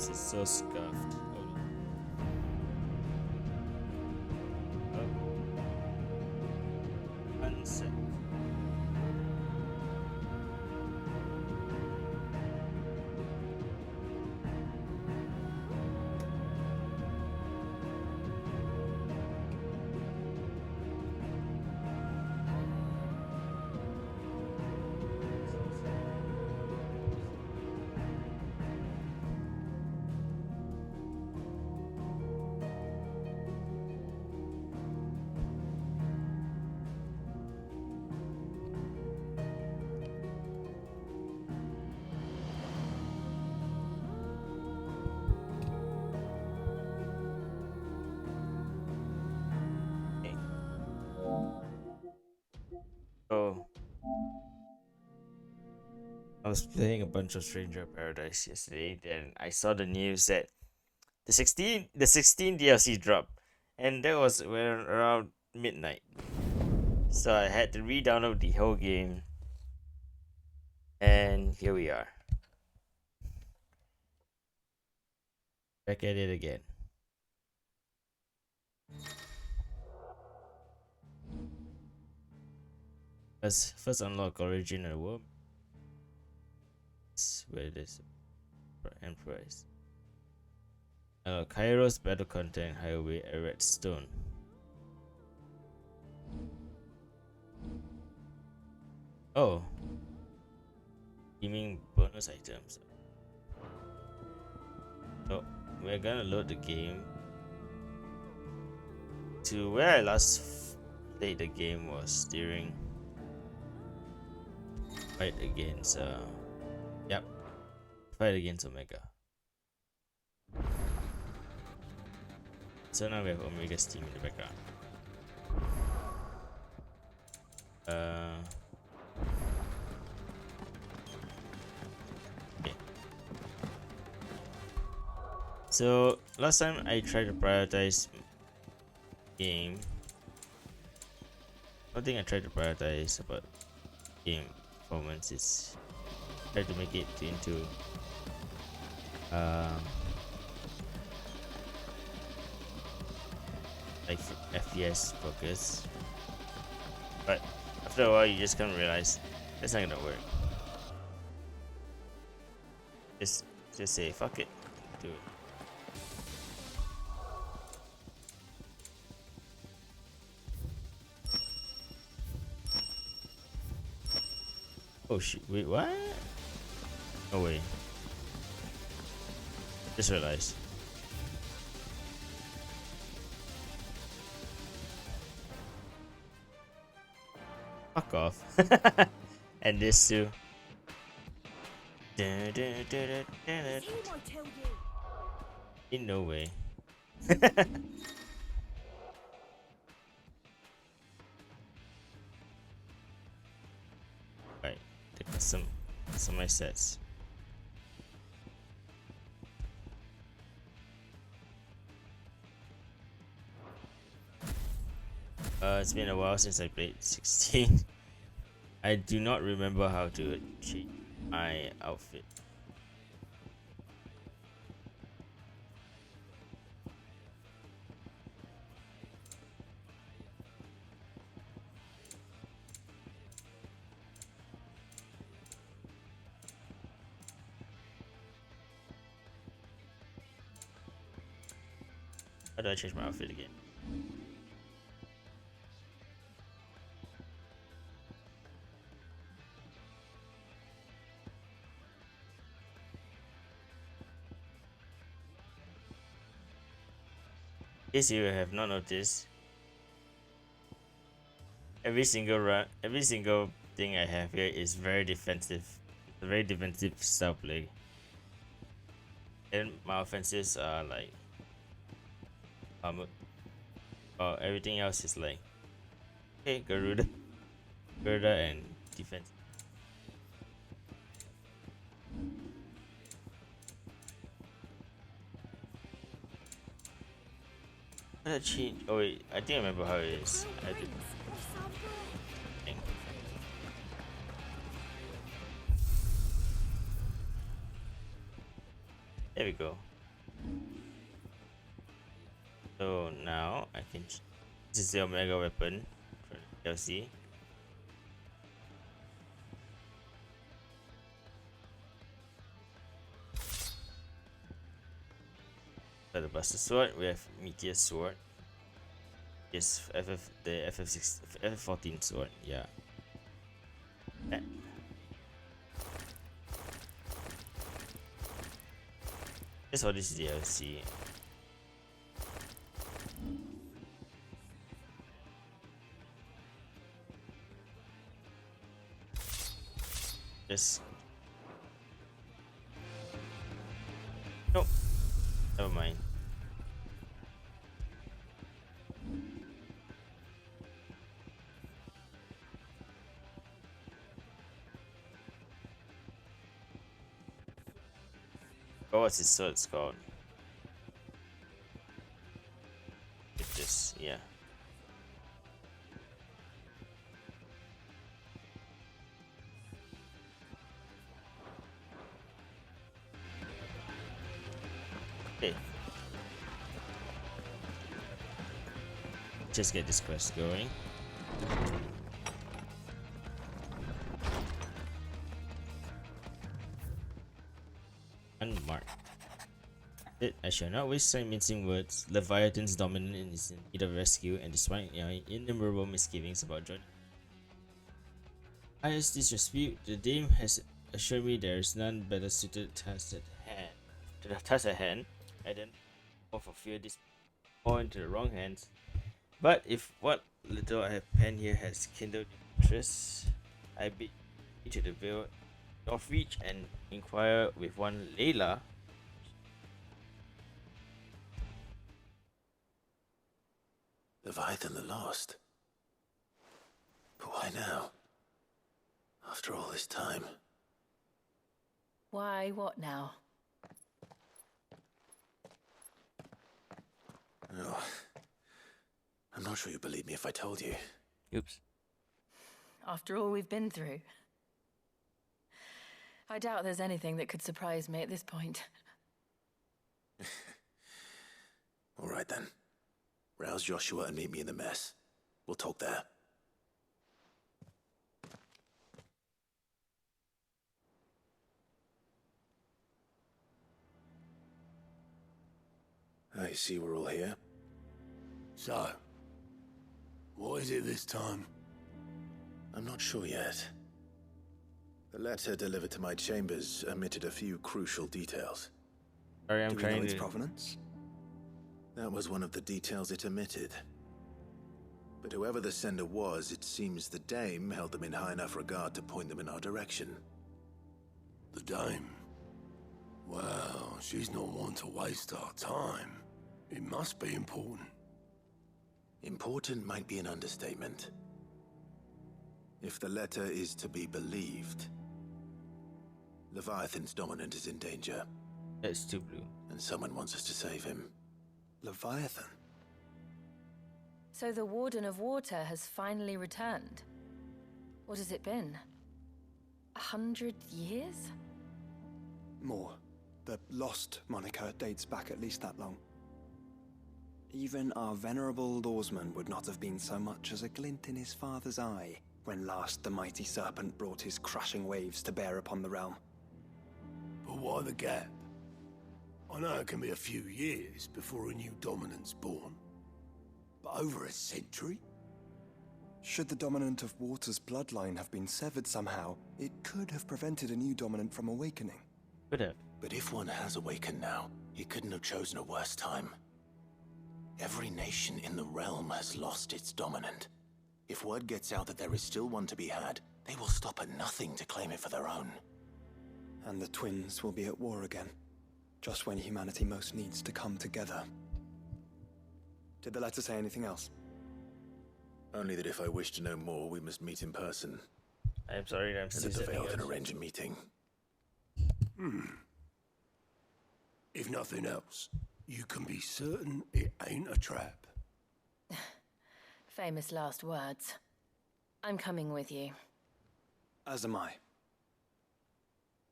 This is so scuffed. Oh, one sec. Oh, I was playing a bunch of Stranger Paradise yesterday, then I saw the news that the 16 DLC dropped, and that was around midnight. So I had to re-download the whole game, and here we are, back at it again. Let's first unlock Origin and Worm. Where it is, and price. Kairos Battle Content Highway at Redstone. Oh, you mean bonus items? So we're gonna load the game. To where I last played the game was during fight against yep, fight against Omega. So now we have Omega's team in the background. Okay. So last time I tried to prioritize game. One thing I tried to prioritize about game performance is try to make it into like FPS focus, but after a while you just kind of realize that's not gonna work. Just say fuck it, do it. Oh shit, wait, what? No way. Just realized. Fuck off. And this too. In no way. Right, the customize sets. It's been a while since I played 16. I do not remember how to change my outfit. How do I change my outfit again? In case you have not noticed, every single thing I have here is very defensive. A very defensive style play. And my offenses are like everything else is like okay, Garuda and defense. How did I change? Oh wait, I think I remember how it is. I did. There we go. So now I can. This is the Omega weapon for the DLC. For the Buster Sword, we have Meteor Sword. Yes, the FF14 sword. Yeah. That's all this DLC. Just nope. Never mind. Oh, what's his sword called? It's this, yeah. Okay. Just get this quest going. Unmarked. I shall not waste time mincing words. Leviathan's dominant is in need of rescue, and despite innumerable misgivings about joining highest disrepute, the dame has assured me there is none better suited task at hand. To the task at hand, I then for fear this fall into the wrong hands. But if what little I have penned here has kindled interest, I bid you to the Vale North Reach and inquire with one Layla. Leviathan the Lost. But why now? After all this time. Why, what now? Oh, I'm not sure you'd believe me if I told you. Oops. After all we've been through. I doubt there's anything that could surprise me at this point. All right then. Rouse Joshua and meet me in the mess. We'll talk there. I see we're all here. So, what is it this time? I'm not sure yet. The letter delivered to my chambers omitted a few crucial details. Sorry, I'm Do we know trying its to. provenance? That was one of the details it omitted. But whoever the sender was, it seems the dame held them in high enough regard to point them in our direction. The dame? Well, she's not one to waste our time. It must be important. Important might be an understatement. If the letter is to be believed, Leviathan's dominant is in danger, That's too blue. and someone wants us to save him. Leviathan? So the Warden of Water has finally returned. What has it been? 100 years? More. The Lost moniker dates back at least that long. Even our venerable lawsman would not have been so much as a glint in his father's eye when last the mighty serpent brought his crushing waves to bear upon the realm. But why the gap? I know it can be a few years before a new dominant's born. But over a century? Should the dominant of Water's bloodline have been severed somehow, it could have prevented a new dominant from awakening. Could have. But if one has awakened now, he couldn't have chosen a worse time. Every nation in the realm has lost its dominant. If word gets out that there is still one to be had, they will stop at nothing to claim it for their own. And the twins will be at war again, just when humanity most needs to come together. Did the letter say anything else? Only that if I wish to know more, we must meet in person. I am sorry, I'm And that the Vale still. can arrange a meeting. If nothing else, you can be certain it ain't a trap. Famous last words. I'm coming with you. As am I.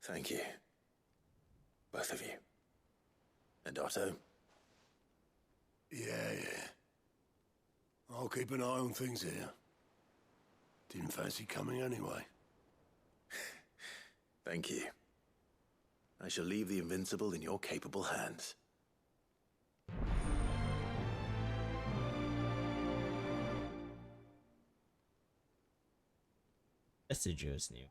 Thank you. Both of you. And Otto, Yeah. I'll keep an eye on things here. Didn't fancy coming anyway. Thank you. I shall leave the Invincible in your capable hands. Messages new.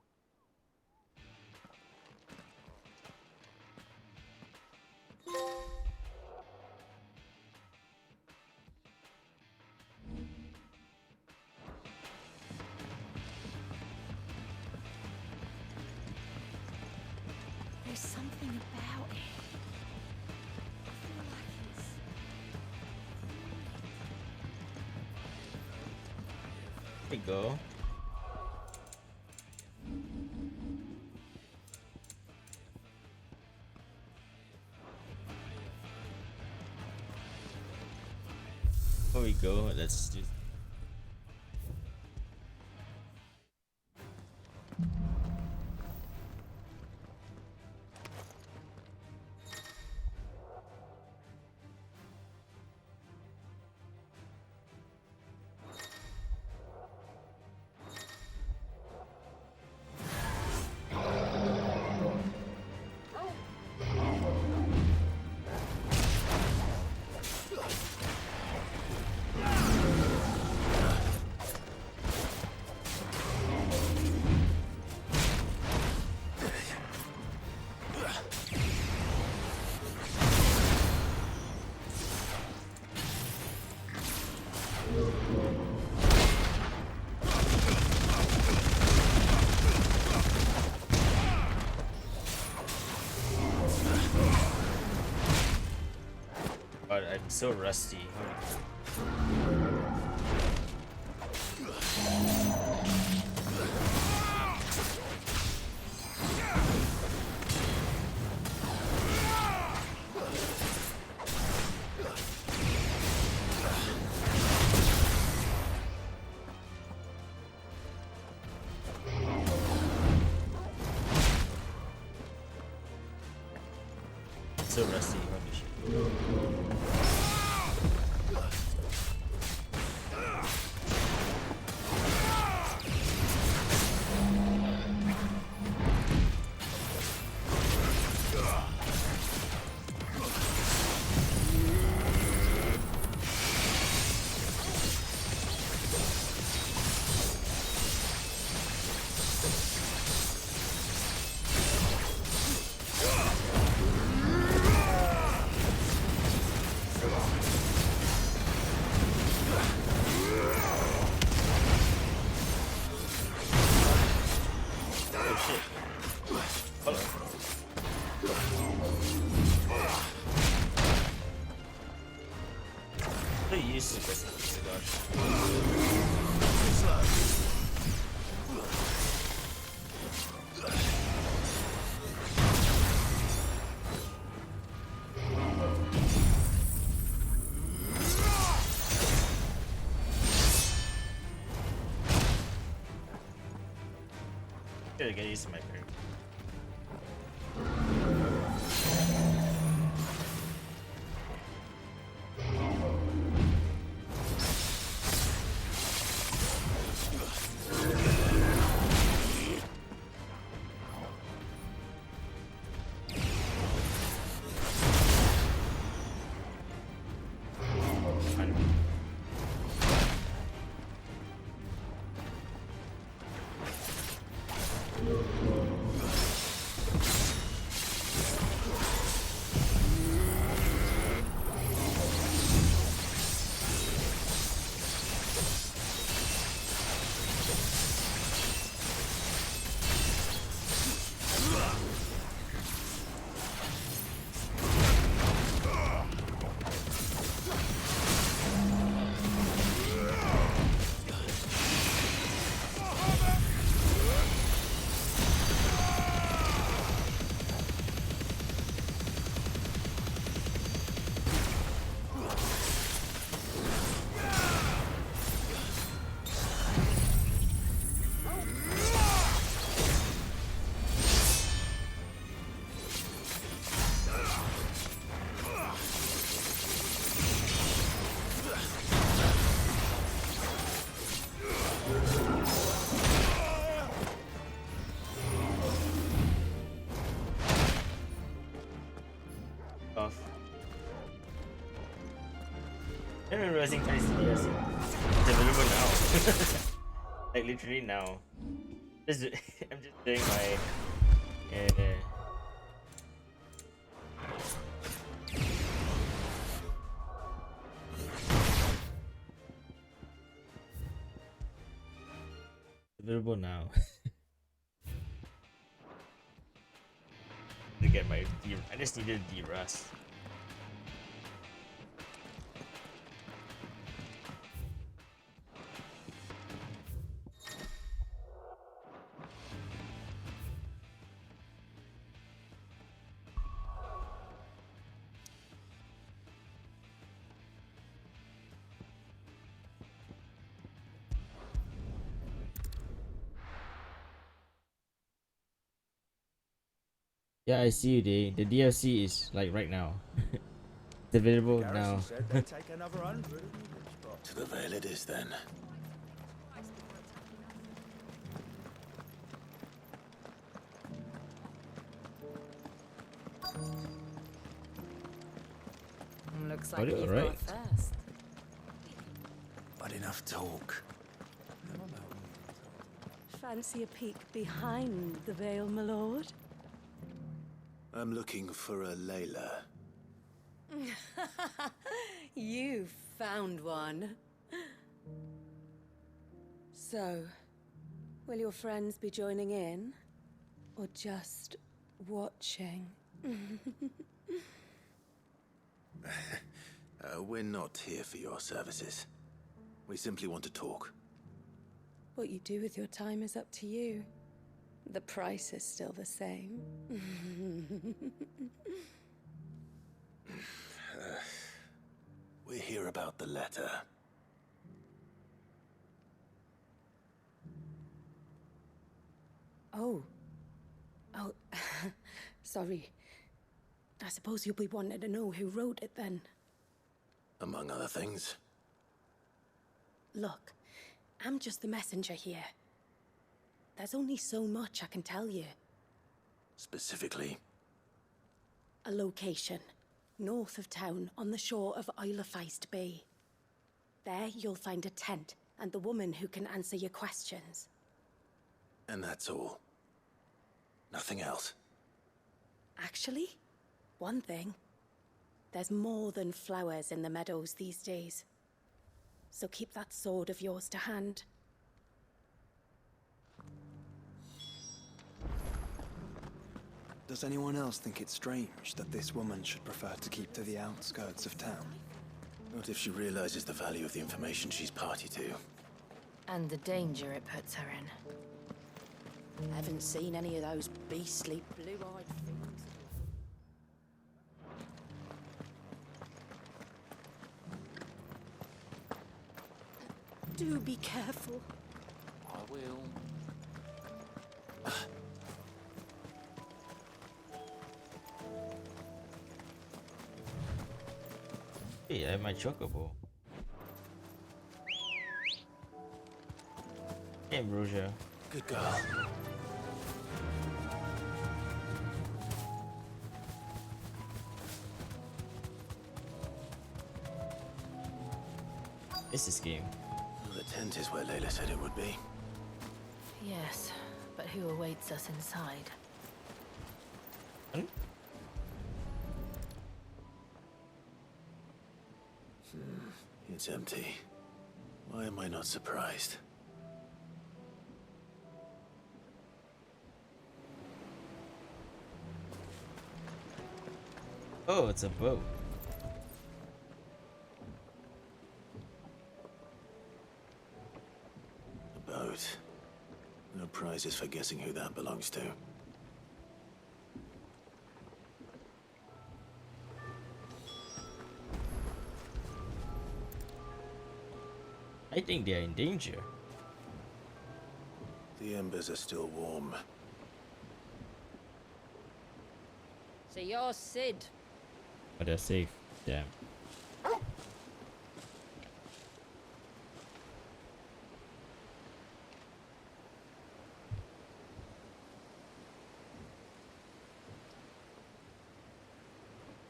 There's something about it. I feel like it's... There you go. Here we go. Let's do. God, I'm so rusty. So rusty. Holy shit. Used to this gotta get used to my parents. I'm realizing Chinese DLC. It's available now. Like literally now. Just I'm just doing my available now. To get my I just needed D-Rust. Yeah, I see you, Day. The DLC is like right now. It's available now. To the Vale it is then. Looks Got like it you've right. got first. But enough talk. Fancy a peek behind the veil, my lord? I'm looking for a Layla. You found one. So, will your friends be joining in? Or just watching? We're not here for your services. We simply want to talk. What you do with your time is up to you. The price is still the same. We're here about the letter. Oh. Oh, sorry. I suppose you'll be wanting to know who wrote it then. Among other things. Look, I'm just the messenger here. There's only so much I can tell you. Specifically, A location, north of town, on the shore of Isle of Feist Bay. There you'll find a tent and the woman who can answer your questions. and that's all. Nothing else. Actually, one thing. There's more than flowers in the meadows these days. So keep that sword of yours to hand. Does anyone else think it's strange that this woman should prefer to keep to the outskirts of town? Not if she realizes the value of the information she's party to. And the danger it puts her in. Haven't seen any of those beastly blue-eyed things. Do be careful. I will. Hey, I have my chocobo. Hey, Ambrosia. Good girl. It's this game. The tent is where Layla said it would be. Yes, but who awaits us inside? Hmm? It's empty. Why am I not surprised? Oh, it's a boat. A boat. No prizes for guessing who that belongs to. I think they are in danger. The embers are still warm. So you're Sid. But they're safe. Damn.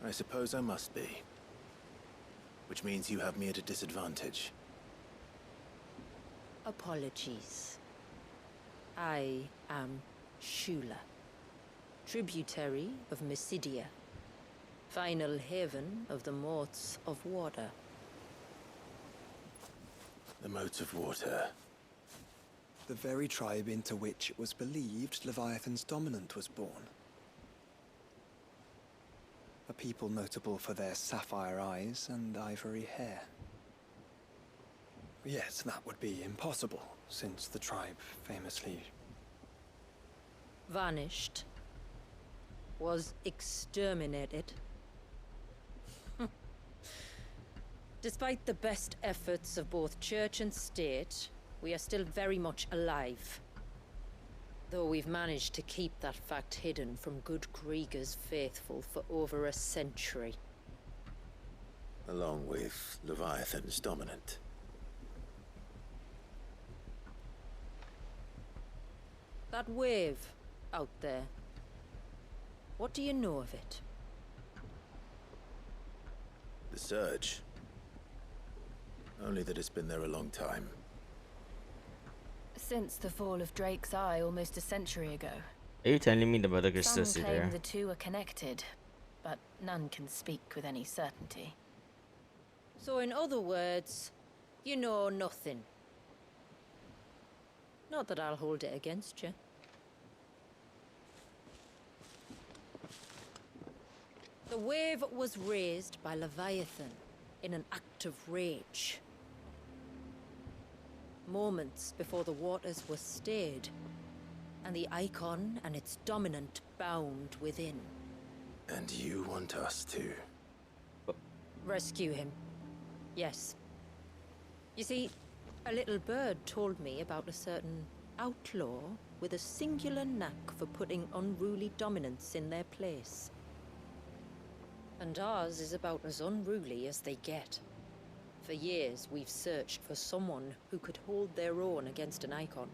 I suppose I must be. which means you have me at a disadvantage. Apologies. I am Shula, tributary of Mysidia, final haven of the Moats of Water. The Moats of Water. The very tribe into which it was believed Leviathan's dominant was born. A people notable for their sapphire eyes and ivory hair. Yes, that would be impossible, since the tribe famously... Vanished. Was exterminated. Despite the best efforts of both church and state, we are still very much alive. Though we've managed to keep that fact hidden from good Krieger's faithful for over a century. Along with Leviathan's dominant. That wave out there. What do you know of it? The Surge. Only that it's been there a long time. Since the fall of Drake's Eye almost a century ago. Are you telling me the mother crystals Some are claim there? the two are connected, but none can speak with any certainty. So in other words, you know nothing. Not that I'll hold it against you. The wave was raised by Leviathan in an act of rage. Moments before the waters were stayed, and the icon and its dominant bound within. And you want us to... Rescue him. Yes. You see, a little bird told me about a certain outlaw with a singular knack for putting unruly dominants in their place. And ours is about as unruly as they get. For years, we've searched for someone who could hold their own against an icon.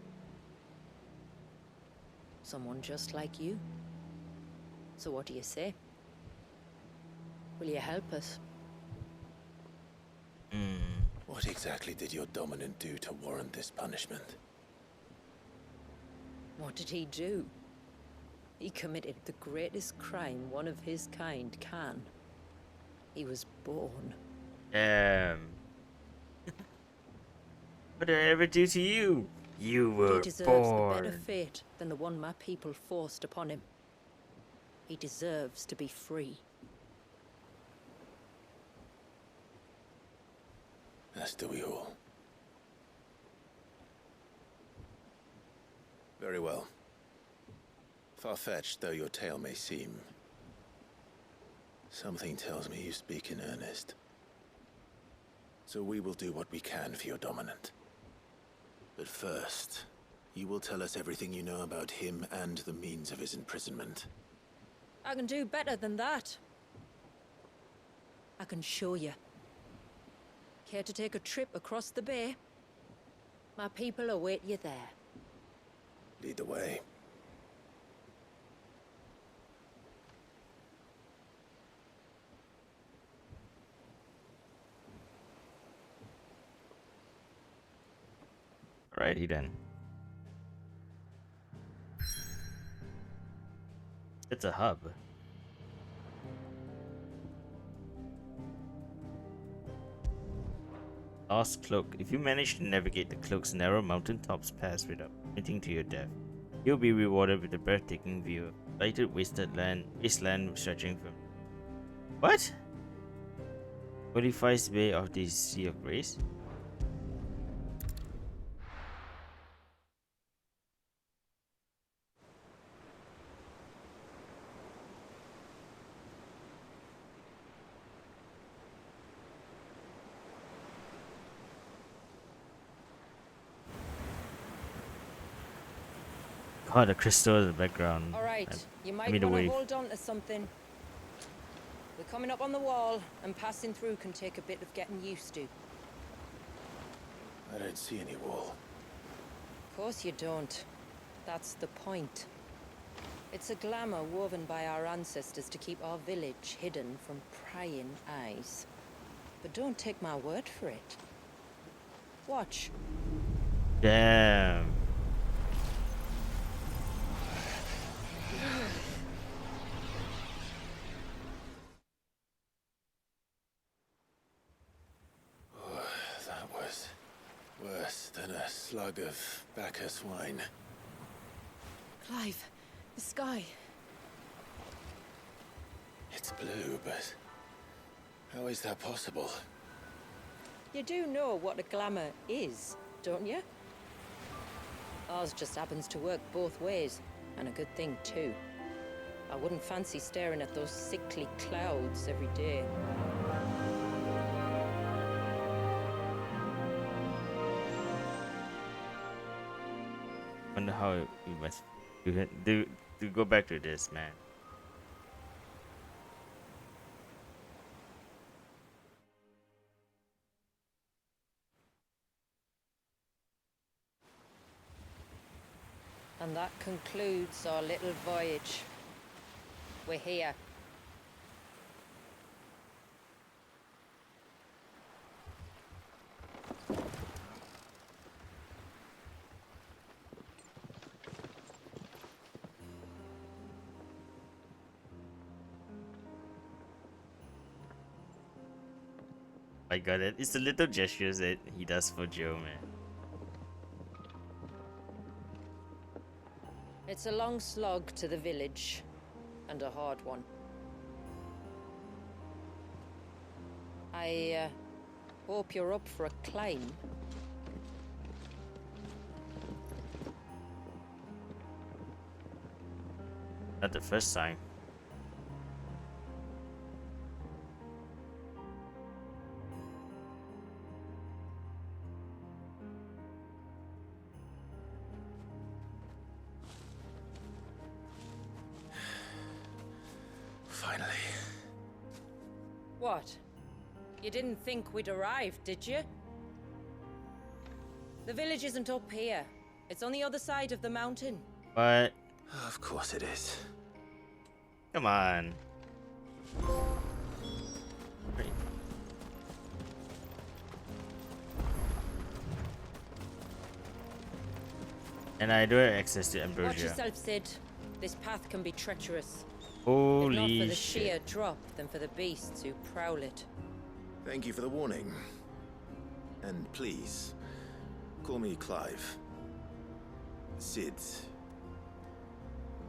Someone just like you. So what do you say? Will you help us? What exactly did your dominant do to warrant this punishment? What did he do? He committed the greatest crime one of his kind can. He was born. What did I ever do to you? You were He deserves a better born. fate than the one my people forced upon him. He deserves to be free. As do we all. Very well. Far-fetched though your tale may seem, something tells me you speak in earnest. So we will do what we can for your dominant. But first, you will tell us everything you know about him and the means of his imprisonment. I can do better than that. I can show you. Care to take a trip across the bay? My people await you there. Lead the way. Alrighty then. It's a hub. Lost Cloak. If you manage to navigate the cloak's narrow mountaintops pass without committing to your death, you'll be rewarded with a breathtaking view of lighted wasteland stretching from... What? Modifies Bay of the Sea of Grace? God, the crystal in the background. All right, you might mean the want to wave. hold on to something. We're coming up on the wall, and passing through can take a bit of getting used to. I don't see any wall. Of course you don't. That's the point. It's a glamour woven by our ancestors to keep our village hidden from prying eyes. But don't take my word for it. Watch. Damn. That was worse than a slug of Bacchus wine. Clive, the sky. It's blue, but how is that possible? You do know what a glamour is, don't you? Ours just happens to work both ways, and a good thing too. I wouldn't fancy staring at those sickly clouds every day. Wonder how you must do to go back to this, man. And that concludes our little voyage. We're here. I got it. It's the little gestures that he does for Joe, man. It's a long slog to the village, and a hard one. I hope you're up for a climb. Not the first time. Finally. What? You didn't think we'd arrived, did you? The village isn't up here. It's on the other side of the mountain. But Of course it is. come on. Right. And I do have access to Watch ambrosia. yourself, Sid. This path can be treacherous. If not for Holy the sheer shit. drop, then for the beasts who prowl it. Thank you for the warning. And please, call me Clive. Sid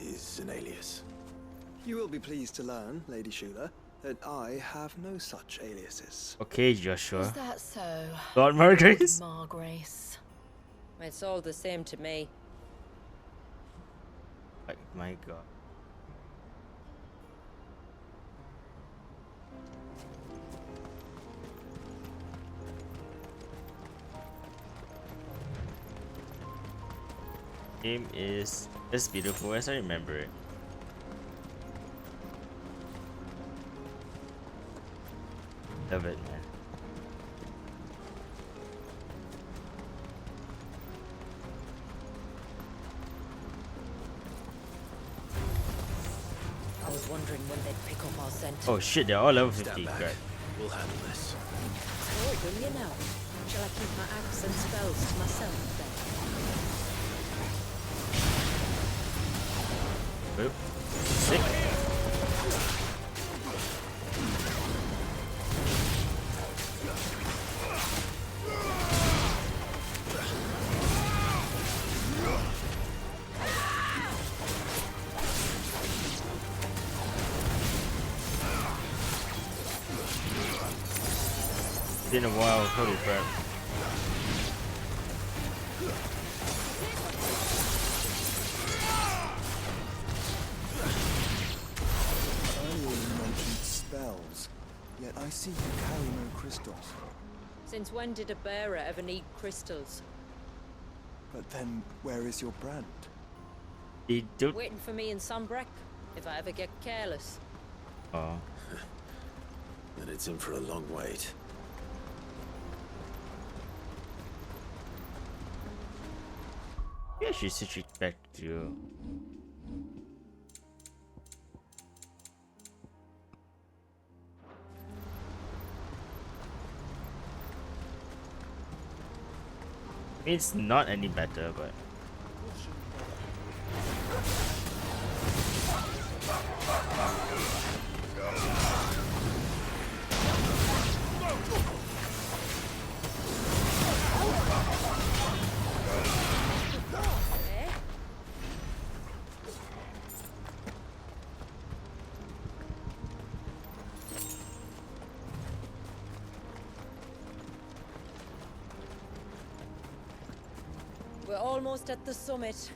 is an alias. You will be pleased to learn, Lady Shula, that I have no such aliases. Okay, Is Joshua. that so? Lord Margrace? Margrace. It's all the same to me. Like, my god. Game is as beautiful as I remember it. Love it, man. I was wondering when they'd pick up our scent. Oh shit, they're all level Stand 50. back. Right. We'll handle this. Oh, will you now? Shall I keep my axe and spells to myself then? Boop. Sick. It's been a while, holy crap. Earlier you mentioned spells, yet I see you carry no crystals. Since when did a bearer ever need crystals? But then, where is your brand? They don't. Waiting for me in Sunbreck, if I ever get careless. Oh. Then it's in for a long wait. Yeah, she switched it back to. It's not any better, but We're almost at the summit.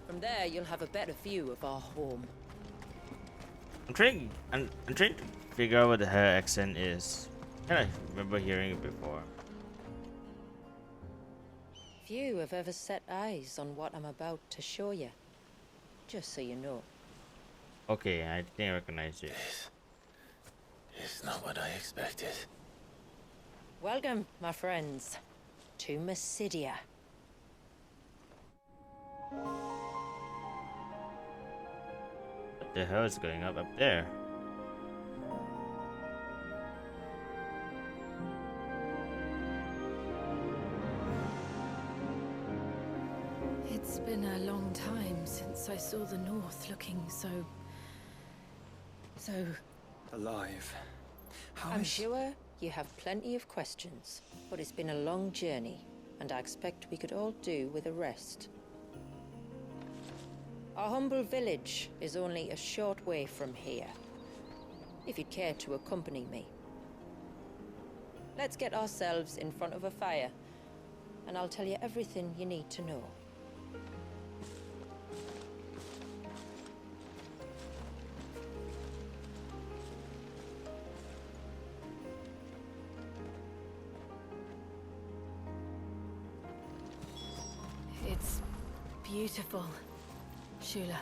From there, you'll have a better view of our home. I'm trying to figure out what the her accent is. I remember hearing it before. Few have ever set eyes on what I'm about to show you. Just so you know. Okay, I think I recognize it. It's not what I expected. Welcome, my friends, to Mysidia. What the hell is going up there? It's been a long time since I saw the North looking so Alive. How I'm is- sure you have plenty of questions, but it's been a long journey, and I expect we could all do with a rest. Our humble village is only a short way from here, if you'd care to accompany me. Let's get ourselves in front of a fire, and I'll tell you everything you need to know. It's beautiful, Shula.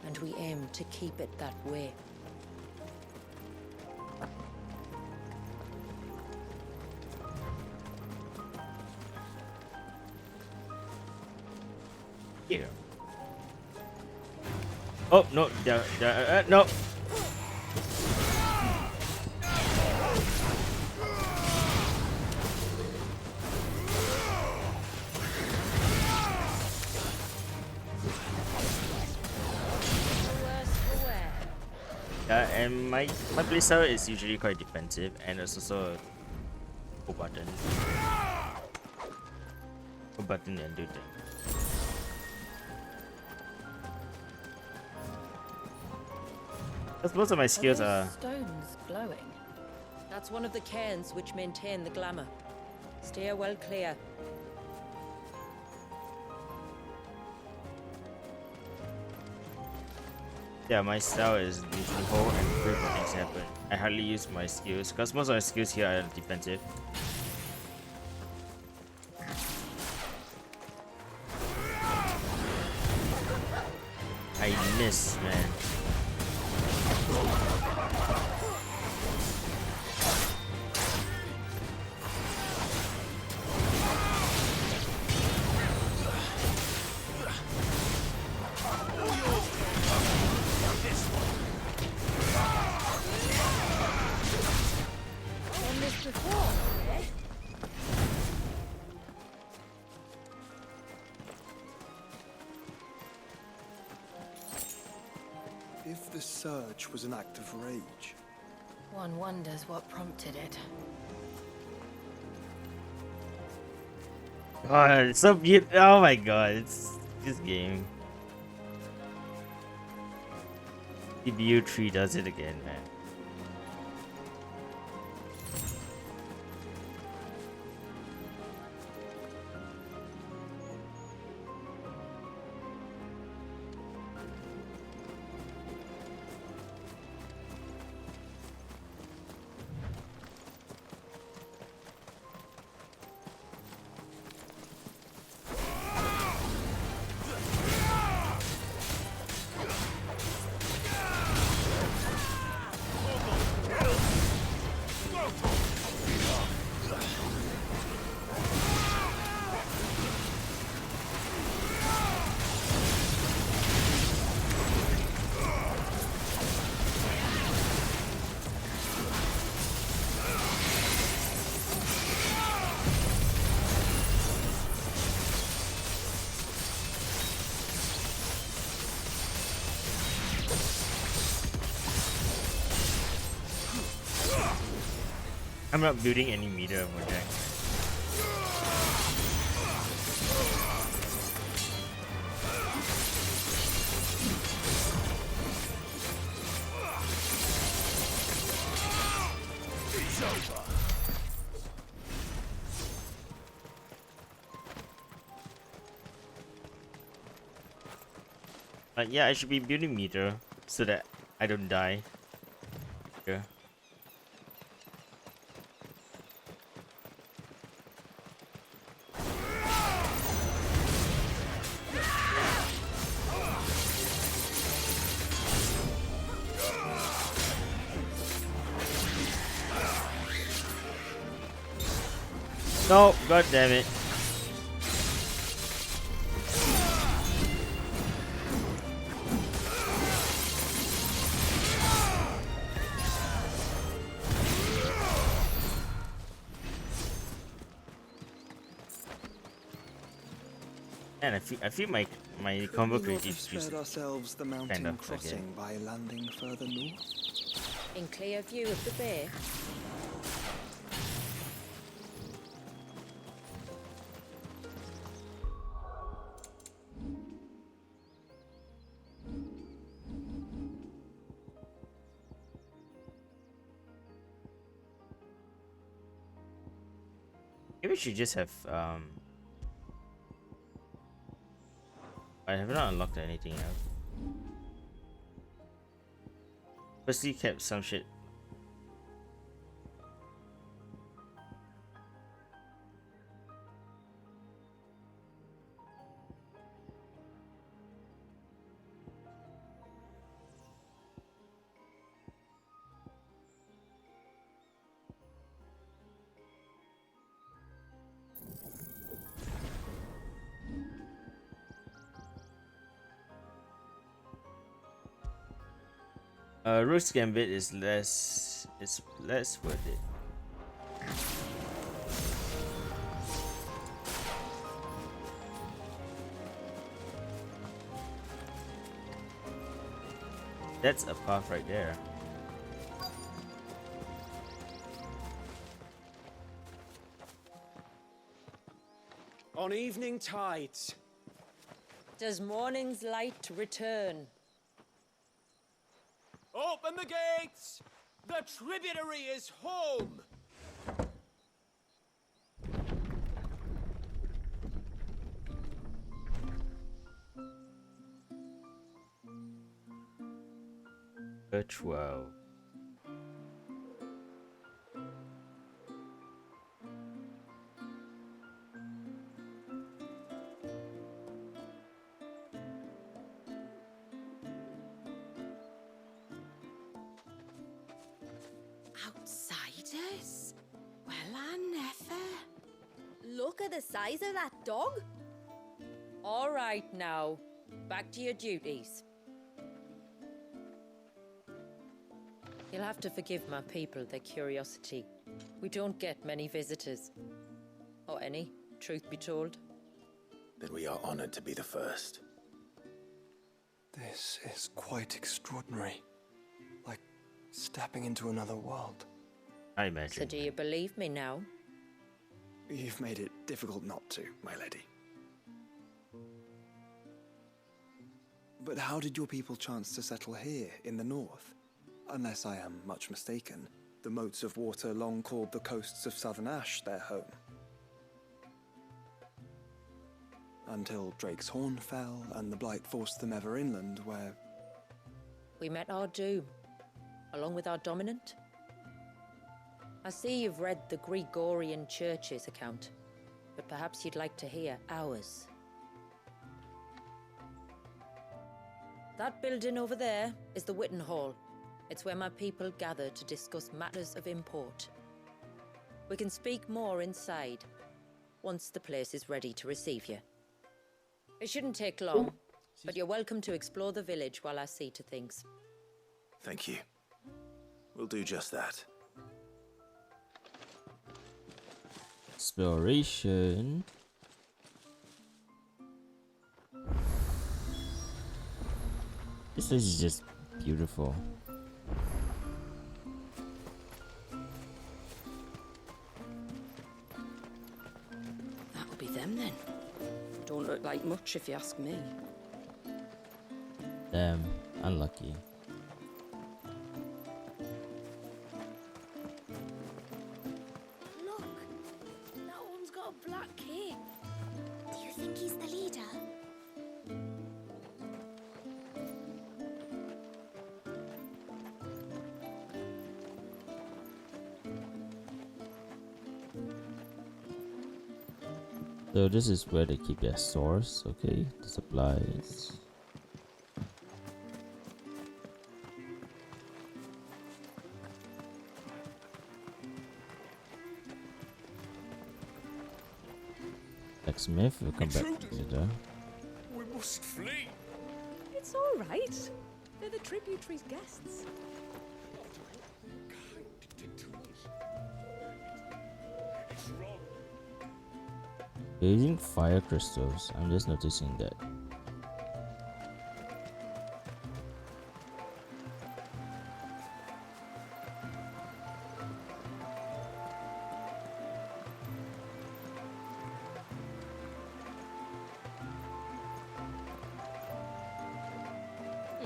And we aim to keep it that way. Here. Oh no! No. And my playstyle is usually quite defensive, and it's also a button and do things. Because most of my skills are. Stones glowing. That's one of the cairns which maintain the glamour. Steer well clear. Yeah, my style is usually hold and wait for things to happen. I hardly use my skills because most of my skills here are defensive. I miss, man. Done this before, eh? If the surge was an act of rage, One wonders what prompted it. God, it's so beautiful. Oh my god, it's this game. CPU 3 does it again, man. I'm not building any meter project. It's over. Yeah, I should be building meter so that I don't die. Yeah. No, god damn it. And I feel my Could combo we not creative have is spared ourselves the mountain kind of crossing by landing further north? In clear view of the bay. Maybe we should just have I have not unlocked anything else. Firstly kept some shit. Rook's Gambit is less worth it. That's a path right there. On evening tides. Does morning's light return? Open the gates! The tributary is home! Virtual. Outsiders? Well, I never. Look at the size of that dog. All right now, back to your duties. You'll have to forgive my people their curiosity. We don't get many visitors. Or any, truth be told. Then we are honored to be the first. This is quite extraordinary. Like stepping into another world. I So imagine. do you believe me now? You've made it difficult not to, my lady. But how did your people chance to settle here in the north? Unless I am much mistaken, the moats of water long called the coasts of southern Ash their home. Until Drake's Horn fell and the Blight forced them ever inland, where... We met our doom, along with our dominant. I see you've read the Gregorian Church's account, but perhaps you'd like to hear ours. That building over there is the Witten Hall. It's where my people gather to discuss matters of import. We can speak more inside, once the place is ready to receive you. It shouldn't take long, but you're welcome to explore the village while I see to things. Thank you. We'll do just that. Exploration. This place is just beautiful. like much if you ask me. Damn, unlucky. Look, that one's got a black cape. Do you think he's the leader? So this is where they keep their source, okay? The supplies. Blacksmith, we'll come back later. We must flee. It's all right. They're the tributary's guests. Kind did to us. It's wrong. They're using fire crystals. I'm just noticing that.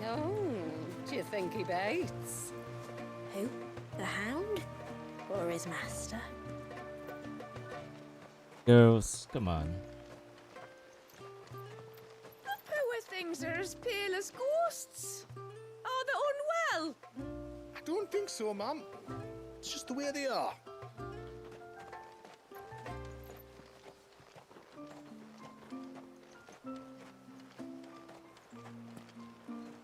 Oh, do you think he bites? Who? The Hound? Or his master? Girls, come on. Poor things are as pale as ghosts. Are they unwell? I don't think so, ma'am. It's just the way they are.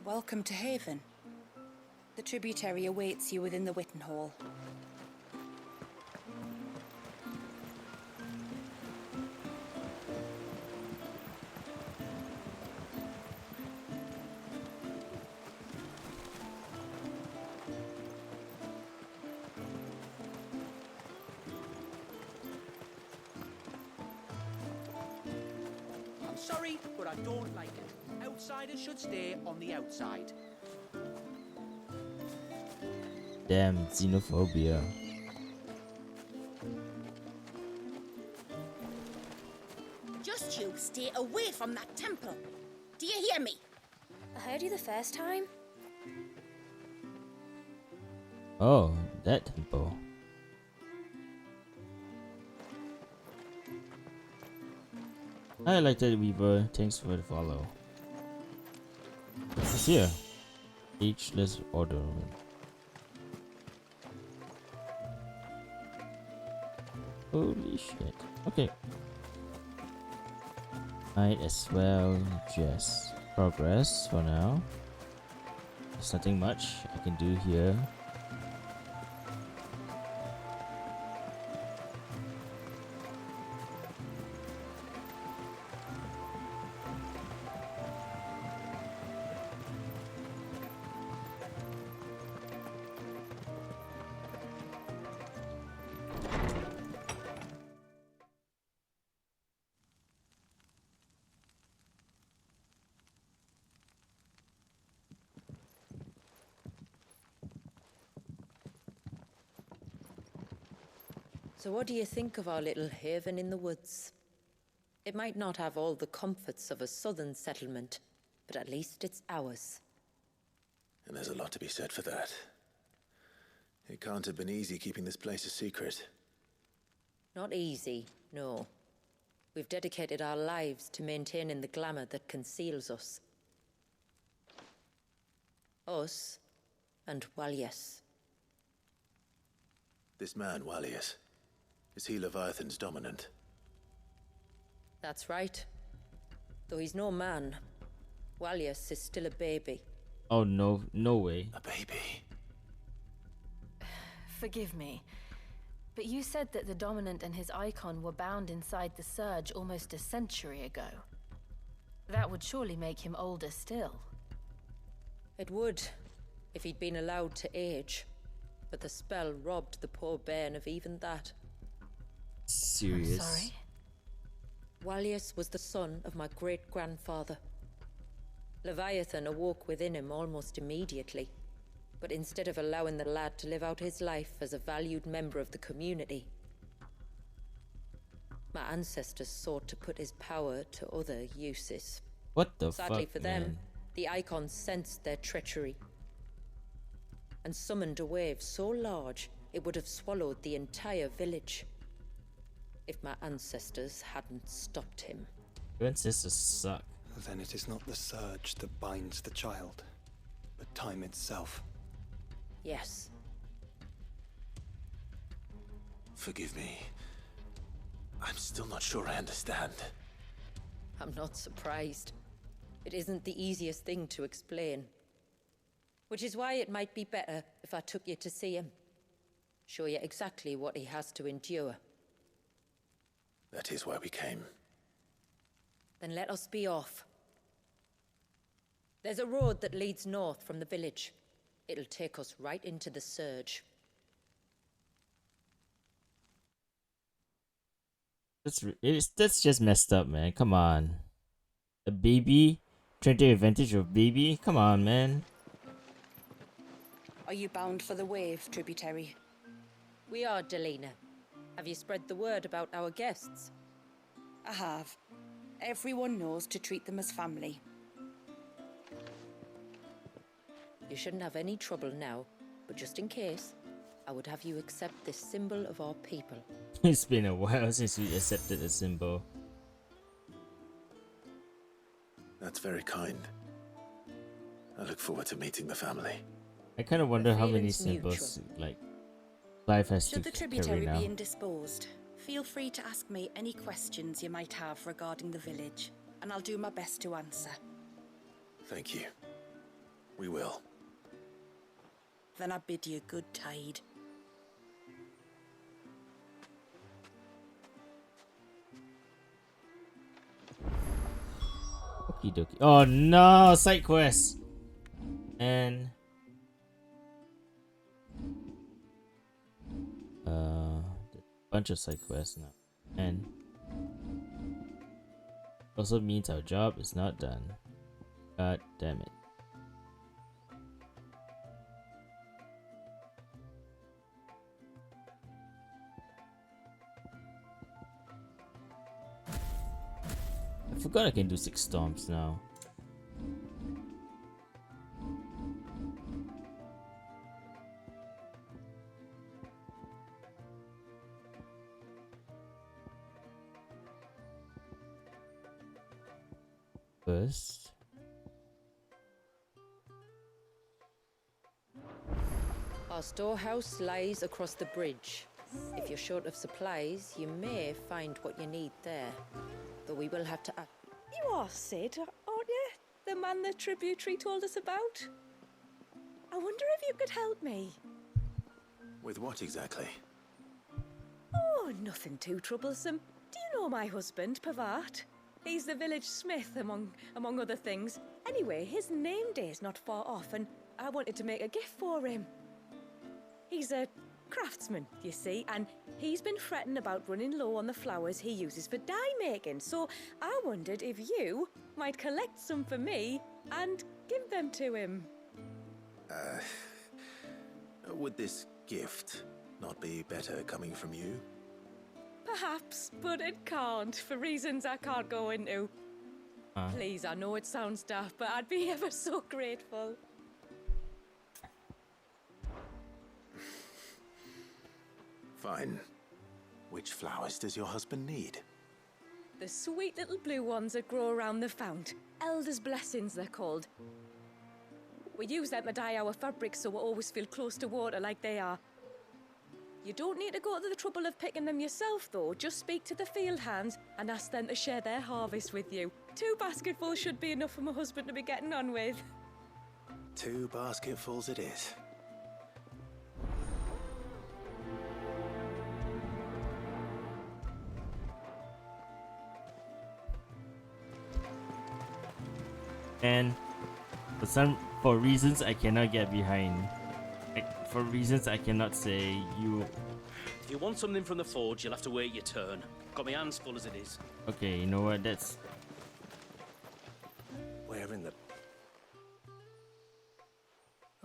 Welcome to Haven. The tributary awaits you within the Witten Hall. I'm sorry, but I don't like it. Outsiders should stay on the outside. Damn, xenophobia. Just you stay away from that temple. Do you hear me? I heard you the first time. Oh, that temple. I like that, Weaver. Thanks for the follow. What's here? Ageless order. Holy shit. Okay. Might as well just progress for now. There's nothing much I can do here. So what do you think of our little haven in the woods? It might not have all the comforts of a southern settlement, but at least it's ours. And there's a lot to be said for that. It can't have been easy keeping this place a secret. Not easy, no. We've dedicated our lives to maintaining the glamour that conceals us. Us and Walyas. This man, Walyas, is he Leviathan's dominant? That's right. Though he's no man, Walyas is still a baby. Oh no, no way. A baby? Forgive me, but you said that the Dominant and his icon were bound inside the Surge almost a century ago. That would surely make him older still. It would, if he'd been allowed to age. But the spell robbed the poor bairn of even that. Serious? I'm sorry? Walyas was the son of my great-grandfather. Leviathan awoke within him almost immediately. But instead of allowing the lad to live out his life as a valued member of the community, My ancestors sought to put his power to other uses. What the Sadly fuck, for man? them, the Icons sensed their treachery and summoned a wave so large it would have swallowed the entire village if my ancestors hadn't stopped him. Your ancestors suck. Then it is not the surge that binds the child, but time itself. Yes. Forgive me. I'm still not sure I understand. I'm not surprised. It isn't the easiest thing to explain. Which is why it might be better if I took you to see him. Show you exactly what he has to endure. That is why we came. Then let us be off. There's a road that leads north from the village. It'll take us right into the surge. That's just messed up, man. Come on. A baby? Trying to take advantage of baby? Come on, man. Are you bound for the wave, tributary? We are, Delina. Have you spread the word about our guests? I have. Everyone knows to treat them as family. You shouldn't have any trouble now, but just in case, I would have you accept this symbol of our people. It's been a while since we accepted a symbol. That's very kind. I look forward to meeting the family. I kind of wonder how many feeling's mutual. symbols like life has Should to the carry tributary now. be indisposed, feel free to ask me any questions you might have regarding the village, and I'll do my best to answer. Thank you. We will. Then I bid you good tide. Okie dokie. Oh no, side quest. And bunch of side quests now. And also means our job is not done. God damn it. I forgot I can do 6 storms now. First, Our storehouse lies across the bridge. If you're short of supplies, you may find what you need there. Though we will have to... You are Sid, aren't you? The man the tributary told us about? I wonder if you could help me. With what exactly? Oh, nothing too troublesome. Do you know my husband, Pavat? He's the village smith, among other things. Anyway, his name day's not far off, and I wanted to make a gift for him. He's a craftsman, you see, and he's been fretting about running low on the flowers he uses for dye making, so I wondered if you might collect some for me and give them to him. Would this gift not be better coming from you? Perhaps, but it can't, for reasons I can't go into. Please, I know it sounds daft, but I'd be ever so grateful. Fine. Which flowers does your husband need? The sweet little blue ones that grow around the fount. Elder's blessings, they're called. We use them to dye our fabrics so we always feel close to water like they are. You don't need to go to the trouble of picking them yourself, though. Just speak to the field hands and ask them to share their harvest with you. 2 basketfuls should be enough for my husband to be getting on with. 2 basketfuls it is. and for reasons I cannot get behind. For reasons I cannot say, you... If you want something from the forge, you'll have to wait your turn. Got my hands full as it is. Okay, you know what, that's... Where in the...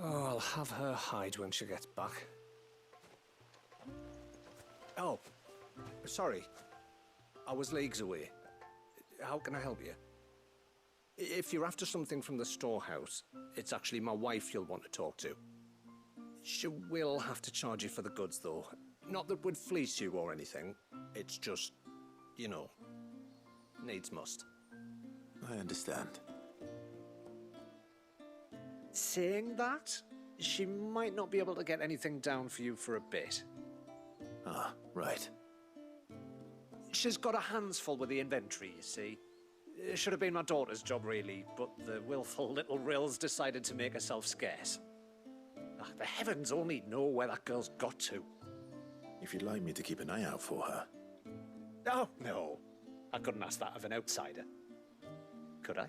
Oh, I'll have her hide when she gets back. Oh, sorry. I was leagues away. How can I help you? If you're after something from the storehouse, it's actually my wife you'll want to talk to. She will have to charge you for the goods, though. Not that we'd fleece you or anything. It's just, you know, needs must. I understand. Saying that, she might not be able to get anything down for you for a bit. Ah, right. She's got her hands full with the inventory, you see. It should have been my daughter's job, really, but the willful little rills decided to make herself scarce. Ah, the heavens only know where that girl's got to. If you'd like me to keep an eye out for her. Oh, no. I couldn't ask that of an outsider. Could I?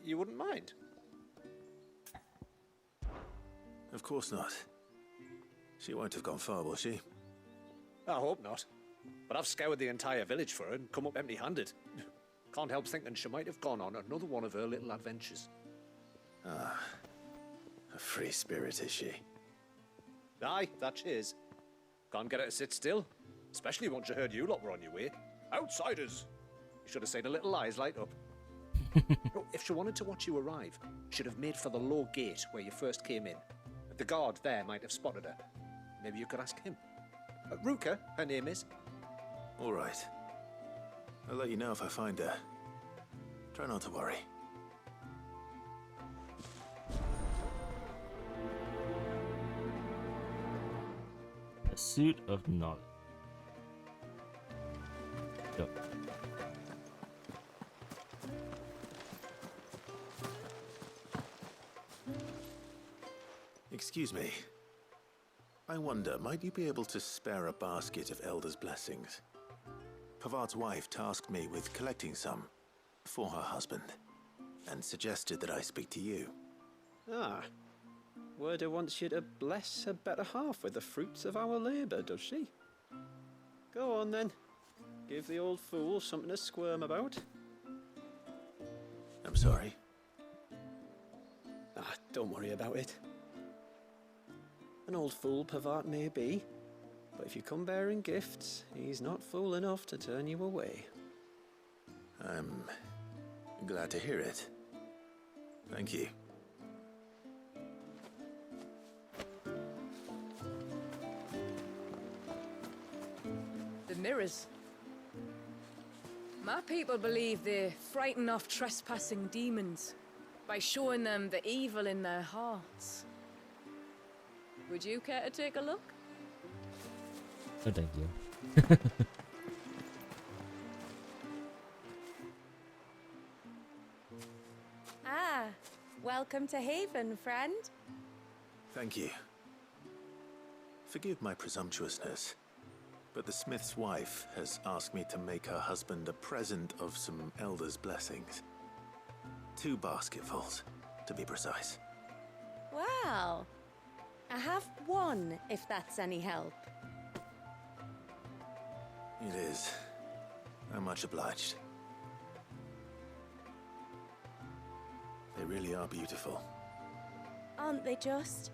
You wouldn't mind? Of course not. She won't have gone far, will she? I hope not. But I've scoured the entire village for her and come up empty-handed. Can't help thinking she might have gone on another one of her little adventures. Ah, a free spirit is she? Aye, that she is. Can't get her to sit still, especially once you heard you lot were on your way. Outsiders! You should have seen her little eyes light up. Oh, if she wanted to watch you arrive, she'd have made for the low gate where you first came in. The guard there might have spotted her. Maybe you could ask him. Ruka, her name is. All right. I'll let you know if I find her. Try not to worry. Pursuit of knowledge. Yep. Excuse me. I wonder, might you be able to spare a basket of Elder's blessings? Pavard's wife tasked me with collecting some for her husband, and suggested that I speak to you. Ah. Werda wants you to bless her better half with the fruits of our labour, does she? Go on then. Give the old fool something to squirm about. I'm sorry. Ah, don't worry about it. An old fool Pavard may be, but if you come bearing gifts, he's not fool enough to turn you away. I'm glad to hear it. Thank you. The mirrors. My people believe they frighten off trespassing demons by showing them the evil in their hearts. Would you care to take a look? No, thank you. Ah, welcome to Haven, friend. Thank you. Forgive my presumptuousness, but the smith's wife has asked me to make her husband a present of some Elder's blessings. 2 basketfuls, to be precise. Well, I have one, if that's any help. It is. I'm much obliged. They really are beautiful. Aren't they just?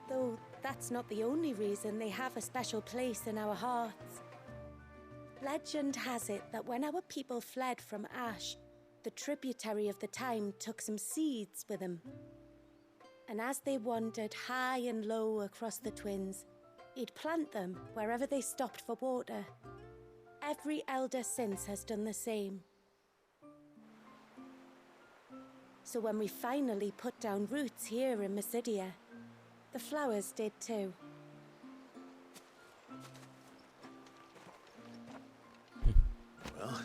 Though that's not the only reason they have a special place in our hearts. Legend has it that when our people fled from Ash, the tributary of the time took some seeds with them. And as they wandered high and low across the Twins, he'd plant them wherever they stopped for water. Every elder since has done the same. So when we finally put down roots here in Mysidia, the flowers did too. Well,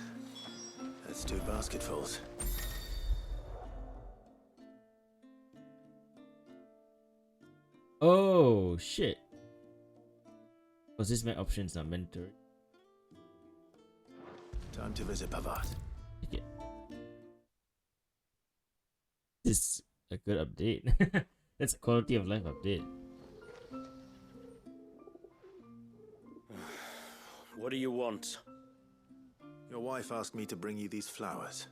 that's 2 basketfuls. Oh shit. Was this my options not mandatory? Time to visit Pavard. Okay. This is a good update. That's a quality of life update. What do you want? Your wife asked me to bring you these flowers.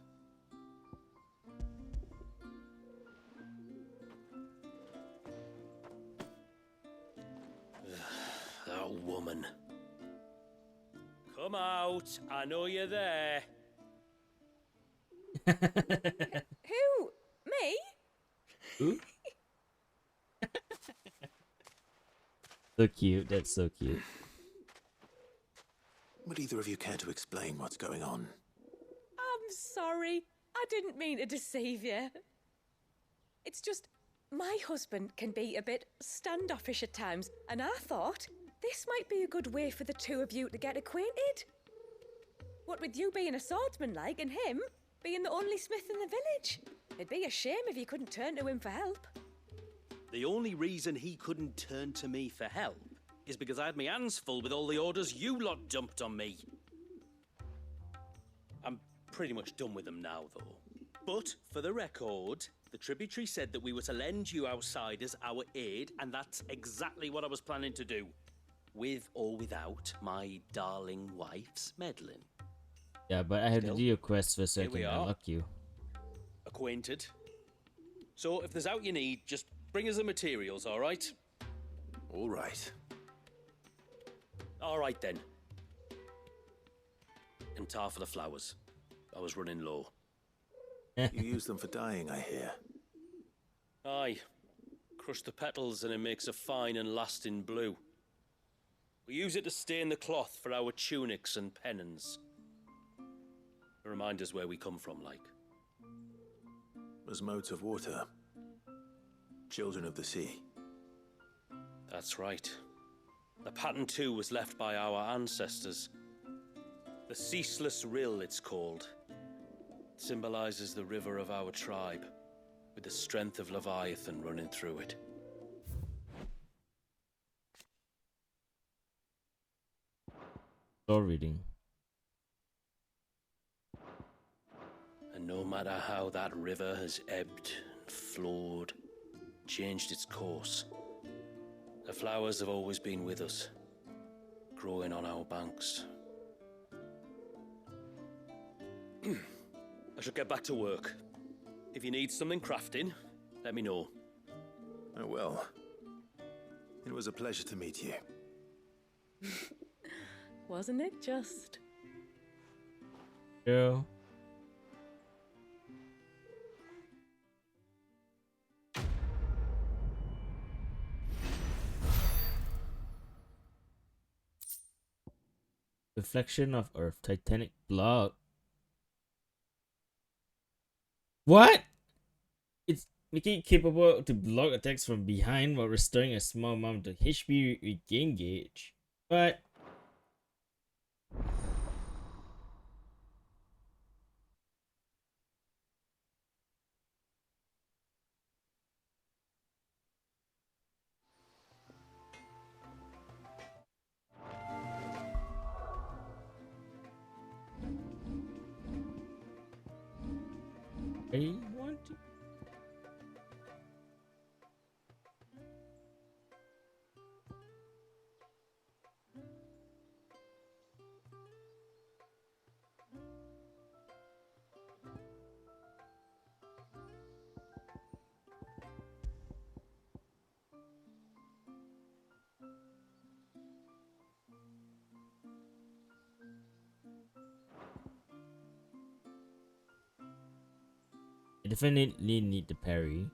That woman. Come out. I know you're there. Who? Me? Ooh. So cute. That's so cute. Would either of you care to explain what's going on? I'm sorry. I didn't mean to deceive you. It's just my husband can be a bit standoffish at times, and I thought this might be a good way for the two of you to get acquainted. What with you being a swordsman like and him being the only smith in the village. It'd be a shame if you couldn't turn to him for help. The only reason he couldn't turn to me for help is because I had my hands full with all the orders you lot dumped on me. I'm pretty much done with them now, though. But, for the record, the tributary said that we were to lend you outsiders our aid, and that's exactly what I was planning to do. With or without my darling wife's meddling. Yeah, but I have to do your quest first so I here we can are. unlock you. Acquainted. So, if there's out you need, just bring us the materials, alright? All right. Alright then. And tar for the flowers. I was running low. You use them for dyeing, I hear. Aye. Crush the petals and it makes a fine and lasting blue. We use it to stain the cloth for our tunics and pennons. To remind us where we come from, like. As modes of water. Children of the sea. That's right. The pattern too was left by our ancestors. The Ceaseless Rill, it's called. It symbolizes the river of our tribe, with the strength of Leviathan running through it. Door reading. And no matter how that river has ebbed and flowed, changed its course, the flowers have always been with us, growing on our banks. I should get back to work. If you need something crafting, let me know. Oh well. It was a pleasure to meet you. Wasn't it just? Yeah. Reflection of Earth, Titanic block. What? It's making it capable to block attacks from behind while restoring a small amount of HP regain gauge. What? I want to. I definitely need the parry.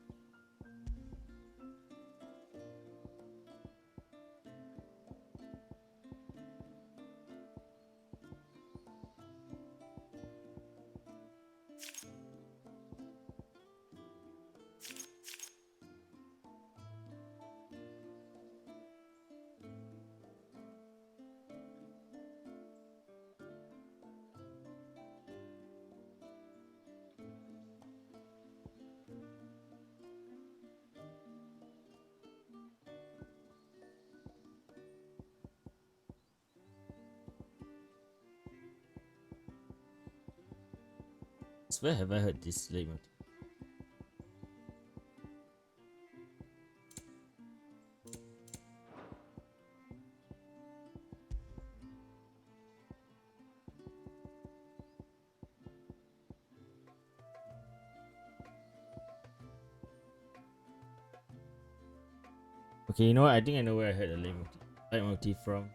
Where have I heard this leitmotif? Okay, you know what? I think I know where I heard the leitmotif from.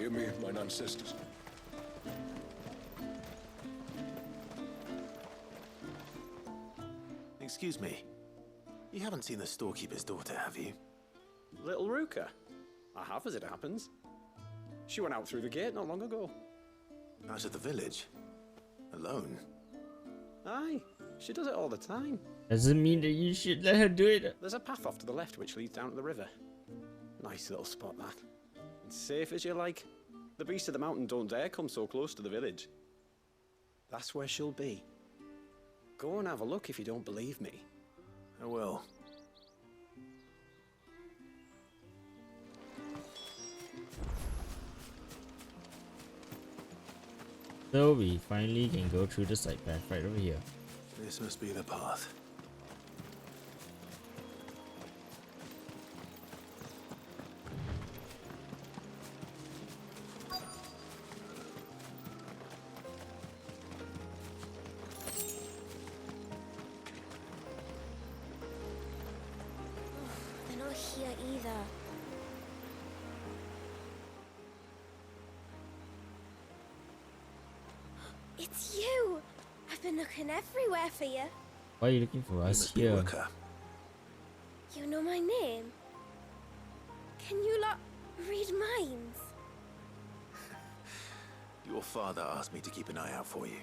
of me and mine ancestors. Excuse me. You haven't seen the storekeeper's daughter, have you? Little Ruka? I have, as it happens. She went out through the gate not long ago. Out of the village? Alone? Aye, she does it all the time. Doesn't mean that you should let her do it. There's a path off to the left which leads down to the river. Nice little spot, that. It's safe as you like. The beasts of the mountain don't dare come so close to the village. That's where she'll be. Go and have a look if you don't believe me. I will. So we finally can go through the side path right over here. This must be the path. They're not here either. It's you! I've been looking everywhere for you. Why are you looking for us You here? must be Ruka. You know my name? Can you lot read minds? Your father asked me to keep an eye out for you.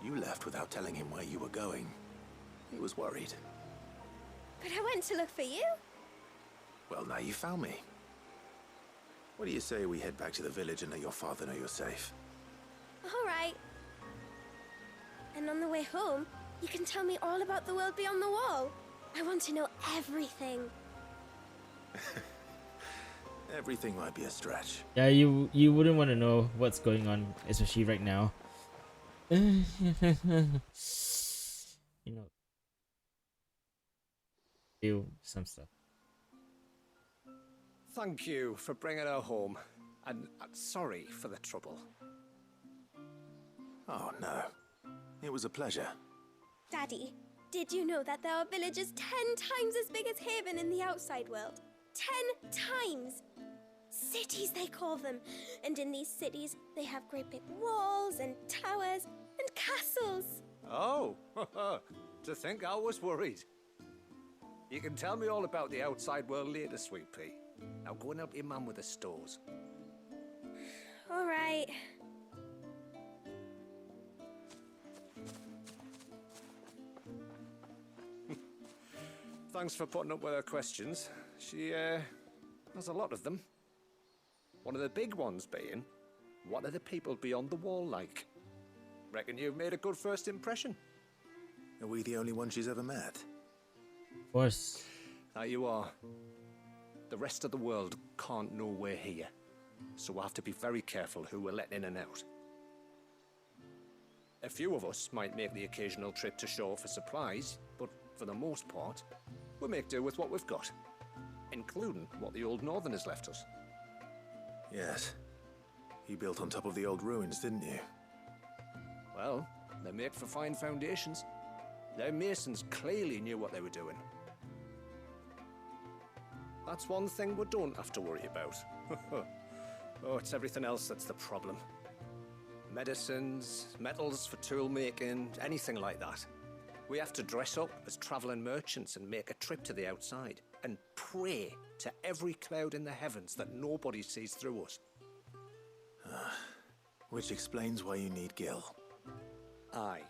You left without telling him where you were going. He was worried. But I went to look for you. Well, now you found me. What do you say we head back to the village and let your father know you're safe? All right. And on the way home, you can tell me all about the world beyond the wall. I want to know everything. Everything might be a stretch. Yeah, you wouldn't want to know what's going on, especially right now. You know, do some stuff. Thank you for bringing her home. And sorry for the trouble. Oh, no. It was a pleasure. Daddy, did you know that there are villages 10 times as big as Haven in the outside world? 10 times! Cities, they call them. And in these cities, they have great big walls and towers and castles. Oh, to think I was worried. You can tell me all about the outside world later, Sweet Pea. Now go and help your mum with the stores. All right. Thanks for putting up with her questions. She, has a lot of them. One of the big ones being, what are the people beyond the wall like? Reckon you've made a good first impression. Are we the only one she's ever met? Of course. Now you are. The rest of the world can't know we're here, so we'll have to be very careful who we're letting in and out. A few of us might make the occasional trip to shore for supplies, but for the most part, we'll make do with what we've got, including what the old Northerners left us. Yes. You built on top of the old ruins, didn't you? Well, they make for fine foundations. Their masons clearly knew what they were doing. That's one thing we don't have to worry about. Oh, it's everything else that's the problem. Medicines, metals for tool making, anything like that. We have to dress up as traveling merchants and make a trip to the outside and pray to every cloud in the heavens that nobody sees through us. Which explains why you need Gil. Aye.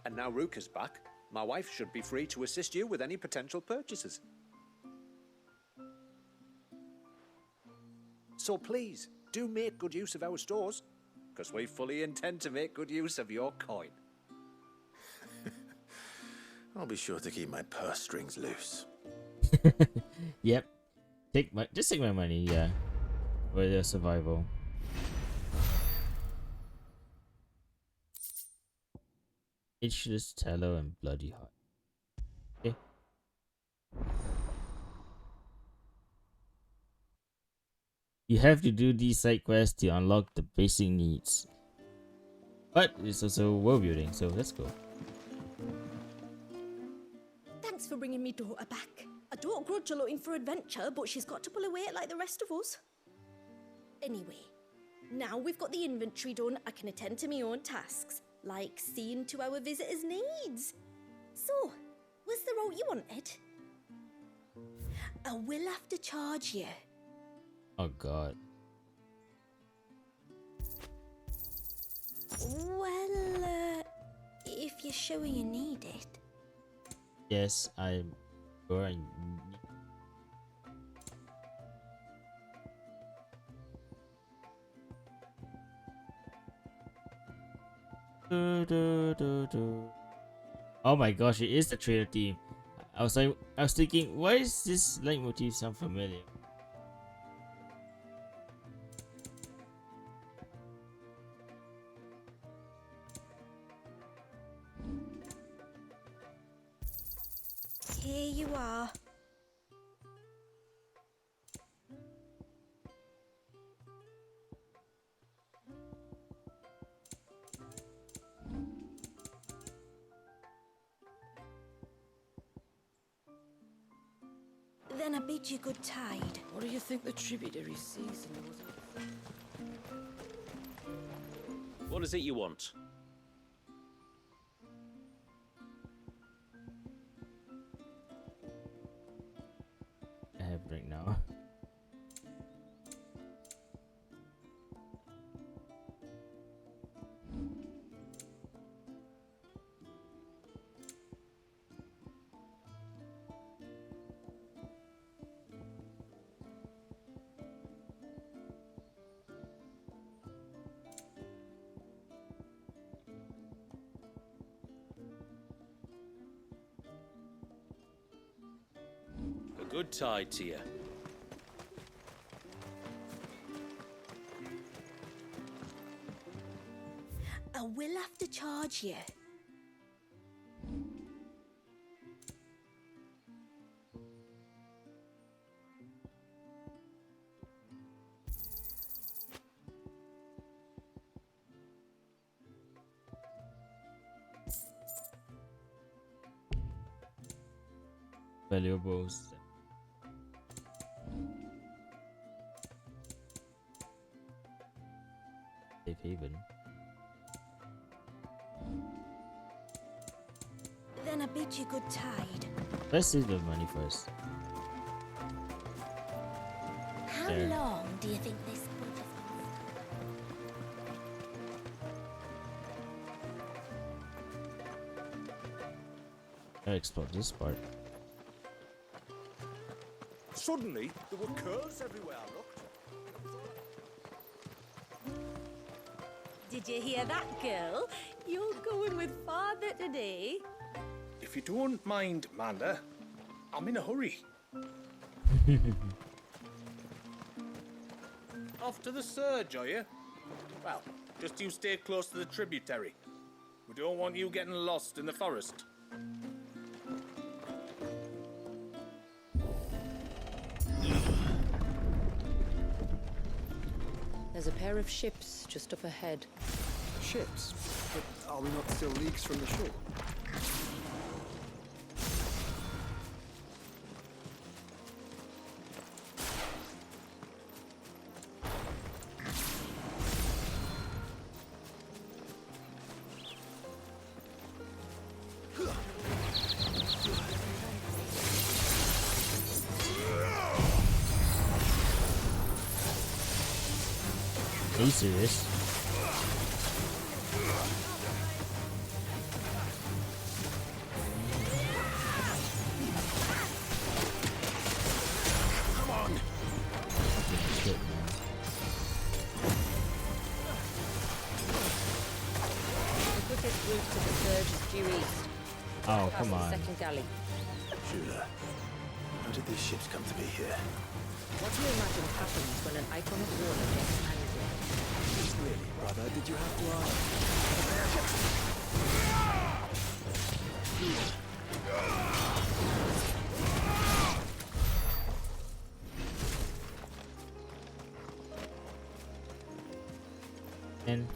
And now Ruka's back, my wife should be free to assist you with any potential purchases. So please, do make good use of our stores, because we fully intend to make good use of your coin. I'll be sure to keep my purse strings loose. Yep. Just take my money, yeah. For their survival. Ageless, tallow, and bloody heart. Okay. You have to do these side quests to unlock the basic needs. But it's also world building, so let's go. Thanks for bringing me daughter back. I don't grudge her looking for adventure, but she's got to pull her weight like the rest of us. Anyway, now we've got the inventory done, I can attend to my own tasks, like seeing to our visitors' needs. So, was the route you wanted? I will have to charge you. Oh god. Well, if you're sure you need it. Yes, I'm sure I need. Oh my gosh, it is the traitor team. I was thinking, why is this leitmotif sound familiar? Here you are. Then I bid you good tide. What do you think the tributary season was? What is it you want? I have right now. A good tide to you. I will have to charge you. Valuables. Safe haven. Then I bid you good tide. Let's see the money first. How There. long do you think this would have I'll explore this part. Suddenly, there were curls everywhere I looked. Did you hear that, girl? You're going with father today. If you don't mind, Manda, I'm in a hurry. Off to the surge, are you? Well, just you stay close to the tributary. We don't want you getting lost in the forest. There's a pair of ships just up ahead. Ships? But are we not still leagues from the shore? Are you serious? Come on! Shit, man. The quickest route to the surge is due east. Oh, Past come the on. second galley. Shula, how did these ships come to be here? What do you imagine happens when an icon of water gets angry? Really, brother, did you have to ask? And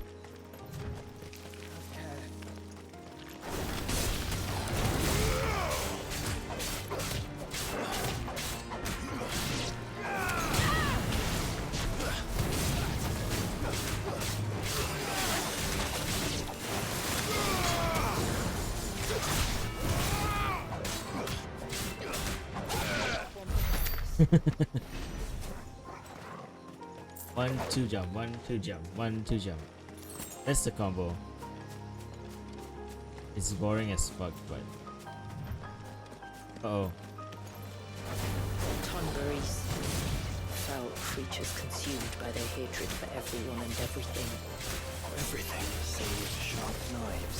1, 2 jump, 1, 2 jump, 1, 2 jump. That's the combo. It's boring as fuck, but. Uh oh. Tonberries. Foul creatures consumed by their hatred for everyone and everything. Everything save sharp knives.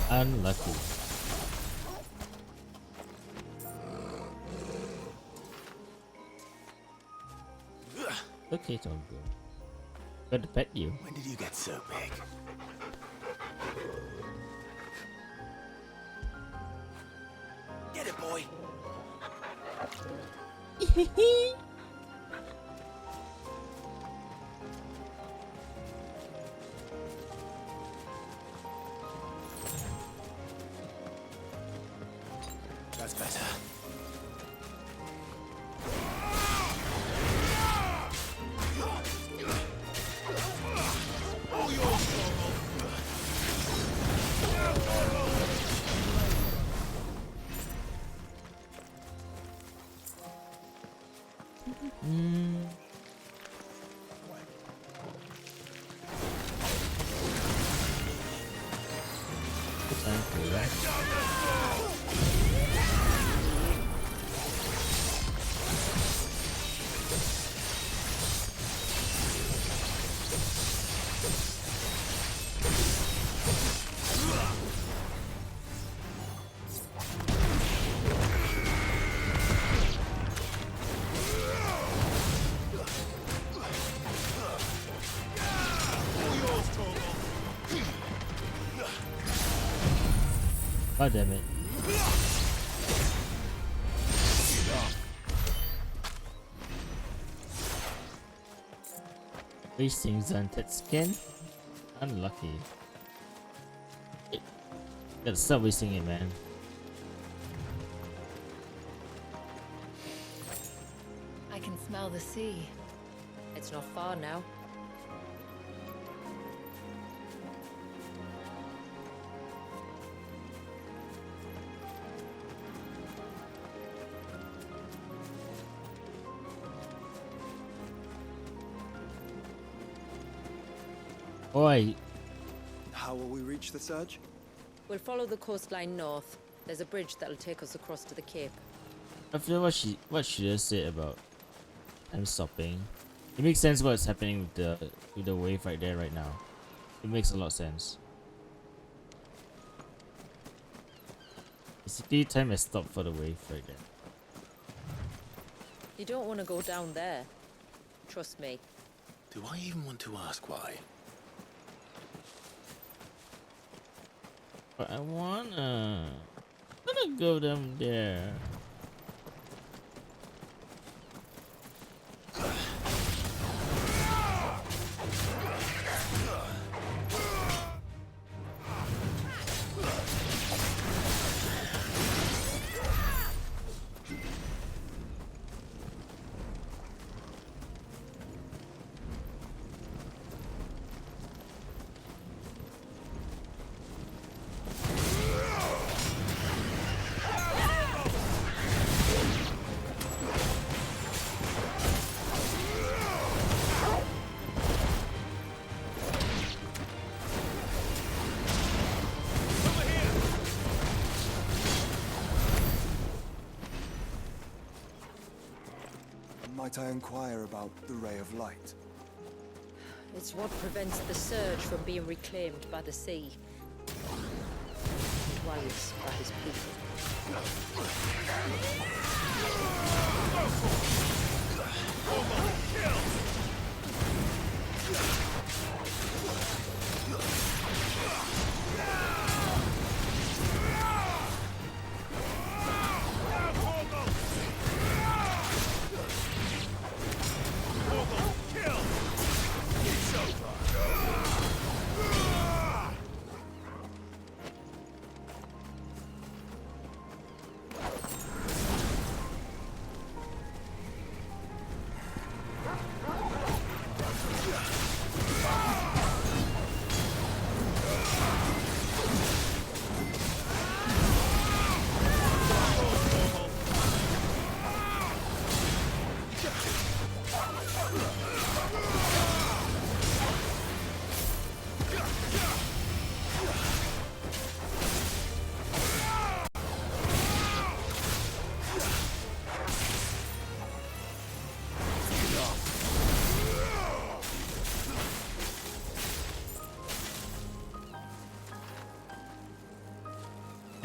Unlucky. Okay, Tongo. Got to pet you. When did you get so big? Get it, boy. That's better. Time for that. God damn it. Wasting Zantet skin? Unlucky. Gotta stop wasting it, man. I can smell the sea. It's not far now. Oi! How will we reach the surge? We'll follow the coastline north. There's a bridge that'll take us across to the cape. After what she just said about time stopping, it makes sense what's happening with the wave right there right now. It makes a lot of sense. Basically, time has stopped for the wave right there. You don't want to go down there. Trust me. Do I even want to ask why? But I wanna go down there. Might I inquire about the Ray of Light? It's what prevents the surge from being reclaimed by the sea. Wise by his people.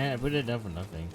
And I put it down for nothing.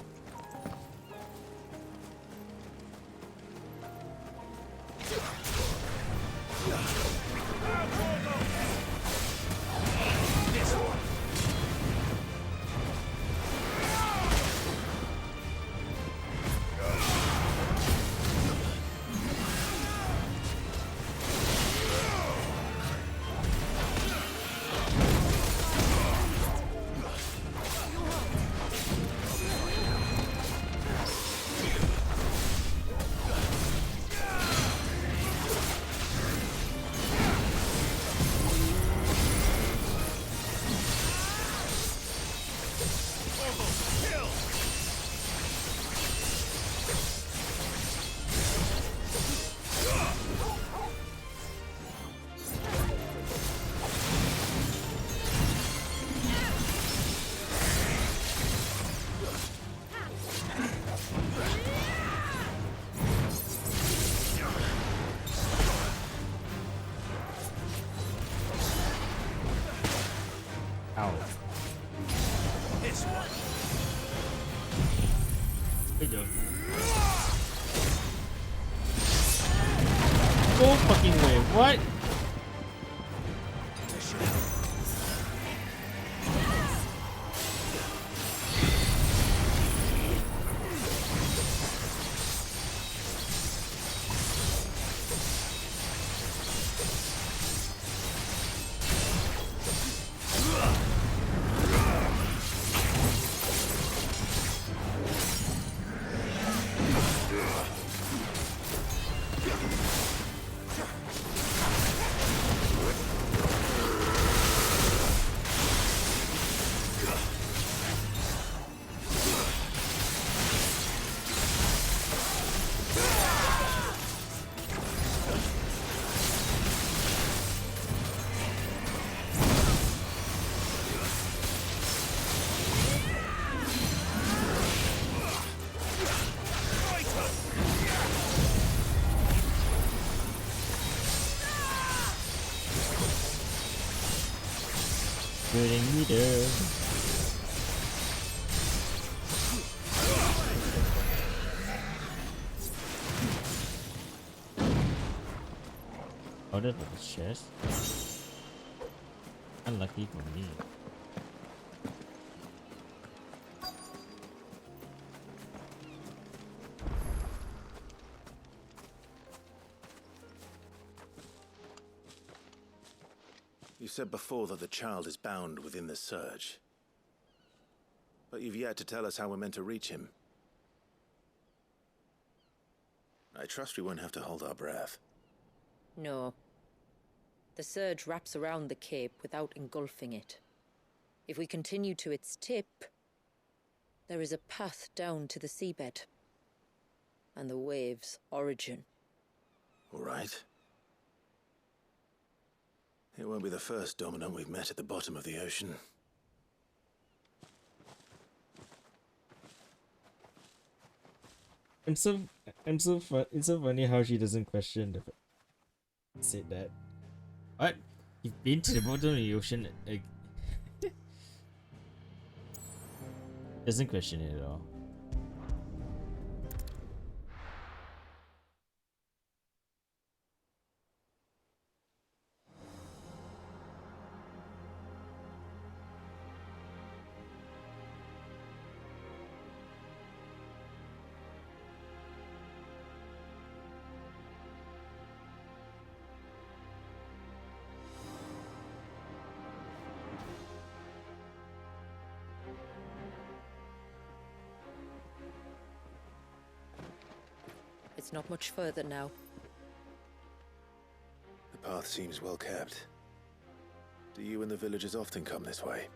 Ow. This one. Hey, Joe. Go fucking way. What? Shooting me down. Oh, that was a chest. Unlucky for me. You said before that the child is bound within the surge. But you've yet to tell us how we're meant to reach him. I trust we won't have to hold our breath. No. The surge wraps around the cape without engulfing it. If we continue to its tip, there is a path down to the seabed. And the wave's origin. All right. It won't be the first dominant we've met at the bottom of the ocean. It's so funny how she doesn't question the said that. What? You've been to the bottom of the ocean? Like, doesn't question it at all. It's not much further now. The path seems well kept. Do you and the villagers often come this way?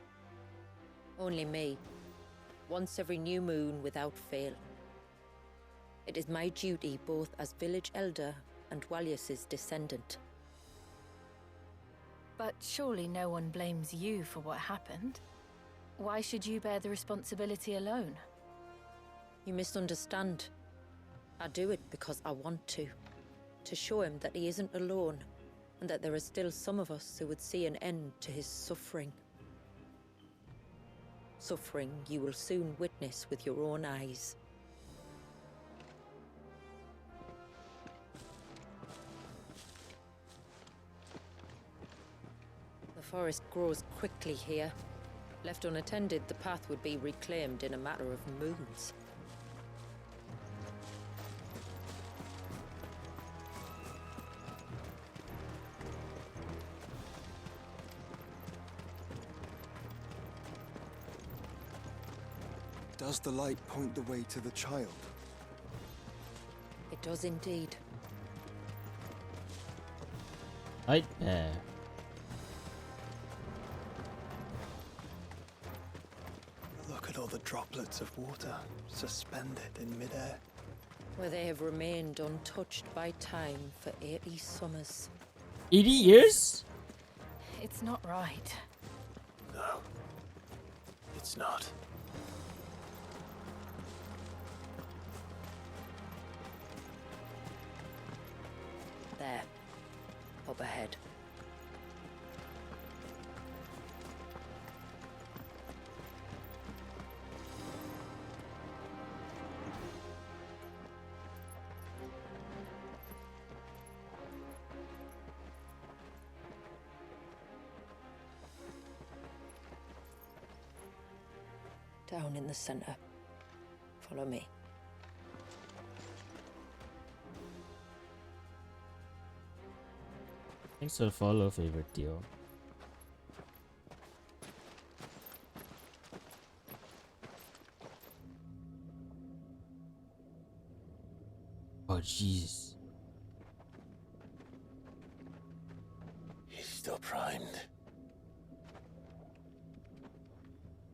Only me. Once every new moon without fail. It is my duty both as village elder and Walius's descendant. But surely no one blames you for what happened. Why should you bear the responsibility alone? You misunderstand. I do it because I want to. To show him that he isn't alone, and that there are still some of us who would see an end to his suffering. suffering you will soon witness with your own eyes. The forest grows quickly here. Left unattended, the path would be reclaimed in a matter of moons. Does the light point the way to the child? It does indeed. Right there. Look at all the droplets of water suspended in midair. Where they have remained untouched by time for 80 summers. 80 years? It's not right. No, it's not. There. Up ahead. Down in the center. Follow me. Thanks for the follow, favorite deal. Oh, jeez. He's still primed.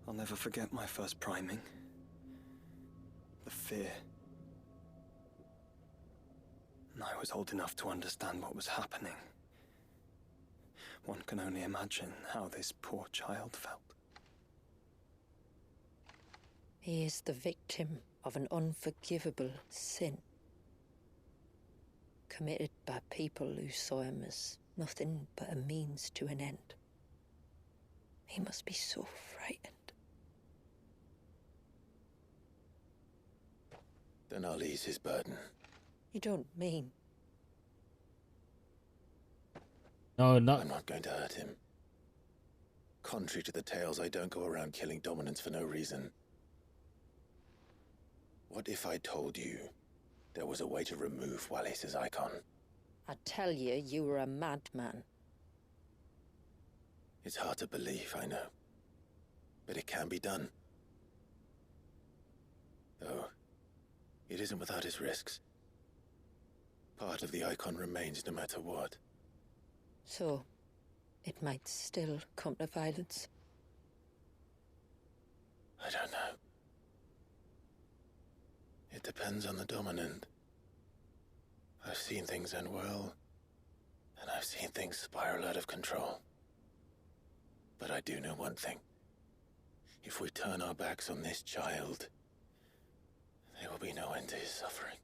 I'll never forget my first priming. The fear. And I was old enough to understand what was happening. One can only imagine how this poor child felt. He is the victim of an unforgivable sin. Committed by people who saw him as nothing but a means to an end. He must be so frightened. Then I'll ease his burden. You don't mean? No, I'm not going to hurt him. Contrary to the tales, I don't go around killing dominants for no reason. What if I told you there was a way to remove Wallace's icon? I tell you, you were a madman. It's hard to believe, I know. But it can be done. Though, it isn't without its risks. Part of the icon remains no matter what. So, it might still come to violence. I don't know. It depends on the dominant. I've seen things end well, and I've seen things spiral out of control. But I do know one thing. If we turn our backs on this child, there will be no end to his suffering.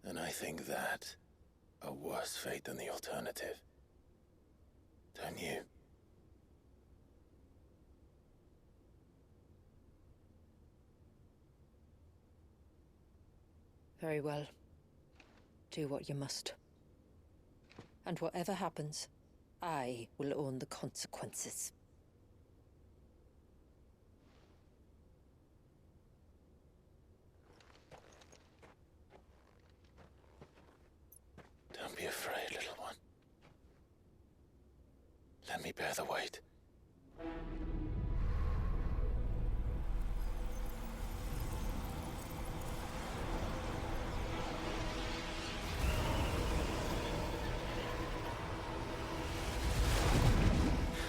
And I think that a worse fate than the alternative. Don't you? Very well. Do what you must. And whatever happens, I will own the consequences. Don't be afraid, little one. Let me bear the weight.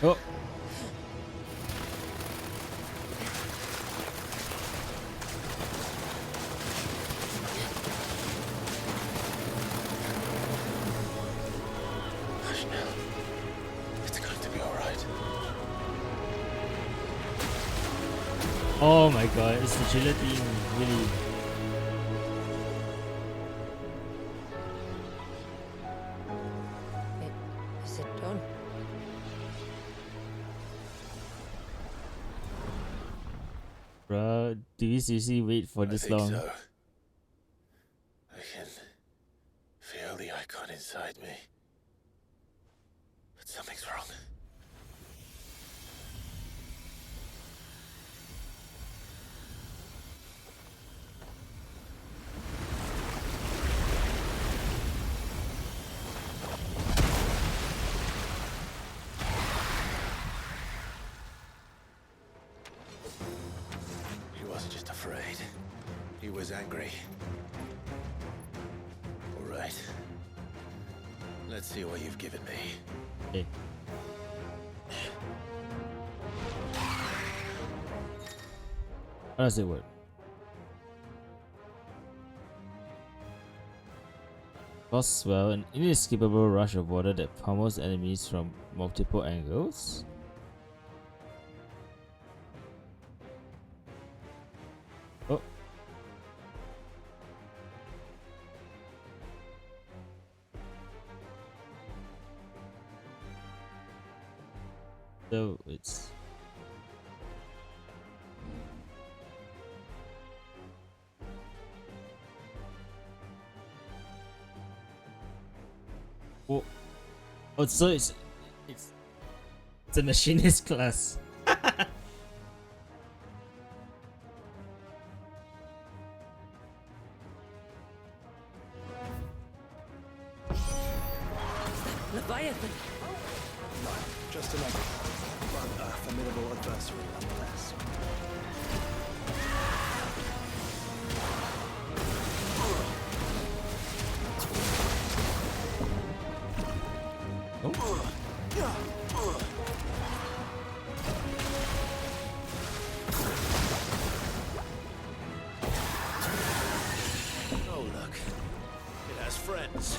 Oh. Hush now. It's going to be all right. Oh my god, is the guillotine really... Is it done? Bro, do you seriously wait for this think long? so. I can feel the icon inside me. But something's wrong. He wasn't just afraid. He was angry. All right. Let's see what you've given me. Okay. How does it work? Cause swell, an inescapable rush of water that pummels enemies from multiple angles. Oh. So it's oh, so it's a machinist class. Leviathan. Just another, but a formidable adversary nonetheless. Oh, look. It has friends.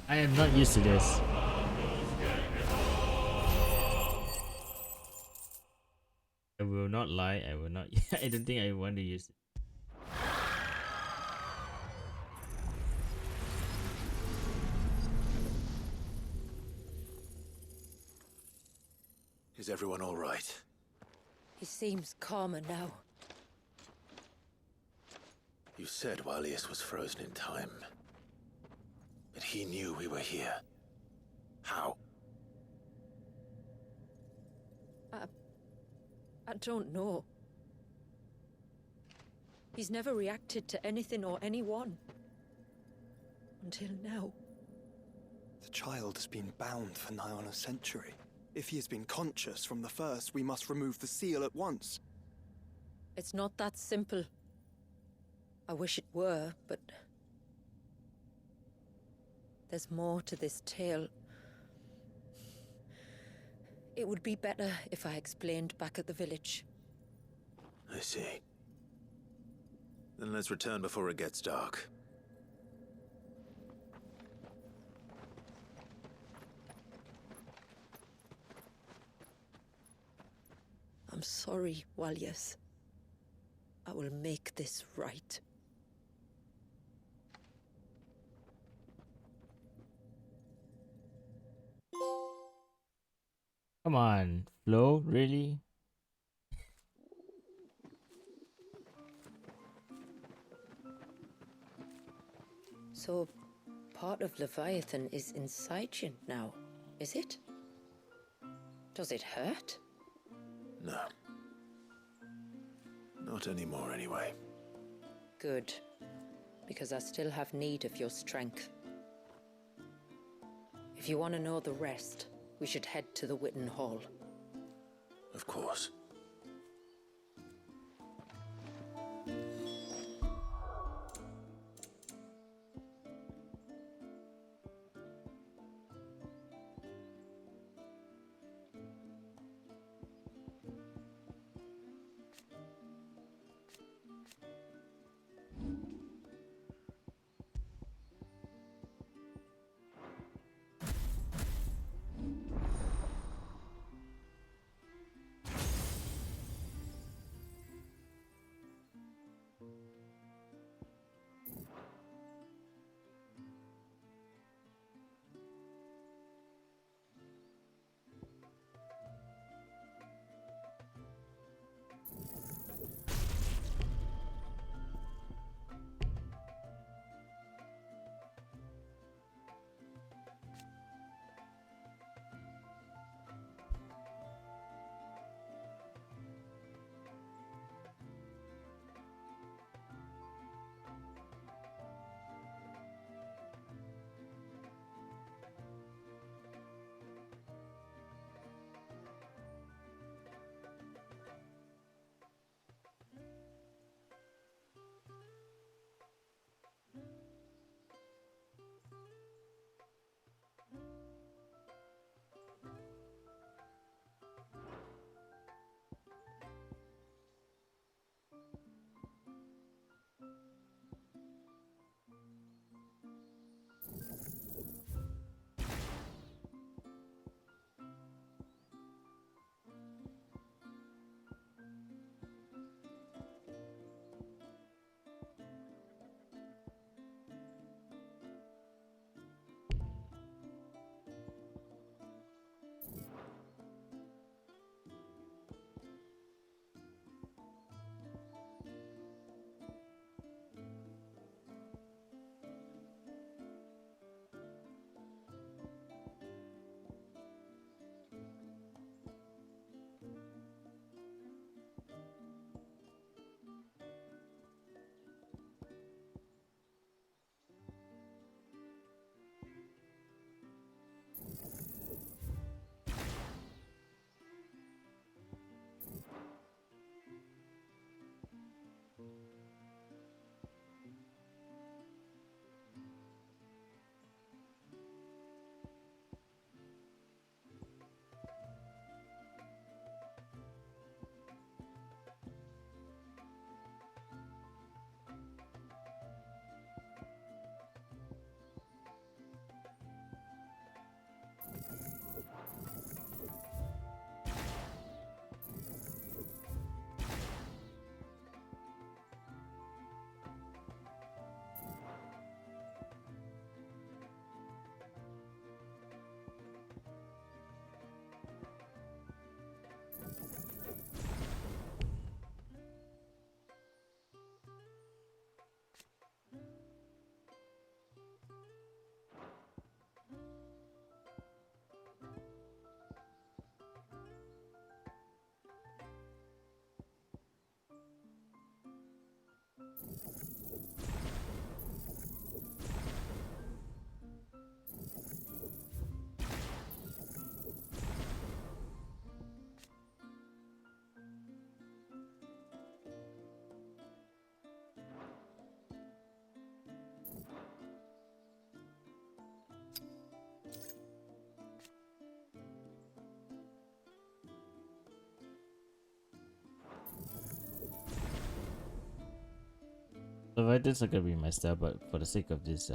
I am not used to this. I will not lie, I will not. I don't think I want to use it. Is everyone all right? He seems calmer now. You said Walius was frozen in time. But he knew we were here. How? I don't know. He's never reacted to anything or anyone. Until now. The child has been bound for nigh on a century. If he has been conscious from the first, we must remove the seal at once. It's not that simple. I wish it were, but there's more to this tale. It would be better if I explained back at the village. I see. Then let's return before it gets dark. I'm sorry, Walyas. I will make this right. Come on, Flo, really? So, part of Leviathan is inside you now, is it? Does it hurt? No. Not anymore, anyway. Good, because I still have need of your strength. If you want to know the rest, we should head to the Witten Hall. Of course. The vitals are gonna be messed up, but for the sake of this,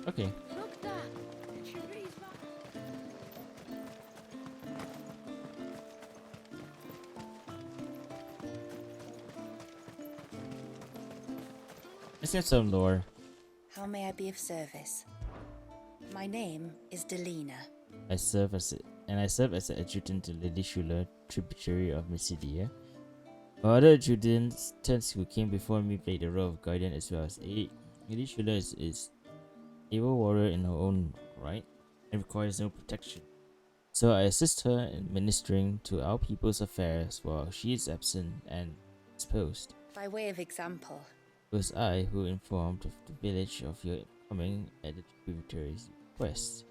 okay. Look, Dad. Did you read that? Let's get some lore. How may I be of service? My name is Delina. I serve as an adjutant to Lady Shula, tributary of Mysidia. Other adjutants who came before me played the role of guardian as well as aid. Lady Shula is able warrior in her own right and requires no protection. So I assist her in ministering to our people's affairs while she is absent and exposed. By way of example, It was I who informed of the village of your coming at the tributary's request.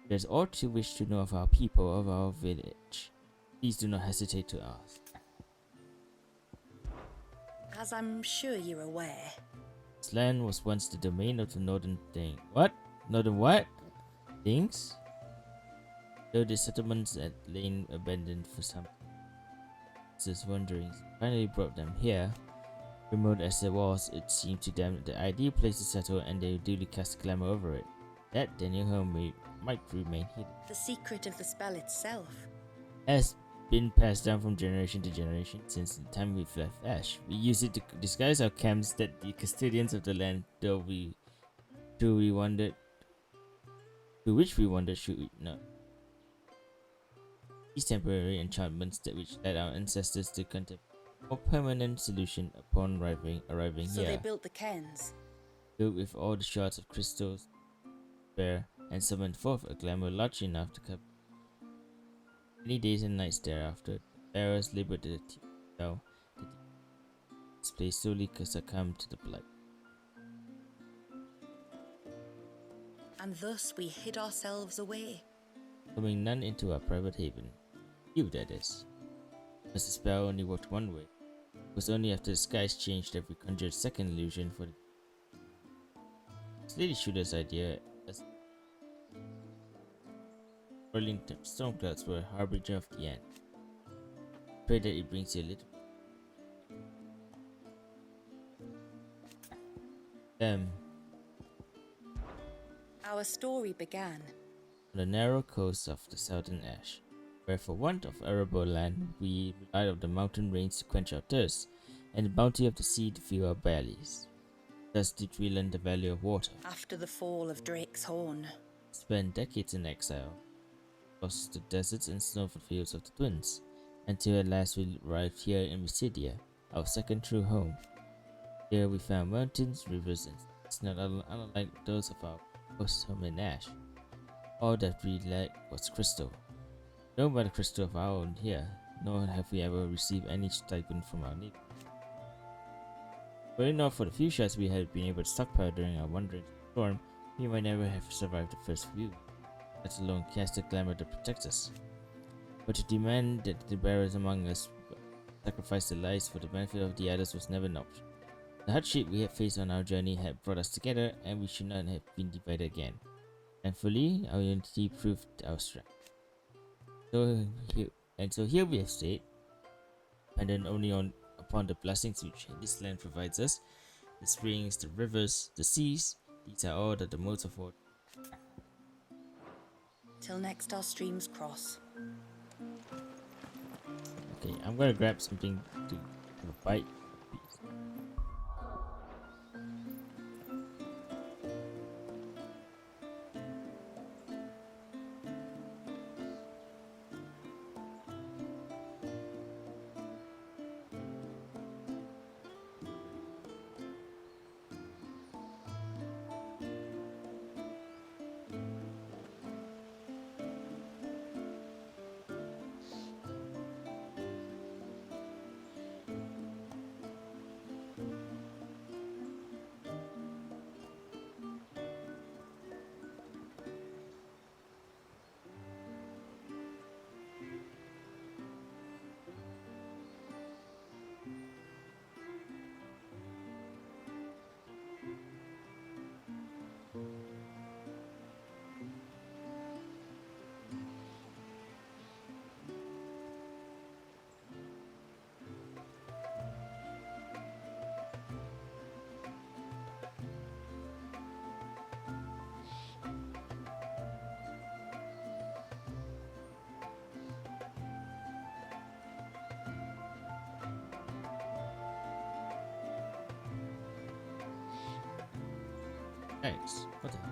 If there's aught you wish to know of our people, of our village, please do not hesitate to ask. as I'm sure you're aware, This land was once the domain of the Northern Thing. What? Northern what? Things? Though the settlements had lain abandoned for some wanderings finally brought them here. Remote as it was, it seemed to them the ideal place to settle, and they duly cast a glamour over it. That their new home might remain hidden. the secret of the spell itself. Has been passed down from generation to generation since the time we left Ash. We use it to disguise our camps that the custodians of the land, to which we wandered, should not. These temporary enchantments which led our ancestors to contemplate a more permanent solution upon arriving So here. they built the cairns. Filled with all the shards of crystals, bare, and summoned forth a glamour large enough to cover many days and nights thereafter. The bearers labored the this place slowly succumbed to the blight. And thus we hid ourselves away. Coming none into our private haven. You, that is. As the spell only worked one way. It was only after the skies changed that we conjured second illusion for the Lady Shooter's idea, as rolling storm clouds were a harbinger of the end. Pray that it brings you a little. Our story began On the narrow coast of the southern Ash, where for want of arable land we relied on the mountain rains to quench our thirst, and the bounty of the sea to fill our bellies. Thus did we learn the value of water. after the fall of Drake's Horn. Spent decades in exile, across the deserts and snowful fields of the Twins, until at last we arrived here in Mysidia, our second true home. Here we found mountains, rivers, and seas not unlike those of our first home in Ash. All that we lacked was crystal. No but the crystal of our own here, nor have we ever received any stipend from our neighbors. Were it not for the few shots we had been able to stockpile during our wandering storm, we might never have survived the first few. let alone cast a glamour to protect us. But to demand that the bearers among us sacrifice their lives for the benefit of the others was never an option. The hardship we had faced on our journey had brought us together, and we should not have been divided again. Thankfully, our unity proved our strength. So here we have stayed, dependent only upon the blessings which this land provides us. The springs, the rivers, the seas, these are all the modes of water. Till next our streams cross. Okay, I'm gonna grab something to have a bite. Thanks. What the hell?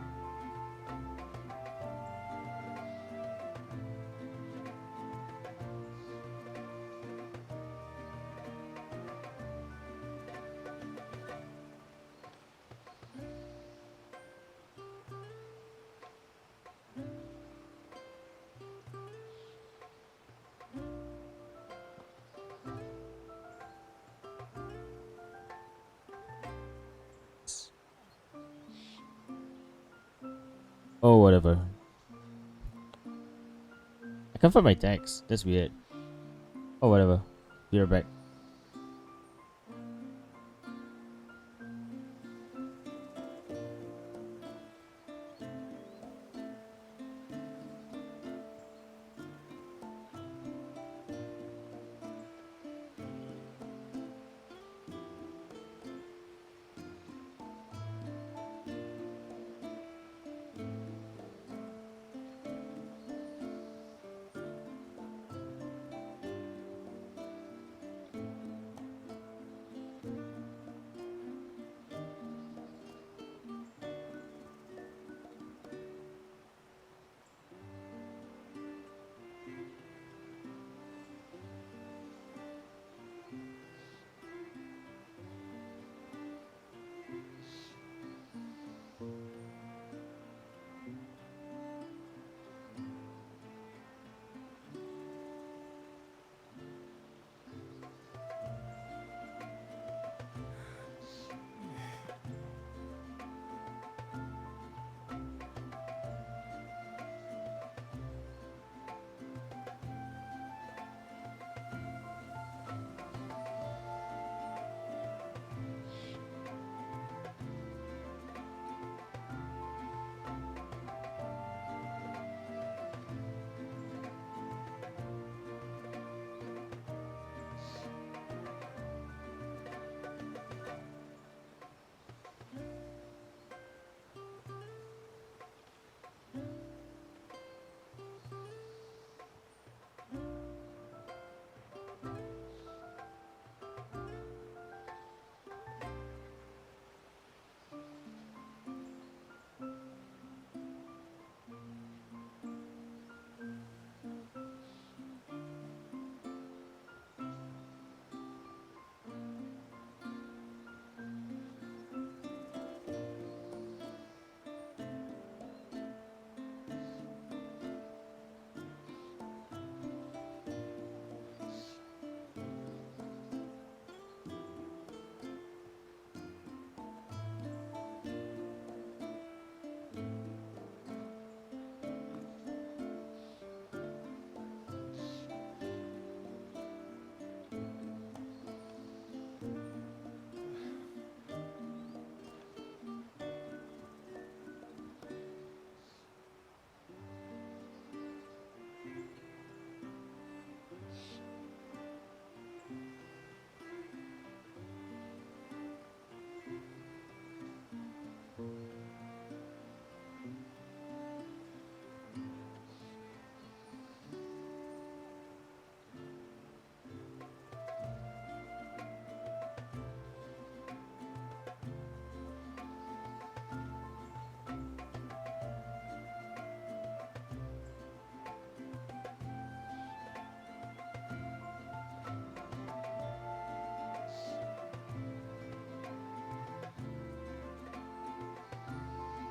Oh, whatever. I can't find my tags. That's weird. Oh, whatever. Be right back.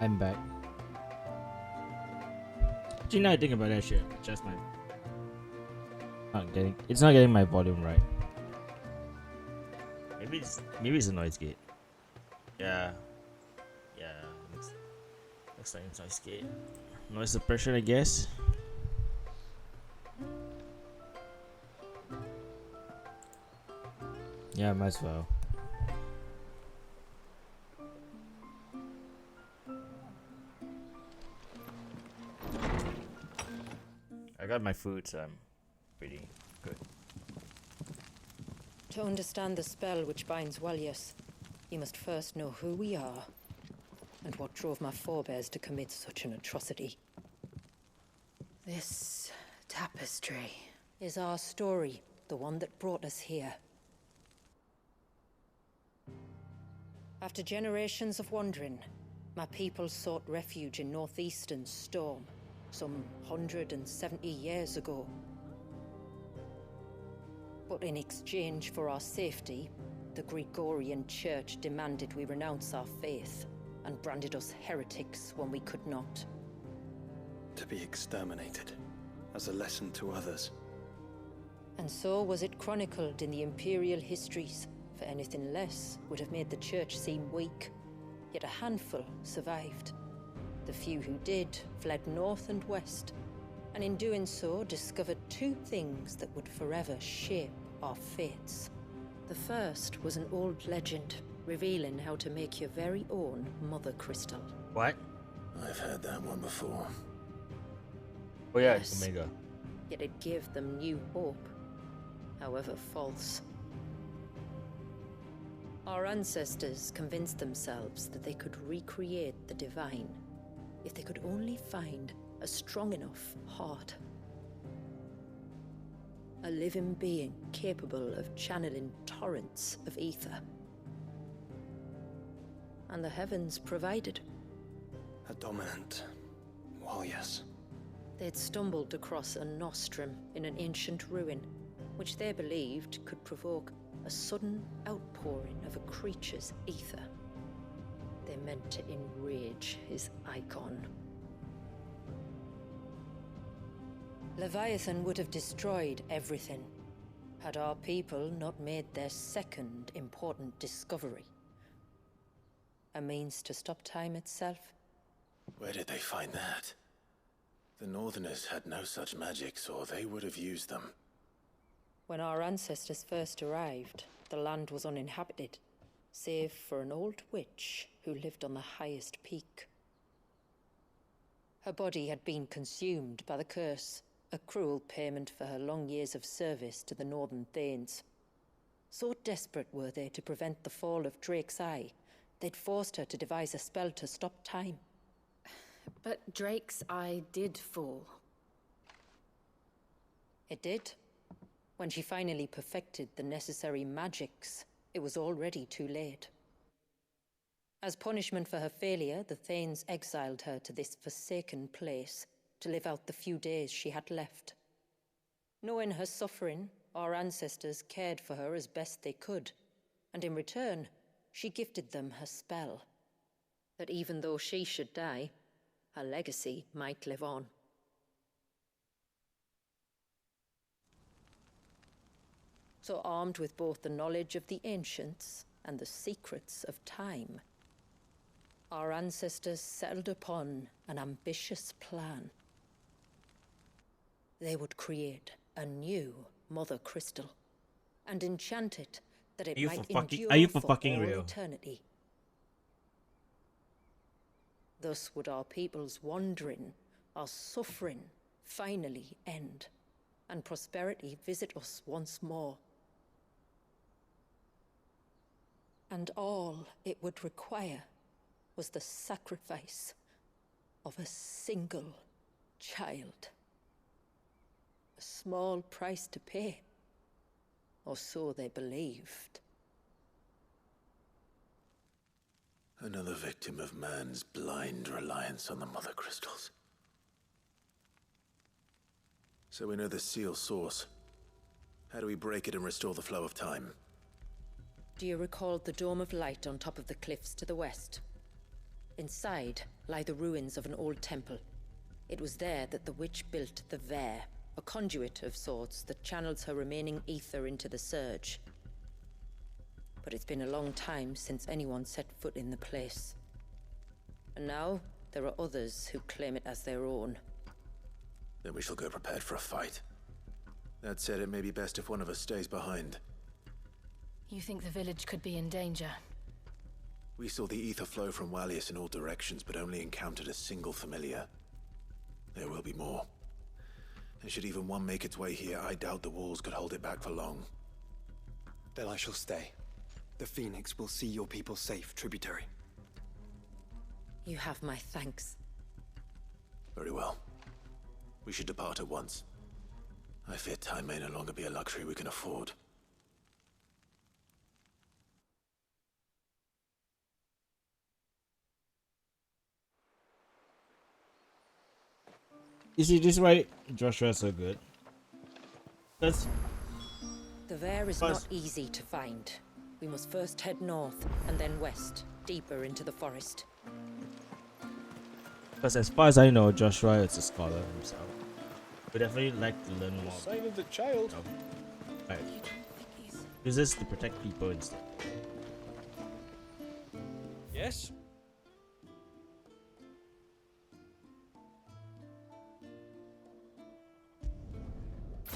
I'm back. Actually, now I think about that shit, just my it's not getting my volume right. Maybe it's a noise gate. Yeah. Looks like it's noise gate. Noise suppression, I guess. Yeah, might as well. I got my food, so I'm pretty good. To understand the spell which binds Walyas, you must first know who we are, and what drove my forebears to commit such an atrocity. This tapestry is our story, the one that brought us here. After generations of wandering, my people sought refuge in northeastern Storm, some 170 years ago. But in exchange for our safety, the Gregorian Church demanded we renounce our faith and branded us heretics when we could not. To be exterminated, as a lesson to others. And so was it chronicled in the imperial histories, for anything less would have made the Church seem weak. Yet a handful survived. The few who did fled north and west, and in doing so discovered two things that would forever shape our fates. The first was an old legend, revealing how to make your very own Mother Crystal. What? I've heard that one before. Oh yeah, Yes. Omega. Yet it gave them new hope, however false. Our ancestors convinced themselves that they could recreate the divine if they could only find a strong enough heart. A living being capable of channeling torrents of ether. And the heavens provided. A dominant. Well, yes. They'd stumbled across a nostrum in an ancient ruin, which they believed could provoke a sudden outpouring of a creature's ether. They meant to enrage his icon. Leviathan would have destroyed everything, had our people not made their second important discovery. A means to stop time itself. Where did they find that? The Northerners had no such magics, or they would have used them. When our ancestors first arrived, the land was uninhabited, save for an old witch who lived on the highest peak. Her body had been consumed by the curse, a cruel payment for her long years of service to the Northern Thanes. So desperate were they to prevent the fall of Drake's Eye, they'd forced her to devise a spell to stop time. But Drake's Eye did fall. It did. When she finally perfected the necessary magics, it was already too late. As punishment for her failure, the Thanes exiled her to this forsaken place to live out the few days she had left. Knowing her suffering, our ancestors cared for her as best they could, and in return, she gifted them her spell. That even though she should die, her legacy might live on. So armed with both the knowledge of the ancients and the secrets of time, our ancestors settled upon an ambitious plan. They would create a new Mother Crystal and enchant it that it might endure for all eternity. Thus would our people's wandering, our suffering, finally end, and prosperity visit us once more. And all it would require was the sacrifice of a single child. A small price to pay, or so they believed. Another victim of man's blind reliance on the Mother Crystals. So we know the seal source. How do we break it and restore the flow of time? Do you recall the dome of light on top of the cliffs to the west? Inside lie the ruins of an old temple. It was there that the witch built the Vare, a conduit of sorts that channels her remaining ether into the surge. But it's been a long time since anyone set foot in the place. And now, there are others who claim it as their own. Then we shall go prepared for a fight. That said, it may be best if one of us stays behind. You think the village could be in danger? We saw the ether flow from Wallius in all directions, but only encountered a single familiar. There will be more. And should even one make its way here, I doubt the walls could hold it back for long. Then I shall stay. The Phoenix will see your people safe, tributary. You have my thanks. Very well. We should depart at once. I fear time may no longer be a luxury we can afford. You see, this is why Joshua's so good. That's The Vare is not easy to find. We must first head north and then west, deeper into the forest. because as far as I know, Joshua is a scholar himself. Would definitely like to learn more. Sign of the child. Right. Uses to protect people instead. Yes?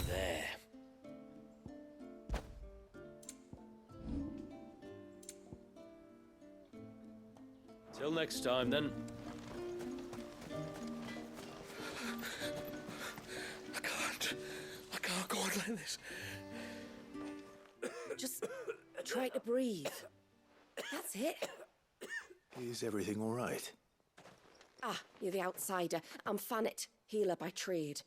There. Till next time, then. I can't go on like this. Just try to breathe. That's it. Is everything all right? Ah, you're the outsider. I'm Fannet, healer by trade.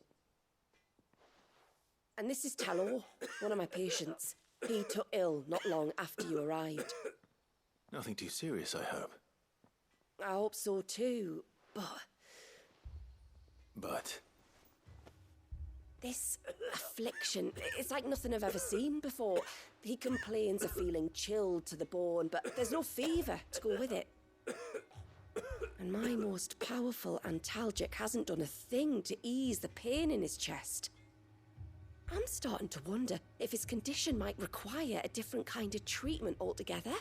And this is Talor, one of my patients. He took ill not long after you arrived. Nothing too serious, I hope. I hope so too, But this affliction, it's like nothing I've ever seen before. He complains of feeling chilled to the bone, but there's no fever to go with it. And my most powerful antalgic hasn't done a thing to ease the pain in his chest. I'm starting to wonder if his condition might require a different kind of treatment altogether.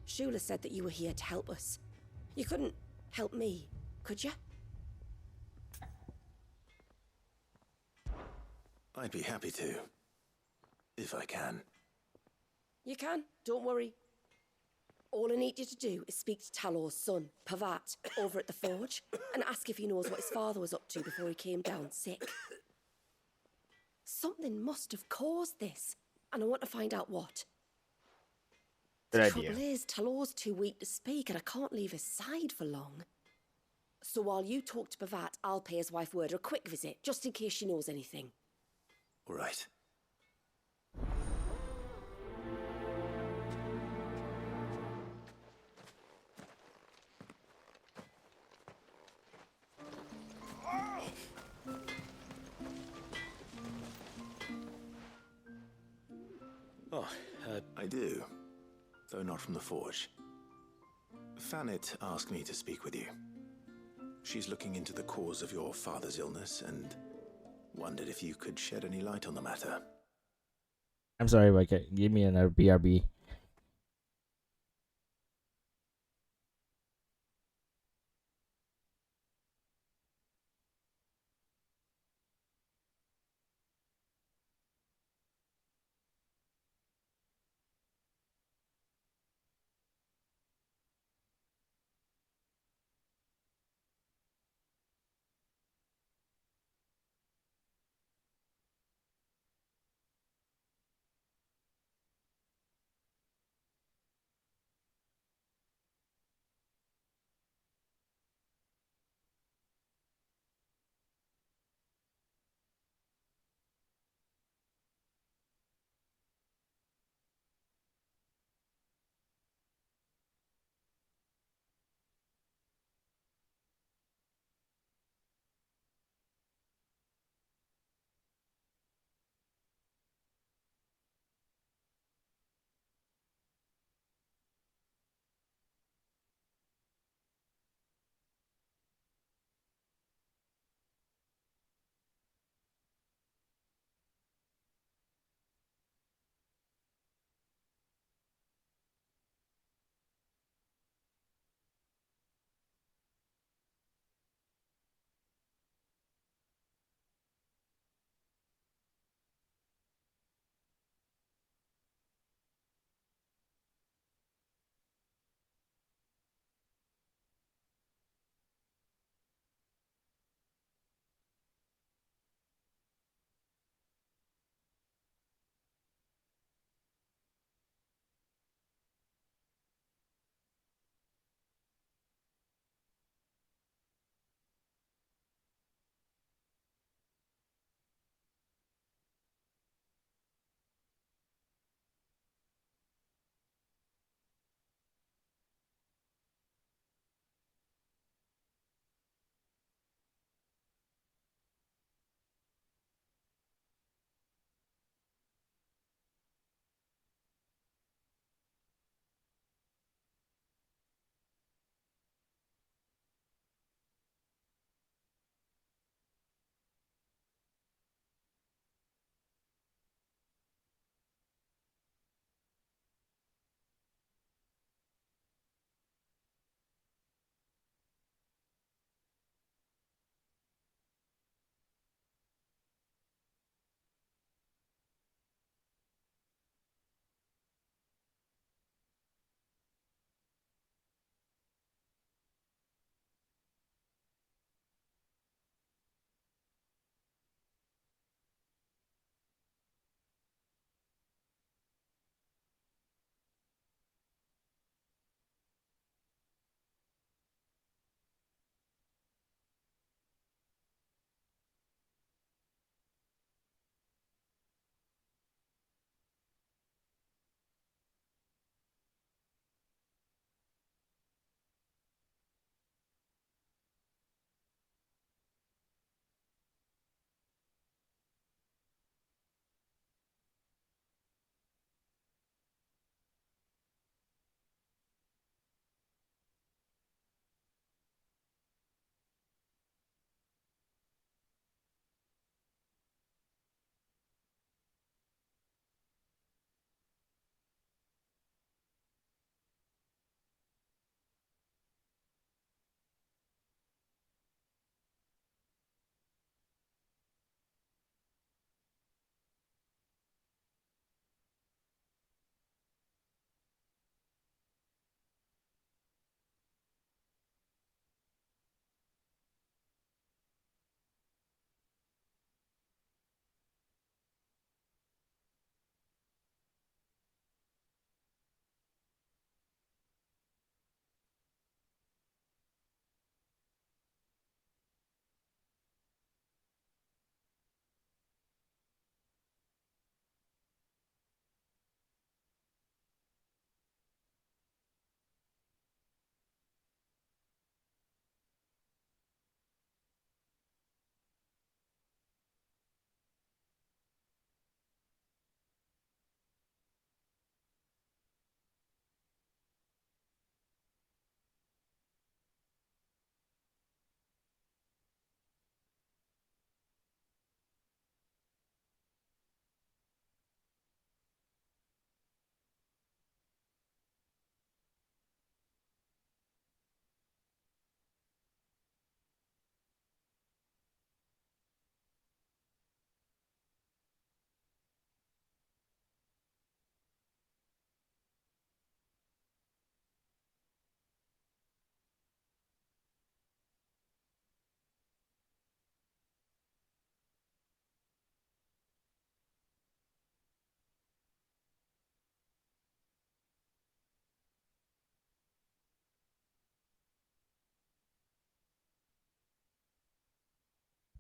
Shula said that you were here to help us. You couldn't help me, could you? I'd be happy to. If I can. You can, don't worry. All I need you to do is speak to Talor's son, Pavat, over at the forge, and ask if he knows what his father was up to before he came down sick. Something must have caused this, and I want to find out what. Good The idea. trouble is, Talor's too weak to speak, and I can't leave his side for long. So while you talk to Pavat, I'll pay his wife word a quick visit, just in case she knows anything. All right. Oh, I do. Though not from the forge. Fannet asked me to speak with you. She's looking into the cause of your father's illness and wondered if you could shed any light on the matter. I'm sorry, but give me another BRB.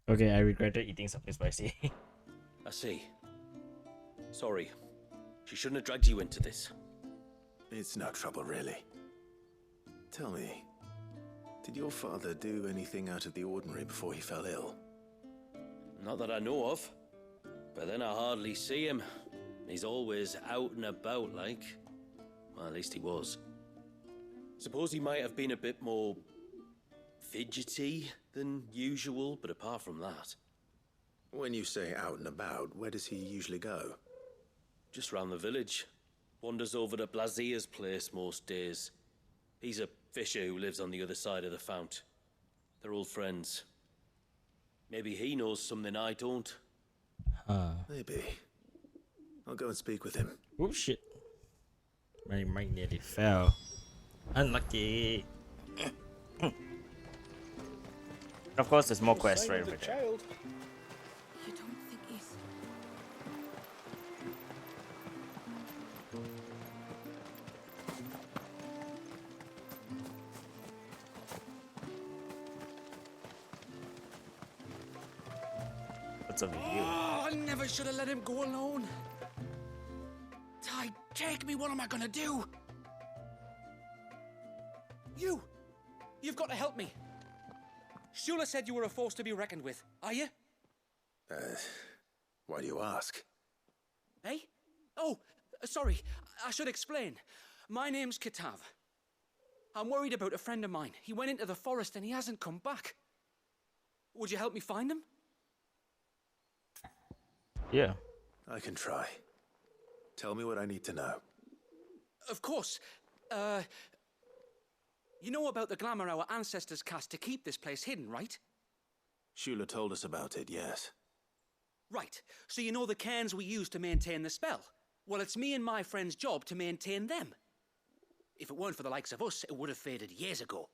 Okay, I regretted eating something spicy. I see. Sorry. She shouldn't have dragged you into this. It's no trouble, really. Tell me, did your father do anything out of the ordinary before he fell ill? Not that I know of. But then I hardly see him. He's always out and about, like. Well, at least he was. Suppose he might have been a bit more fidgety than usual, but apart from that... When you say out and about, where does he usually go? Just round the village. Wanders over to Blazier's place most days. He's a fisher who lives on the other side of the fount. They're old friends. Maybe he knows something I don't. Maybe. I'll go and speak with him. Oh shit. My mic nearly fell. Unlucky. Of course, there's more quests right over there. Child. You don't think he's... What's over here? Oh, I never should have let him go alone. Ty, take me. What am I gonna do? You've got to help me. Shula said you were a force to be reckoned with. Are you? Why do you ask? Eh? Oh, sorry. I should explain. My name's Kitav. I'm worried about a friend of mine. He went into the forest and he hasn't come back. Would you help me find him? Yeah. I can try. Tell me what I need to know. Of course. You know about the glamour our ancestors cast to keep this place hidden, right? Shula told us about it, yes. Right. So you know the cairns we use to maintain the spell? Well, it's me and my friend's job to maintain them. If it weren't for the likes of us, it would have faded years ago.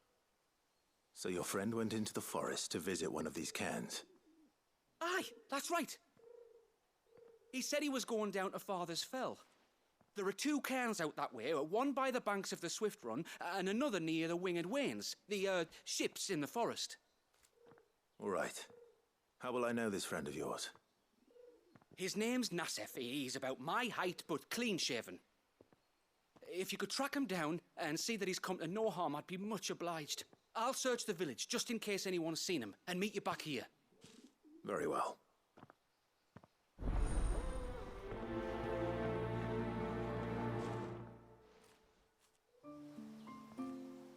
So your friend went into the forest to visit one of these cairns? Aye, that's right. He said he was going down to Father's Fell. There are two cairns out that way, one by the banks of the Swift Run, and another near the Winged Wains, the, ships in the forest. All right. How will I know this friend of yours? His name's Nassef. He's about my height, but clean-shaven. If you could track him down and see that he's come to no harm, I'd be much obliged. I'll search the village, just in case anyone's seen him, and meet you back here. Very well.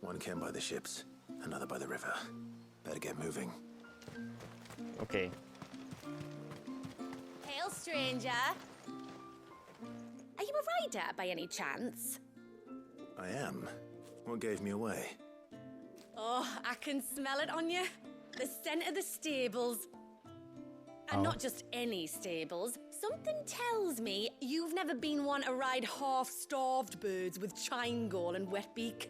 One cairn by the ships, another by the river. Better get moving. Okay. Hail, stranger. Are you a rider by any chance? I am. What gave me away? Oh, I can smell it on you. The scent of the stables. And not just any stables. Something tells me you've never been one to ride half-starved birds with chine gall and wet beak.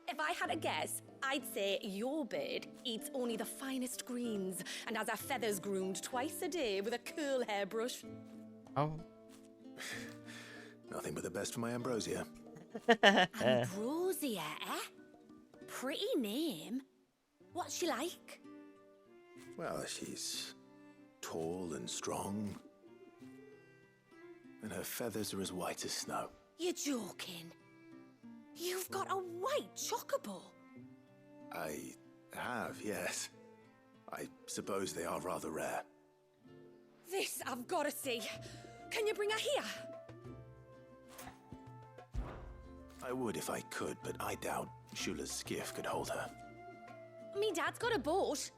If I had a guess, I'd say your bird eats only the finest greens and has her feathers groomed twice a day with a curl hairbrush. Oh. Nothing but the best for my ambrosia. Ambrosia, eh? Pretty name. What's she like? Well, she's tall and strong. And her feathers are as white as snow. You're joking. You've got a white chocobo. I have, yes. I suppose they are rather rare. This I've got to see. Can you bring her here? I would if I could, but I doubt Shula's skiff could hold her. Me dad's got a boat.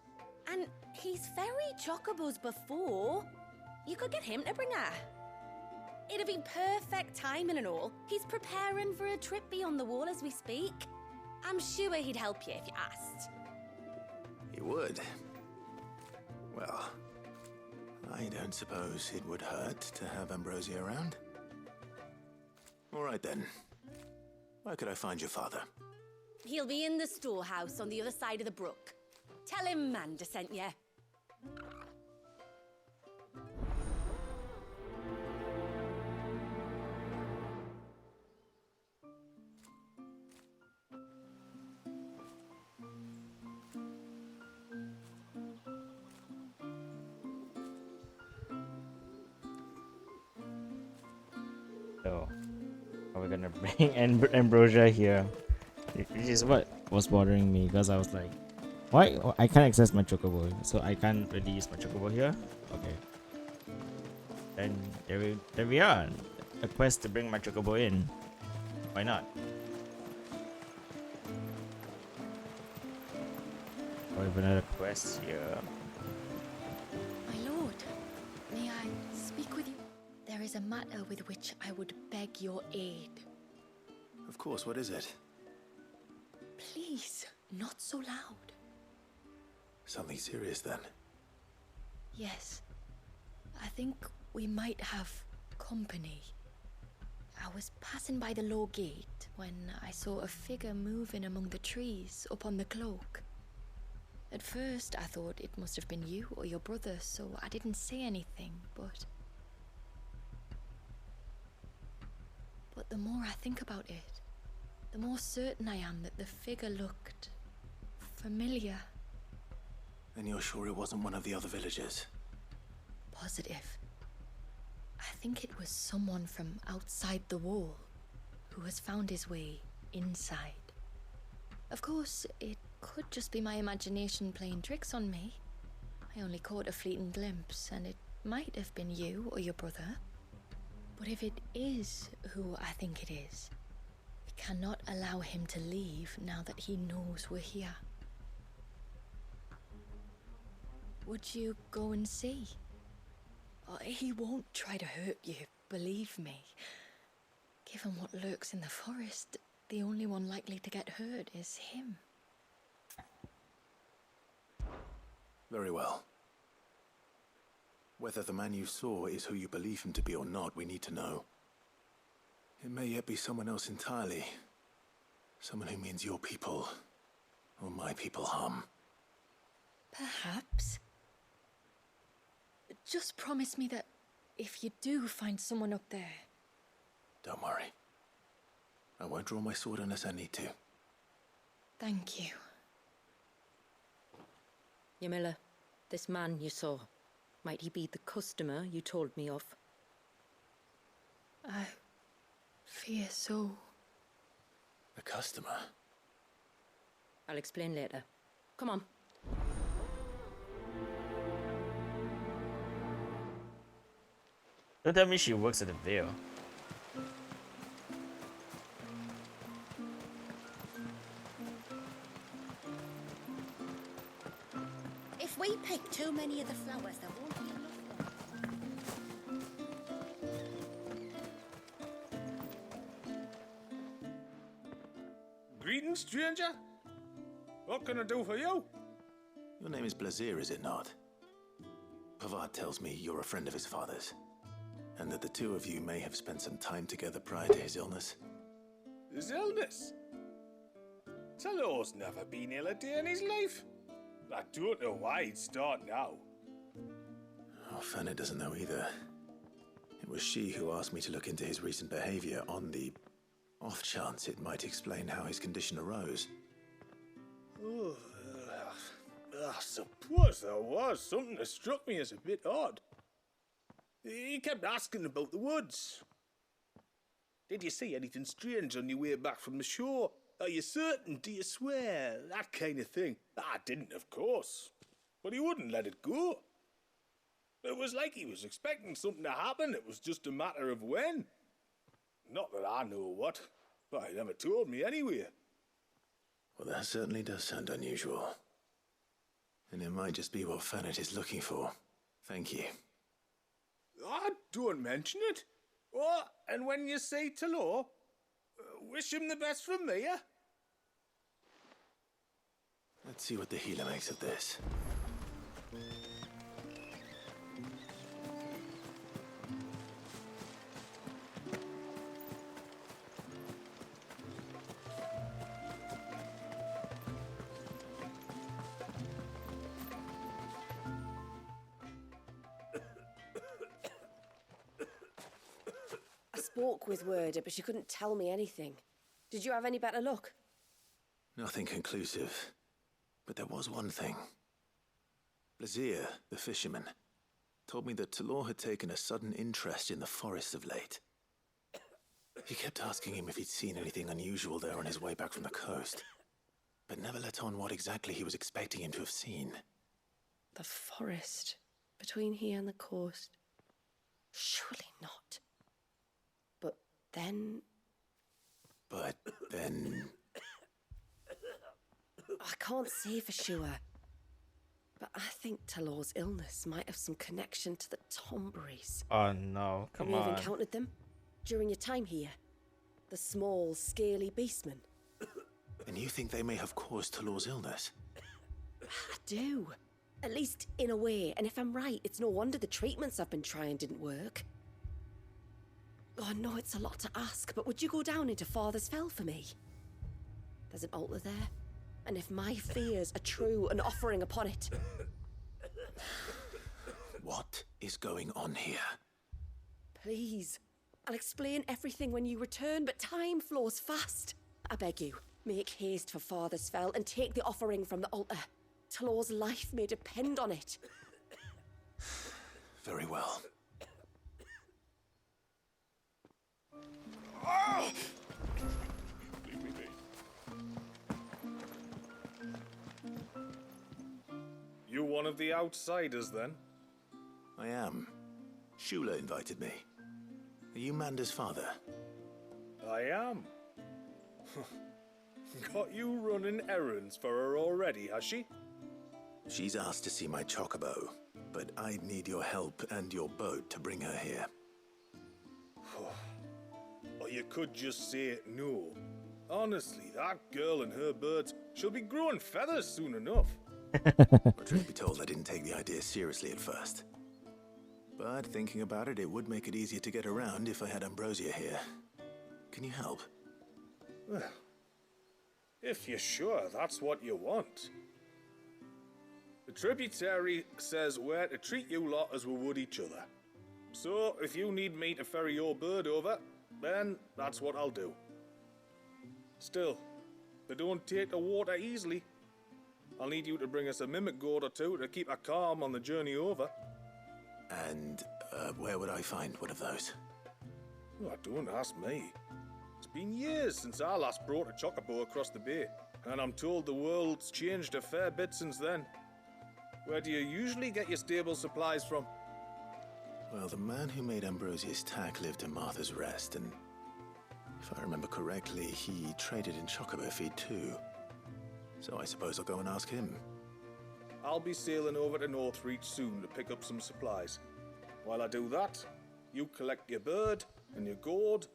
And he's ferried chocobos before. You could get him to bring her. It'd be perfect timing and all. He's preparing for a trip beyond the wall as we speak. I'm sure he'd help you if you asked. He would. Well, I don't suppose it would hurt to have Ambrosia around. All right then. Where could I find your father? He'll be in the storehouse on the other side of the brook. Tell him Manda sent you. Are we gonna bring Ambrosia here? Which is what was bothering me because I was like, why I can't access my chocobo, so I can't really use my chocobo here. Okay. And there we are. A quest to bring my chocobo in. Why not? Or even another quest here. My lord, may I speak with you? There is a matter with which I would beg your aid. Of course, what is it? Please, not so loud. Something serious then? Yes. I think we might have company. I was passing by the low gate when I saw a figure moving among the trees up on the cloak. At first, I thought it must have been you or your brother, so I didn't say anything, but the more I think about it, the more certain I am that the figure looked familiar. And you're sure it wasn't one of the other villagers? Positive. I think it was someone from outside the wall who has found his way inside. Of course, it could just be my imagination playing tricks on me. I only caught a fleeting glimpse, and it might have been you or your brother. But if it is who I think it is, we cannot allow him to leave now that he knows we're here. Would you go and see? Oh, he won't try to hurt you, believe me. Given what lurks in the forest, the only one likely to get hurt is him. Very well. Whether the man you saw is who you believe him to be or not, we need to know. It may yet be someone else entirely. Someone who means your people, or my people, harm. Perhaps. Just promise me that if you do find someone up there... Don't worry. I won't draw my sword unless I need to. Thank you. Ymilla, this man you saw, might he be the customer you told me of? I fear so. The customer? I'll explain later. Come on. Don't tell me she works at the Veil. If we pick too many of the flowers, there won't be enough. Greetings, stranger. What can I do for you? Your name is Blazir, is it not? Pavad tells me you're a friend of his father's, and that the two of you may have spent some time together prior to his illness. His illness? Talor's never been ill a day in his life. I don't know why he'd start now. Oh, Fanny doesn't know either. It was she who asked me to look into his recent behavior on the off chance it might explain how his condition arose. Oh, I suppose there was something that struck me as a bit odd. He kept asking about the woods. Did you see anything strange on your way back from the shore? Are you certain? Do you swear? That kind of thing. I didn't, of course. But he wouldn't let it go. It was like he was expecting something to happen. It was just a matter of when. Not that I know what, but he never told me anyway. Well, that certainly does sound unusual. And it might just be what Fanet is looking for. Thank you. Don't mention it. Oh, and when you say Talor, wish him the best from me, eh? Let's see what the healer makes of this. I spoke with Werder, but she couldn't tell me anything. Did you have any better luck? Nothing conclusive. But there was one thing. Blazir, the fisherman, told me that Talor had taken a sudden interest in the forest of late. He kept asking him if he'd seen anything unusual there on his way back from the coast, but never let on what exactly he was expecting him to have seen. The forest between here and the coast. Surely not. But then... I can't say for sure. But I think Talor's illness might have some connection to the Tomberries. Oh no, come Have you on. ever encountered them during your time here? The small, scaly beastmen. And you think they may have caused Talor's illness? I do. At least in a way. And if I'm right, it's no wonder the treatments I've been trying didn't work. Oh, I know it's a lot to ask, but would you go down into Father's Fell for me? There's an altar there. And if my fears are true, an offering upon it. What is going on here? Please. I'll explain everything when you return, but time flows fast. I beg you, make haste for Father's Fell and take the offering from the altar. Talor's life may depend on it. Very well. You one of the outsiders, then? I am. Shula invited me. Are you Manda's father? I am. Got you running errands for her already, has she? She's asked to see my chocobo, but I'd need your help and your boat to bring her here. Or you could just say no. Honestly, that girl and her birds, she'll be growing feathers soon enough. Truth be told, I didn't take the idea seriously at first. But thinking about it, it would make it easier to get around if I had Ambrosia here. Can you help? Well, if you're sure that's what you want. The tributary says we're to treat you lot as we would each other. So, if you need me to ferry your bird over, then that's what I'll do. Still, they don't take the water easily. I'll need you to bring us a mimic gourd or two to keep her calm on the journey over. And where would I find one of those? Oh, don't ask me. It's been years since I last brought a chocobo across the bay, and I'm told the world's changed a fair bit since then. Where do you usually get your stable supplies from? Well, the man who made Ambrosia's tack lived in Martha's Rest, and if I remember correctly, he traded in chocobo feed too. So I suppose I'll go and ask him. I'll be sailing over to Northreach soon to pick up some supplies. While I do that, you collect your bird and your gourd,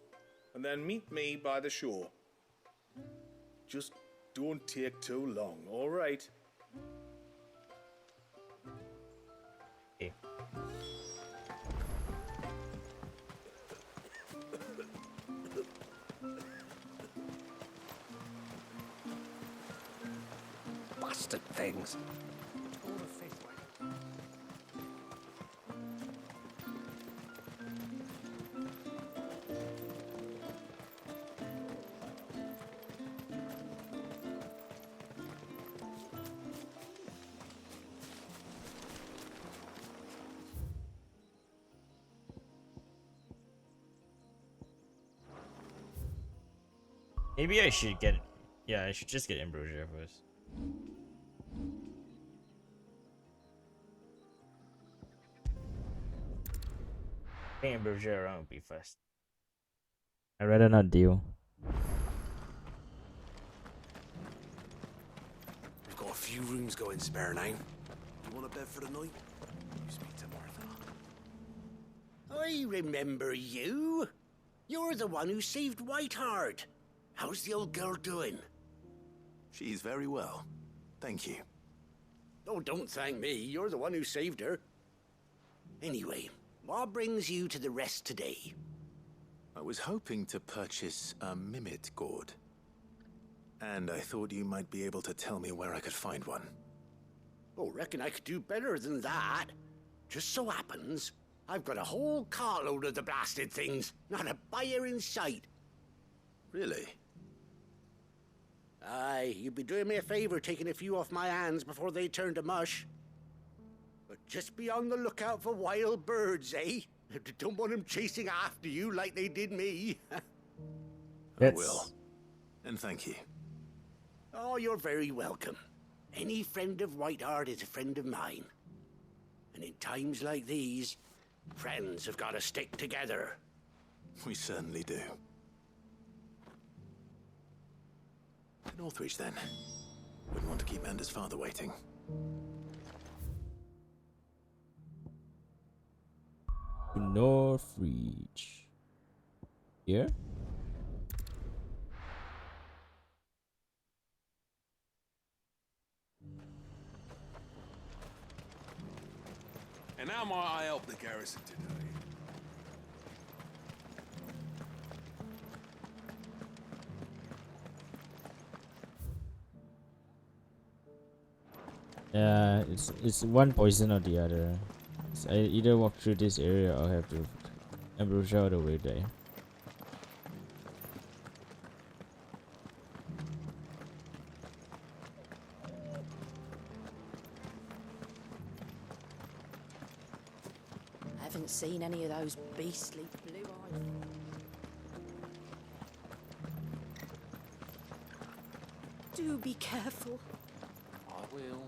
and then meet me by the shore. Just don't take too long, all right? Okay. Bastard things. Maybe I should get... Yeah, I should just get Ambrosia first. Bring Ambrosia around would be fast. I'd rather not deal. We've got a few rooms going spare now. You want a bed for the night? You speak to Martha. I remember you. You're the one who saved Whiteheart. How's the old girl doing? She's very well. Thank you. Oh, don't thank me. You're the one who saved her. Anyway, what brings you to the rest today? I was hoping to purchase a mimic gourd. And I thought you might be able to tell me where I could find one. Oh, reckon I could do better than that. Just so happens, I've got a whole carload of the blasted things. Not a buyer in sight. Really? Aye, you'd be doing me a favor taking a few off my hands before they turn to mush. But just be on the lookout for wild birds, eh? Don't want them chasing after you like they did me. I will. And thank you. Oh, you're very welcome. Any friend of Whiteheart is a friend of mine. And in times like these, friends have got to stick together. We certainly do. Northreach, then. Wouldn't want to keep Anders' father waiting. Northreach. Here? And how might I help the garrison today? It's one poison or the other. So I either walk through this area or have to ambrosia all the way there. I haven't seen any of those beastly blue eyes. Do be careful. I will.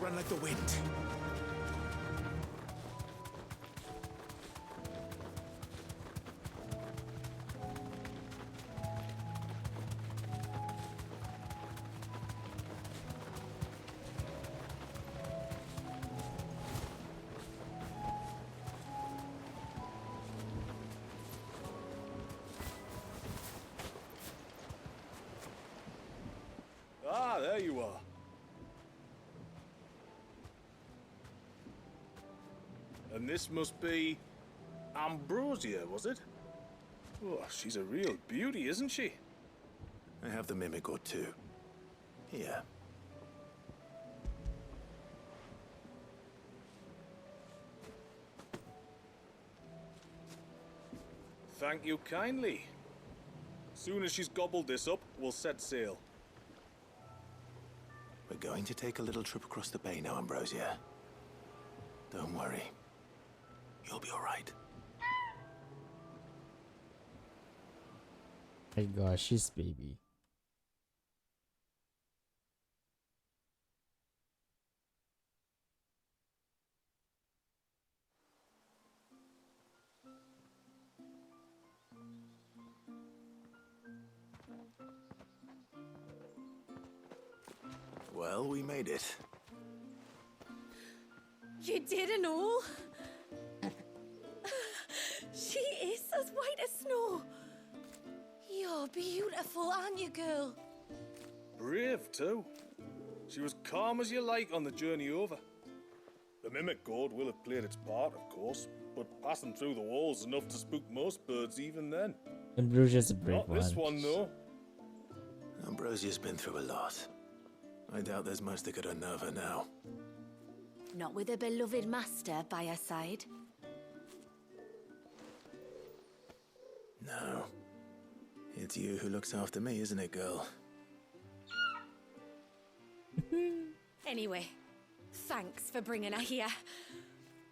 Run like the wind. Ah, there you are. And this must be Ambrosia, was it? Oh, she's a real beauty, isn't she? I have the mimic or two. Here. Thank you kindly. Soon as she's gobbled this up, we'll set sail. We're going to take a little trip across the bay now, Ambrosia. Don't worry. You'll be all right. My gosh, she's baby. Well, we made it. You didn't all? She is as white as snow. You're beautiful, aren't you, girl? Brave, too. She was calm as you like on the journey over. The mimic gourd will have played its part, of course, but passing through the walls enough to spook most birds even then. Ambrosia's a brave Not one. this one, though. Ambrosia's been through a lot. I doubt there's much that could unnerve her now. Not with a beloved master by her side. No. It's you who looks after me, isn't it, girl? Anyway, thanks for bringing her here.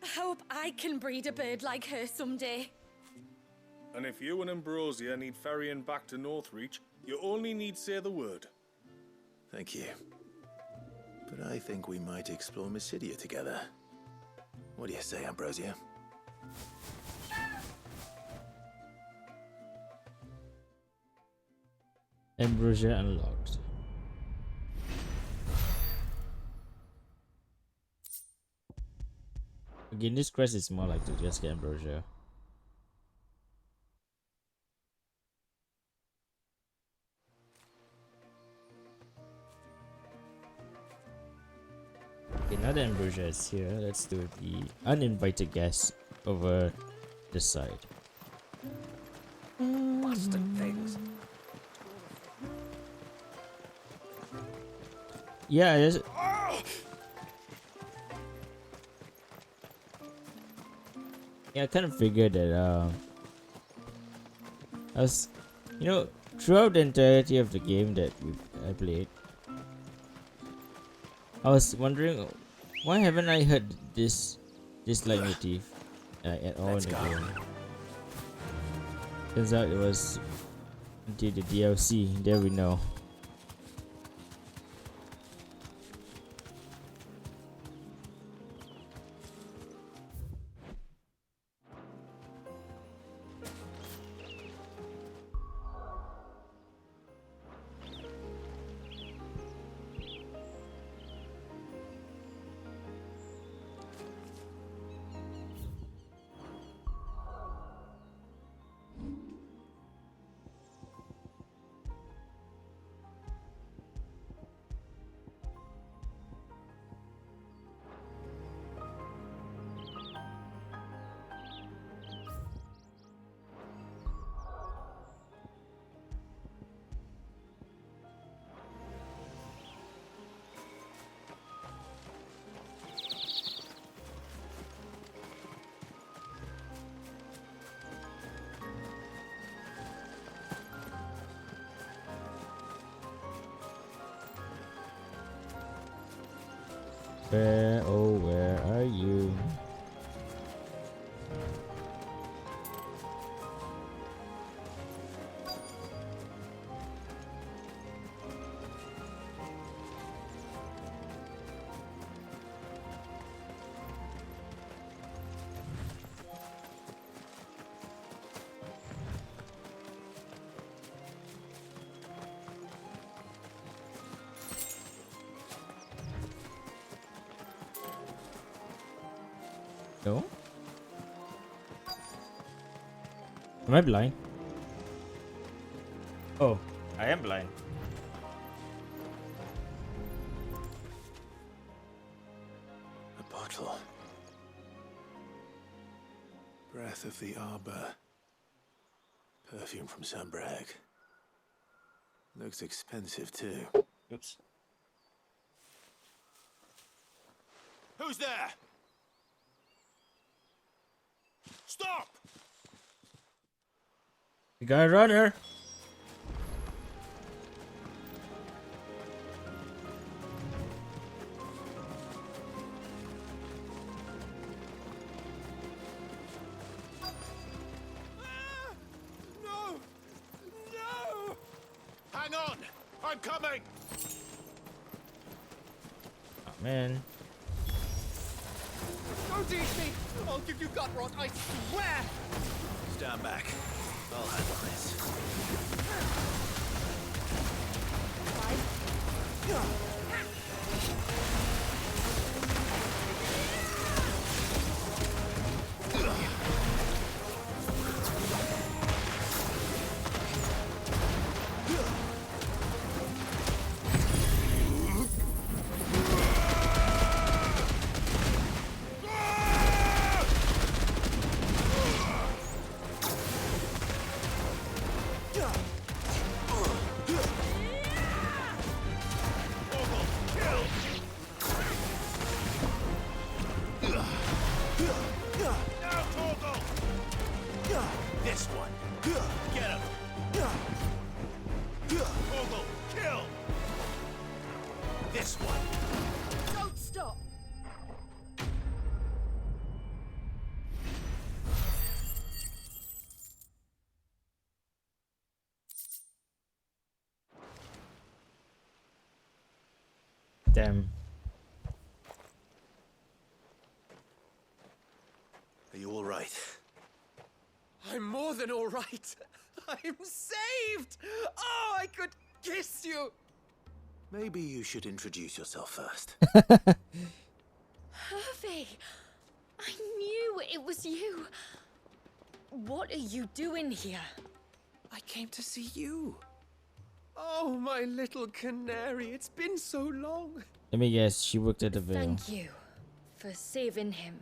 I hope I can breed a bird like her someday. And if you and Ambrosia need ferrying back to Northreach, you only need say the word. Thank you. But I think we might explore Mysidia together. What do you say, Ambrosia? Ambrosia unlocked. Again, this quest is more like to just get Ambrosia. Okay, now that Ambrosia is here, let's do the uninvited guest over this side. Bastard things. Yeah, there's... Yeah, I kind of figured that, I was, you know, throughout the entirety of the game that I played, I was wondering Why haven't I heard this leitmotif at all in the game? Turns out it was until the DLC. There we know. Where, oh, where are you? No? Am I blind? Oh, I am blind. A bottle. Breath of the arbor. Perfume from Sambrag. Looks expensive too. Oops. Who's there? Stop! You got a runner. No! No! Hang on! I'm coming! Oh man. Don't eat me! I'll give you gut rot, I swear! Stand back. I'll handle this. This one. Get him. Ogle, kill. This one. Don't stop! Damn. Are you all right? I'm more than all right. I'm saved! Oh, I could kiss you! Maybe you should introduce yourself first. Hervey! I knew it was you. What are you doing here? I came to see you. Oh, my little canary, it's been so long. Let me guess, she worked at the Veil. Thank you for saving him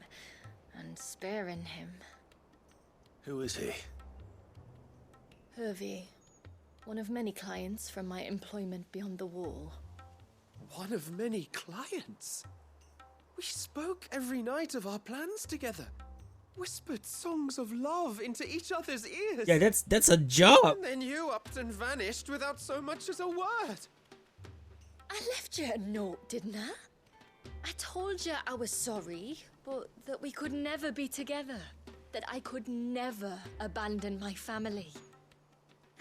and sparing him. Who is he? Hervey, one of many clients from my employment beyond the wall. One of many clients? We spoke every night of our plans together. Whispered songs of love into each other's ears. Yeah, that's a job. And then you upped and vanished without so much as a word. I left you a note, didn't I? I told you I was sorry, but that we could never be together. That I could never abandon my family.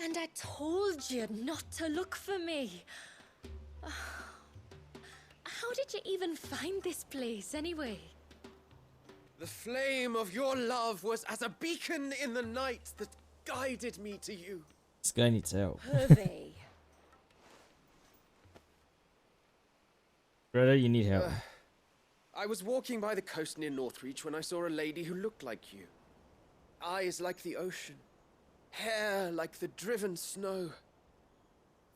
And I told you not to look for me. How did you even find this place, anyway? The flame of your love was as a beacon in the night that guided me to you. This guy needs help. Hervé. Brother, you need help. I was walking by the coast near Northreach when I saw a lady who looked like you. Eyes like the ocean. Hair like the driven snow.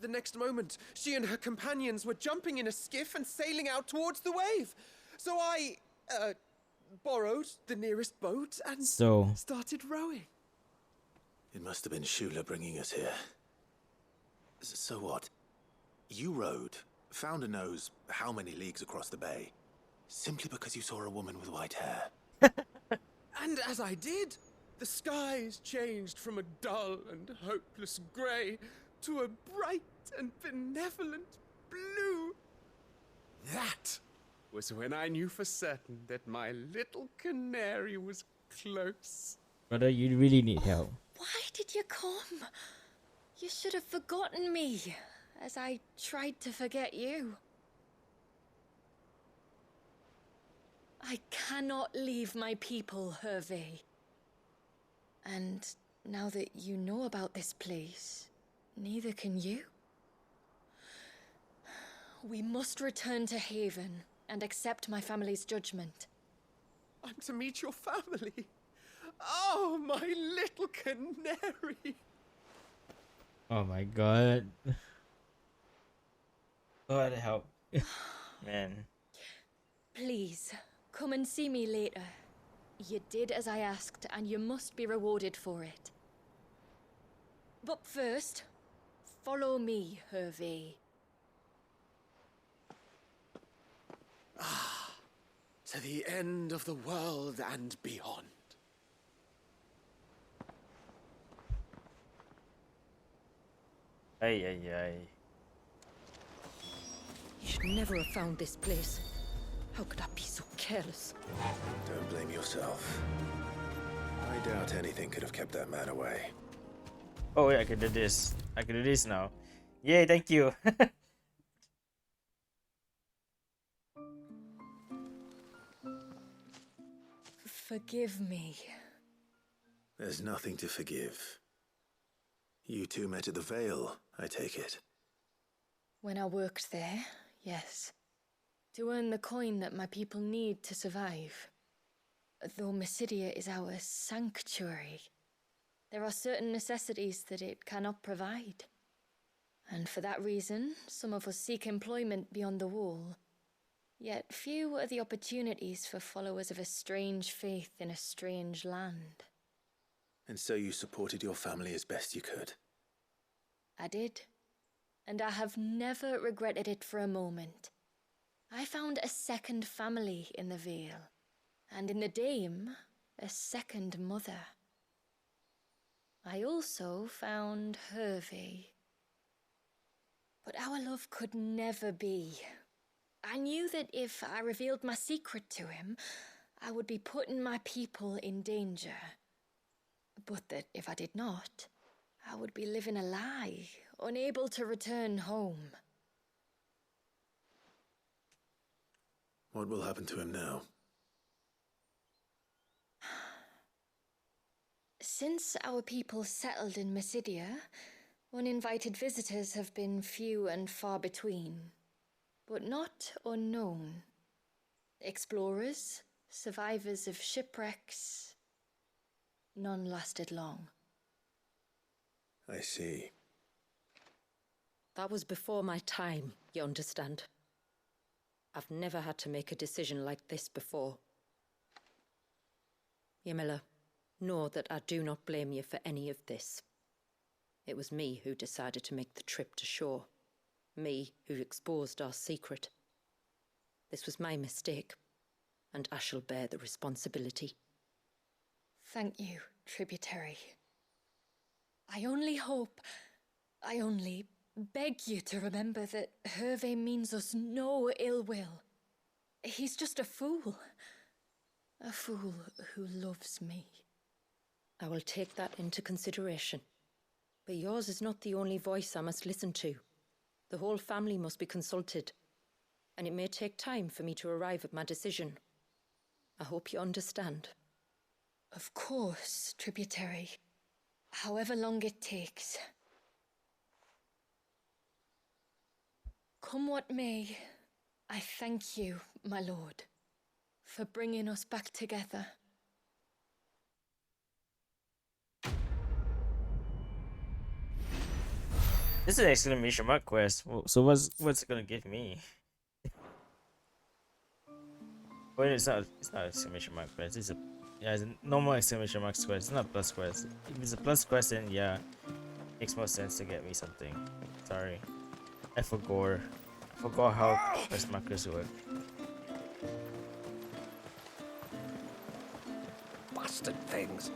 The next moment, she and her companions were jumping in a skiff and sailing out towards the wave. So I, borrowed the nearest boat and started rowing. It must have been Shula bringing us here. So what? You rowed, found a knows how many leagues across the bay, simply because you saw a woman with white hair. And as I did, the skies changed from a dull and hopeless grey to a bright and benevolent blue. That was when I knew for certain that my little canary was close. Brother, you really need help. Why did you come? You should have forgotten me, as I tried to forget you. I cannot leave my people, Hervé. And now that you know about this place, neither can you. We must return to Haven and accept my family's judgment. I'm to meet your family. Oh, my little canary. Oh my god. God help. Man. Please, come and see me later. You did as I asked, and you must be rewarded for it. But first, follow me, Hervé. Ah, to the end of the world and beyond. Ay, ay, ay. You should never have found this place. How could I be so careless? Don't blame yourself. I doubt anything could have kept that man away. Oh yeah, I can do this. I can do this now. Yay, thank you. Forgive me. There's nothing to forgive. You two met at the Vale, I take it. When I worked there, yes. To earn the coin that my people need to survive. Though Mysidia is our sanctuary, there are certain necessities that it cannot provide. And for that reason, some of us seek employment beyond the wall. Yet few are the opportunities for followers of a strange faith in a strange land. And so you supported your family as best you could? I did. And I have never regretted it for a moment. I found a second family in the Vale, and in the Dame, a second mother. I also found Hervé. But our love could never be. I knew that if I revealed my secret to him, I would be putting my people in danger. But that if I did not, I would be living a lie, unable to return home. What will happen to him now? Since our people settled in Mysidia, uninvited visitors have been few and far between, but not unknown. Explorers, survivors of shipwrecks, none lasted long. I see. That was before my time, you understand? I've never had to make a decision like this before. Yamila, know that I do not blame you for any of this. It was me who decided to make the trip to shore. Me who exposed our secret. This was my mistake, and I shall bear the responsibility. Thank you, tributary. I only beg you to remember that Hervé means us no ill will. He's just a fool. A fool who loves me. I will take that into consideration. But yours is not the only voice I must listen to. The whole family must be consulted, and it may take time for me to arrive at my decision. I hope you understand. Of course, tributary. However long it takes. Come what may, I thank you, my lord, for bringing us back together. This is an exclamation mark quest. So what's it gonna give me? Wait, it's not exclamation mark quest. It's a normal exclamation mark quest. It's not a plus quest. If it's a plus quest, then yeah, makes more sense to get me something. Sorry, I forgot how quest markers work. Bastard things.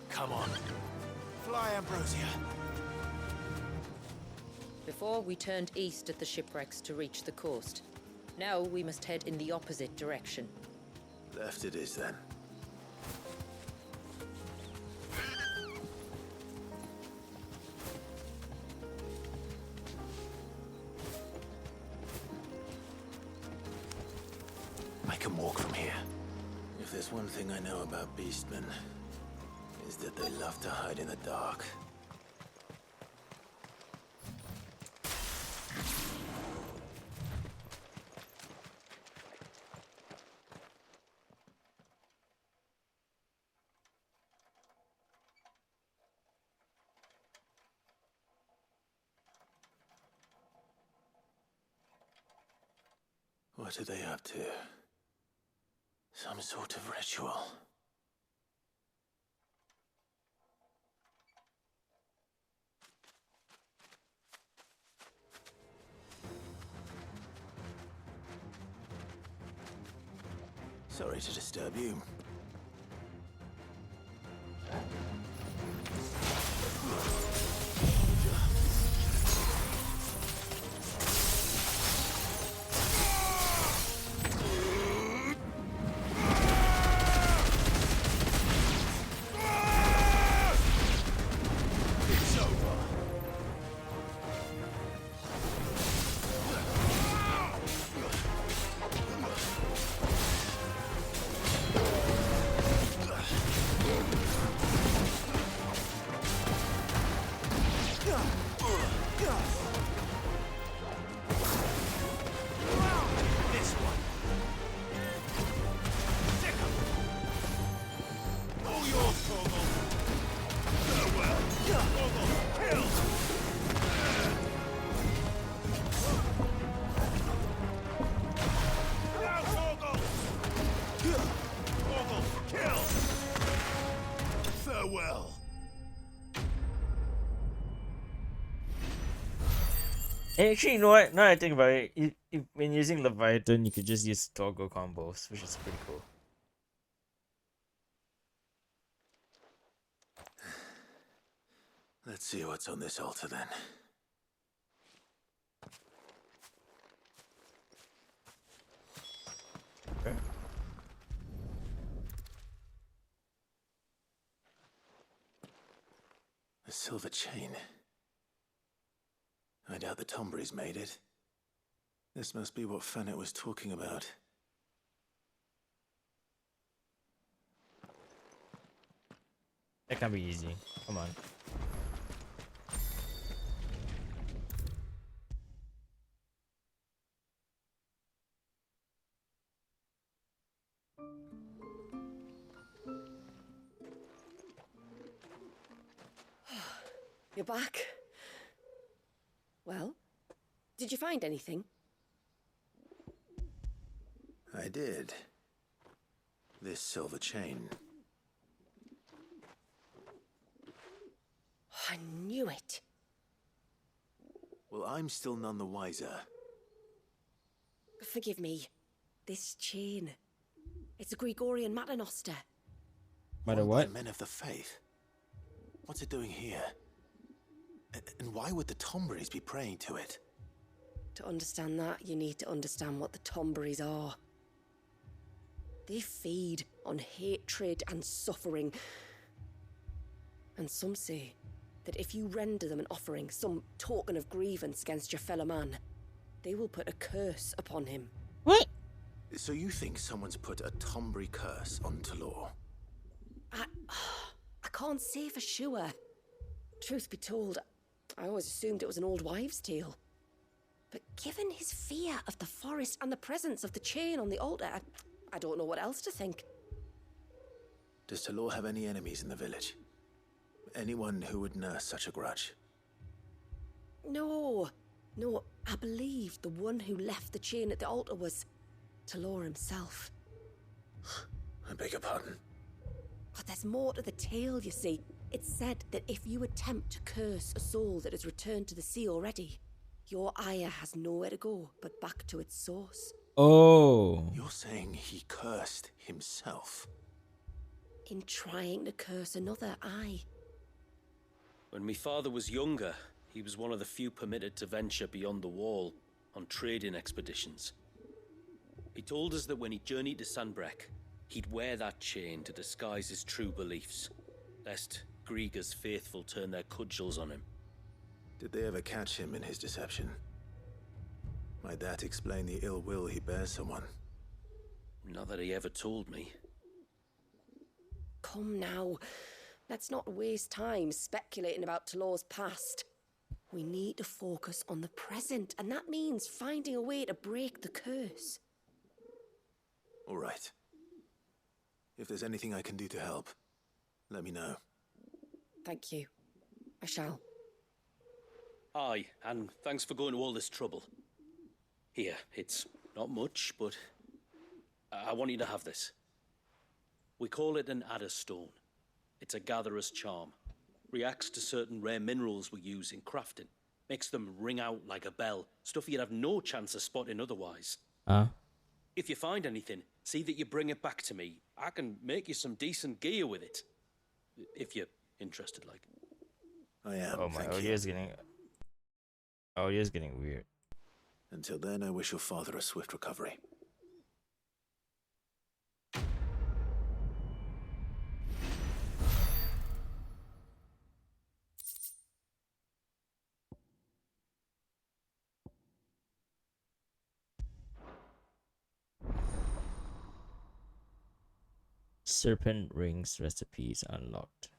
Come on. Fly, Ambrosia. Before, we turned east at the shipwrecks to reach the coast. Now we must head in the opposite direction. Left it is, then. I can walk from here. If there's one thing I know about beastmen, is that they love to hide in the dark. What are they up to? Some sort of ritual. Sorry to disturb you. Actually, you know what? Now I think about it, when using Leviathan, you could just use toggle combos, which is pretty cool. Let's see what's on this altar then. A silver chain. I doubt the Tombries made it. This must be what Fennec was talking about. That can be easy. Come on. You're back. Well, did you find anything? I did. This silver chain. I knew it. Well, I'm still none the wiser. Forgive me. This chain. It's a Gregorian Maternoster. Matter Worn by what? men of the faith. What's it doing here? And why would the Tomberries be praying to it? To understand that, you need to understand what the Tomberries are. They feed on hatred and suffering. And some say that if you render them an offering, some token of grievance against your fellow man, they will put a curse upon him. What? So you think someone's put a Tomberry curse on Talor? I can't say for sure. Truth be told, I always assumed it was an old wives' tale. But given his fear of the forest and the presence of the chain on the altar, I don't know what else to think. Does Talor have any enemies in the village? Anyone who would nurse such a grudge? No, I believe the one who left the chain at the altar was Talor himself. I beg your pardon. But there's more to the tale, you see. It's said that if you attempt to curse a soul that has returned to the sea already, your ire has nowhere to go but back to its source. Oh. You're saying he cursed himself? In trying to curse another, aye. When my father was younger, he was one of the few permitted to venture beyond the wall on trading expeditions. He told us that when he journeyed to Sanbreque, he'd wear that chain to disguise his true beliefs, lest Griega's faithful turn their cudgels on him. Did they ever catch him in his deception? Might that explain the ill will he bears someone? Not that he ever told me. Come now, let's not waste time speculating about Talor's past. We need to focus on the present, and that means finding a way to break the curse. All right. If there's anything I can do to help, let me know. Thank you. I shall. Aye, and thanks for going to all this trouble. Here, it's not much, but I want you to have this. We call it an adder stone. It's a gatherer's charm. Reacts to certain rare minerals we use in crafting. Makes them ring out like a bell. Stuff you'd have no chance of spotting otherwise. If you find anything, see that you bring it back to me. I can make you some decent gear with it. If you're interested, like. I am, Oh my, thank audio you. is getting... Audio is getting weird. Until then, I wish your father a swift recovery. Serpent rings recipes unlocked.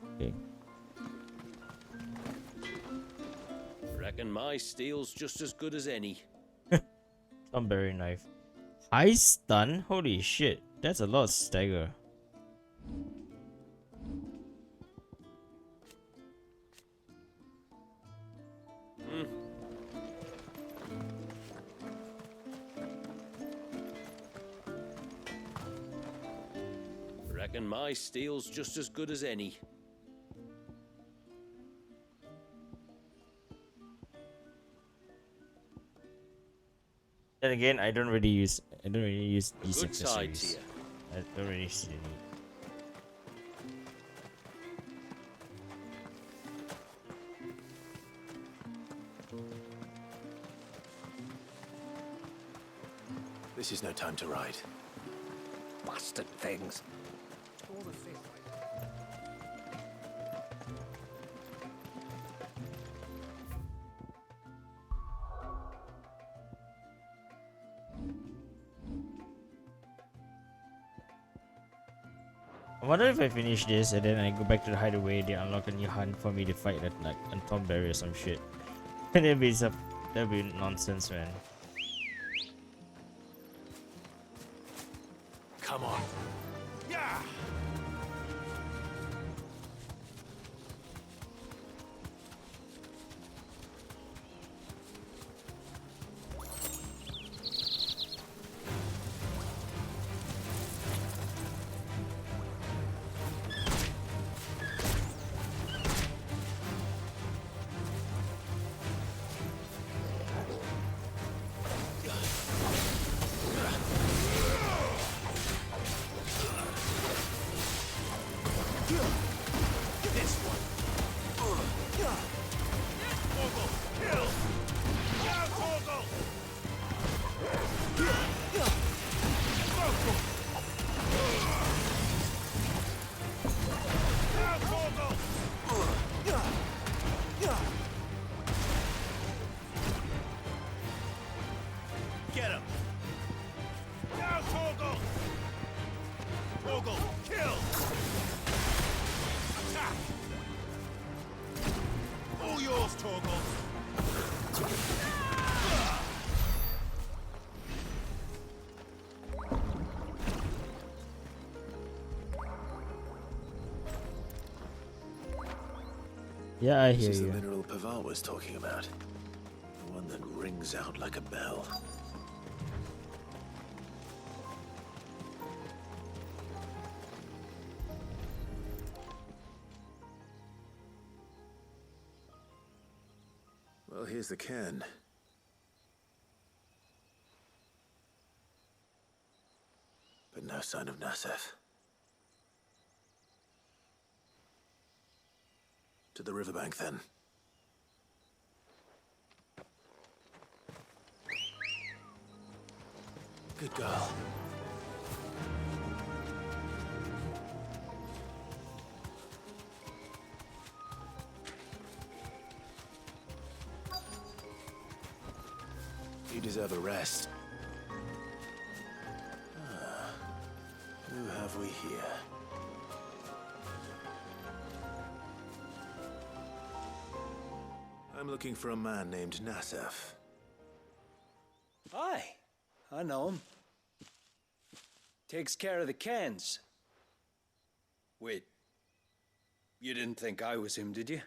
Okay. Reckon my steel's just as good as any. Thornberry knife. High stun? Holy shit. That's a lot of stagger. Reckon my steel's just as good as any. Then again, I don't really use these Good side to accessories. you. I don't really see the need. This is no time to ride. Bastard things. I wonder if I finish this and then I go back to the hideaway, they unlock a new hunt for me to fight that like a Thornberry or some shit. And that'd be nonsense, man. Come on. Yeah! Torgal, kill! Attack! All yours, Torgal! Yeah, I This hear is the you. mineral Pavar was talking about. The one that rings out like a bell. Well, here's the cairn. But no sign of Nasef. To the riverbank, then. Good girl. You deserve a rest. Who have we here? I'm looking for a man named Nasef. Aye, I know him. Takes care of the cans. Wait, you didn't think I was him, did you?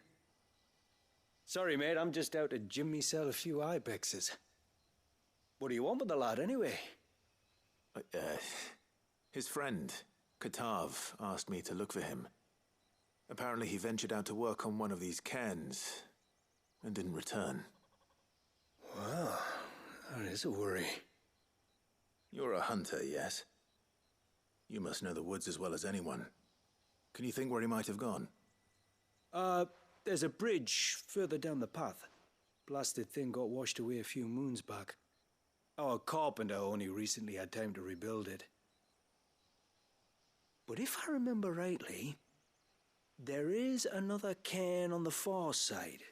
Sorry, mate, I'm just out to gym myself a few ibexes. What do you want with the lad, anyway? His friend, Katav, asked me to look for him. Apparently he ventured out to work on one of these cairns and didn't return. Well, that is a worry. You're a hunter, yes? You must know the woods as well as anyone. Can you think where he might have gone? There's a bridge further down the path. Blasted thing got washed away a few moons back. Our carpenter only recently had time to rebuild it. But if I remember rightly, there is another cairn on the far side.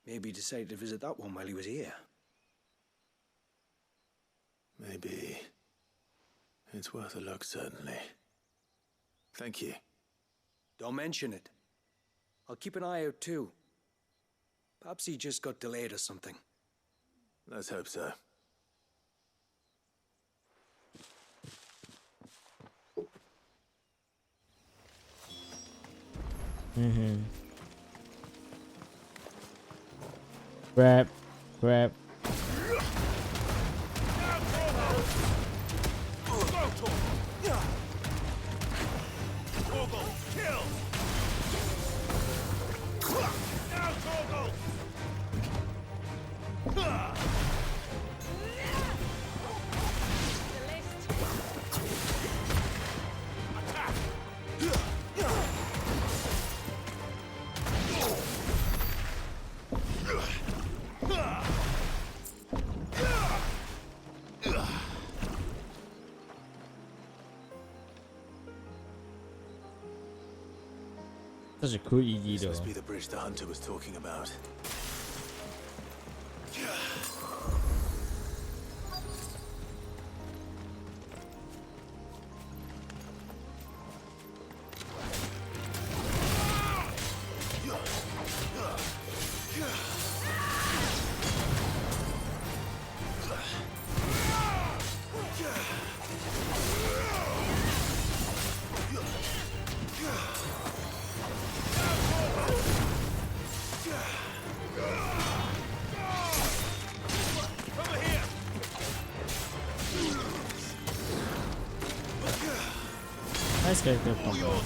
Maybe he decided to visit that one while he was here. Maybe. It's worth a look, certainly. Thank you. Don't mention it. I'll keep an eye out too. Perhaps he just got delayed or something. Let's hope so. Grab. Torgal, kill! Now, Torgal! Such a cool ED This though. must be the bridge the hunter was talking about. Nice character combo.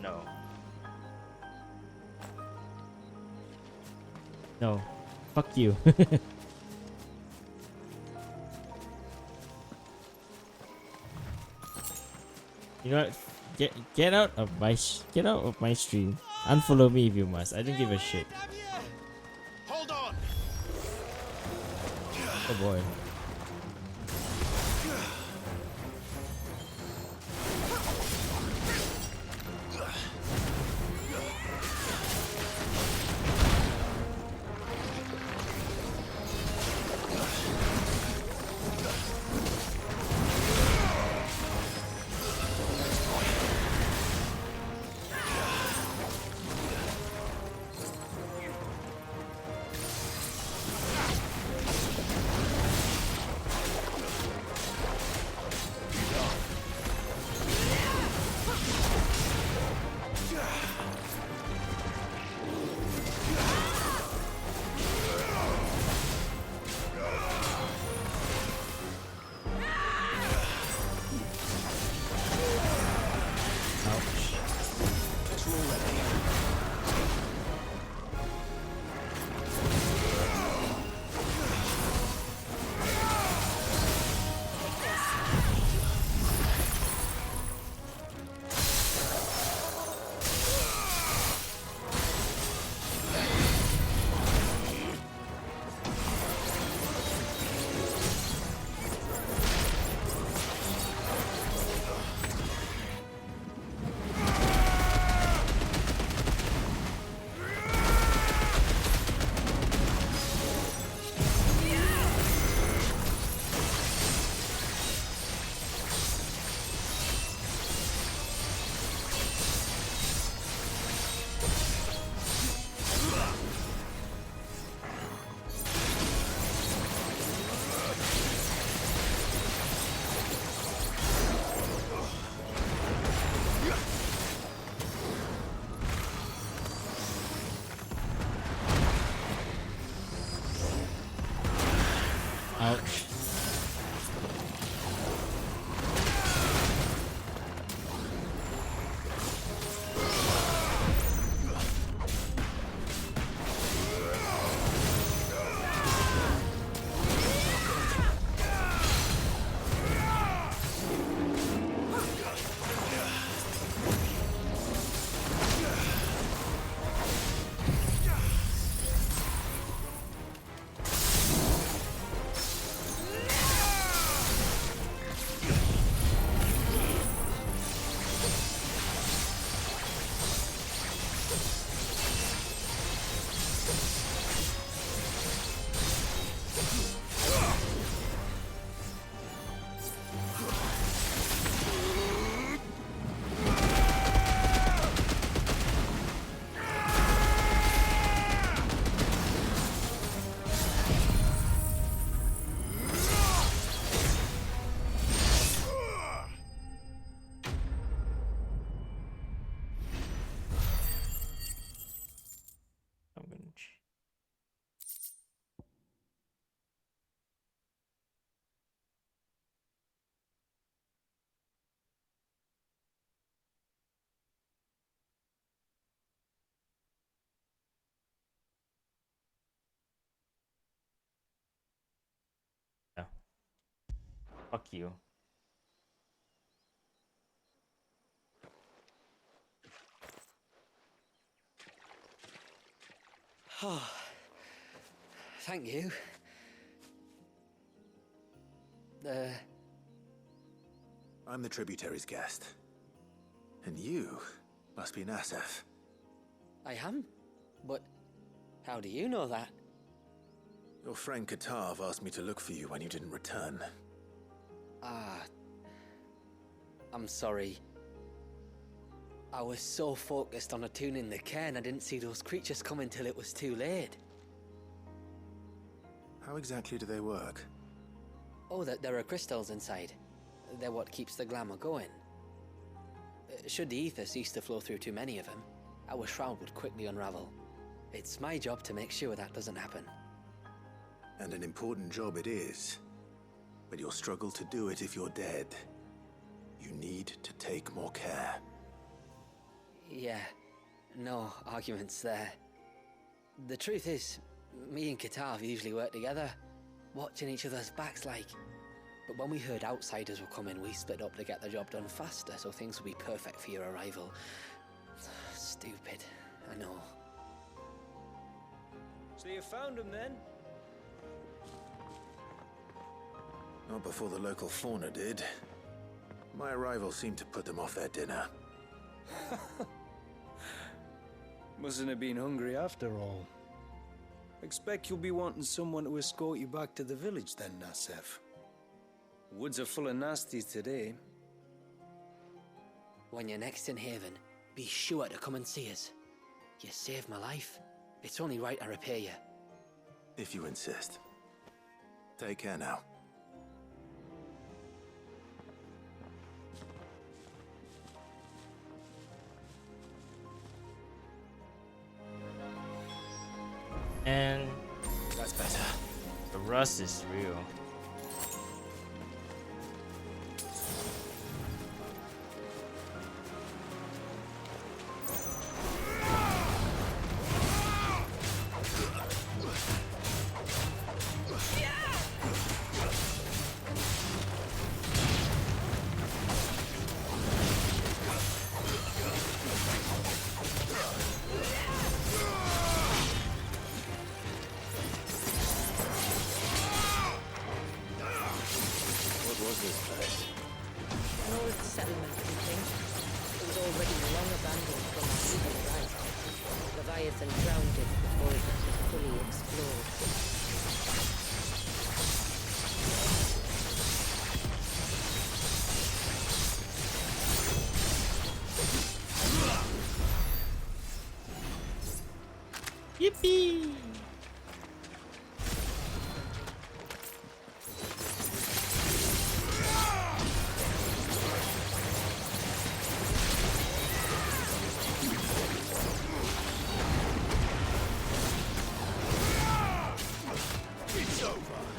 No. No. Fuck you. You know what? Get out of my stream. Unfollow me if you must. I don't give a shit. Hold on! Oh boy. Fuck you. Oh, thank you. I'm the tributary's guest. And you must be Nasef. I am? But how do you know that? Your friend Katav asked me to look for you when you didn't return. Ah, I'm sorry. I was so focused on attuning the cairn, I didn't see those creatures come until it was too late. How exactly do they work? Oh, there are crystals inside. They're what keeps the glamour going. Should the ether cease to flow through too many of them, our shroud would quickly unravel. It's my job to make sure that doesn't happen. And an important job it is. But you'll struggle to do it if you're dead. You need to take more care. Yeah, no arguments there. The truth is, me and Katav usually work together, watching each other's backs like. But when we heard outsiders were coming, we split up to get the job done faster, so things would be perfect for your arrival. Stupid, I know. So you found him then? Not before the local fauna did. My arrival seemed to put them off their dinner. Mustn't have been hungry after all. Expect you'll be wanting someone to escort you back to the village then, Nasef. Woods are full of nasties today. When you're next in Haven, be sure to come and see us. You saved my life. It's only right I repay you. If you insist. Take care now. And that's better. The rust is real. Yippee! It's over.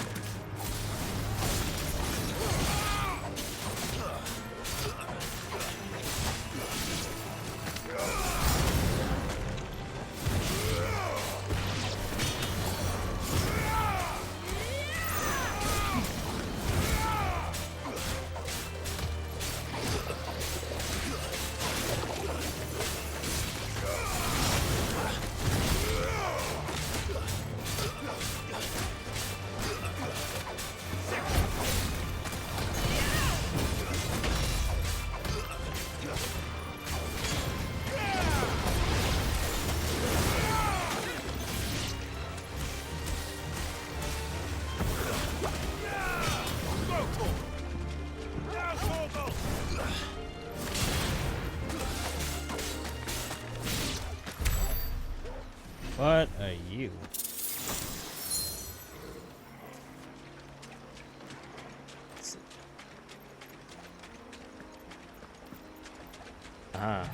What are you? Ah.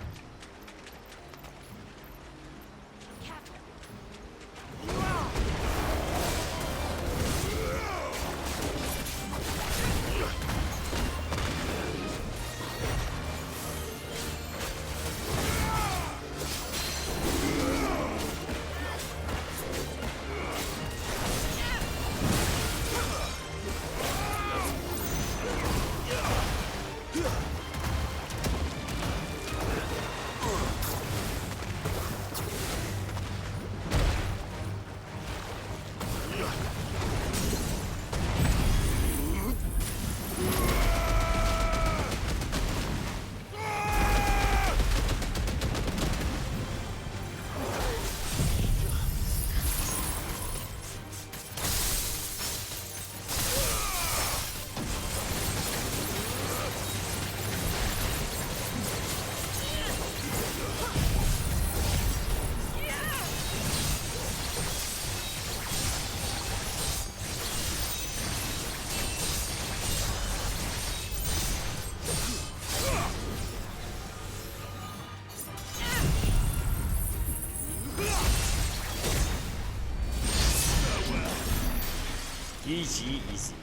GG easy.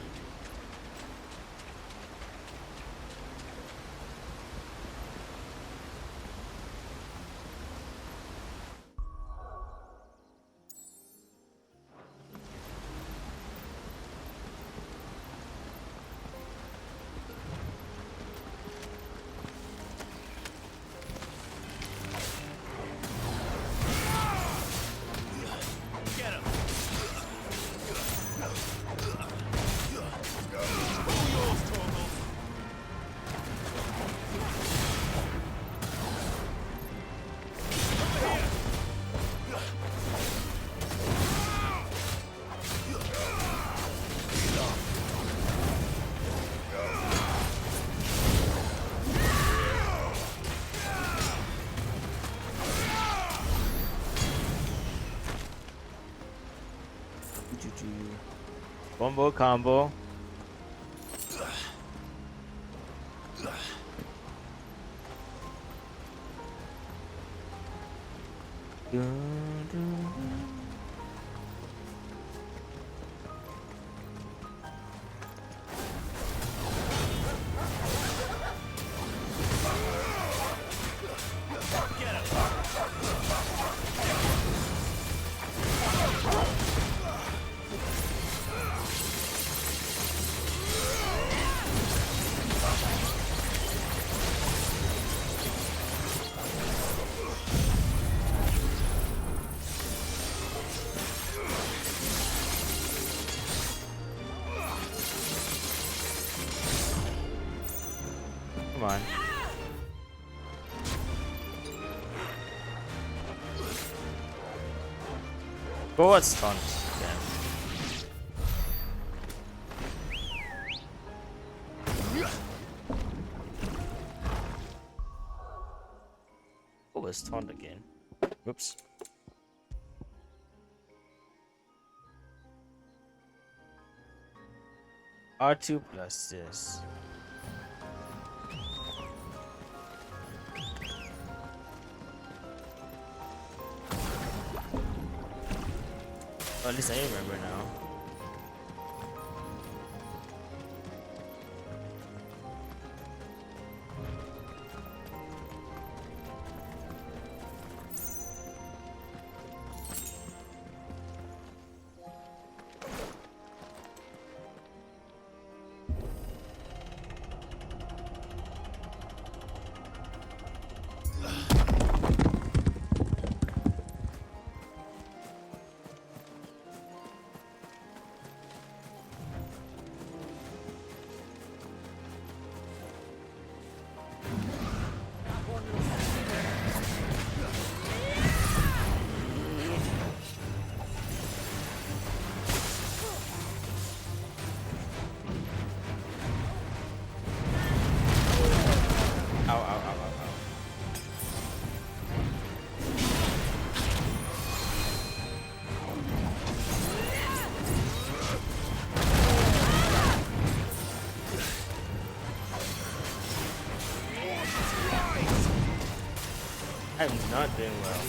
Combo combo. Come on. Go at stunt. Go at stunt again. Oops. R2 plus this. Well, at least I remember now. I'm not doing well.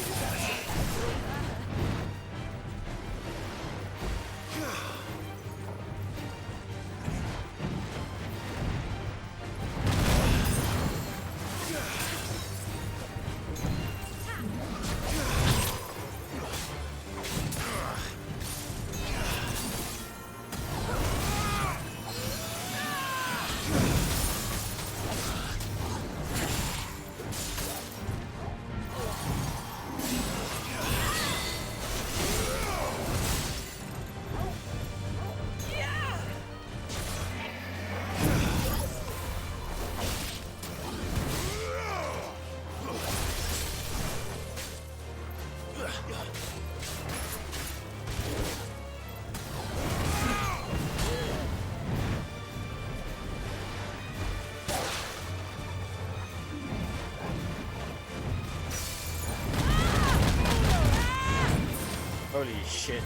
Holy shit.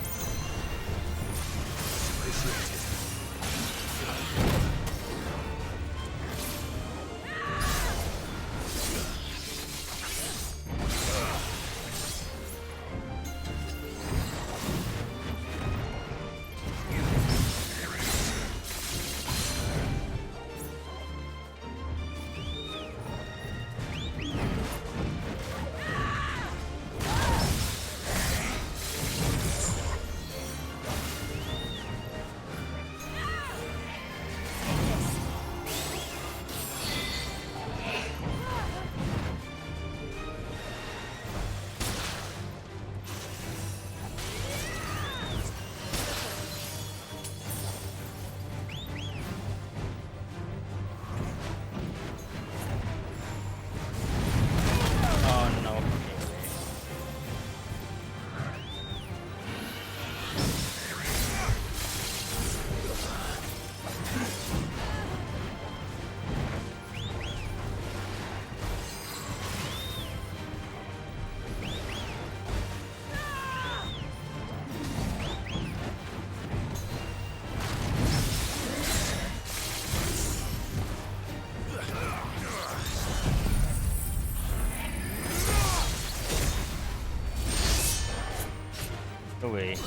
Away.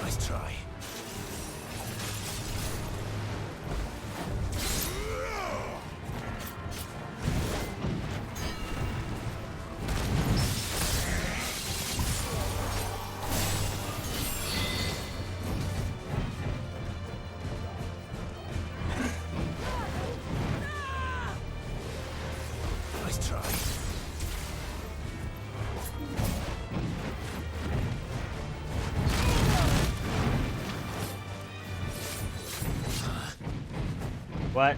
Nice try. Nice try. What?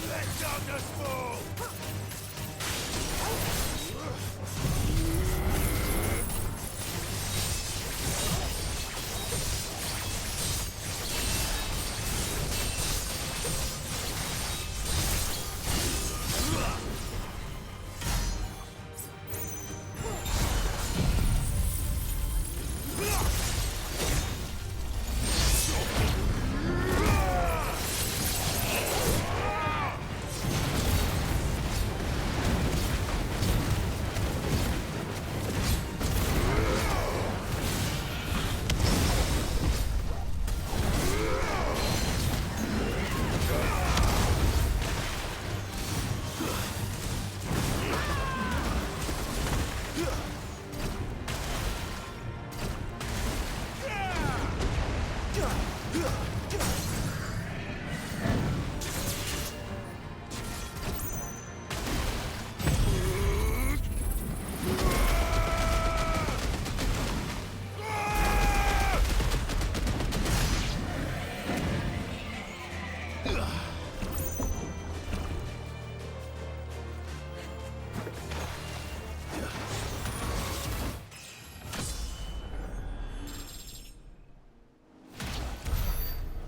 Let darkness fall!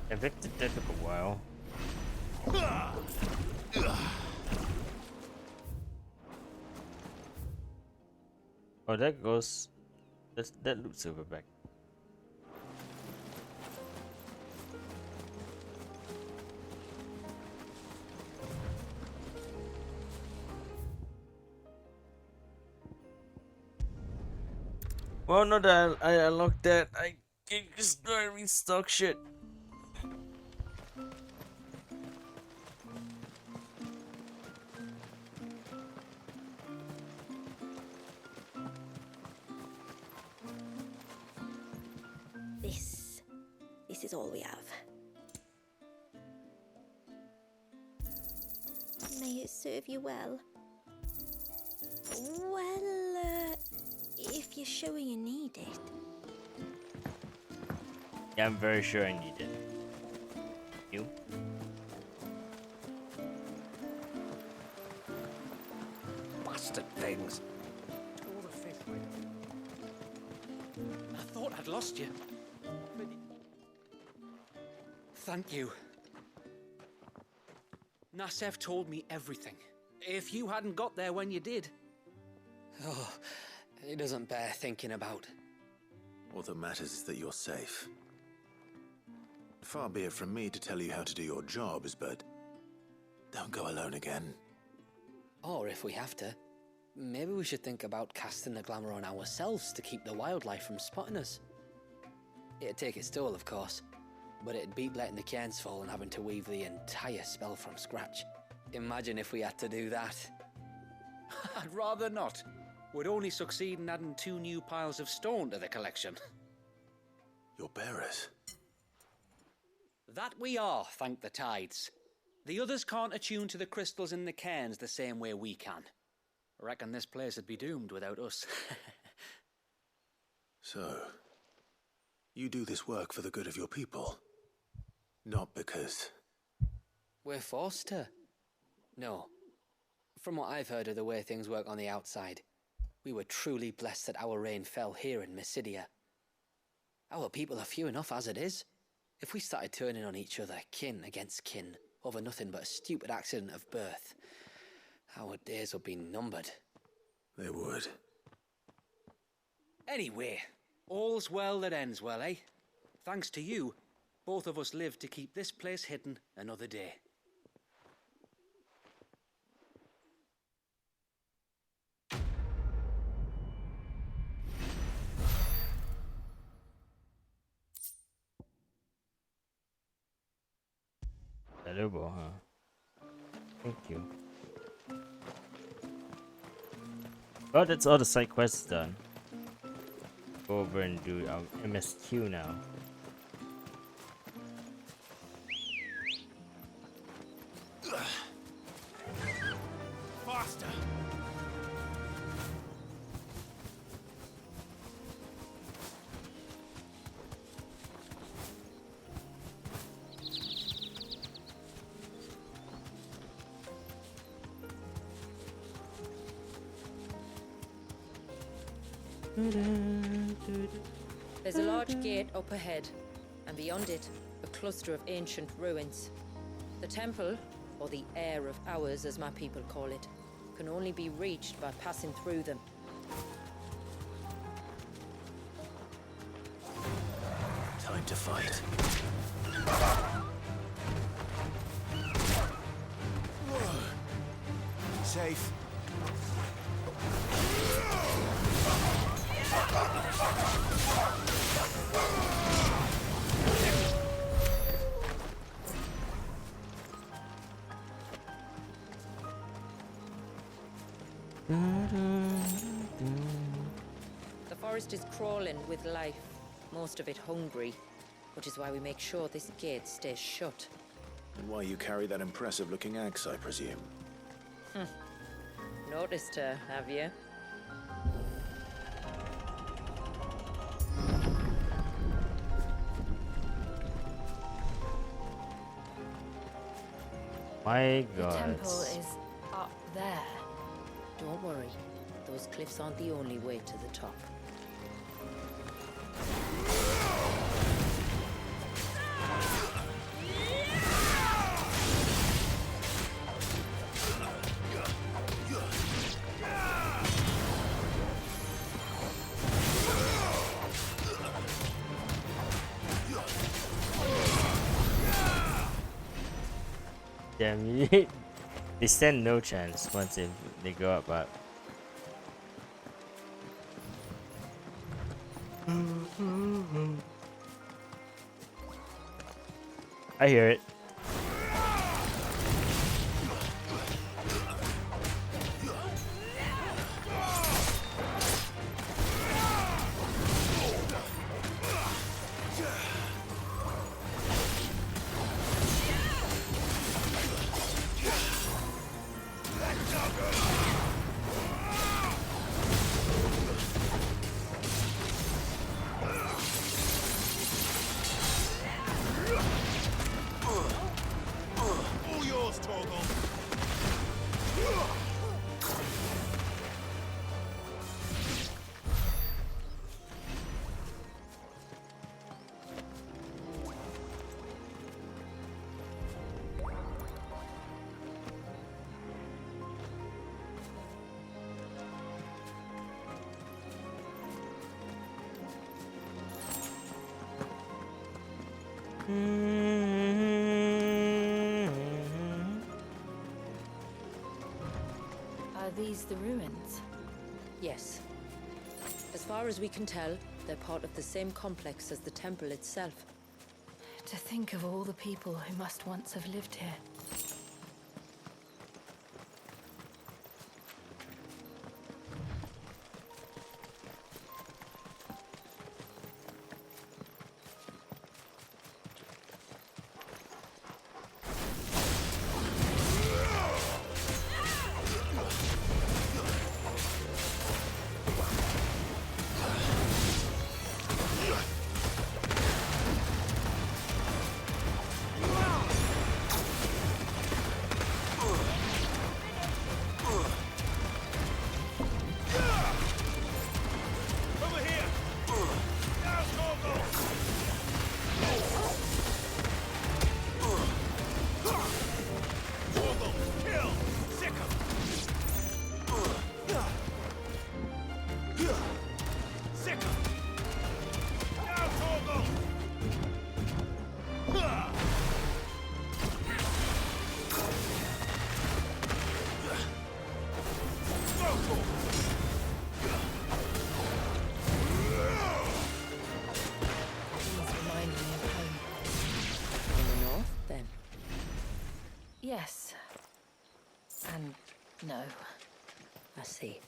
Evicted, that took a while. Oh, that goes. That loops over back. Well, no, that I unlocked that. I can just go and restock shit. This is all we have. May it serve you well. Well, if you're sure you need it. Yeah, I'm very sure I need it. You? Bastard things. All the fish. I thought I'd lost you. Thank you. Nasev told me everything. If you hadn't got there when you did. Oh, it doesn't bear thinking about. All that matters is that you're safe. Far be it from me to tell you how to do your jobs, but don't go alone again. Or if we have to, maybe we should think about casting the glamour on ourselves to keep the wildlife from spotting us. It'd take its toll, of course, but it'd beat letting the cairns fall and having to weave the entire spell from scratch. Imagine if we had to do that. I'd rather not. We'd only succeed in adding 2 new piles of stone to the collection. Your bearers? That we are, thank the tides. The others can't attune to the crystals in the cairns the same way we can. I reckon this place would be doomed without us. So, you do this work for the good of your people? Not because... We're forced to. No. From what I've heard of the way things work on the outside, we were truly blessed that our rain fell here in Mysidia. Our people are few enough as it is. If we started turning on each other, kin against kin, over nothing but a stupid accident of birth, our days would be numbered. They would. Anyway, all's well that ends well, eh? Thanks to you, both of us lived to keep this place hidden another day. Valuable, huh? Thank you. Well, that's all the side quests done. Go over and do our MSQ now. Faster! There's a large gate up ahead, and beyond it, a cluster of ancient ruins. The temple, or the Heir of Hours as my people call it, can only be reached by passing through them. Time to fight. Safe. The forest is crawling with life, most of it hungry, which is why we make sure this gate stays shut. And why you carry that impressive-looking axe, I presume. Noticed her, have you? My The god. temple is up there. Don't worry, those cliffs aren't the only way to the top. Damn you. They stand no chance once they go up. I hear it. All yours, Torgal. Are these the ruins? Yes. As far as we can tell, they're part of the same complex as the temple itself. To think of all the people who must once have lived here. Remind me of home. In the north, then? Yes. And no. I see.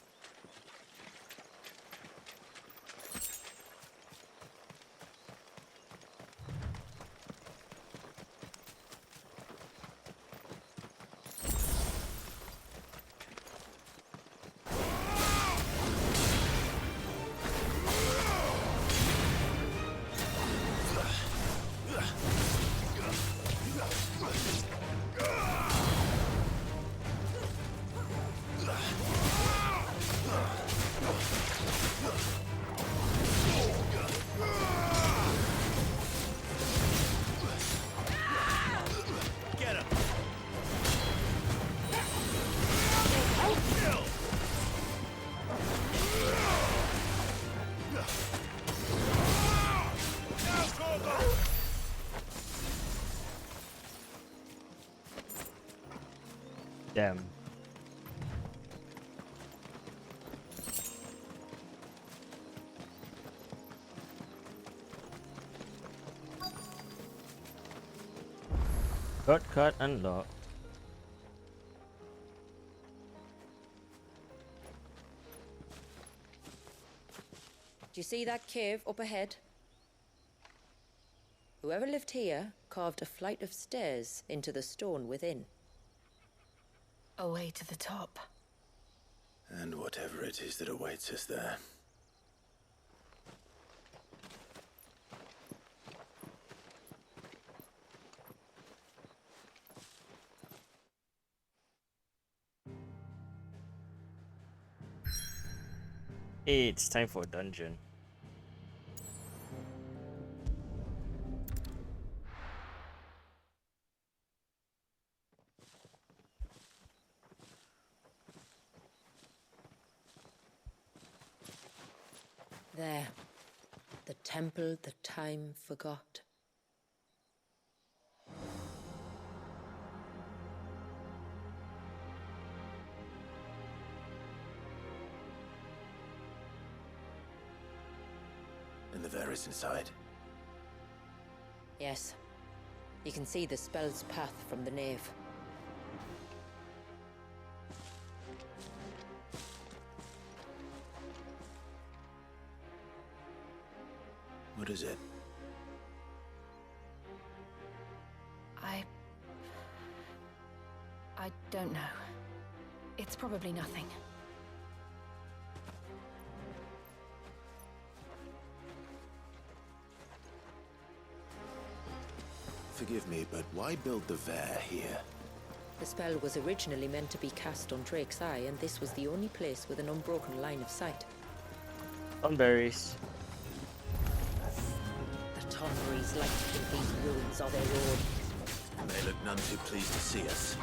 Damn. Shortcut unlocked. Do you see that cave up ahead? Whoever lived here carved a flight of stairs into the stone within. A way to the top. And whatever it is that awaits us there. Hey, it's time for a dungeon. There. The temple the time forgot. And the Varys inside. Yes. You can see the spell's path from the nave. What is it? I don't know. It's probably nothing. Forgive me, but why build the Vare here? The spell was originally meant to be cast on Drake's Eye, and this was the only place with an unbroken line of sight. On berries. The Tonries like to think these ruins are their own. They look none too pleased to see us.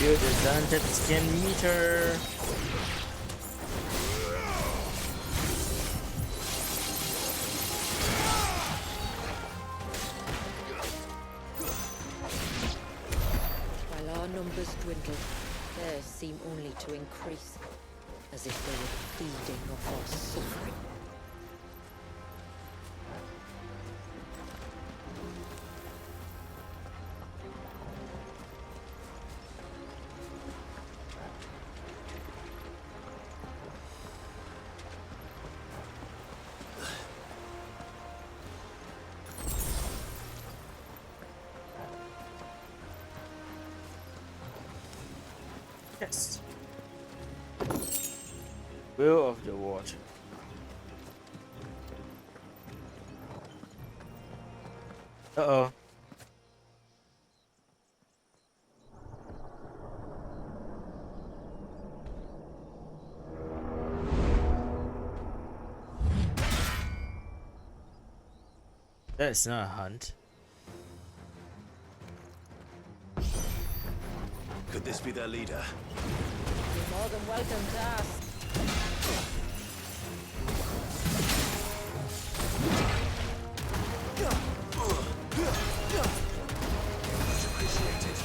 Build a dungeon skin meter. numbers dwindle, theirs seem only to increase, as if they were feeding off our suffering. Yes. Will of the water. Uh-oh. That's not a hunt. Could this be their leader? You're more than welcome to ask. Much appreciated.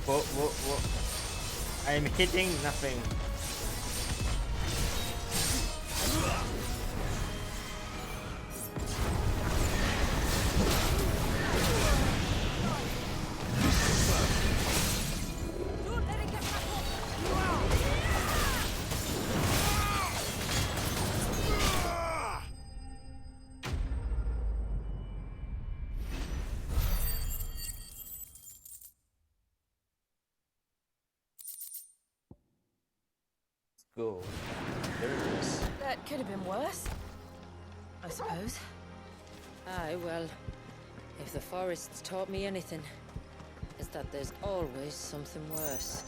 Whoa. I'm hitting nothing. go. There it is. That could have been worse, I suppose. Aye, well, if the forest's taught me anything, it's that there's always something worse.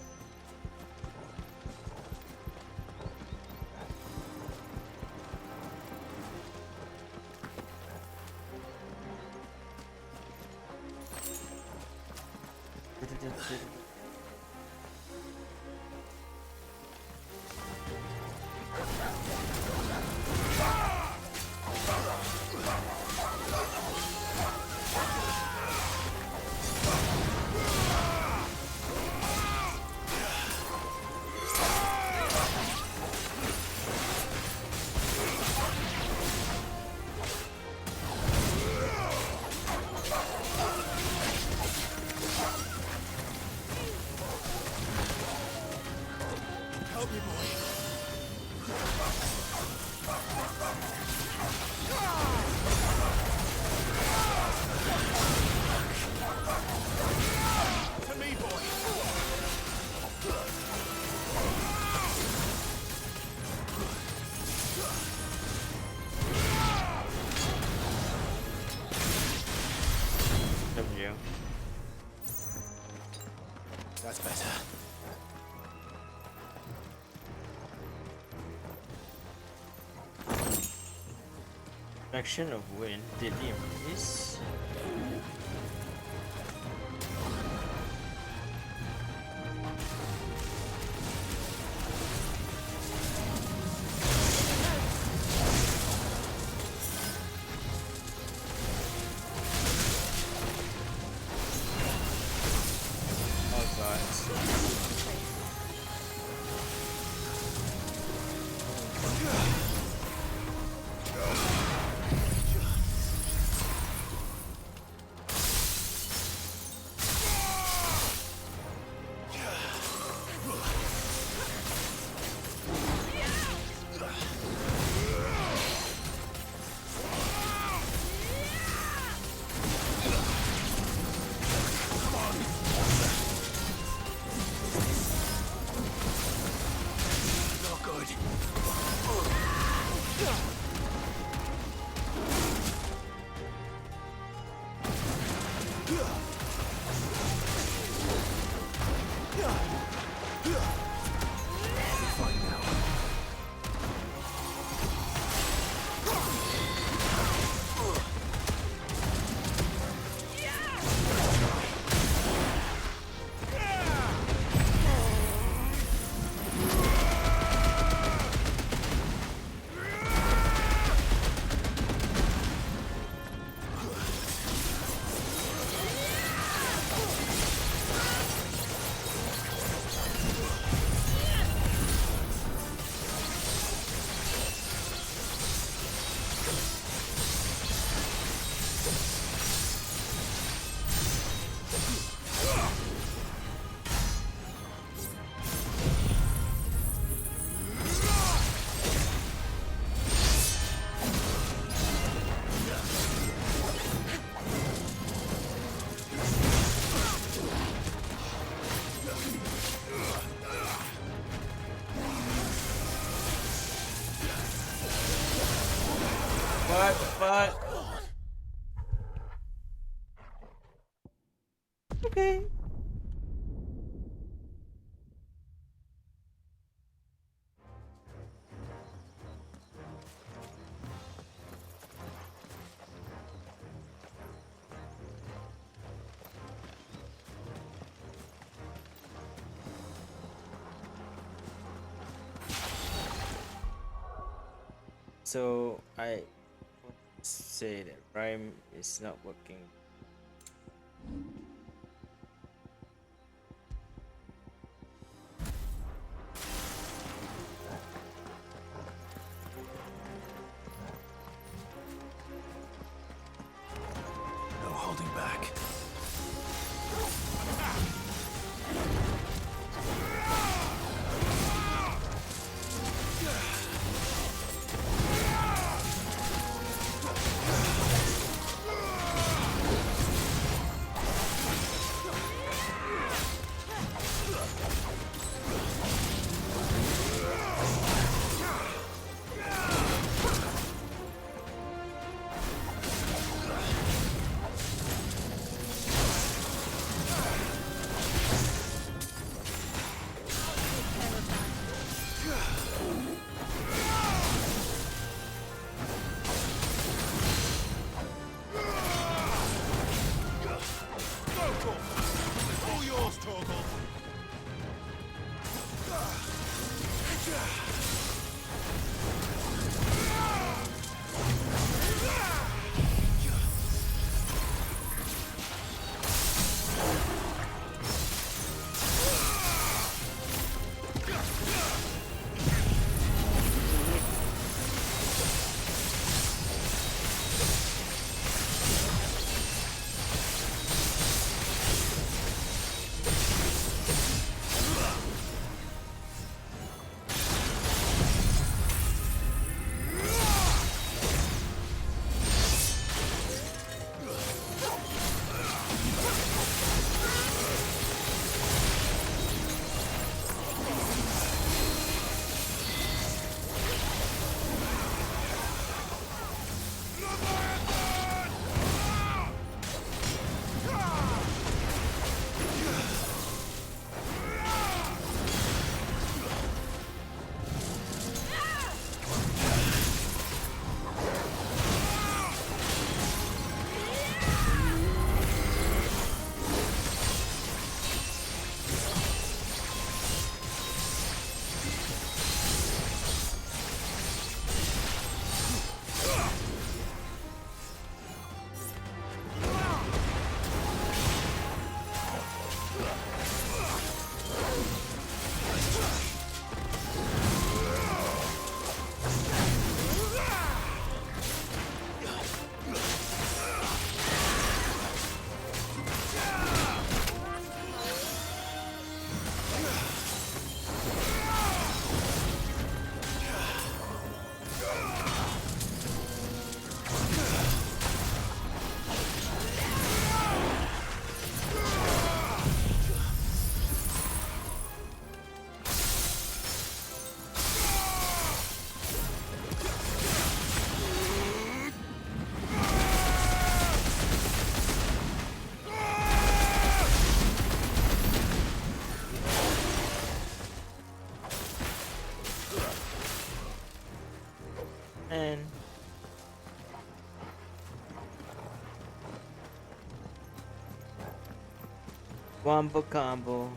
That's better. Fraction of wind. Delirium is. But okay. So I would say that rhyme is not working. No holding back. And wombo combo.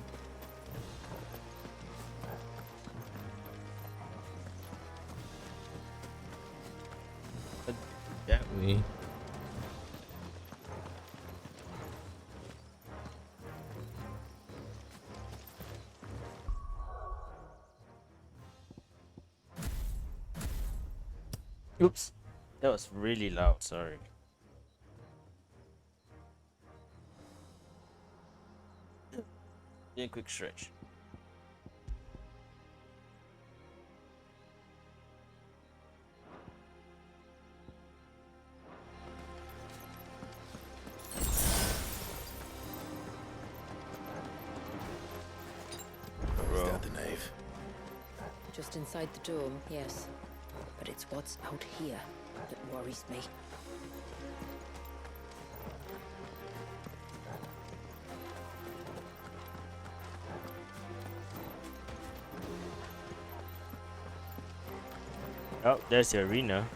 That way. Oops, that was really loud. Sorry. Yeah, quick stretch. Is that the nave? Just inside the dome, yes. But it's what's out here that worries me. Oh, there's the arena.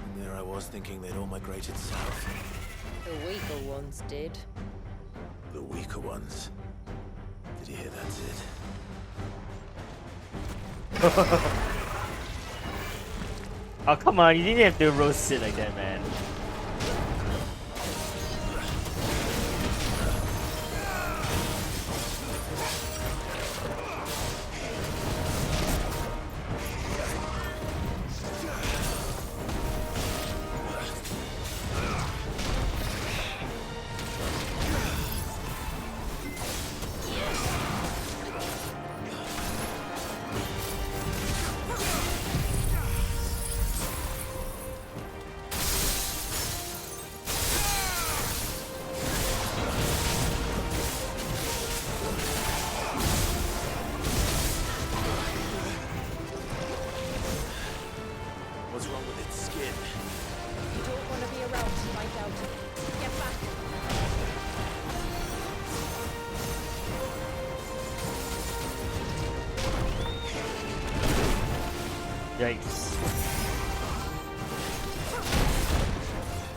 And there I was thinking they'd all migrated south. The weaker ones did. The weaker ones. Did you hear that, Sid? Oh, come on, you didn't have to roast it like that, man. What's wrong with its skin? You don't want to be around to find out. Get back. Yikes.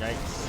Yikes.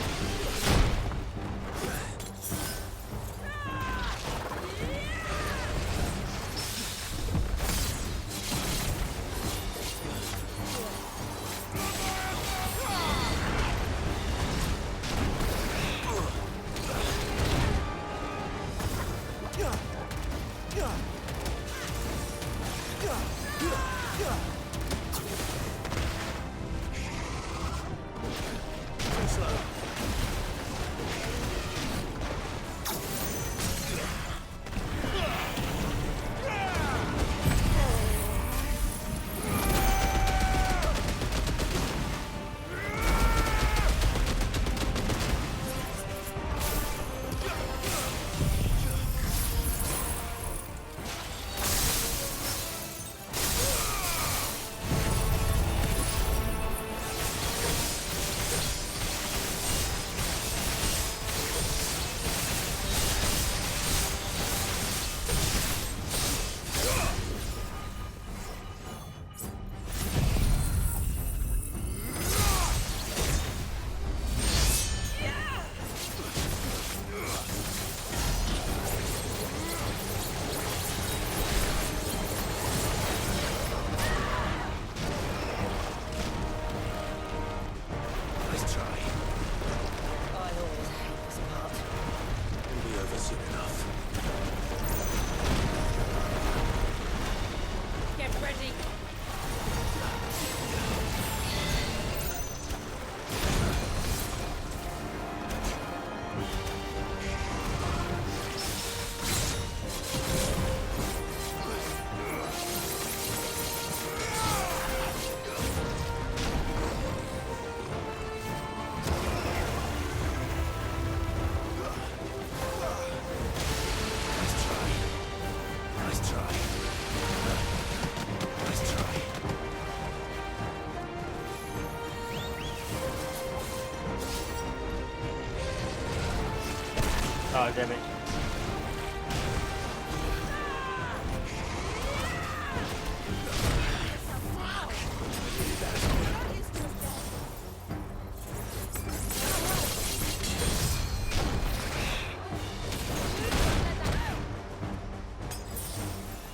Oh, damn it.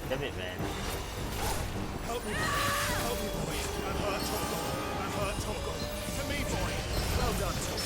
Damn it, man. Help me, boy. I'm hurt, Tongo. I'm hurt, Tongo. To me, boy. Well done, Tongo.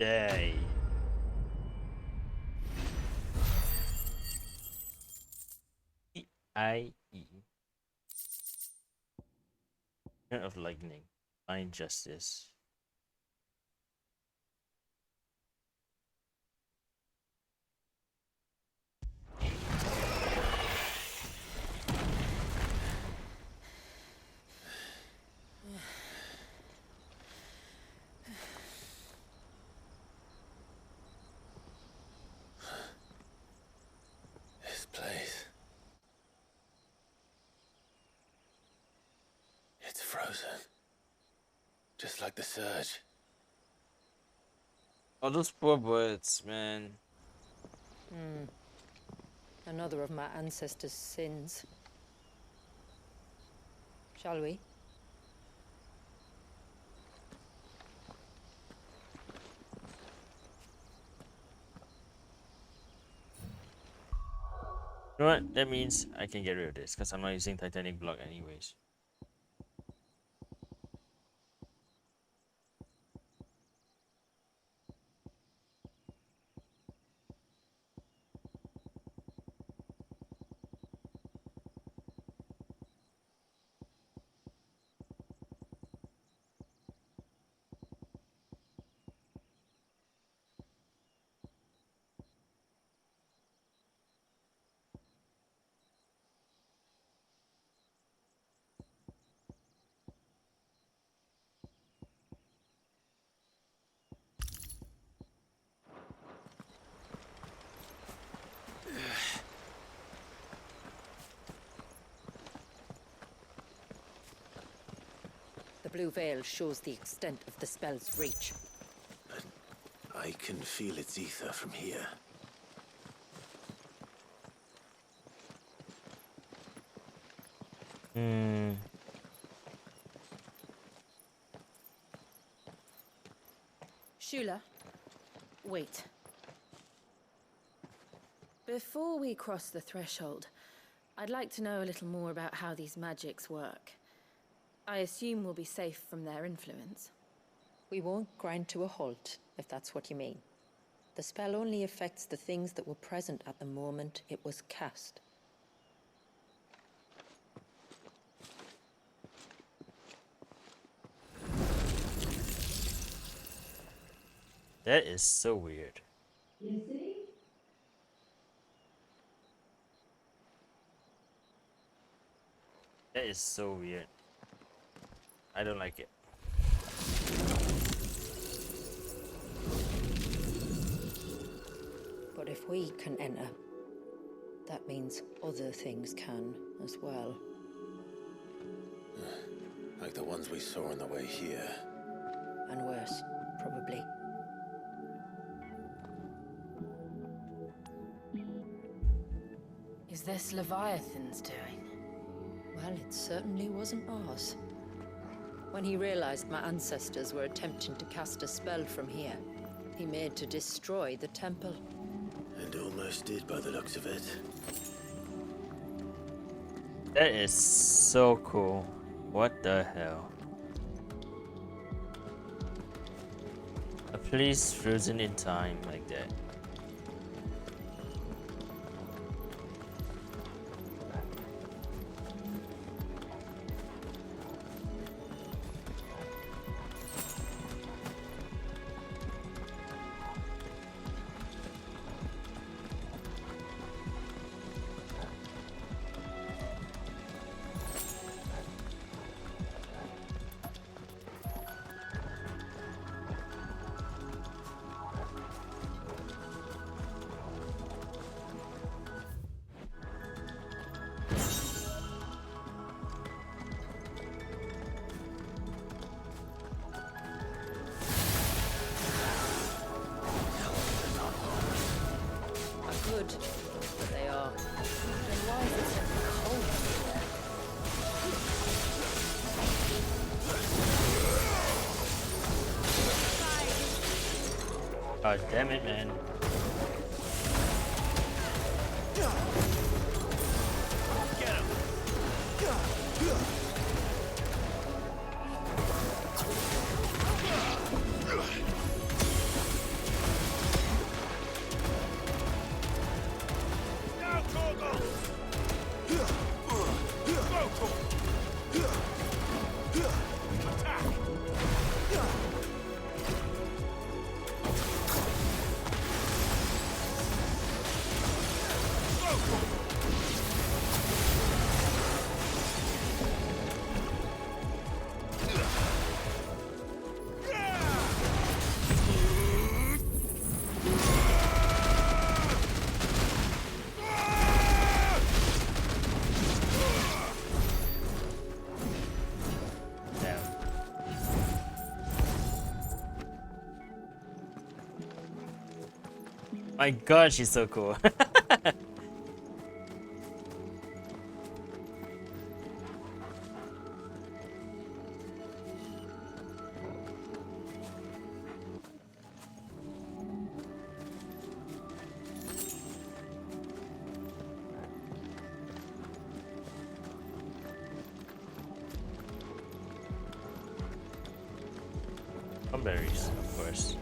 Yay. E-I-E. Kind of lightning. Find justice. It's frozen. Just like the surge. Oh, those poor birds, man. Another of my ancestors' sins. Shall we? You know what? That means I can get rid of this because I'm not using titanic block anyways. The blue veil shows the extent of the spell's reach. But I can feel its ether from here. Shula, wait. Before we cross the threshold, I'd like to know a little more about how these magics work. I assume we'll be safe from their influence. We won't grind to a halt, if that's what you mean. The spell only affects the things that were present at the moment it was cast. That is so weird. That is so weird. I don't like it. But if we can enter, that means other things can as well. Like the ones we saw on the way here. And worse, probably. Is this Leviathan's doing? Well, it certainly wasn't ours. When he realized my ancestors were attempting to cast a spell from here, he made to destroy the temple. And almost did by the looks of it. That is so cool. What the hell? A place frozen in time like that. Good, but they are. Then why is it so cold here? God damn it, man. Get him! My god, she's so cool. Berries, of course.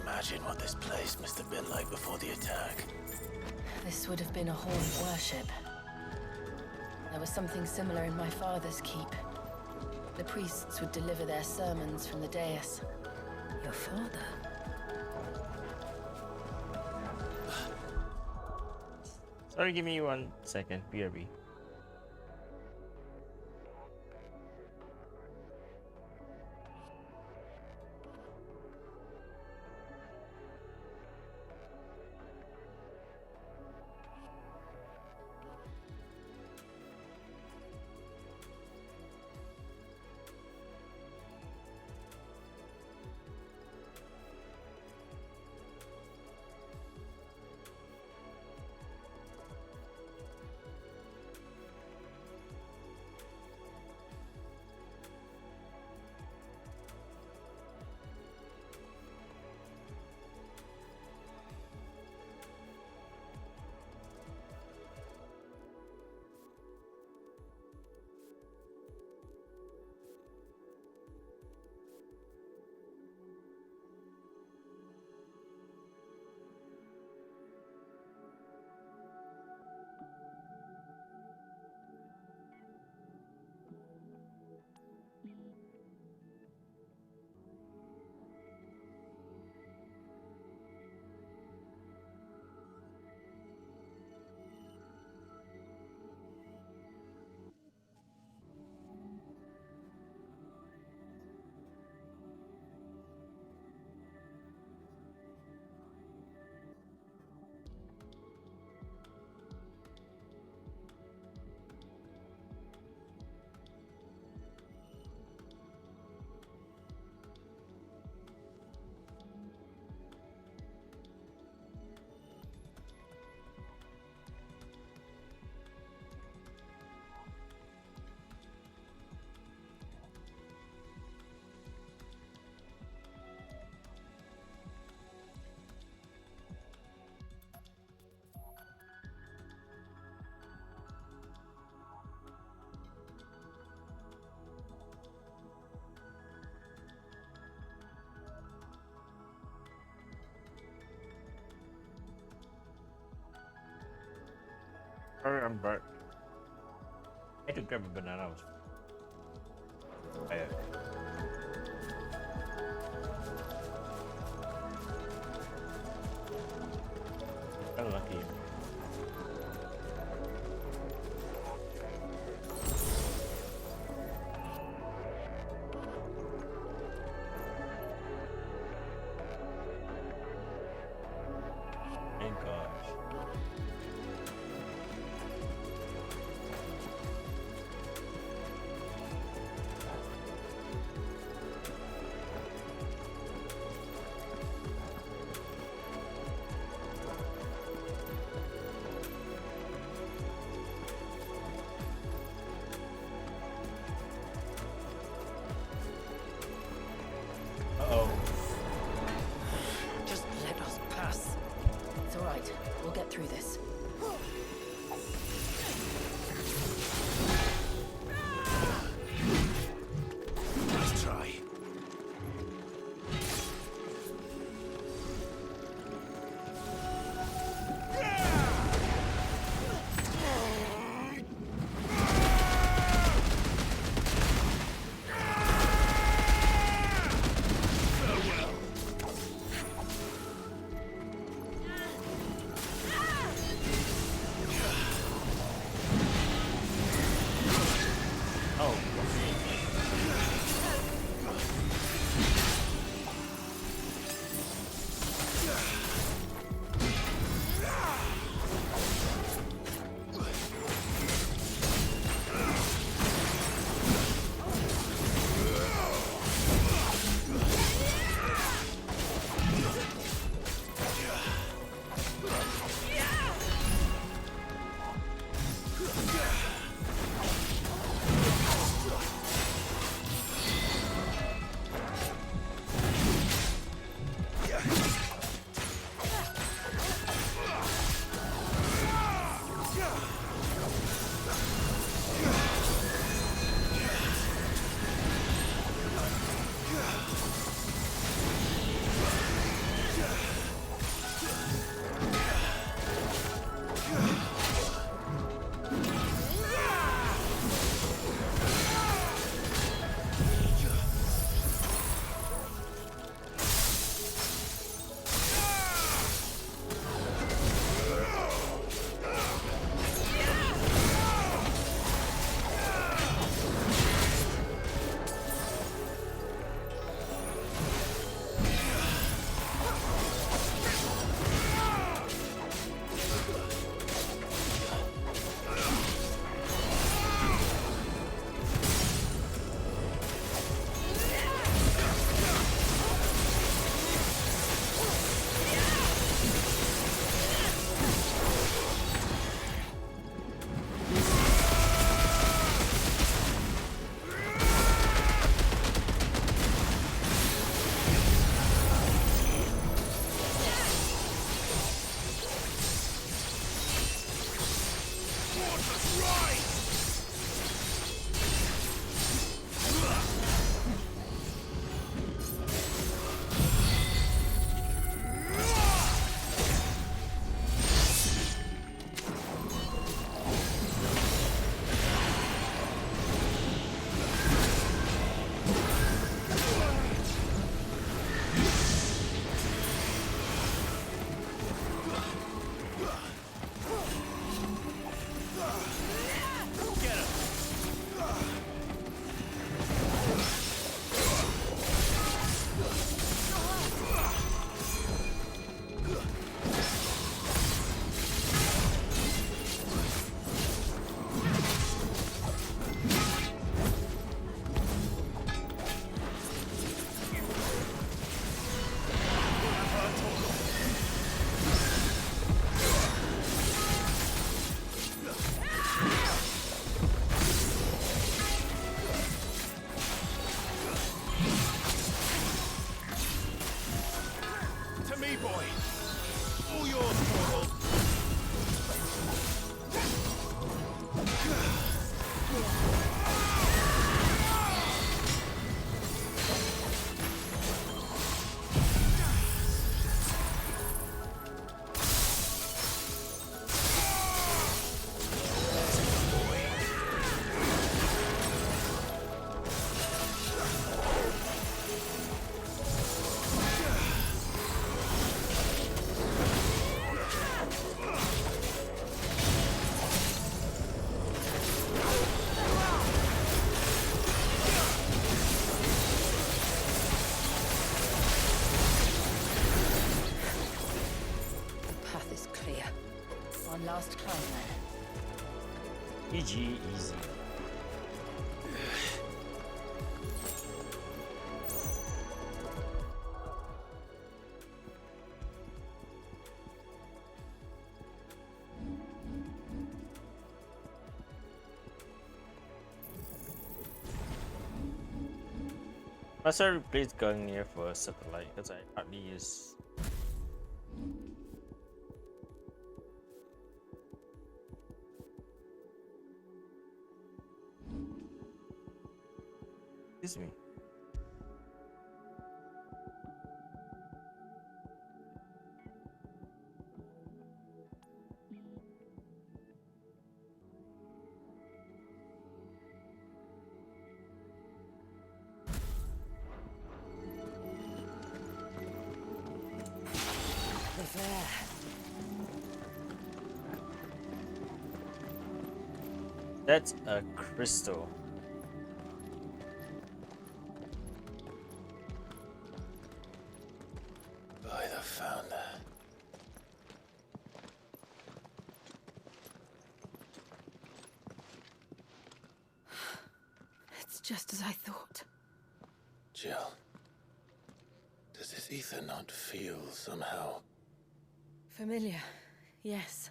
Imagine what this place must have been like before the attack. This would have been a hall of worship. There was something similar in my father's keep. The priests would deliver their sermons from the dais. Your father? Sorry, give me 1 second. BRB. Alright, I'm back. I had to grab a banana. I got lucky. Thank gosh. Uh-oh. Just let us pass. It's all right. We'll get through this. Nice try. Oh, last climb then. GG, easy. Must I replace going near for a satellite because I hardly use. Excuse me. That's a crystal. By the founder. It's just as I thought. Jill, does this ether not feel somehow? Familiar, yes.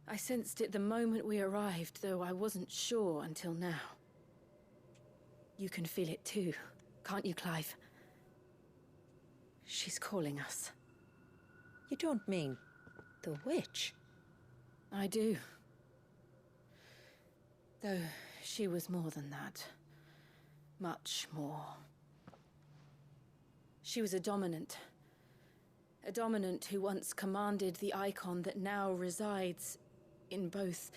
I sensed it the moment we arrived, though I wasn't sure until now. You can feel it too, can't you, Clive? She's calling us. You don't mean the witch? I do. Though she was more than that. Much more. She was a dominant. A dominant who once commanded the icon that now resides in both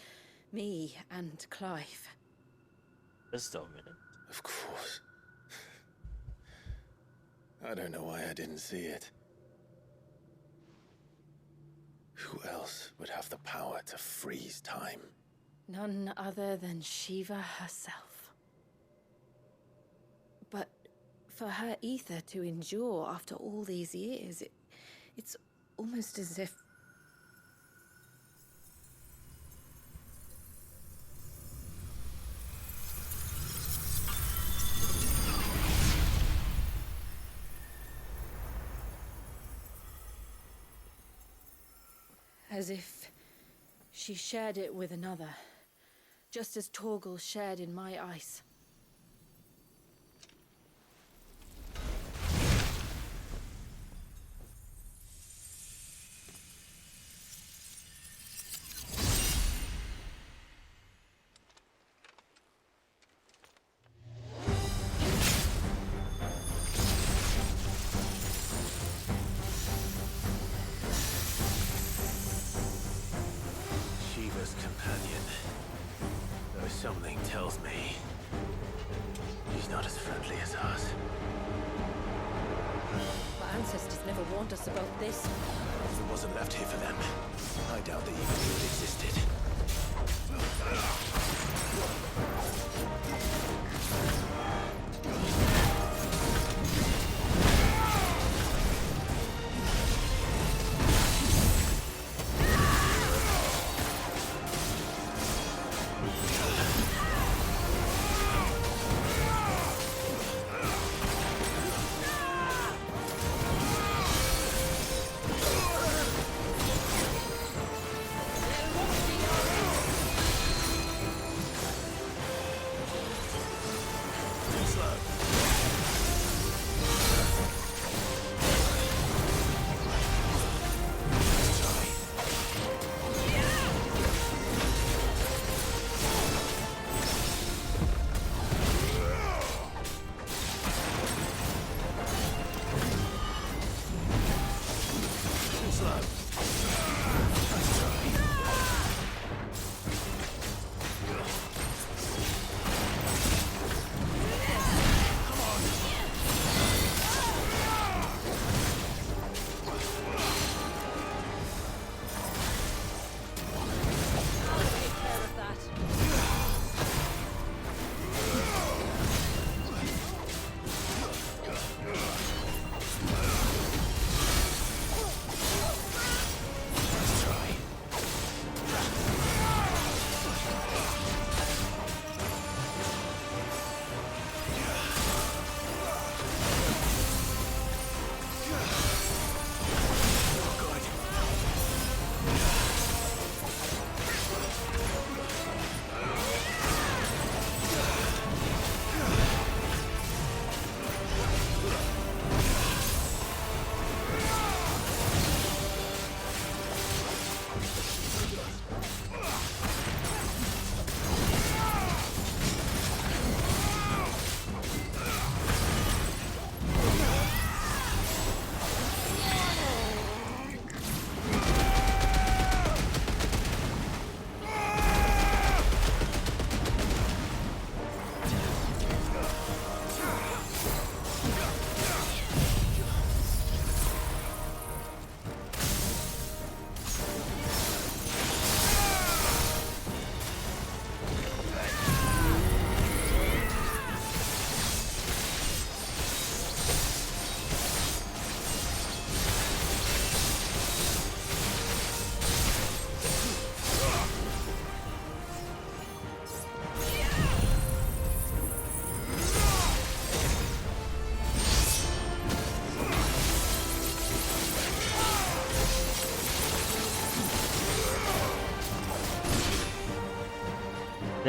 me and Clive. This dominant. Of course. I don't know why I didn't see it. Who else would have the power to freeze time? None other than Shiva herself. But for her ether to endure after all these years, it's almost as if... As if she shared it with another, just as Torgal shared in my ice. Shiva's companion. Though something tells me he's not as friendly as us. My ancestors never warned us about this. If it wasn't left here for them, I doubt they even knew it existed.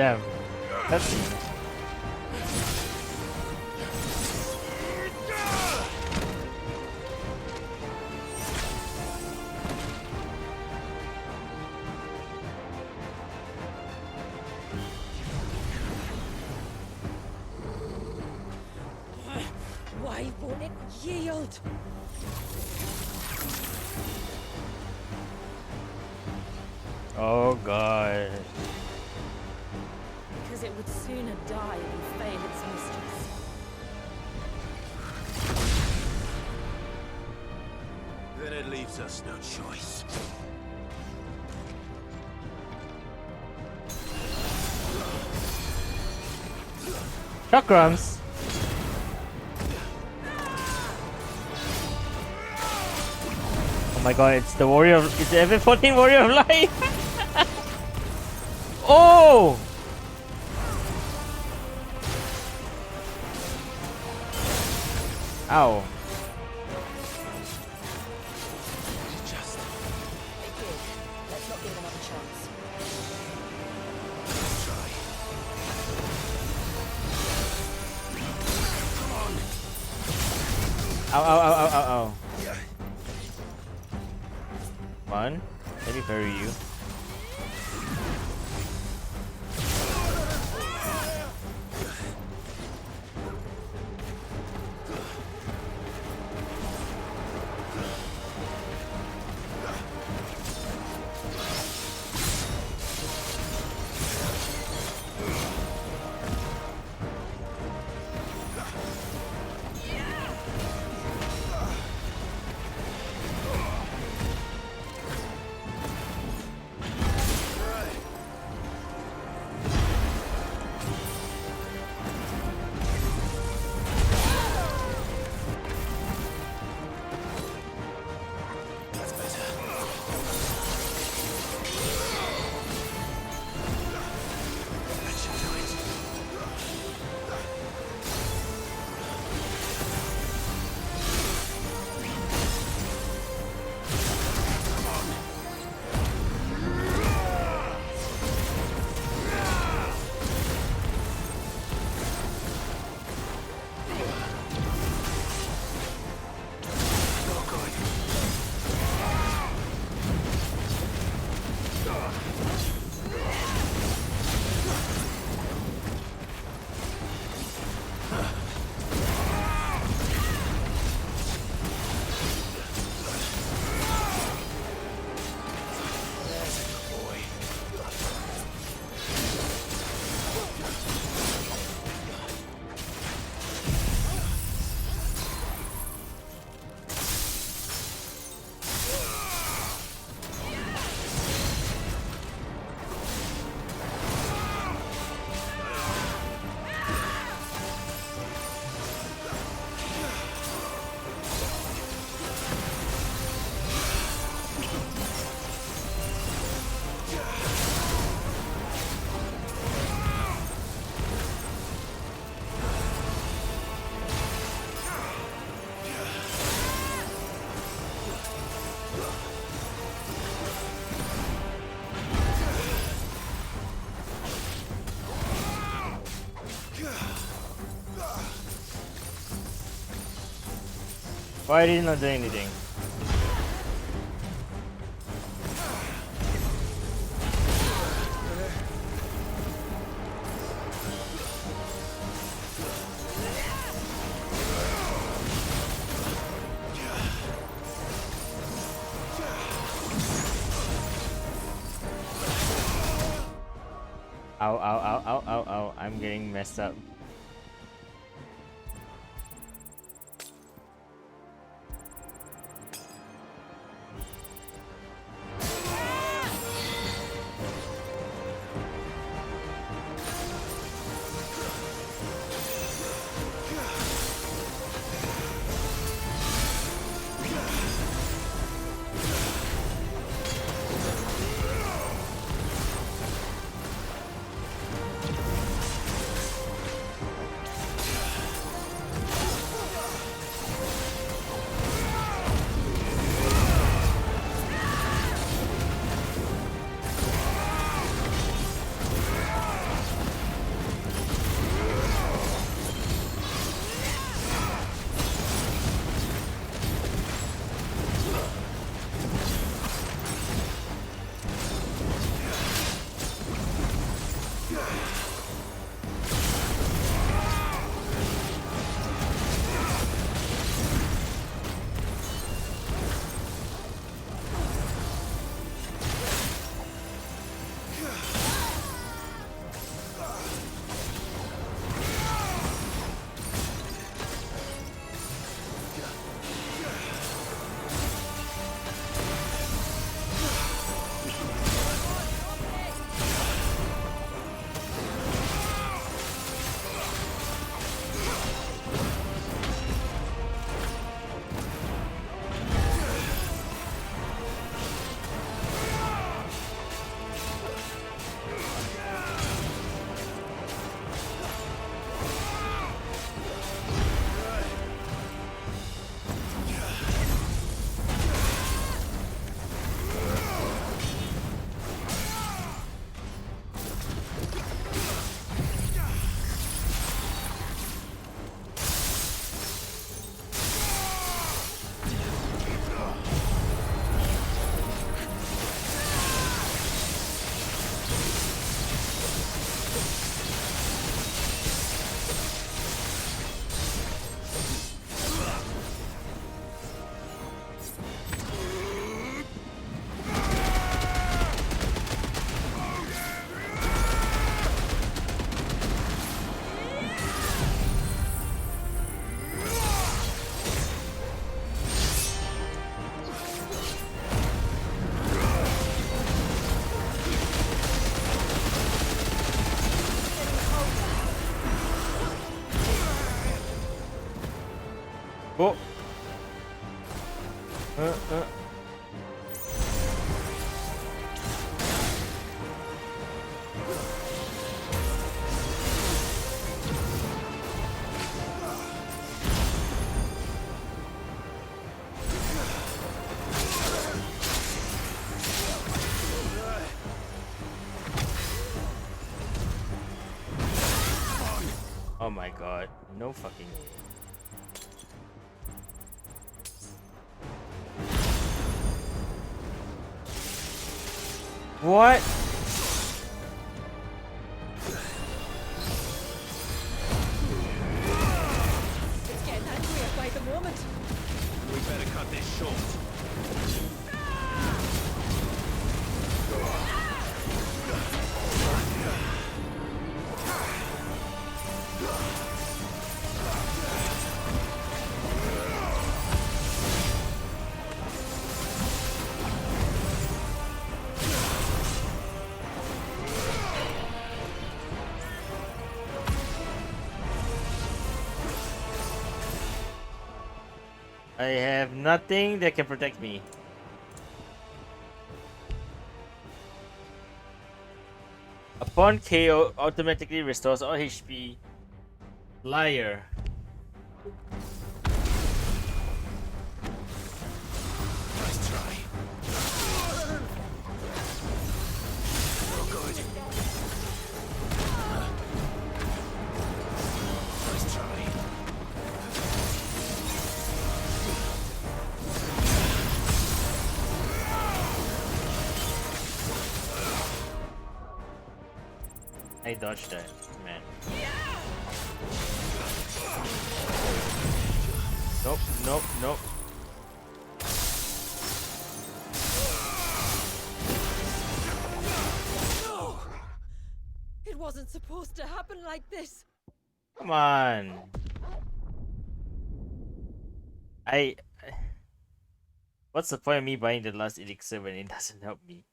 Damn. That's... Why won't it yield? Oh god. Because it would sooner die than fail its mistress. Then it leaves us no choice. Chakrams. Oh my god, it's the warrior of... It's the FF14 warrior of light! Oh! Ow. Let's not give them another chance. Ow, ow, ow, ow, ow, ow. One. Let me parry you. Why did he not do anything? Ow, ow, ow, ow, ow, ow. I'm getting messed up. Oh. Oh my god, no fucking way. What? It's getting angrier by the moment. We better cut this short. I have nothing that can protect me. Upon KO, automatically restores all HP. Liar. Nice try. Oh, good. Nice try. I dodged that, man. Nope, nope, nope. No! It wasn't supposed to happen like this. Come on. What's the point of me buying the last elixir when it doesn't help me?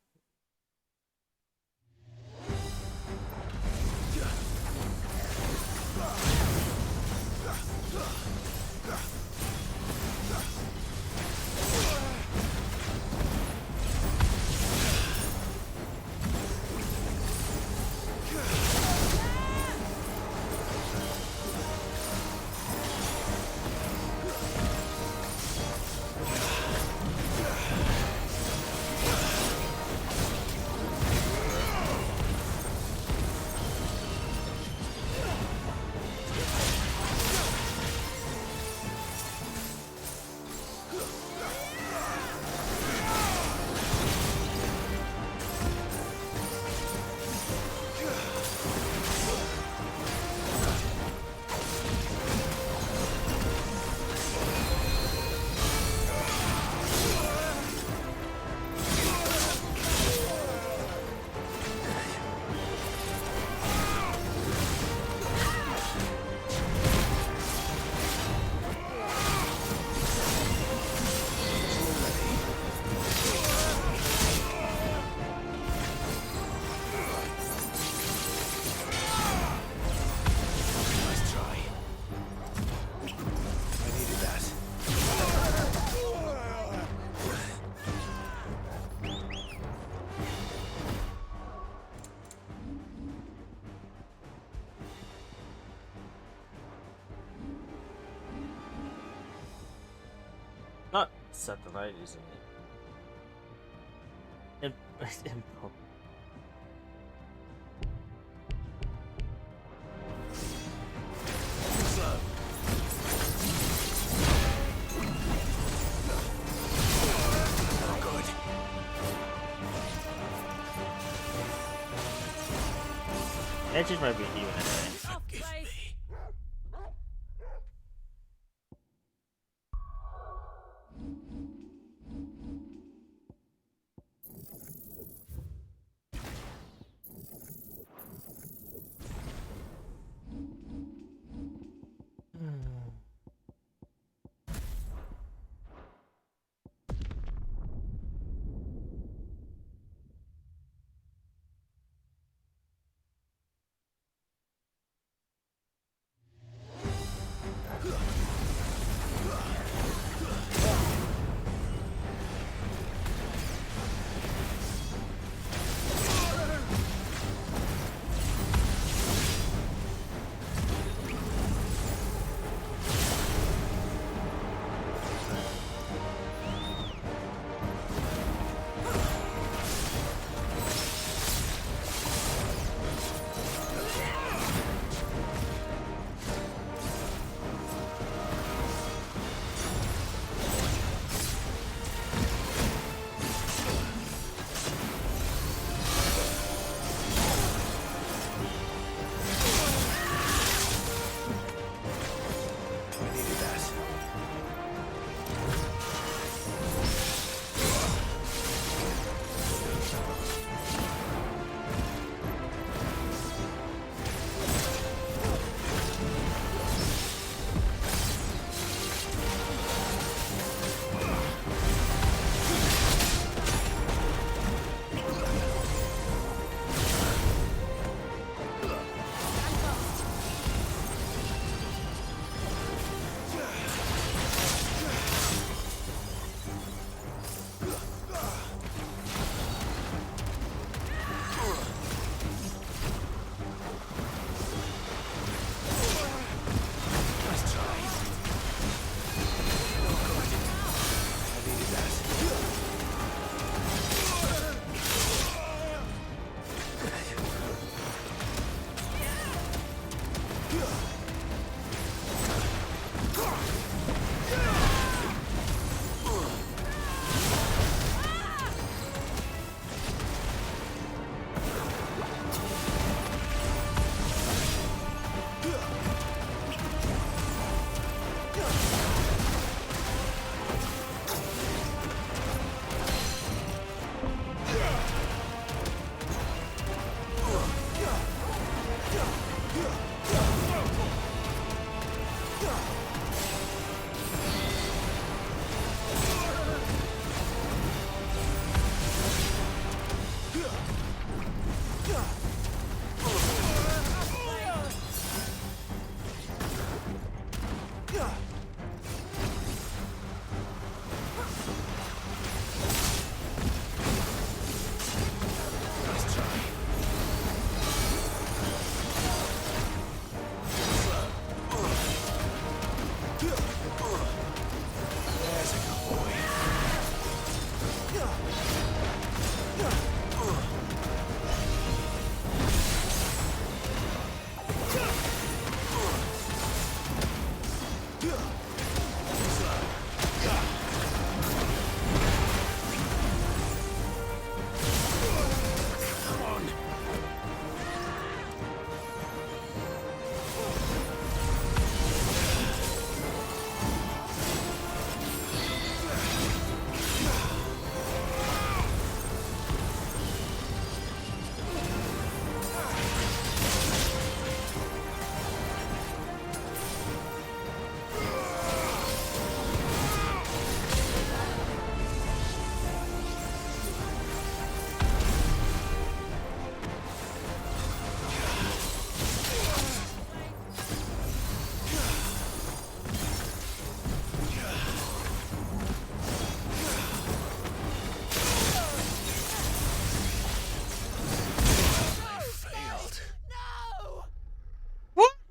Not satellite, isn't it? Impo. That just might be you and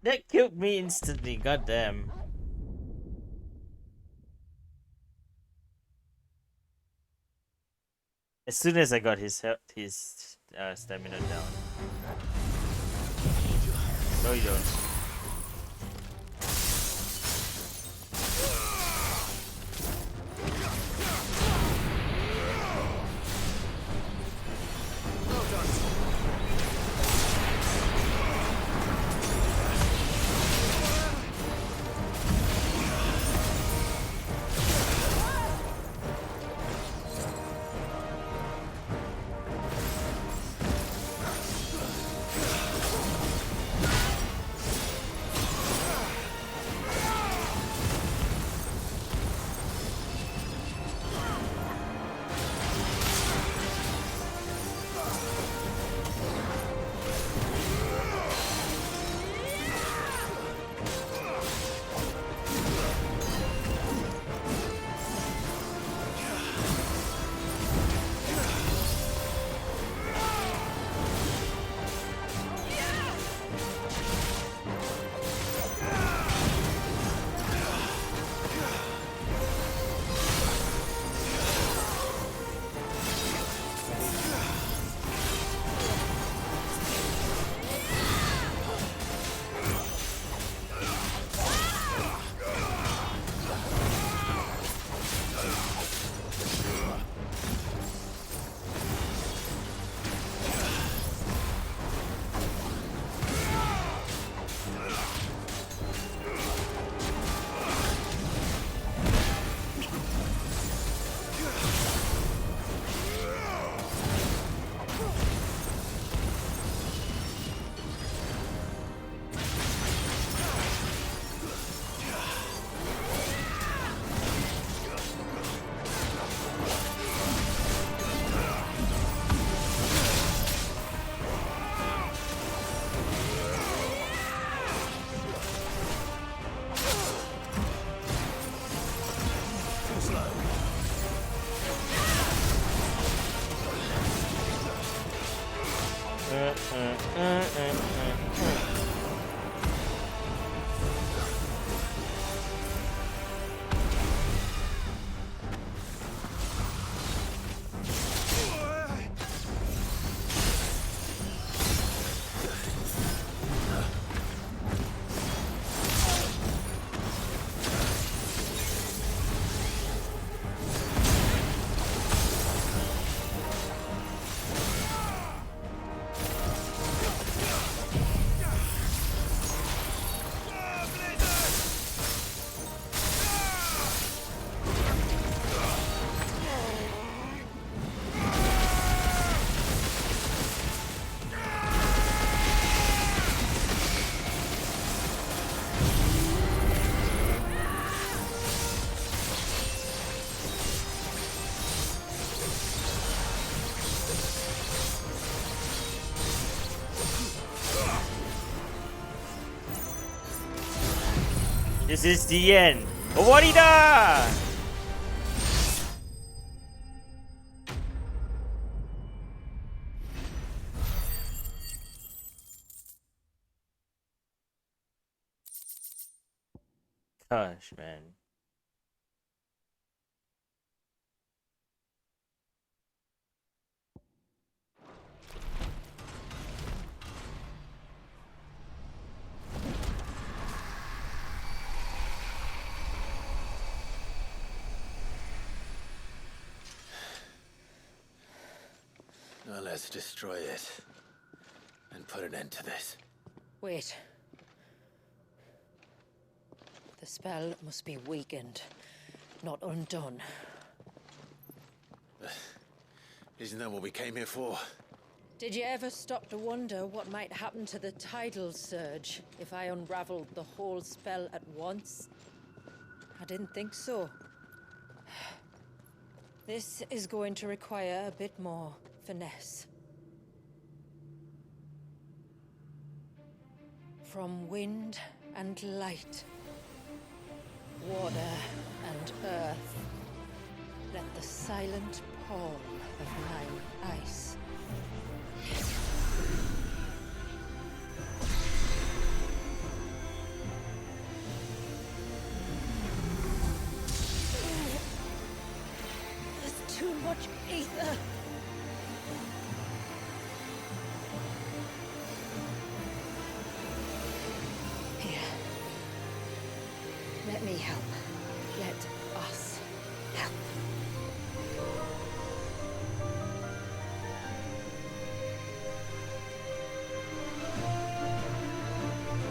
That killed me instantly, goddamn. As soon as I got his stamina down. No, you don't. This is the end. Owarida! Gosh, man. Now let's destroy it and put an end to this. Wait. The spell must be weakened, not undone. Isn't that what we came here for? Did you ever stop to wonder what might happen to the tidal surge if I unraveled the whole spell at once? I didn't think so. This is going to require a bit more finesse. From wind and light, water and earth, let the silent pall of mine ice. There's too much ether. Here. Let me help. Let us help.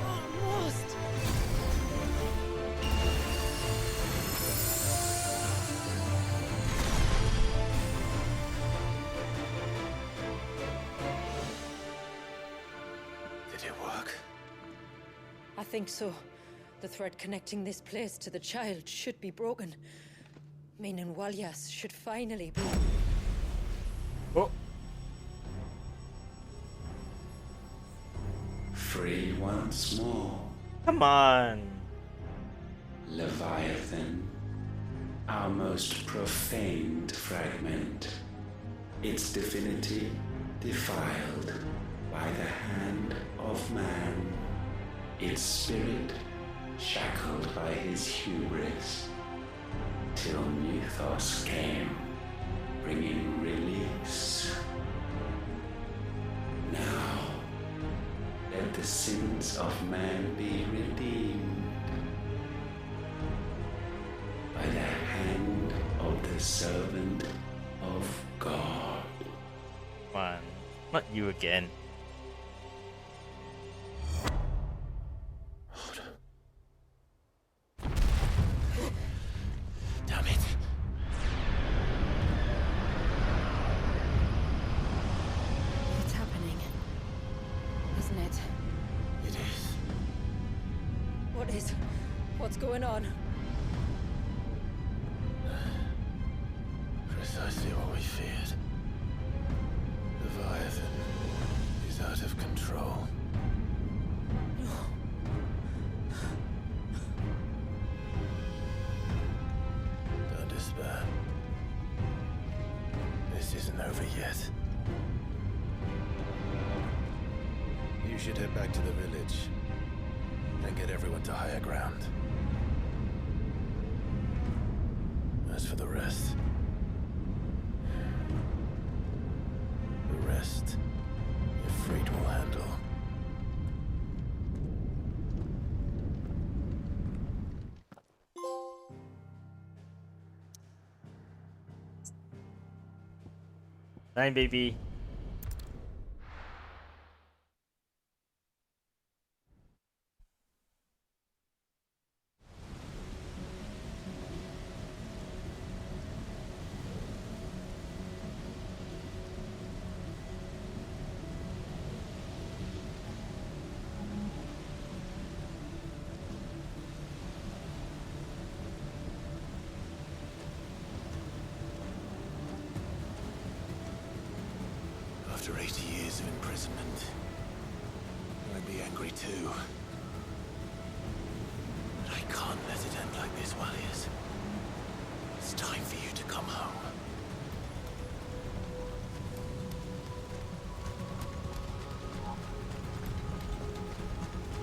Almost. Did it work? I think so. The thread connecting this place to the child should be broken. Meaning Walyas should finally be... Oh. Free once more. Come on. Leviathan, our most profaned fragment, its divinity defiled by the hand of man, its spirit shackled by his hubris, till Mythos came, bringing release. Now, let the sins of man be redeemed by the hand of the servant of God. Come on. Not you again. Damn it. It's happening. Isn't it? It is. What is... What's going on? Precisely what we feared. Leviathan is out of control. Don't despair. This isn't over yet. You should head back to the village and get everyone to higher ground. As for the rest, Ifrit will handle. Nine, baby. After 80 years of imprisonment, I'd be angry too. But I can't can't let it end like this, Wallius. It's time for you to come home.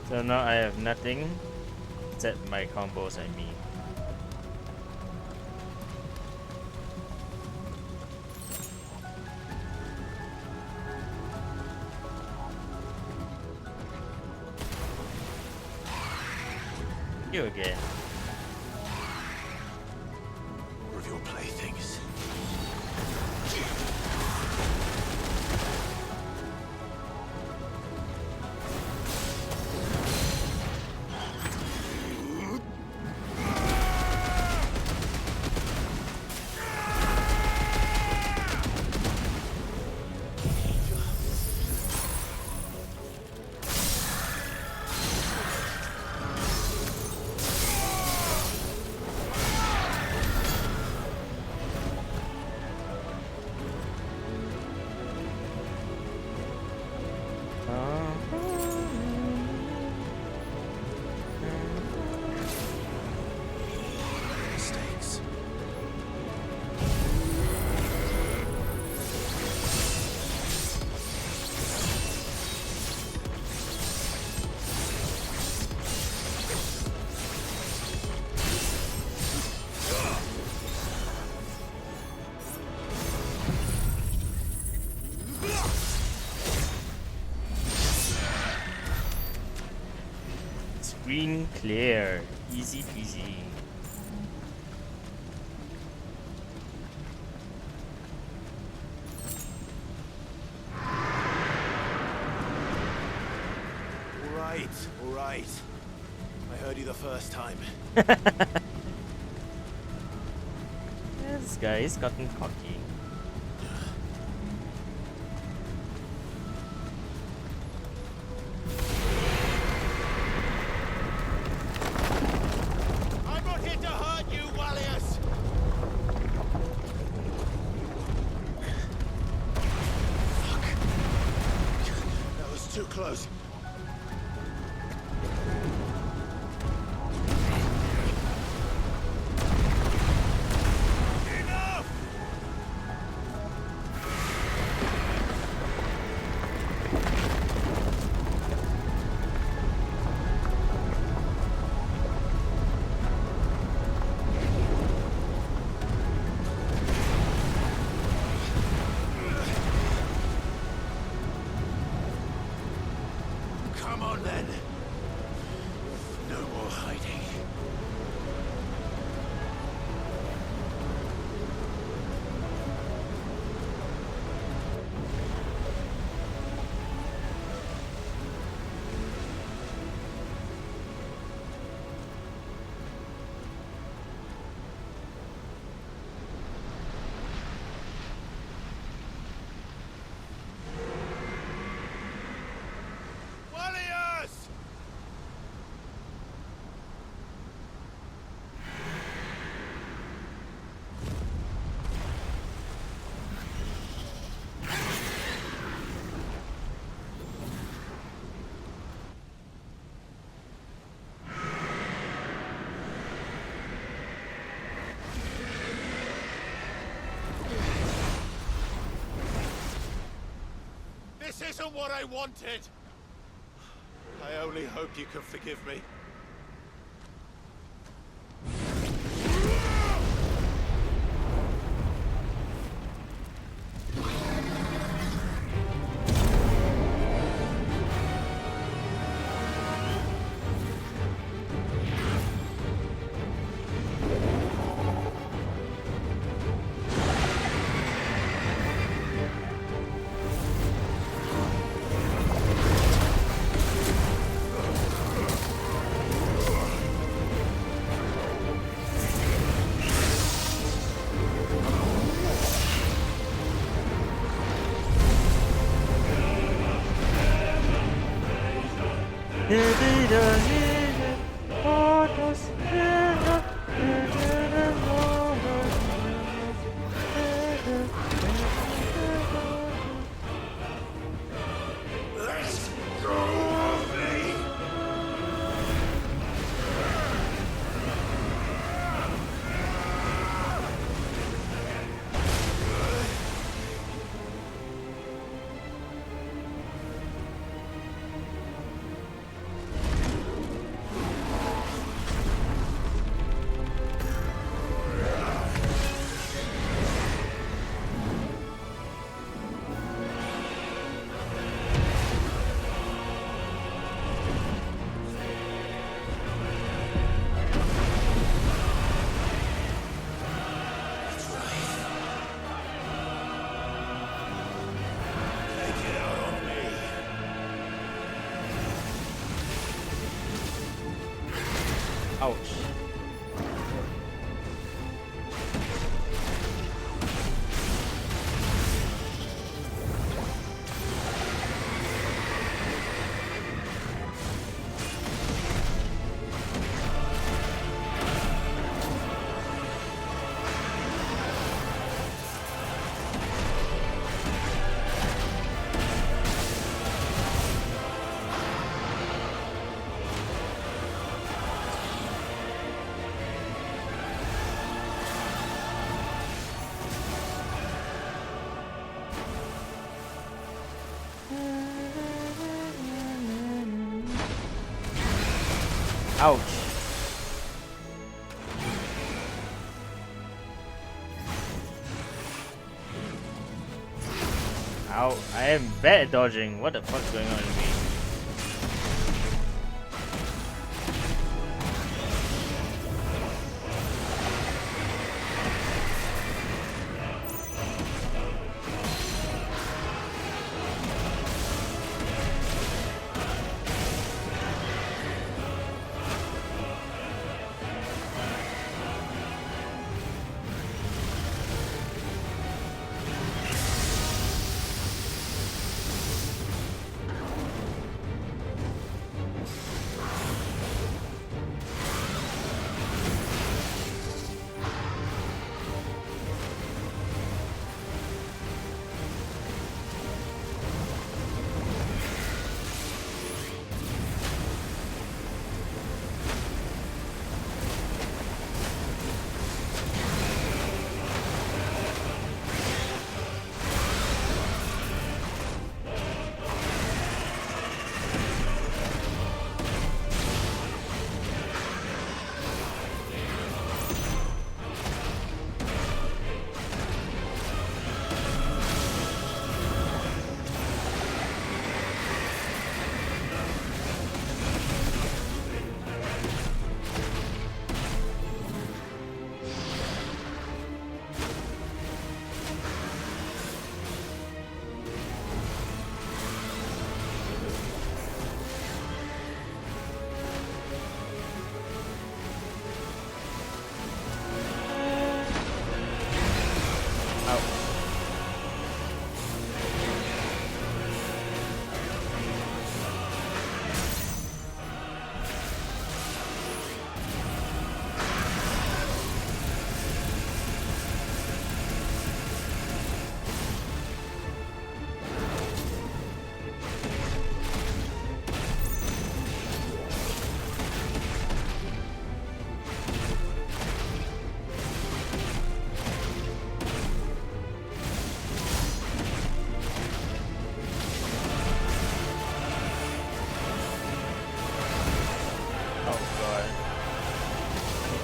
So now I have nothing except my combos and me. You again. More of your playthings. Mistakes. Screen clear. Easy peasy. All right. I heard you the first time. This guy's gotten cocky. I'm not here to hurt you, Wallius! Fuck. That was too close. Enough! Come on then. No more hiding. Wallius! This isn't what I wanted! I only hope you can forgive me. Ouch. Ouch. Ow, I am bad at dodging. What the fuck's going on with me?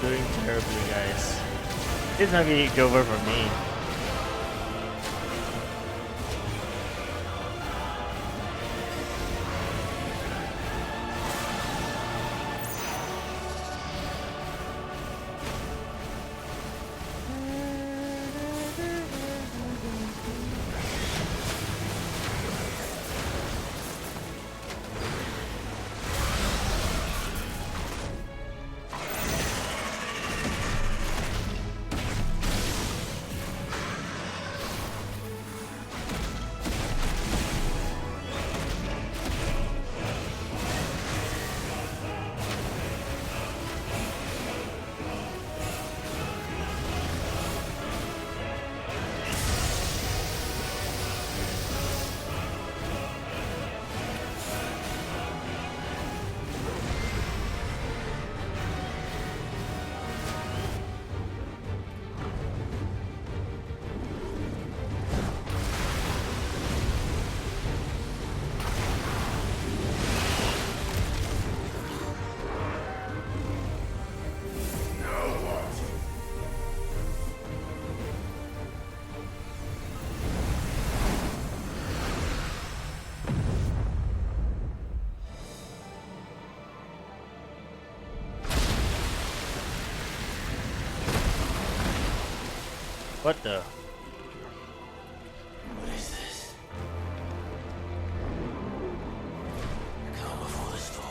Doing terribly, guys. It's not gonna go over for me. What the? What is this? Calm before the storm.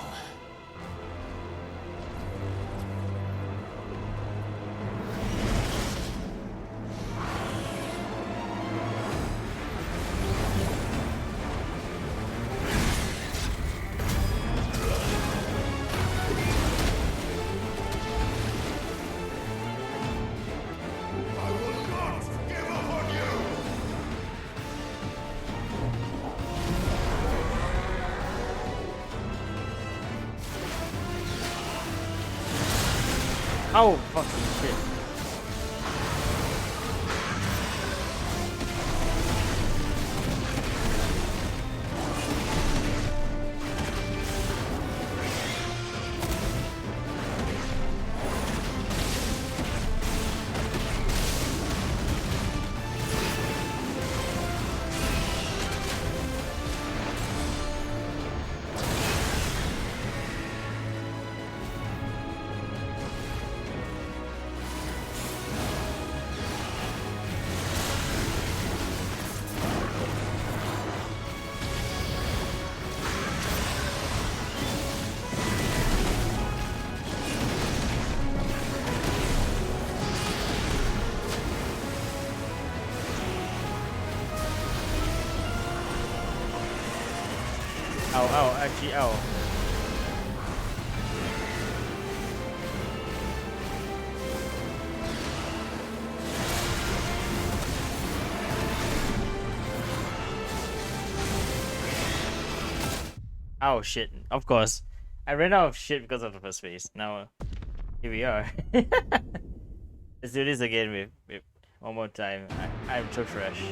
Oh, fucking shit. Ow, ow, actually, ow. Oh shit, of course. I ran out of shit because of the first phase. Now, here we are. Let's do this again with one more time. I'm so trash.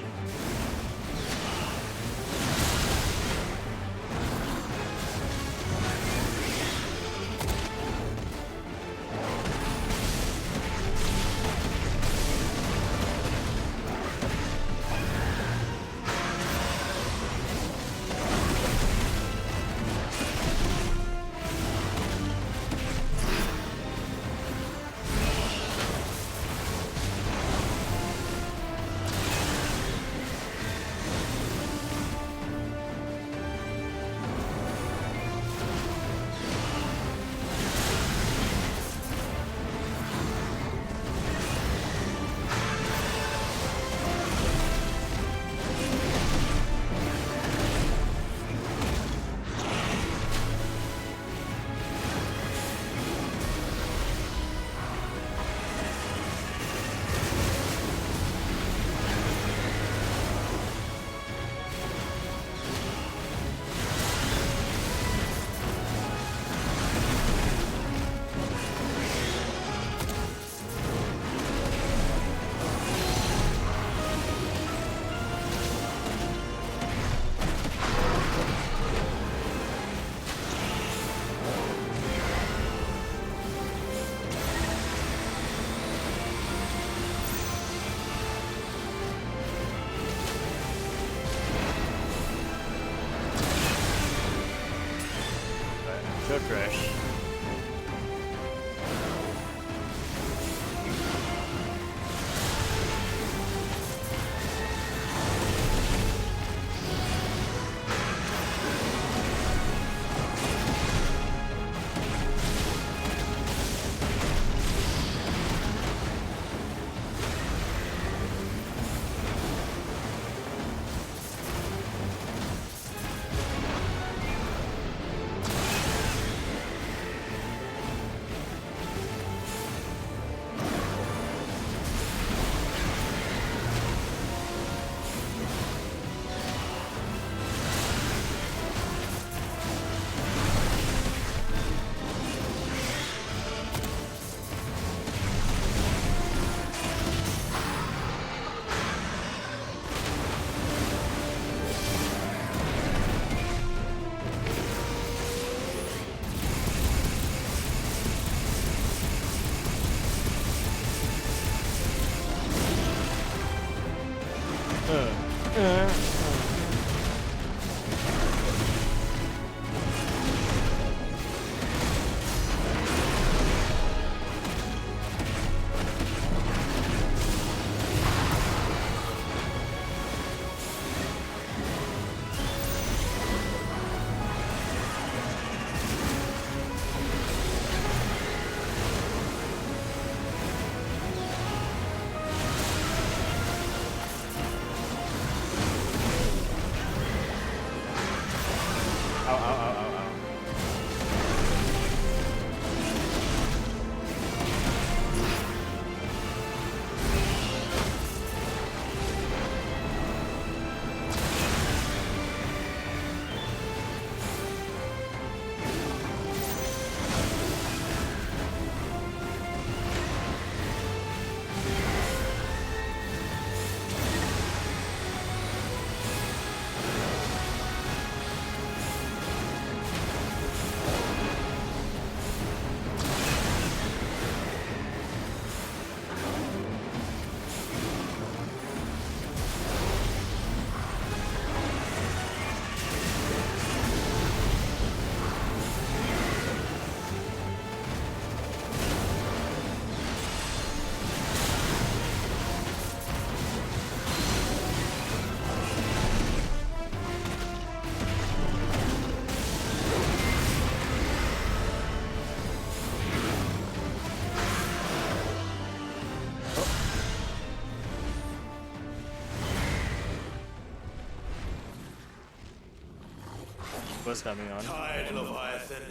was coming on. Tired, Leviathan.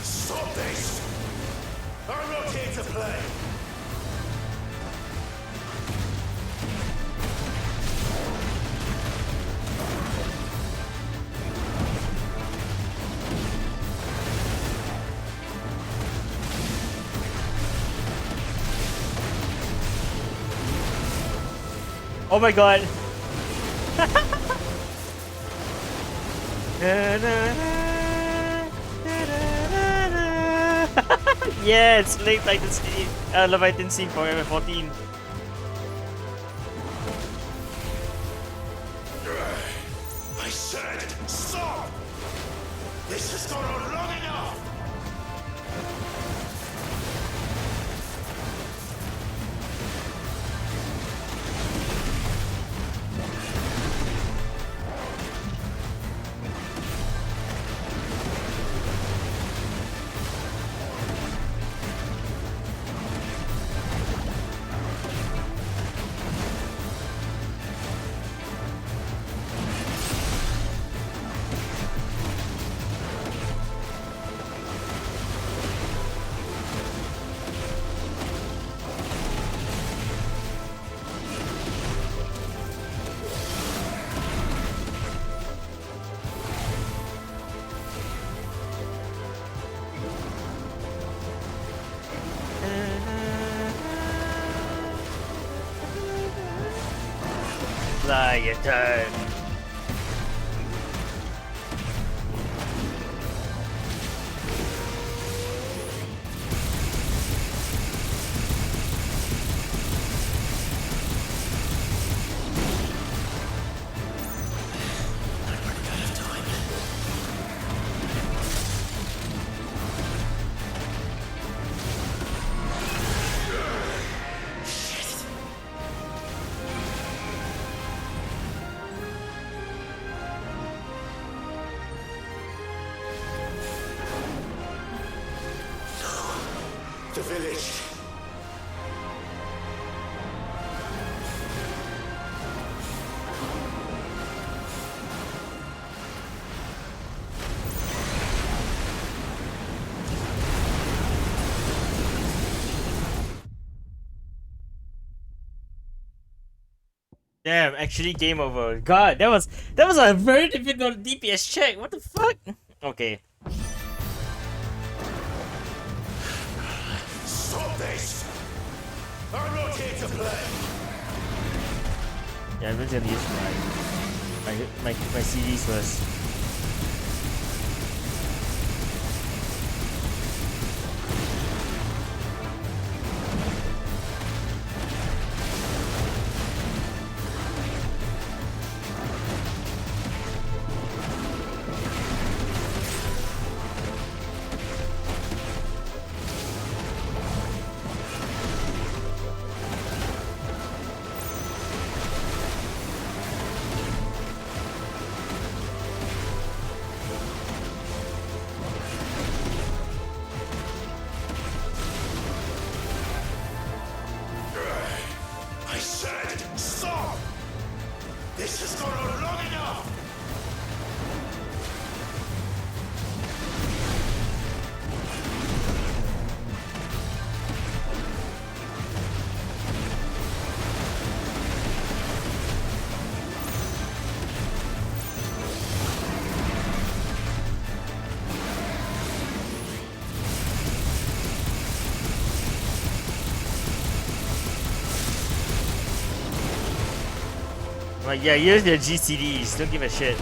Stop this! I'm not here to play! Oh my god! Yeah, it's late like this Leviathan scene from FF14. I said, stop! This has gone on long enough! Leviathan. The village. Damn, actually game over. God, that was a very difficult DPS check. What the fuck? Okay. Stop this! I'm not here to play! Yeah, I'm just gonna use my CDs first. I said, stop! This has gone on long enough! Like, yeah, use their GCDs. Don't give a shit.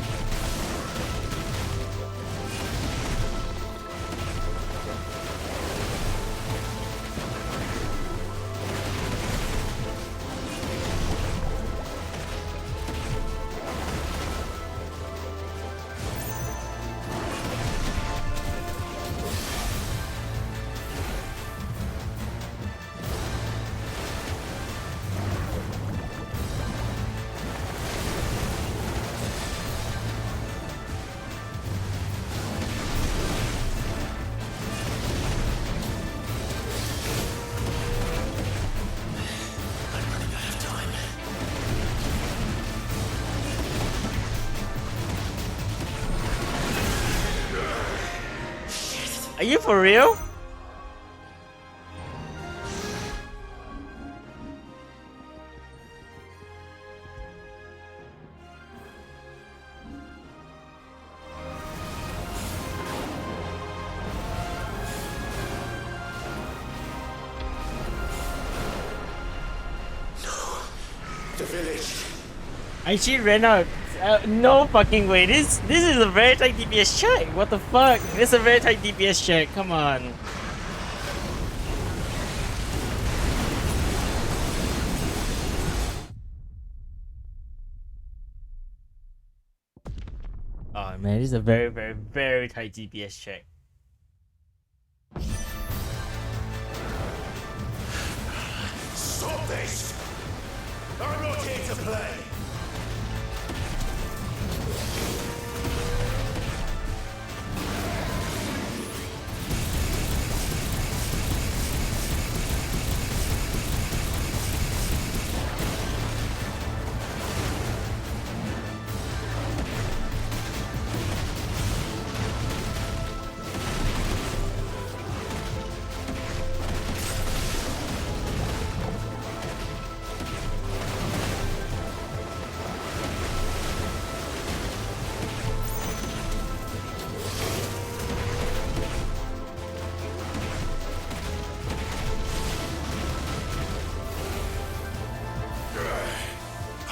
Are you for real? The village. I actually ran out. No fucking way. This is a very tight DPS check. What the fuck? This is a very tight DPS check. Come on. Oh man, this is a very, very, very tight DPS check. Stop this! I'm not here to play!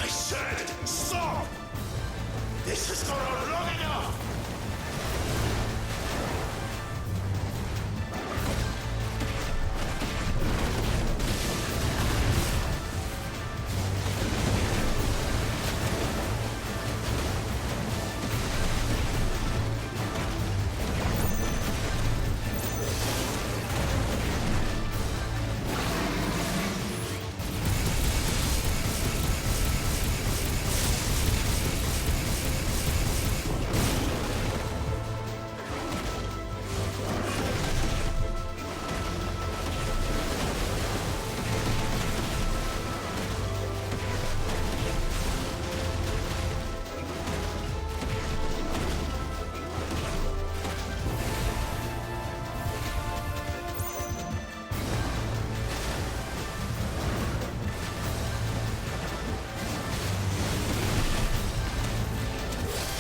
I said, stop! This has gone on long enough!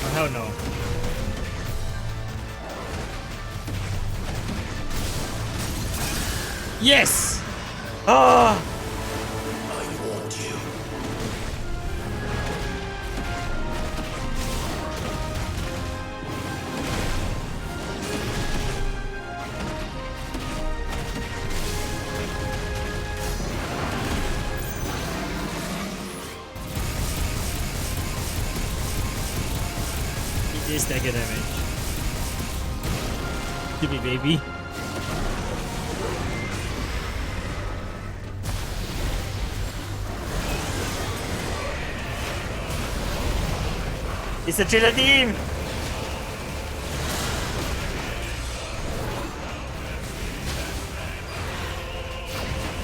Oh, hell no. Yes! Oh! I warned you. It is stagger damage. Give me, baby. It's a Triller team!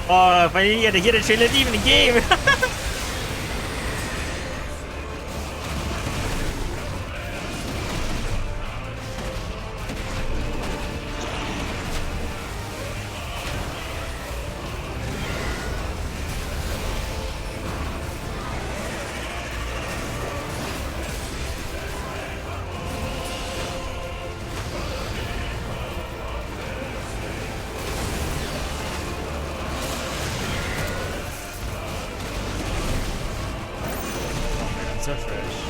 Oh, finally get to get a Triller team in the game! So fresh.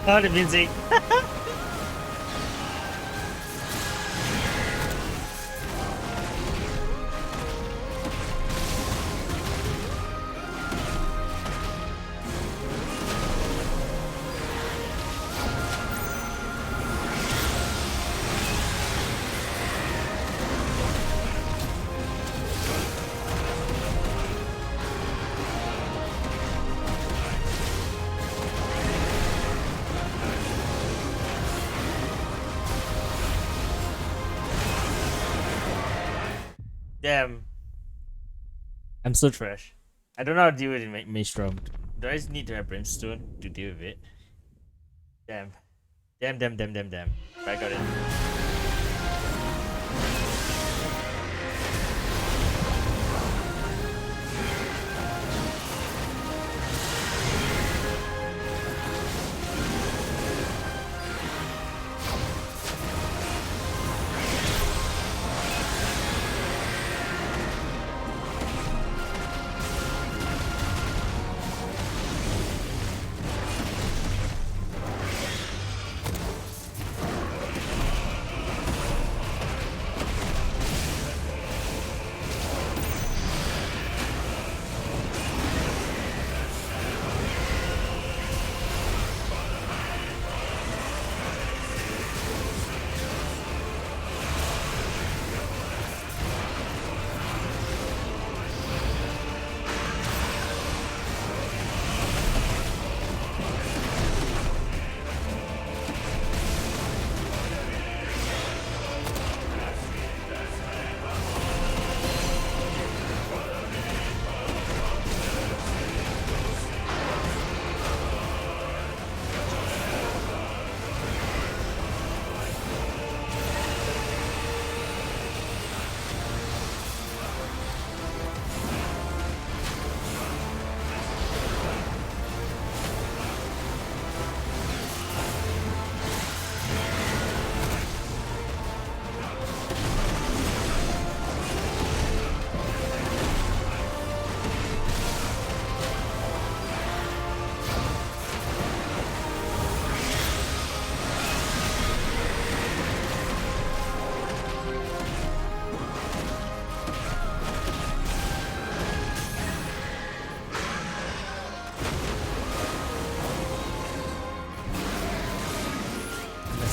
Oh, the music. Damn. I'm so trash. I don't know how to deal with it, Maelstrom. Do I just need to have Brimstone to deal with it? Damn. Damn. I got it.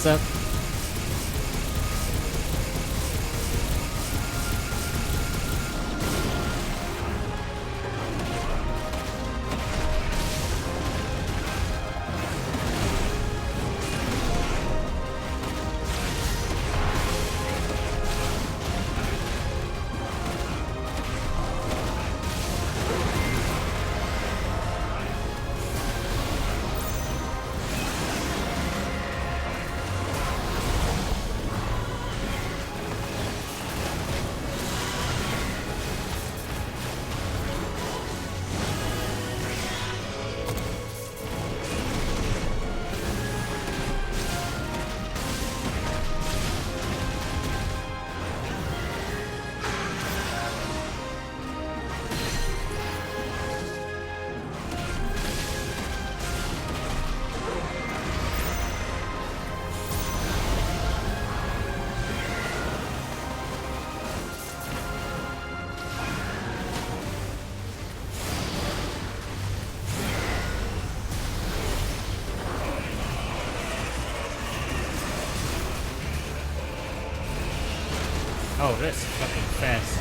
What's up? Oh, that's fucking fast.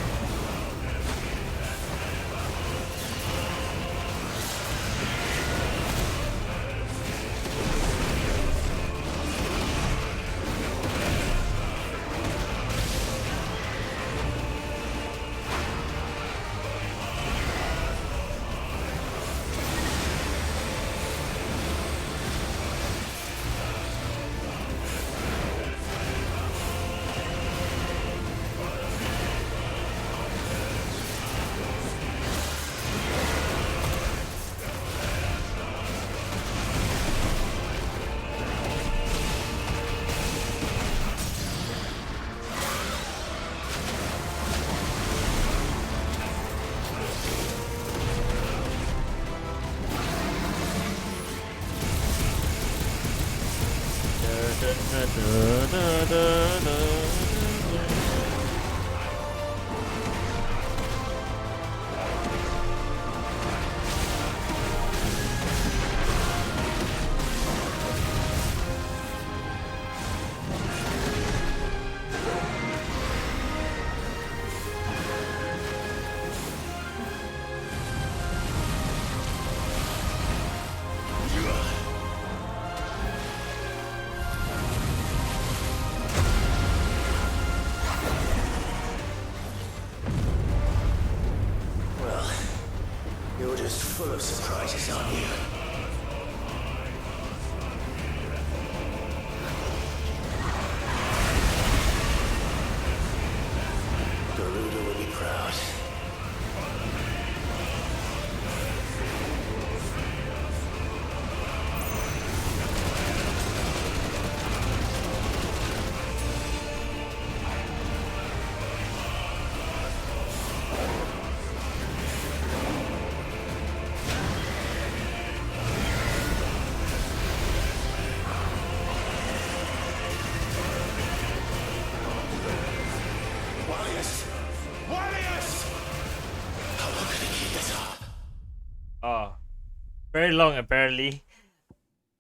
Very long, apparently.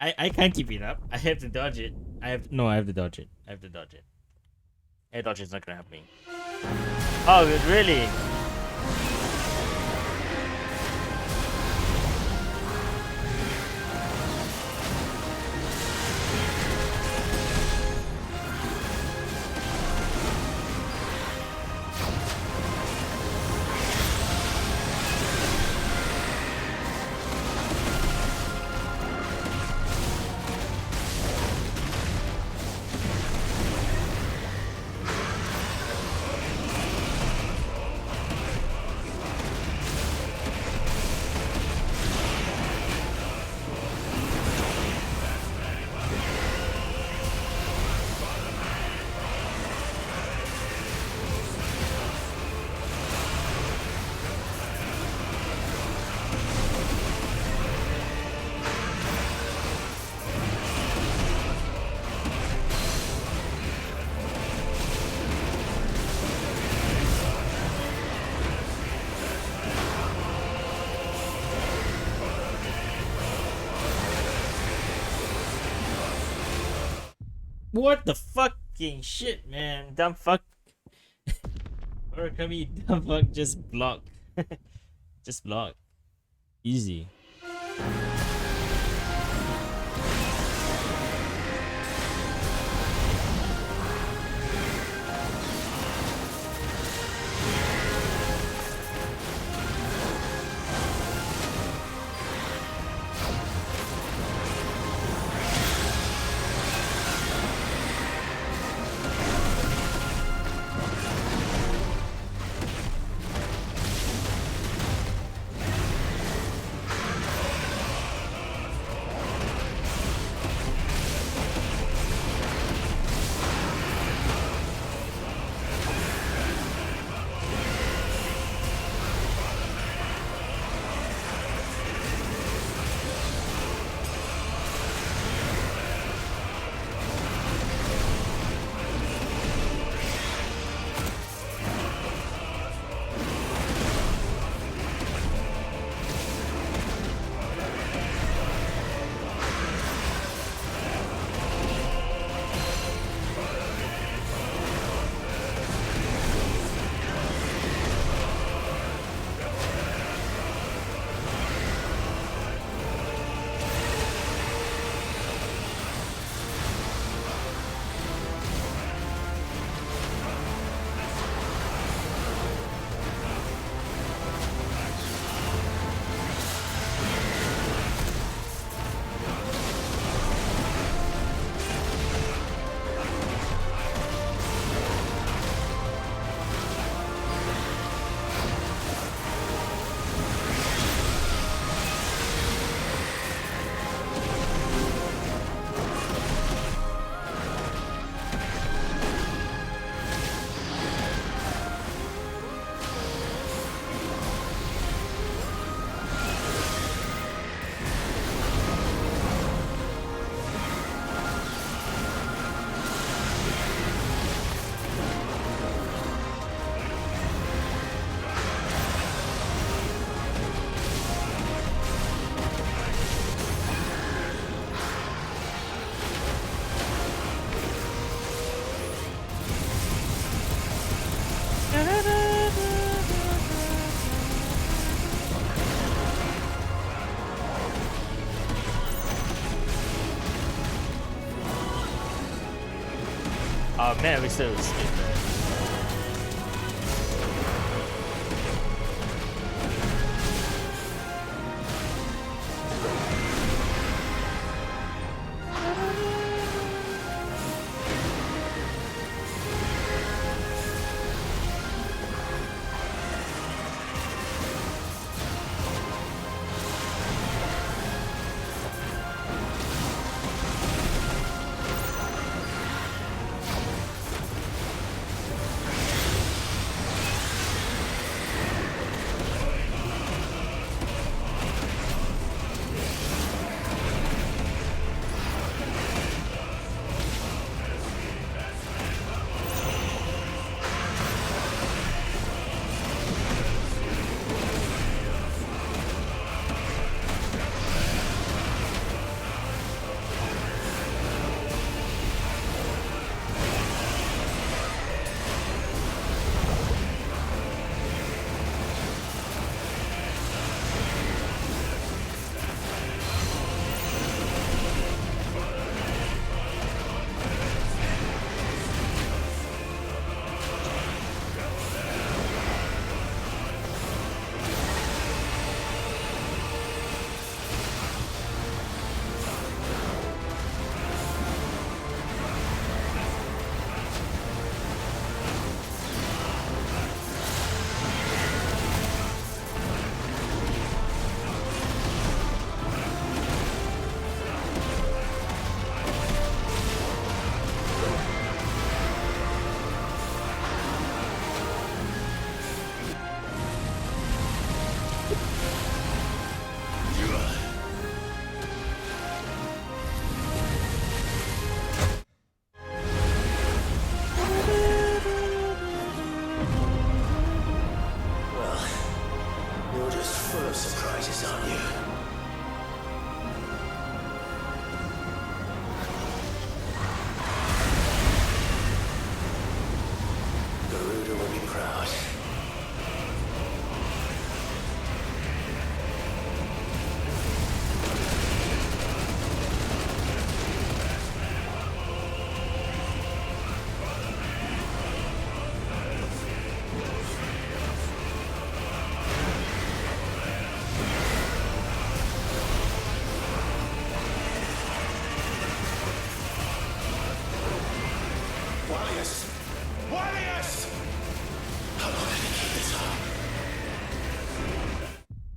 I can't keep it up. I have to dodge it. I have to dodge it. I have to dodge it. Air dodge is not gonna help me. Oh, really? What the fucking shit, man? Dumb fuck. Murakami, dumb fuck, just block. Just block. Easy. Oh man, we still skipped that.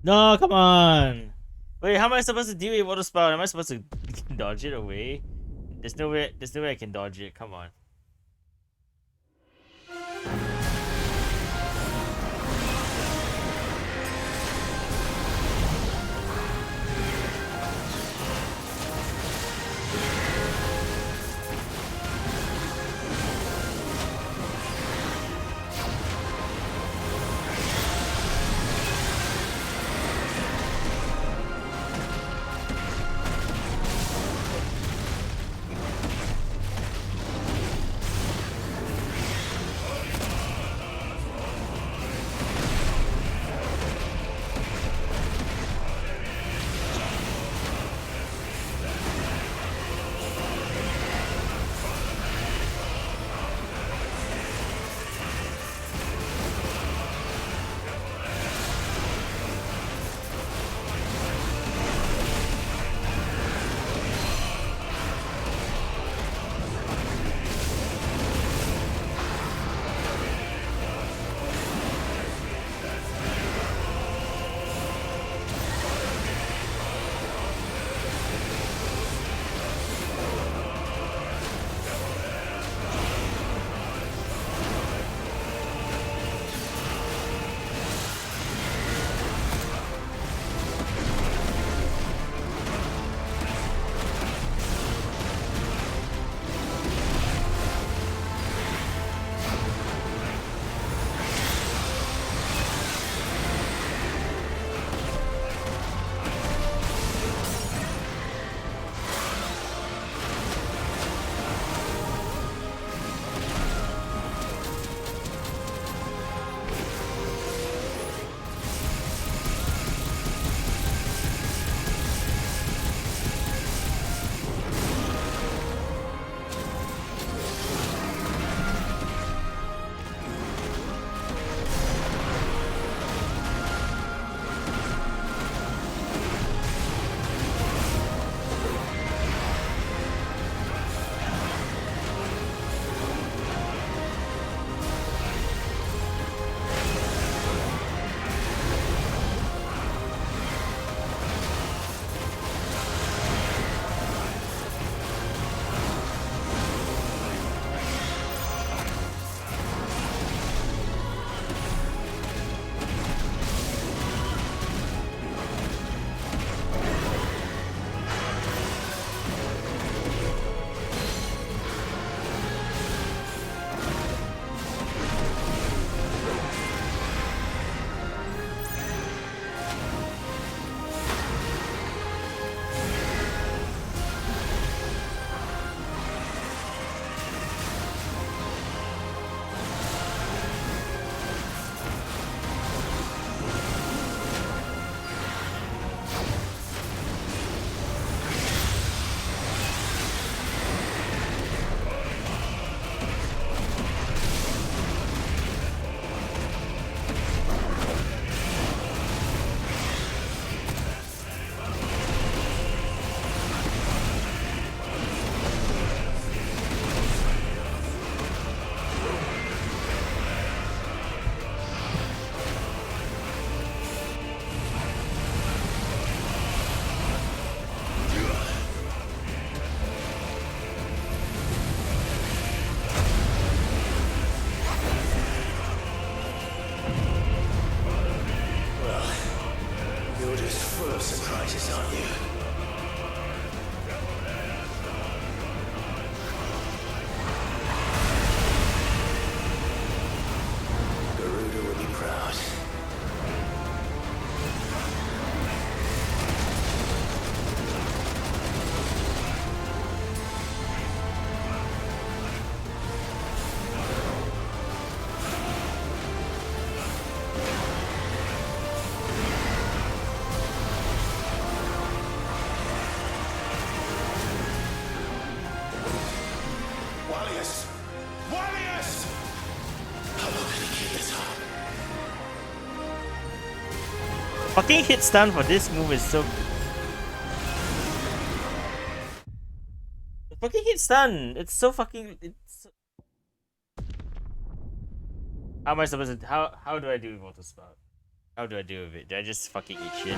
No, come on. Wait, how am I supposed to deal with water spout? Am I supposed to dodge it away? There's no way I can dodge it. Come on. surprises, aren't you? Garuda will be proud. Fucking hit stun for this move is so... Fucking hit stun! It's so fucking... It's... How am I supposed to... How do I do water spout? How do I deal with it? Do I just fucking eat shit?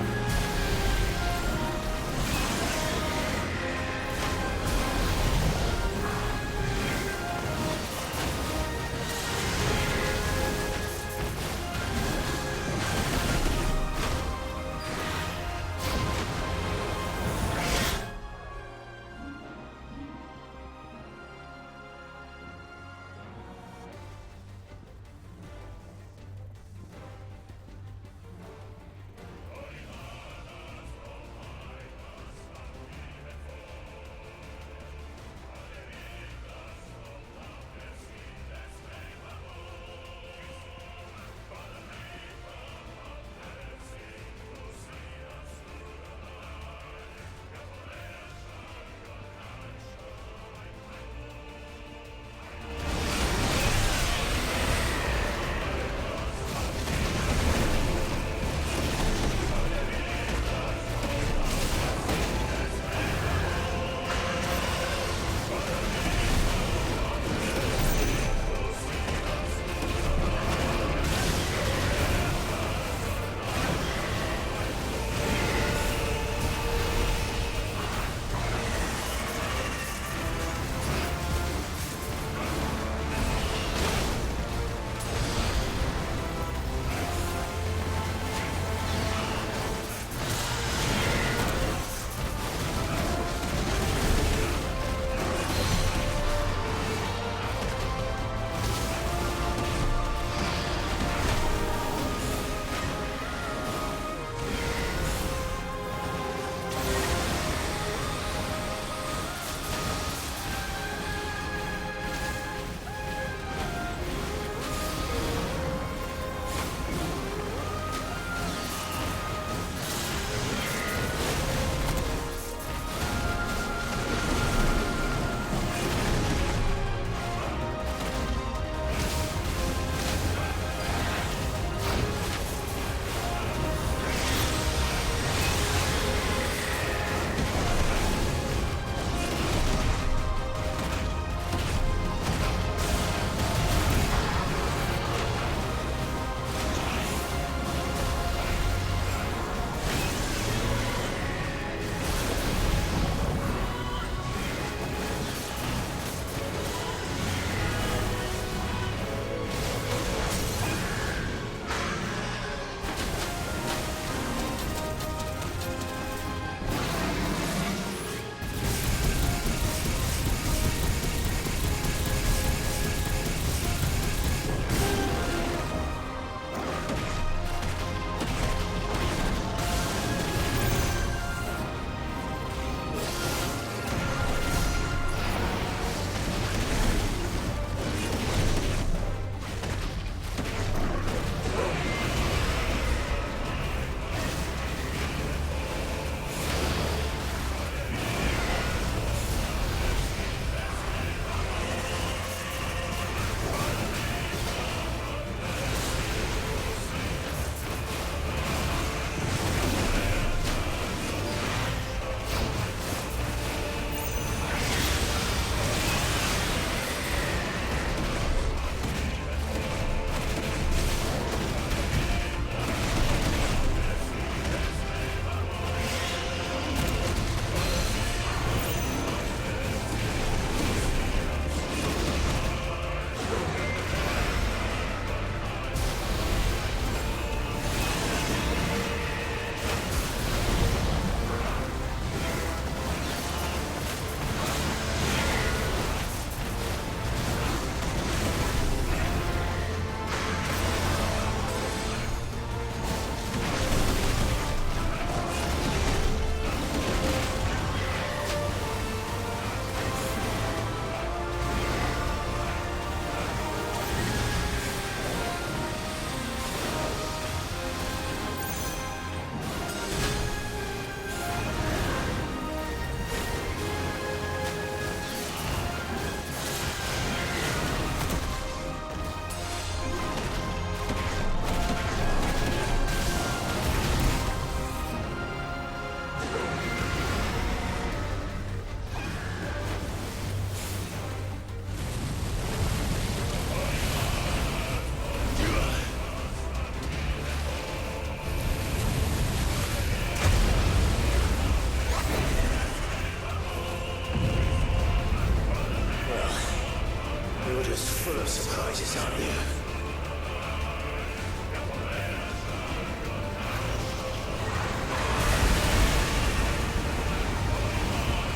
of surprises, aren't you?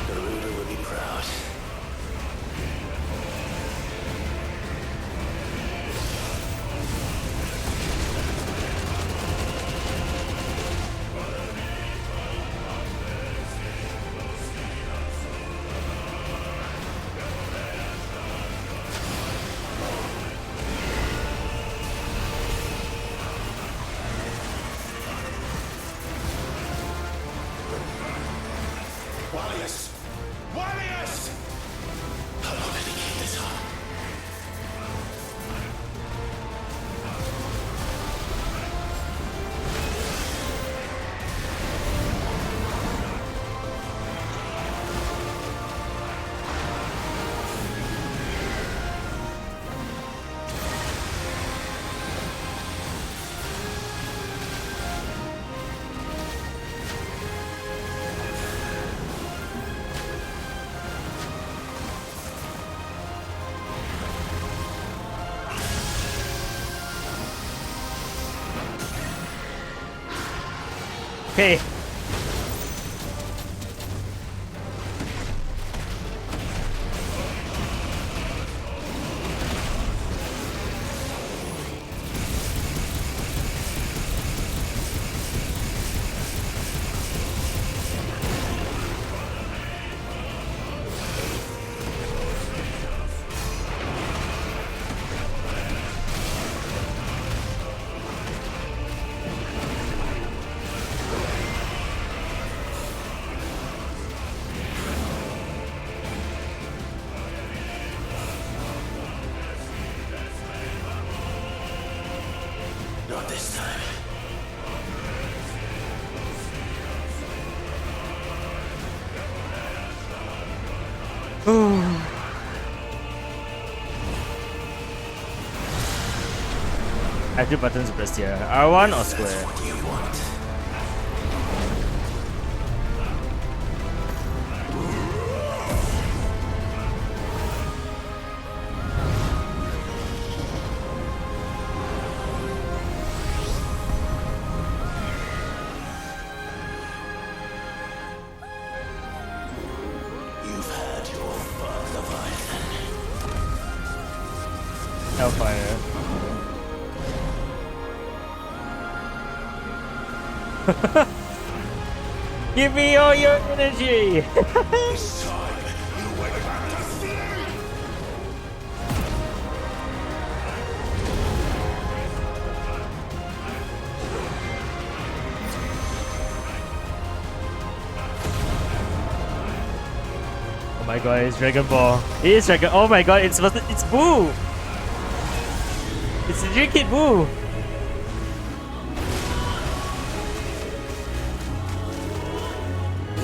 The ruler will be proud. Warriors! Warriors! How long can he keep this up? Okay. Not this time. I have two buttons pressed here. R1 or square? What do you want? You've had your fun, Leviathan. Hellfire. Give me all your energy! This time, you went back to sleep! Oh my god, it's Dragon Ball. It is Dragon. Oh my god, it's Boo! It's the Dream Kid Boo!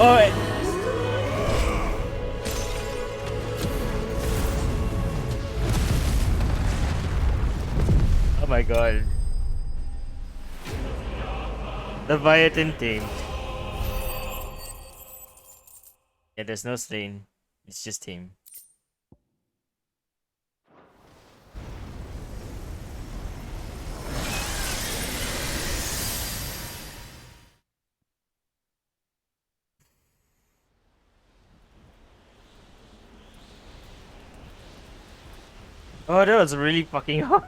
Oh, oh my god. The Leviathan team. Yeah, there's no stain. It's just team. Oh, that was really fucking hard.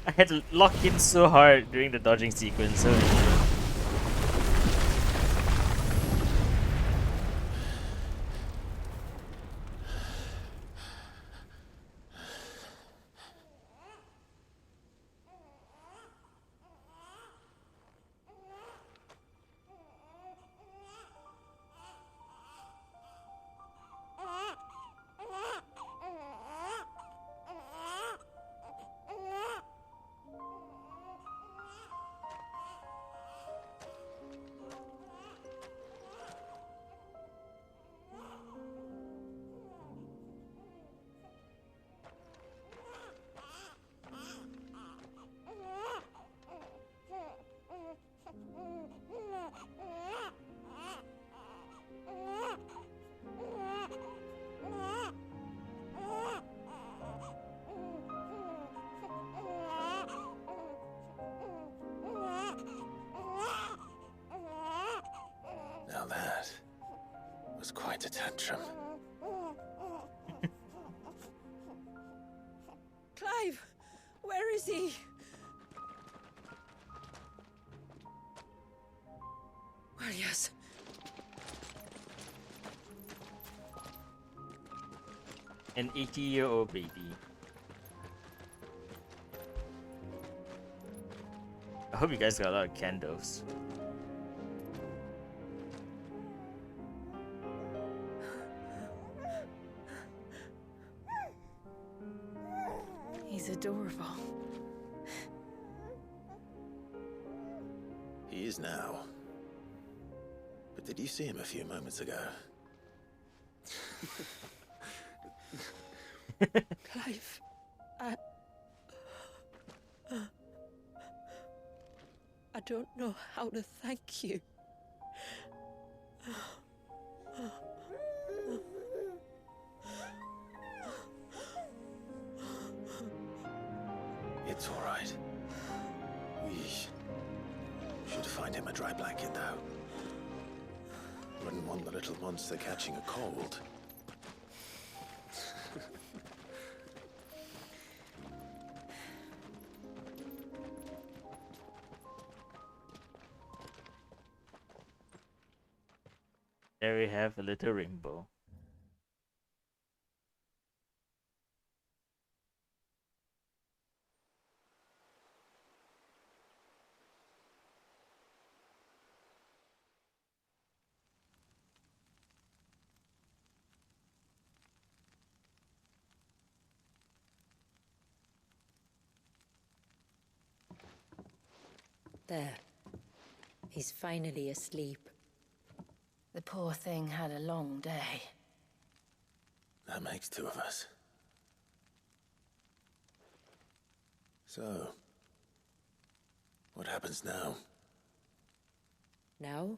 I had to lock in so hard during the dodging sequence. So get a tantrum. Clive! Where is he? Well, yes. An 80-year-old baby. I hope you guys got a lot of candles. He's adorable. He is now. But did you see him a few moments ago? Clive, I don't know how to thank you. It's all right. We should find him a dry blanket, though. Wouldn't want the little monster catching a cold. There we have a little rainbow. There. He's finally asleep. The poor thing had a long day. That makes two of us. So, what happens now? Now?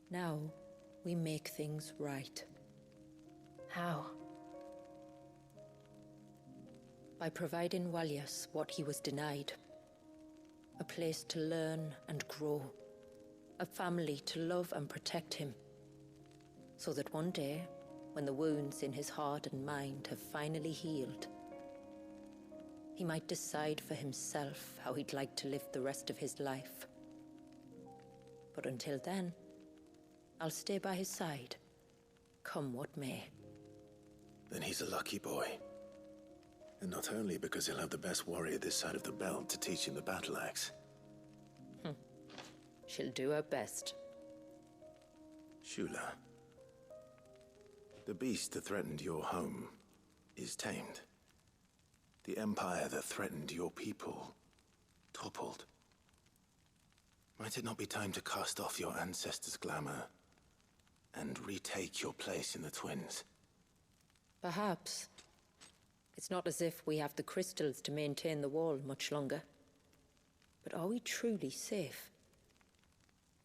Now, we make things right. How? By providing Walyas what he was denied. A place to learn and grow. A family to love and protect him. So that one day, when the wounds in his heart and mind have finally healed, he might decide for himself how he'd like to live the rest of his life. But until then, I'll stay by his side, come what may. Then he's a lucky boy. And not only because he'll have the best warrior this side of the belt to teach him the battle axe. She'll do her best. Shula. The beast that threatened your home is tamed. The empire that threatened your people toppled. Might it not be time to cast off your ancestors' glamour and retake your place in the Twins? Perhaps. It's not as if we have the crystals to maintain the wall much longer. But are we truly safe?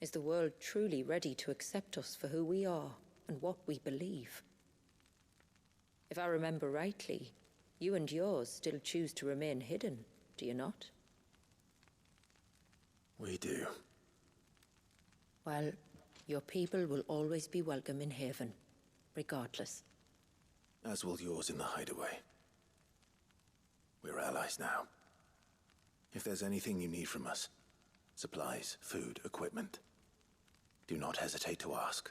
Is the world truly ready to accept us for who we are and what we believe? If I remember rightly, you and yours still choose to remain hidden, do you not? We do. Well, your people will always be welcome in Haven, regardless. As will yours in the hideaway. We're allies now. If there's anything you need from us, supplies, food, equipment, do not hesitate to ask.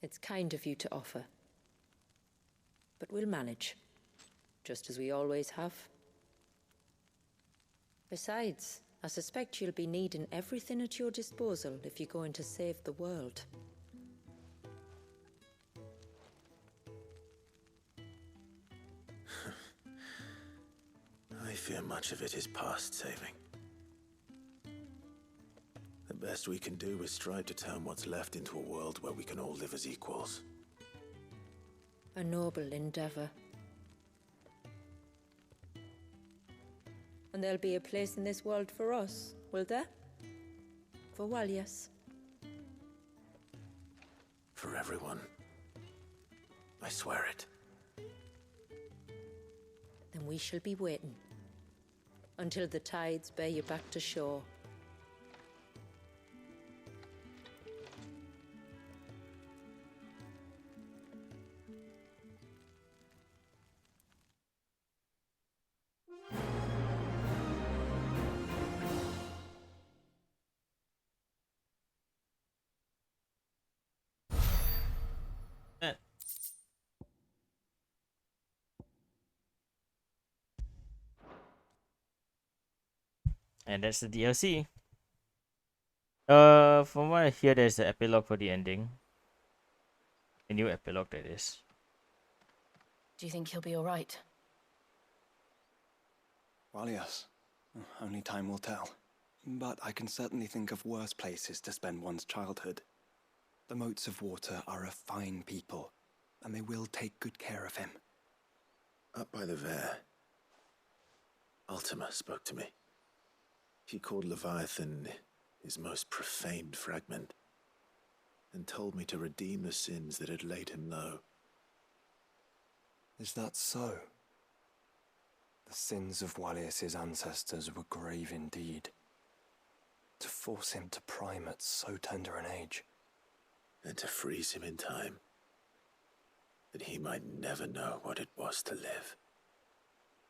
It's kind of you to offer. But we'll manage, just as we always have. Besides, I suspect you'll be needing everything at your disposal if you're going to save the world. I fear much of it is past saving. The best we can do is strive to turn what's left into a world where we can all live as equals. A noble endeavor. And there'll be a place in this world for us, will there? For Walyas. For everyone. I swear it. Then we shall be waiting. Until the tides bear you back to shore. And that's the DLC. From what I hear, there's an epilogue for the ending. A new epilogue, that is. Do you think he'll be alright? Well, yes. Only time will tell. But I can certainly think of worse places to spend one's childhood. The Moats of Water are a fine people, and they will take good care of him. Up by the Ver, Ultima spoke to me. He called Leviathan his most profaned fragment, and told me to redeem the sins that had laid him low. Is that so? The sins of Wallius's ancestors were grave indeed. To force him to prime at so tender an age. And to freeze him in time, that he might never know what it was to live.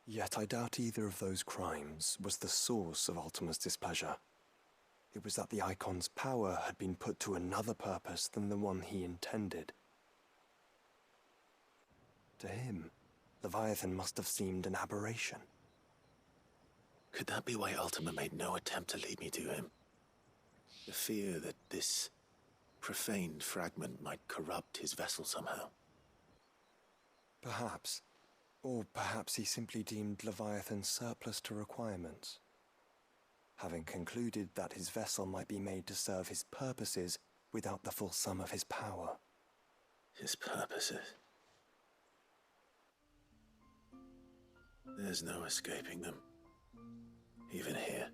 Yet I doubt either of those crimes was the source of Ultima's displeasure. It was that the Icon's power had been put to another purpose than the one he intended. To him, Leviathan must have seemed an aberration. Could that be why Ultima made no attempt to lead me to him? The fear that this profaned fragment might corrupt his vessel somehow. Perhaps. Or perhaps he simply deemed Leviathan surplus to requirements. Having concluded that his vessel might be made to serve his purposes without the full sum of his power. His purposes? There's no escaping them. Even here.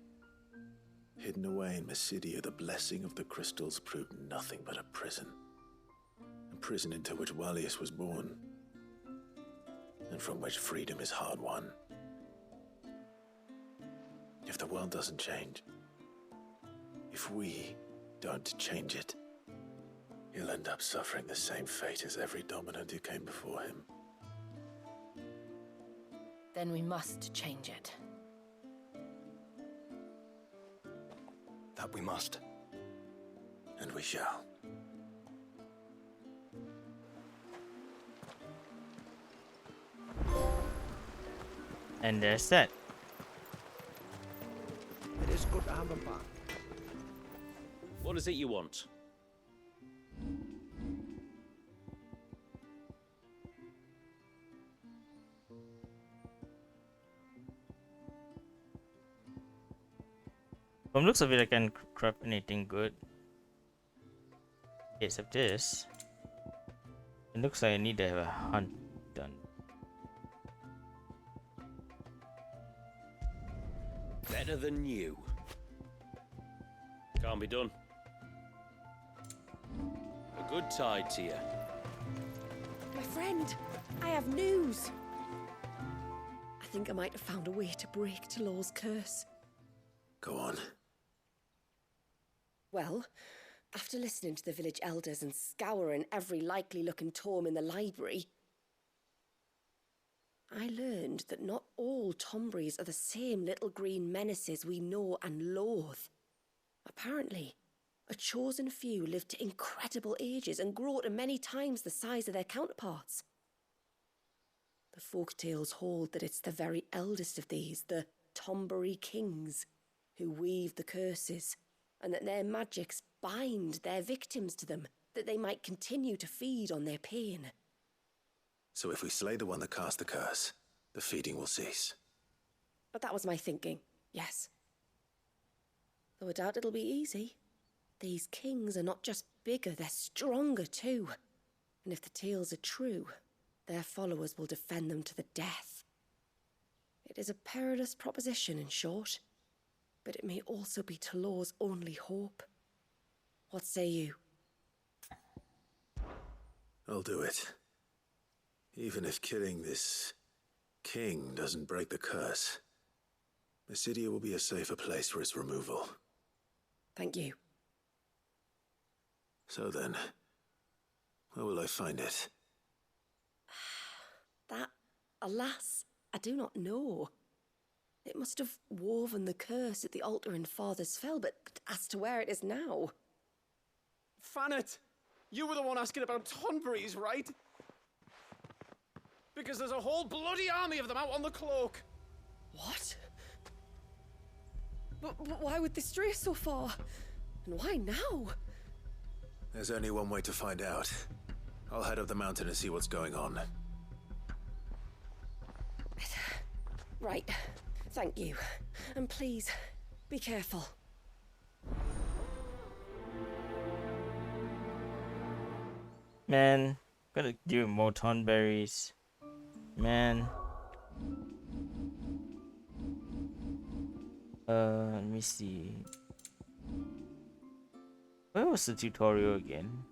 Hidden away in Mysidia, the blessing of the crystals proved nothing but a prison. A prison into which Wallius was born, and from which freedom is hard won. If the world doesn't change, if we don't change it, he'll end up suffering the same fate as every dominant who came before him. Then we must change it. That we must. And we shall. And there's that. It is good to have him back. What is it you want? From looks of it, I can craft anything good. Except this. It looks like I need to have a hunt done. Better than you. Can't be done. A good tide to you. My friend, I have news. I think I might have found a way to break Talor's curse. Go on. Well, after listening to the village elders and scouring every likely-looking tome in the library, I learned that not all Tombries are the same little green menaces we know and loathe. Apparently, a chosen few live to incredible ages and grow to many times the size of their counterparts. The folktales hold that it's the very eldest of these, the Tombury kings, who weave the curses, and that their magics bind their victims to them, that they might continue to feed on their pain. So if we slay the one that cast the curse, the feeding will cease. But that was my thinking, yes. Though I doubt it'll be easy. These kings are not just bigger, they're stronger too. And if the tales are true, their followers will defend them to the death. It is a perilous proposition, in short, but it may also be Talor's only hope. What say you? I'll do it. Even if killing this king doesn't break the curse, Mysidia will be a safer place for its removal. Thank you. So then, where will I find it? That, alas, I do not know. It must have woven the curse at the altar in Father's Fell, but as to where it is now... Fanet, you were the one asking about Tonberries, right? Because there's a whole bloody army of them out on the cloak. What? But why would they stray so far? And why now? There's only one way to find out. I'll head up the mountain and see what's going on. Right. Thank you. And please, be careful. Man, gotta do more thornberries. Man. Let me see. Where was the tutorial again?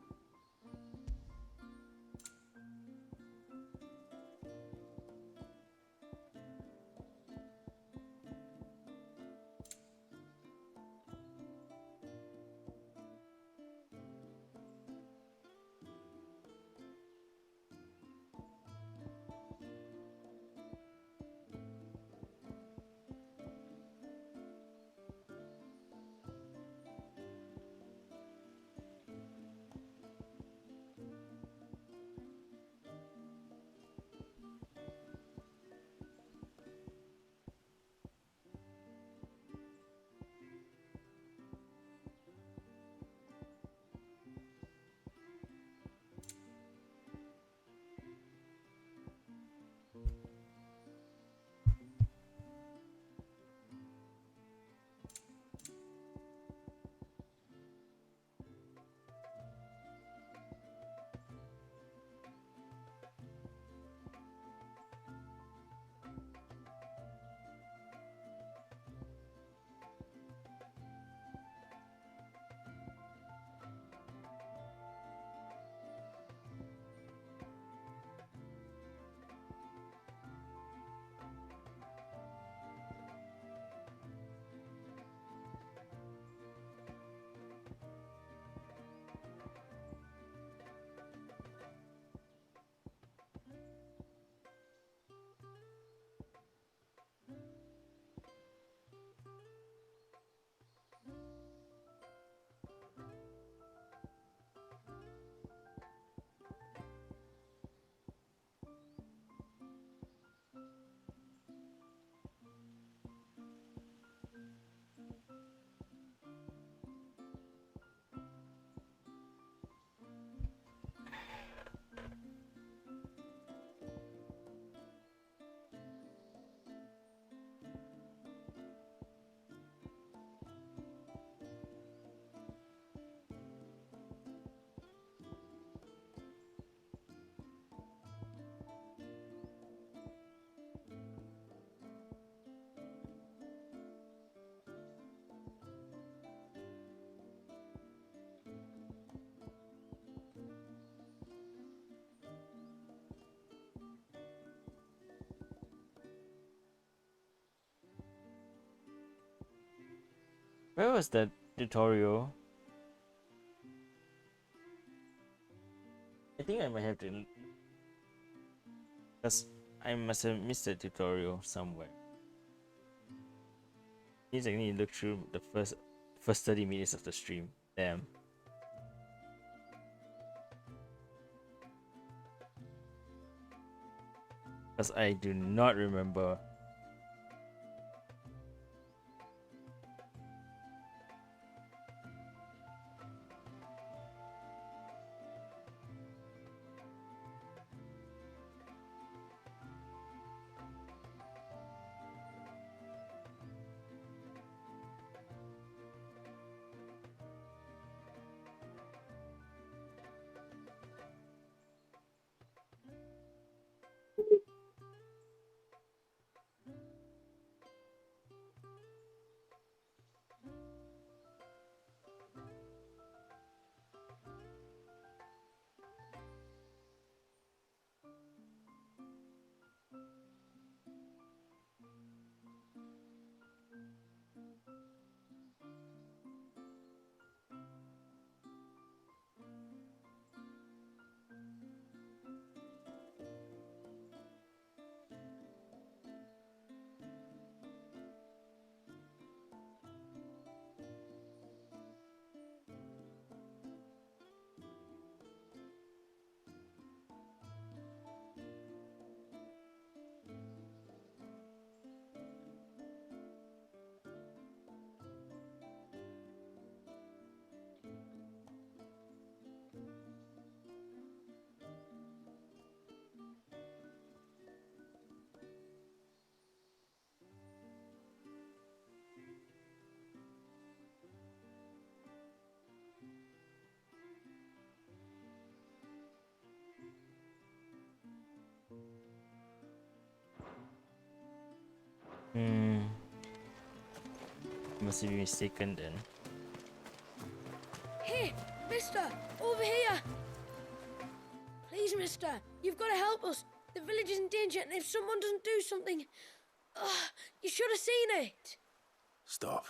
Where was that tutorial? I think I might have to, because I must have missed the tutorial somewhere. Means I need to look through the first 30 minutes of the stream. Damn. Because I do not remember. Hmm. Must be mistaken then. Hey, mister! Over here! Please, mister, you've got to help us. The village is in danger, and if someone doesn't do something... you should have seen it! Stop.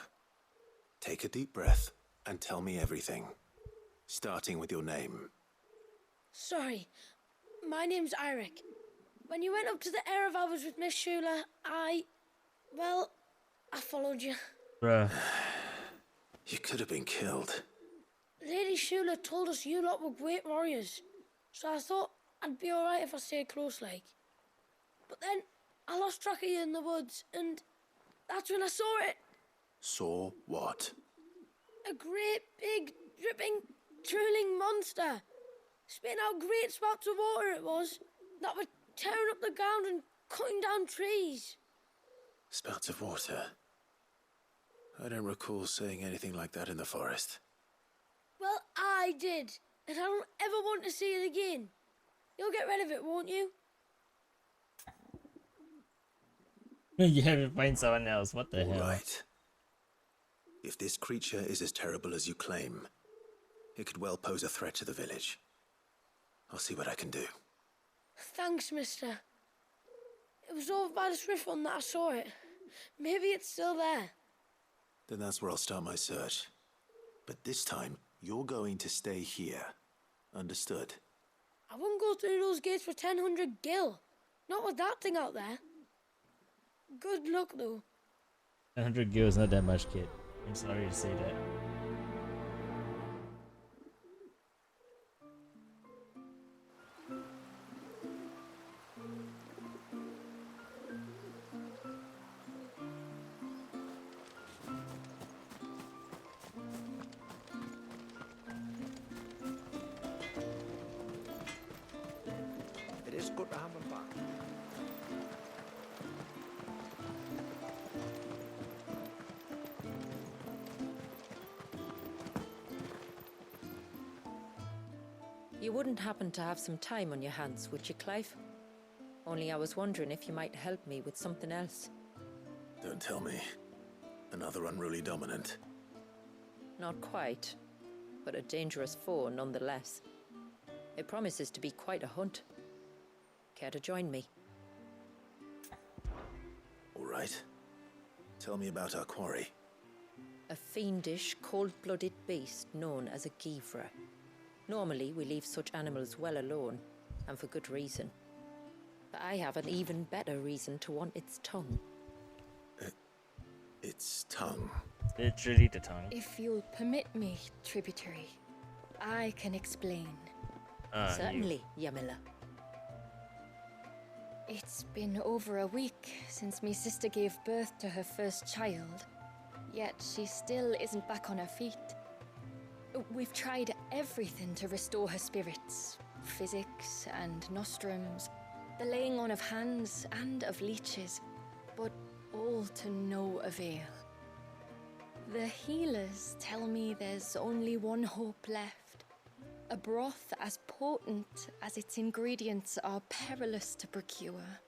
Take a deep breath and tell me everything. Starting with your name. Sorry, my name's Eirik. When you went up to the Erevalvers with Miss Shula, well, I followed you. Bruh. You could have been killed. Lady Shula told us you lot were great warriors, so I thought I'd be alright if I stayed close like. But then I lost track of you in the woods, and that's when I saw it. Saw what? A great, big, dripping, drooling monster. Spitting out great spouts of water it was, that were tearing up the ground and cutting down trees. Spouts of water? I don't recall seeing anything like that in the forest. Well, I did, and I don't ever want to see it again. You'll get rid of it, won't you? You have to find someone else. What the hell? Right. If this creature is as terrible as you claim, it could well pose a threat to the village. I'll see what I can do. Thanks, mister. It was over by the Swift one that I saw it. Maybe it's still there. Then that's where I'll start my search. But this time, you're going to stay here. Understood? I wouldn't go through those gates for 1000 gil. Not with that thing out there. Good luck, though. 100 gil is not that much, kid. I'm sorry to say that. It is good to have him back. You wouldn't happen to have some time on your hands, would you, Clive? Only I was wondering if you might help me with something else. Don't tell me. Another unruly dominant. Not quite, but a dangerous foe nonetheless. It promises to be quite a hunt. Care to join me? All right. Tell me about our quarry. A fiendish, cold-blooded beast known as a Givra. Normally, we leave such animals well alone, and for good reason. But I have an even better reason to want its tongue. Its tongue? Literally the tongue. If you'll permit me, tributary, I can explain. Certainly, Yamila. It's been over a week since my sister gave birth to her first child, yet she still isn't back on her feet. We've tried everything to restore her spirits. Physics and nostrums, the laying on of hands and of leeches, but all to no avail. The healers tell me there's only one hope left. A broth as potent as its ingredients are perilous to procure.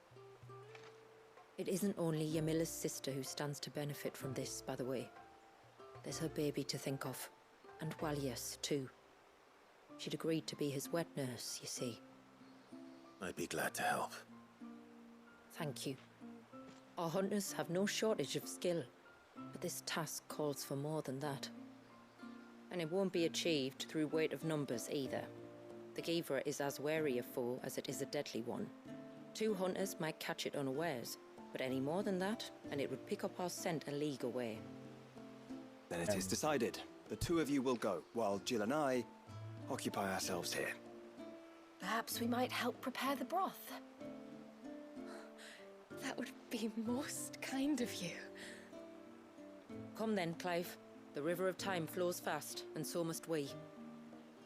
It isn't only Yamila's sister who stands to benefit from this, by the way. There's her baby to think of. And Walias, too. She'd agreed to be his wet nurse, you see. I'd be glad to help. Thank you. Our hunters have no shortage of skill, but this task calls for more than that. And it won't be achieved through weight of numbers either. The Givra is as wary a foe as it is a deadly one. 2 hunters might catch it unawares, but any more than that, and it would pick up our scent a league away. Then it is decided. The 2 of you will go, while Jill and I occupy ourselves here. Perhaps we might help prepare the broth. That would be most kind of you. Come then, Clive. The river of time flows fast, and so must we.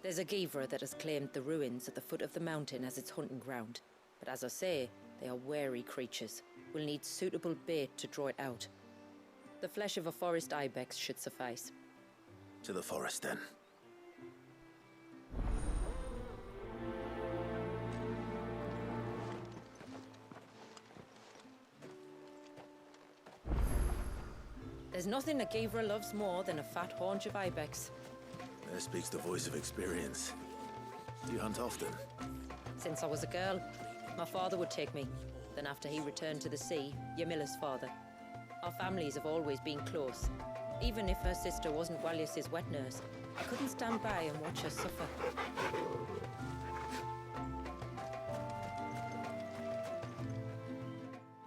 There's a Givra that has claimed the ruins at the foot of the mountain as its hunting ground. But as I say, they are wary creatures. We'll need suitable bait to draw it out. The flesh of a forest ibex should suffice. To the forest, then. There's nothing that Gavra loves more than a fat haunch of ibex. There speaks the voice of experience. Do you hunt often? Since I was a girl, my father would take me. Then after he returned to the sea, Yamila's father. Our families have always been close. Even if her sister wasn't Walius's wet nurse, I couldn't stand by and watch her suffer.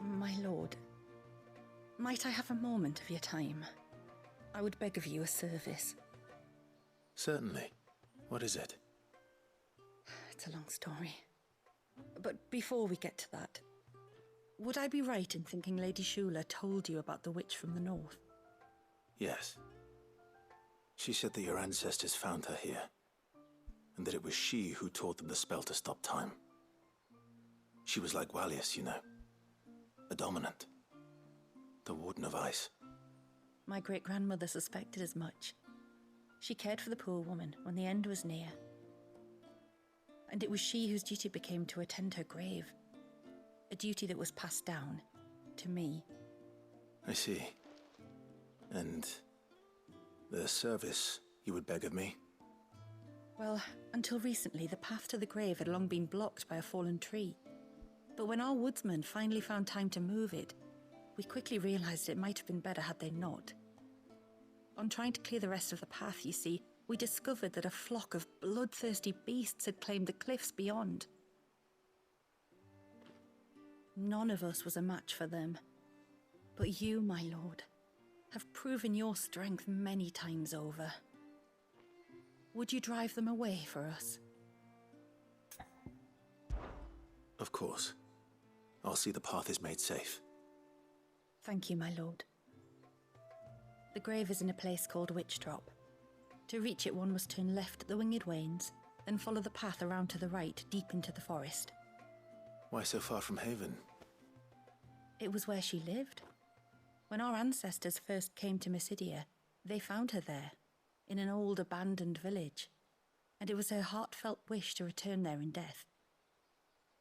My lord, might I have a moment of your time? I would beg of you a service. Certainly. What is it? It's a long story. But before we get to that, would I be right in thinking Lady Shula told you about the witch from the north? Yes. She said that your ancestors found her here, and that it was she who taught them the spell to stop time. She was like Walius, you know. A dominant. The Warden of Ice. My great-grandmother suspected as much. She cared for the poor woman when the end was near. And it was she whose duty it became to attend her grave. A duty that was passed down to me. I see. And the service you would beg of me? Well, until recently, the path to the grave had long been blocked by a fallen tree. But when our woodsmen finally found time to move it, we quickly realized it might have been better had they not. On trying to clear the rest of the path, you see, we discovered that a flock of bloodthirsty beasts had claimed the cliffs beyond. None of us was a match for them. But you, my lord, have proven your strength many times over. Would you drive them away for us? Of course. I'll see the path is made safe. Thank you, my lord. The grave is in a place called Witch Drop. To reach it, one must turn left at the Winged Wains, then follow the path around to the right, deep into the forest. Why so far from Haven? It was where she lived. When our ancestors first came to Mysidia, they found her there, in an old abandoned village, and it was her heartfelt wish to return there in death.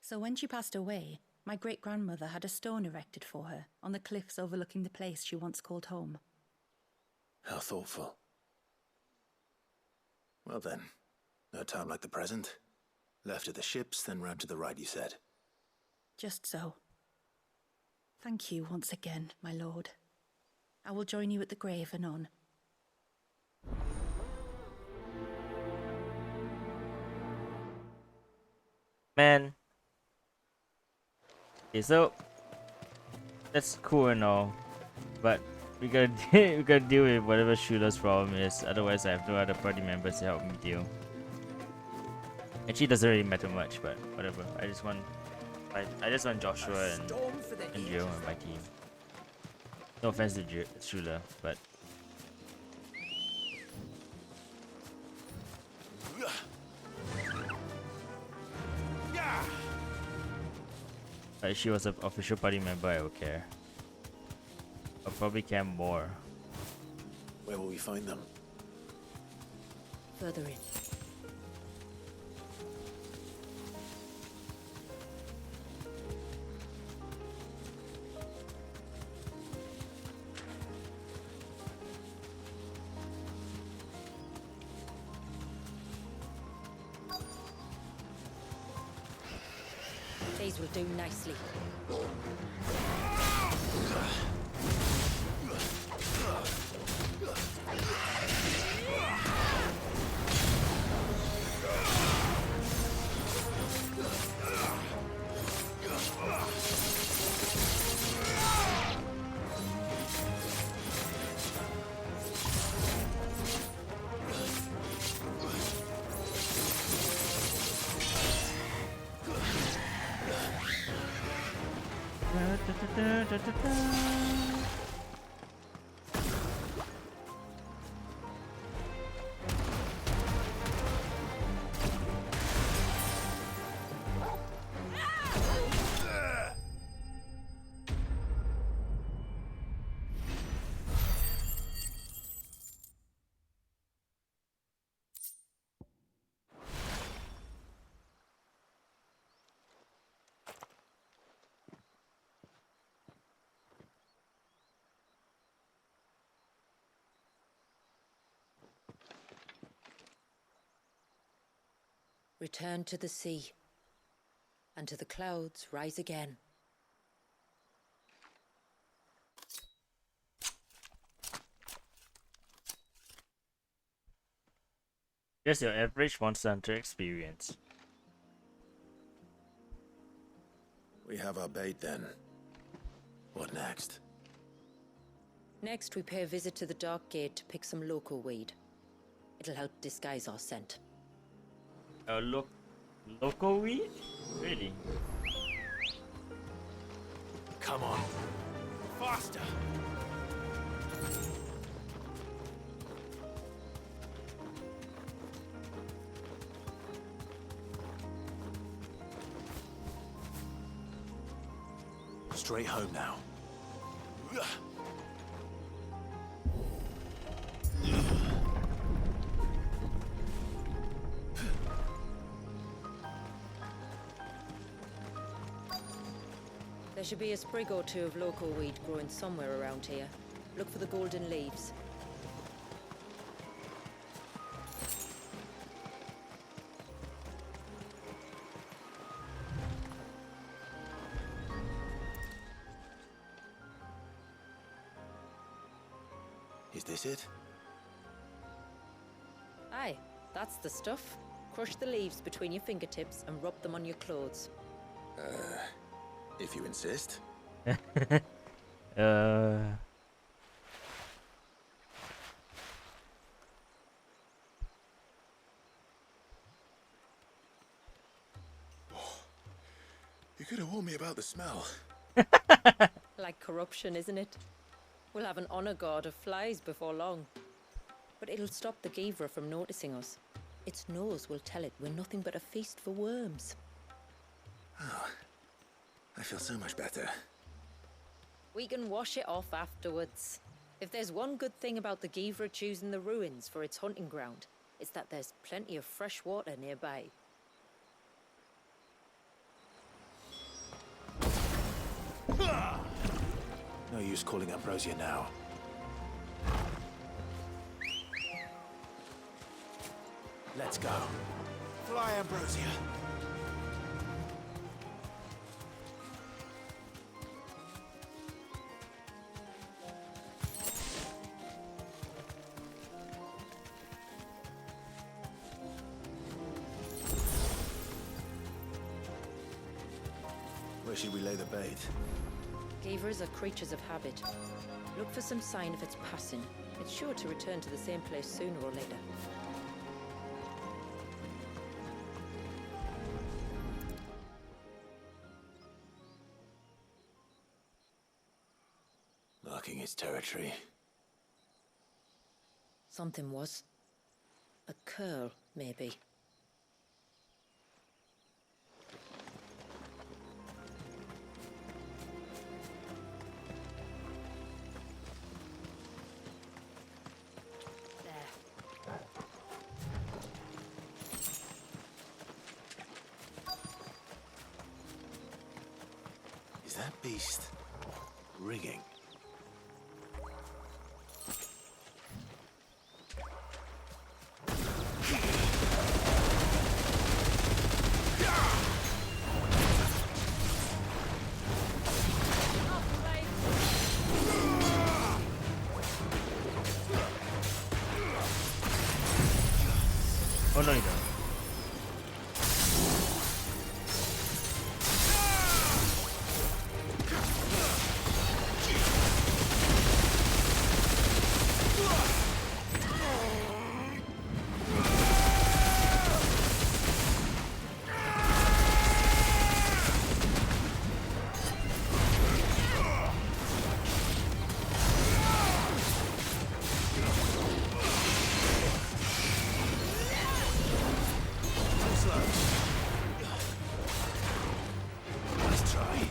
So when she passed away, my great-grandmother had a stone erected for her on the cliffs overlooking the place she once called home. How thoughtful. Well then, no time like the present. Left at the ships, then round to the right, you said. Just so. Thank you once again, my lord. I will join you at the grave anon. Man. Okay, so that's cool and all, but we gotta we gotta deal with whatever Shula's problem is. Otherwise, I have no other party members to help me deal. Actually, it doesn't really matter much, but whatever. I just want Joshua and Joe on my team. No offense to Shula, but if she was an official party member, I would care. I'll probably care more. Where will we find them? Further in. These will do nicely. Return to the sea, and to the clouds rise again. Just your average Monster Hunter experience. We have our bait then. What next? Next, we pay a visit to the Dark Gate to pick some local weed. It'll help disguise our scent. Local weed? Really? Come on. Faster! Straight home now. There should be a sprig or two of local weed growing somewhere around here. Look for the golden leaves. Is this it? Aye, that's the stuff. Crush the leaves between your fingertips and rub them on your clothes. If you insist. You could have warned me about the smell. Like corruption, isn't it? We'll have an honor guard of flies before long. But it'll stop the Givra from noticing us. Its nose will tell it we're nothing but a feast for worms. Oh, I feel so much better. We can wash it off afterwards. If there's one good thing about the Givra choosing the ruins for its hunting ground, it's that there's plenty of fresh water nearby. No use calling Ambrosia now. Let's go. Fly, Ambrosia. Where should we lay the bait? Givras are creatures of habit. Look for some sign of its passing. It's sure to return to the same place sooner or later. Marking its territory. Something was. A curl, maybe. Is that beast rigging? Oh no, you don't. Let's try.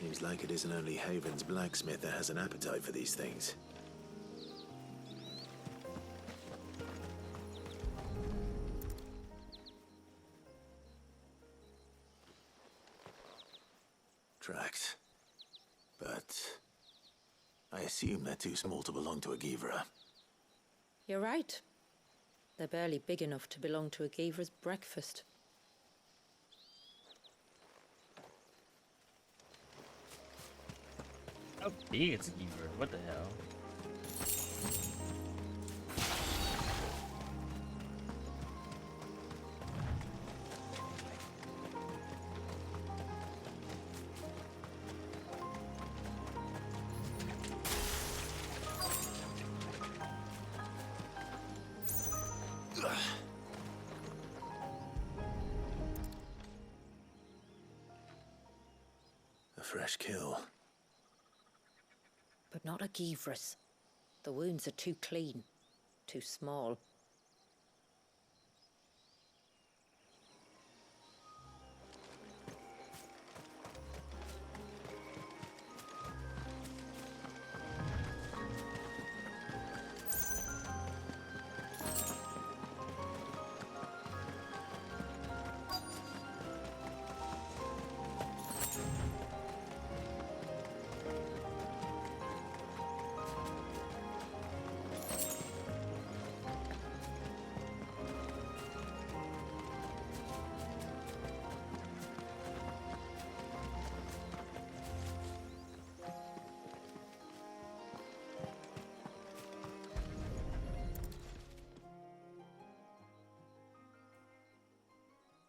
Seems like it isn't only Haven's blacksmith that has an appetite for these things. Tracks. But I assume they're too small to belong to a Givra. You're right. They're barely big enough to belong to a Givra's breakfast. How big is a Givra? What the hell? A fresh kill. But not a Givra's. The wounds are too clean, too small.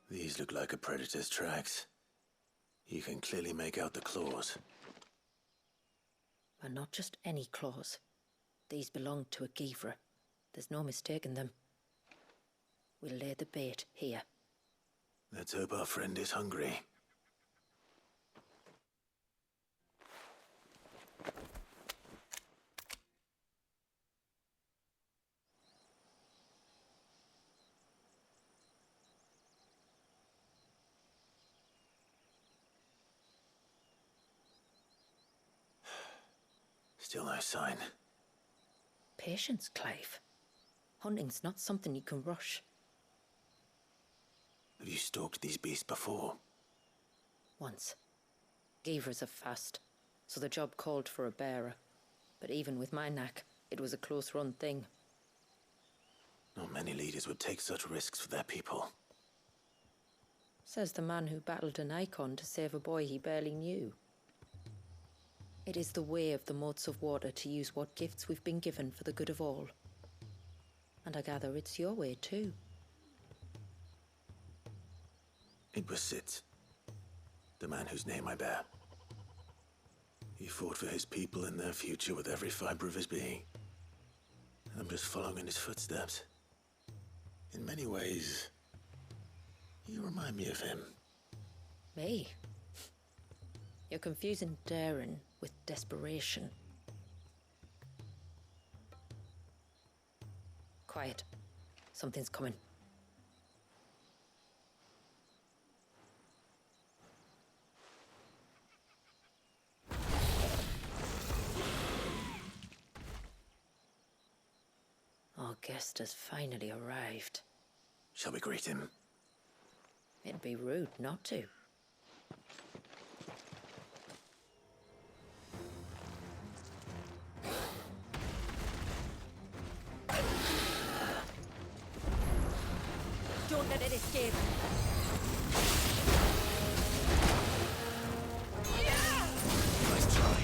These look like a predator's tracks. You can clearly make out the claws. And not just any claws. These belong to a Givra. There's no mistaking them. We'll lay the bait here. Let's hope our friend is hungry. Still no sign. Patience, Clive. Hunting's not something you can rush. Have you stalked these beasts before? Once. Givras are fast, so the job called for a bearer. But even with my knack, it was a close-run thing. Not many leaders would take such risks for their people. Says the man who battled an icon to save a boy he barely knew. It is the way of the moats of water to use what gifts we've been given for the good of all. And I gather it's your way too. It was Sid, the man whose name I bear. He fought for his people and their future with every fiber of his being. I'm just following in his footsteps. In many ways, you remind me of him. Me? You're confusing daring with desperation. Quiet. Something's coming. Our guest has finally arrived. Shall we greet him? It'd be rude not to. Don't let it escape. Nice try.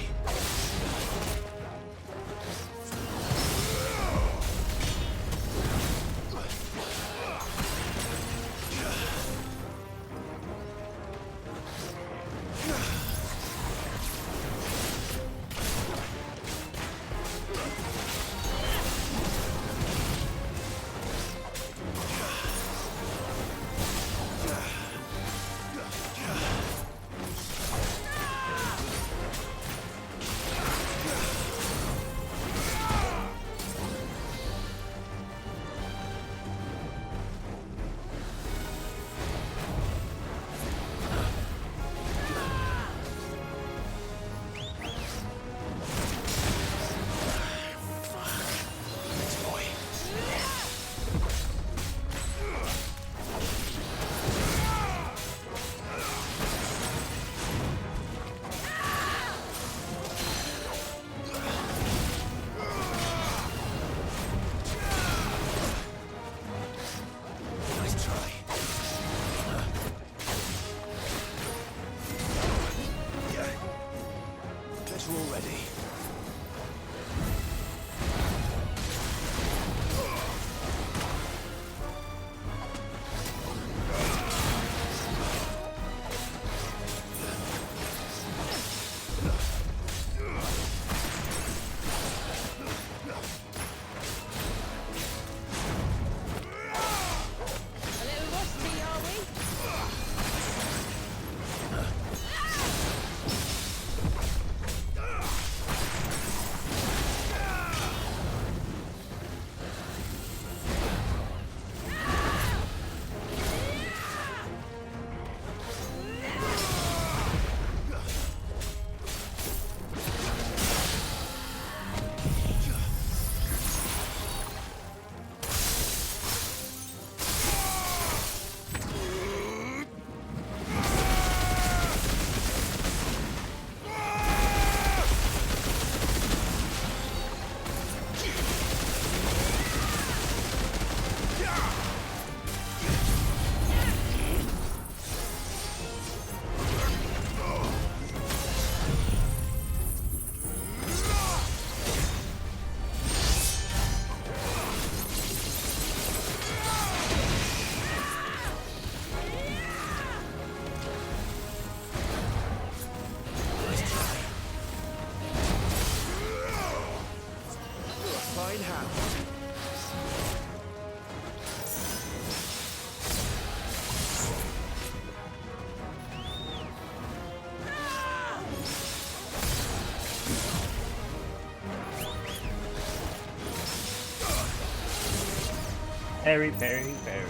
Parry, parry, parry.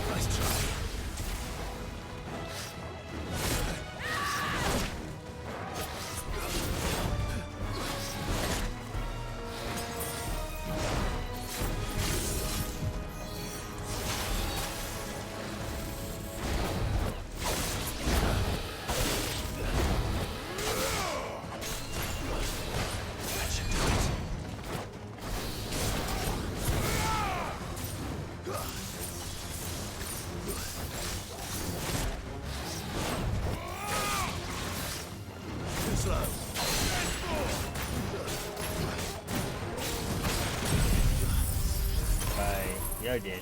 Nice try. Bye. You're dead.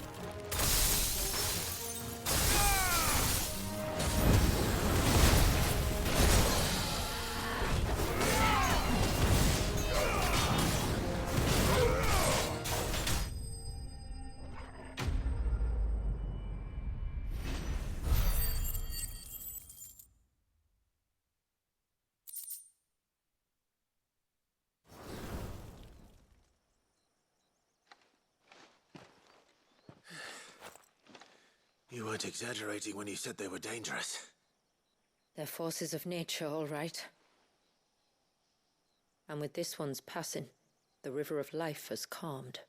You weren't exaggerating when you said they were dangerous. They're forces of nature, all right. And with this one's passing, the river of life has calmed.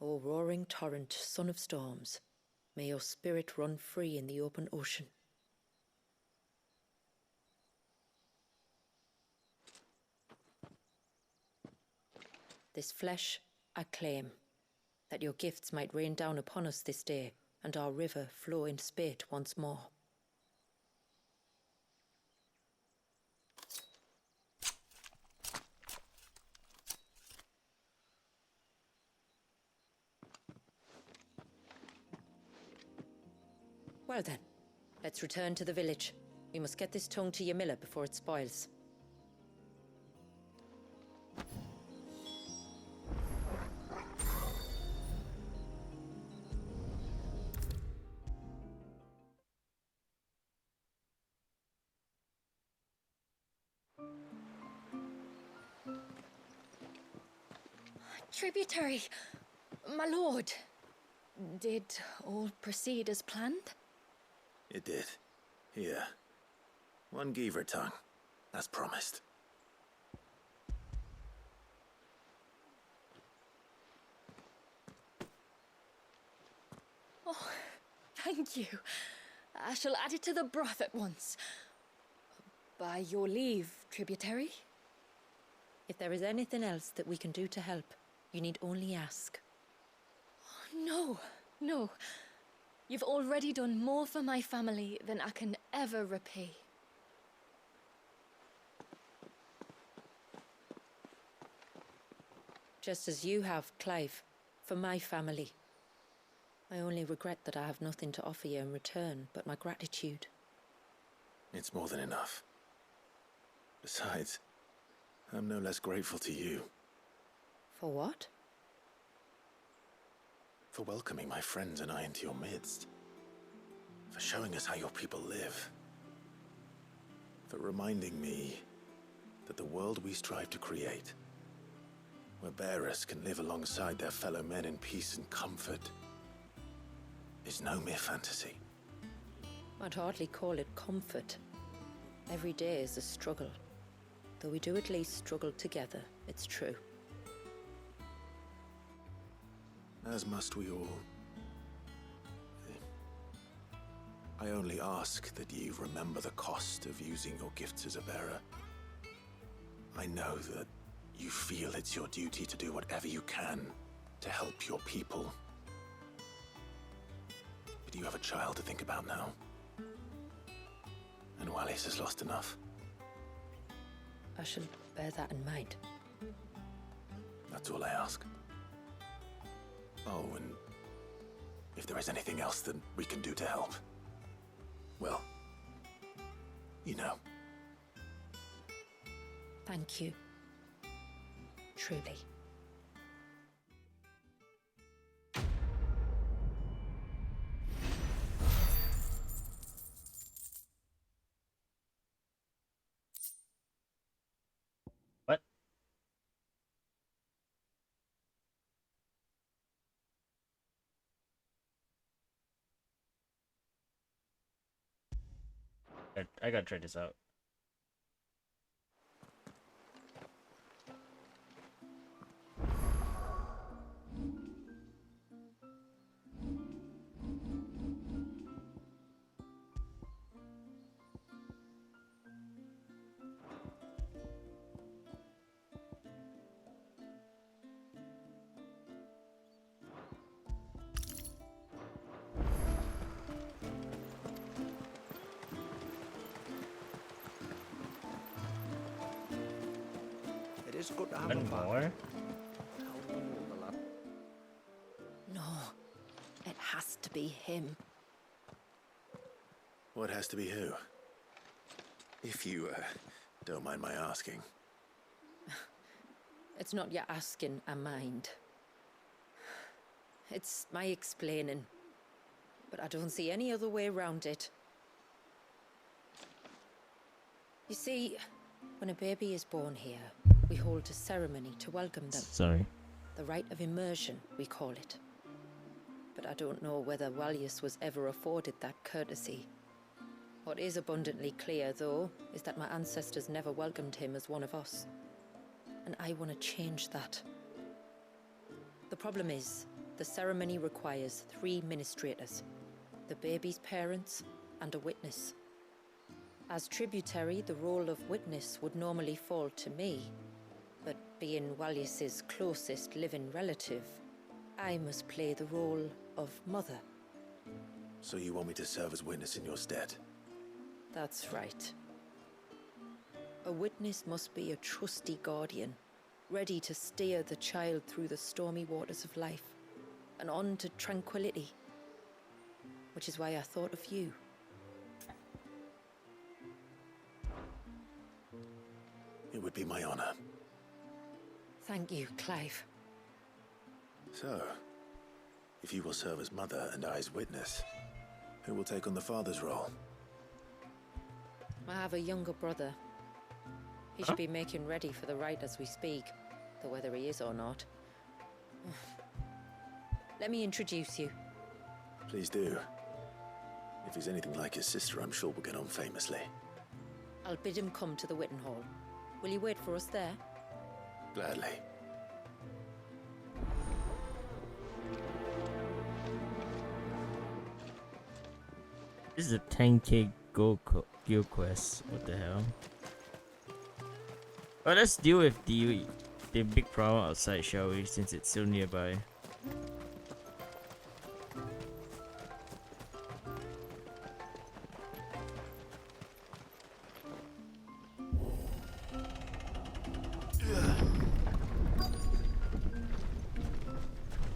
O roaring torrent, son of storms, may your spirit run free in the open ocean. This flesh I claim, that your gifts might rain down upon us this day, and our river flow in spate once more. Well then, let's return to the village. We must get this tongue to Yamila before it spoils. Tributary, my lord. Did all proceed as planned? It did. Here. One Geaver tongue, as promised. Oh, thank you. I shall add it to the broth at once. By your leave, tributary. If there is anything else that we can do to help, you need only ask. No, no. You've already done more for my family than I can ever repay. Just as you have, Clive, for my family. I only regret that I have nothing to offer you in return but my gratitude. It's more than enough. Besides, I'm no less grateful to you. For what? For welcoming my friends and I into your midst. For showing us how your people live. For reminding me that the world we strive to create, where bearers can live alongside their fellow men in peace and comfort, is no mere fantasy. I'd hardly call it comfort. Every day is a struggle. Though we do at least struggle together, it's true. As must we all. I only ask that you remember the cost of using your gifts as a bearer. I know that you feel it's your duty to do whatever you can to help your people. But you have a child to think about now. And Wallis has lost enough. I shall bear that in mind. That's all I ask. Oh, and if there is anything else that we can do to help, well, you know. Thank you. Truly. I gotta try this out. It is good to have One him back. more. No, it has to be him. What has to be who? If you, don't mind my asking. It's not your asking, I mind. It's my explaining. But I don't see any other way around it. You see, when a baby is born here, we hold a ceremony to welcome them. Sorry. The rite of immersion, we call it. But I don't know whether Walius was ever afforded that courtesy. What is abundantly clear, though, is that my ancestors never welcomed him as one of us. And I want to change that. The problem is, the ceremony requires 3 ministrators, the baby's parents and a witness. As tributary, the role of witness would normally fall to me, but being Walius's closest living relative, I must play the role of mother. So you want me to serve as witness in your stead? That's right. A witness must be a trusty guardian, ready to steer the child through the stormy waters of life and on to tranquility. Which is why I thought of you. It would be my honor. Thank you, Clive. So, if you will serve as mother and I as witness, who will take on the father's role? I have a younger brother. He should be making ready for the rite as we speak, though whether he is or not. Let me introduce you. Please do. If he's anything like his sister, I'm sure we'll get on famously. I'll bid him come to the Witten Hall. Will you wait for us there? Gladly. This is a 10k guild quest. What the hell? Well, let's deal with the big problem outside, shall we? Since it's so nearby.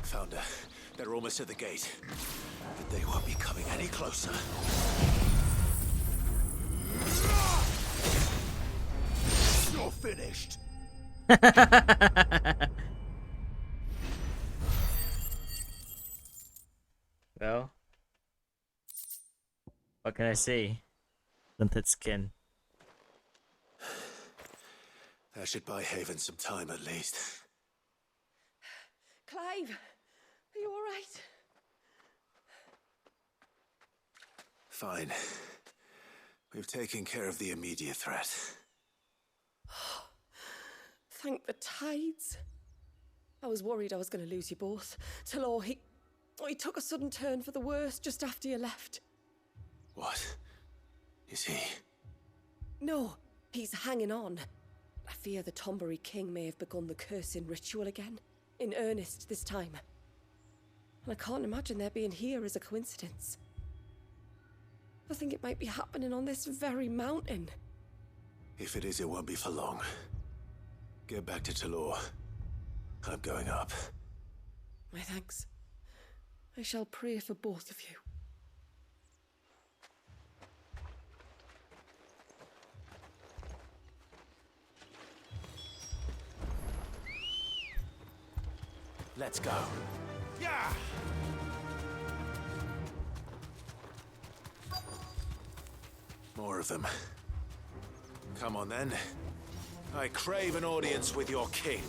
Founder, they're almost at the gate. But they won't be coming any closer. You're finished. Well, what can I say? Limpid skin. That should buy Haven some time at least. Clive, are you all right? Fine. We've taken care of the immediate threat. Thank the tides. I was worried I was going to lose you both. Till he took a sudden turn for the worse just after you left. What? Is he? No, he's hanging on. I fear the Tombury King may have begun the cursing ritual again. In earnest this time. And I can't imagine their being here as a coincidence. I think it might be happening on this very mountain. If it is, it won't be for long. Get back to Talor. I'm going up. My thanks. I shall pray for both of you. Let's go. Yeah! More of them. Come on then. I crave an audience with your king.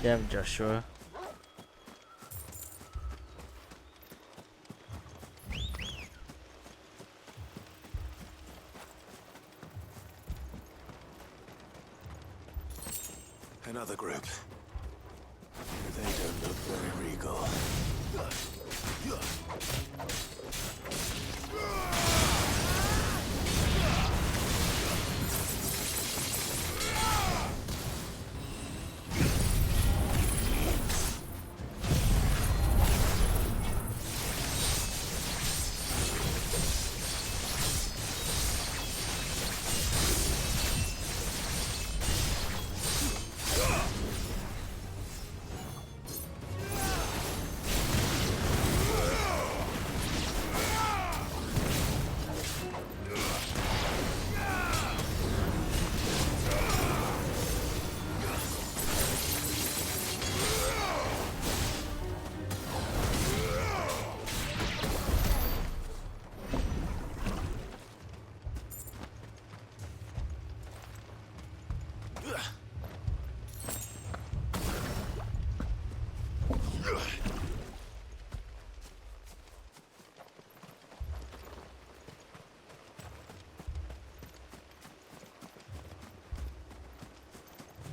Damn, Joshua. Another group. They don't look very regal.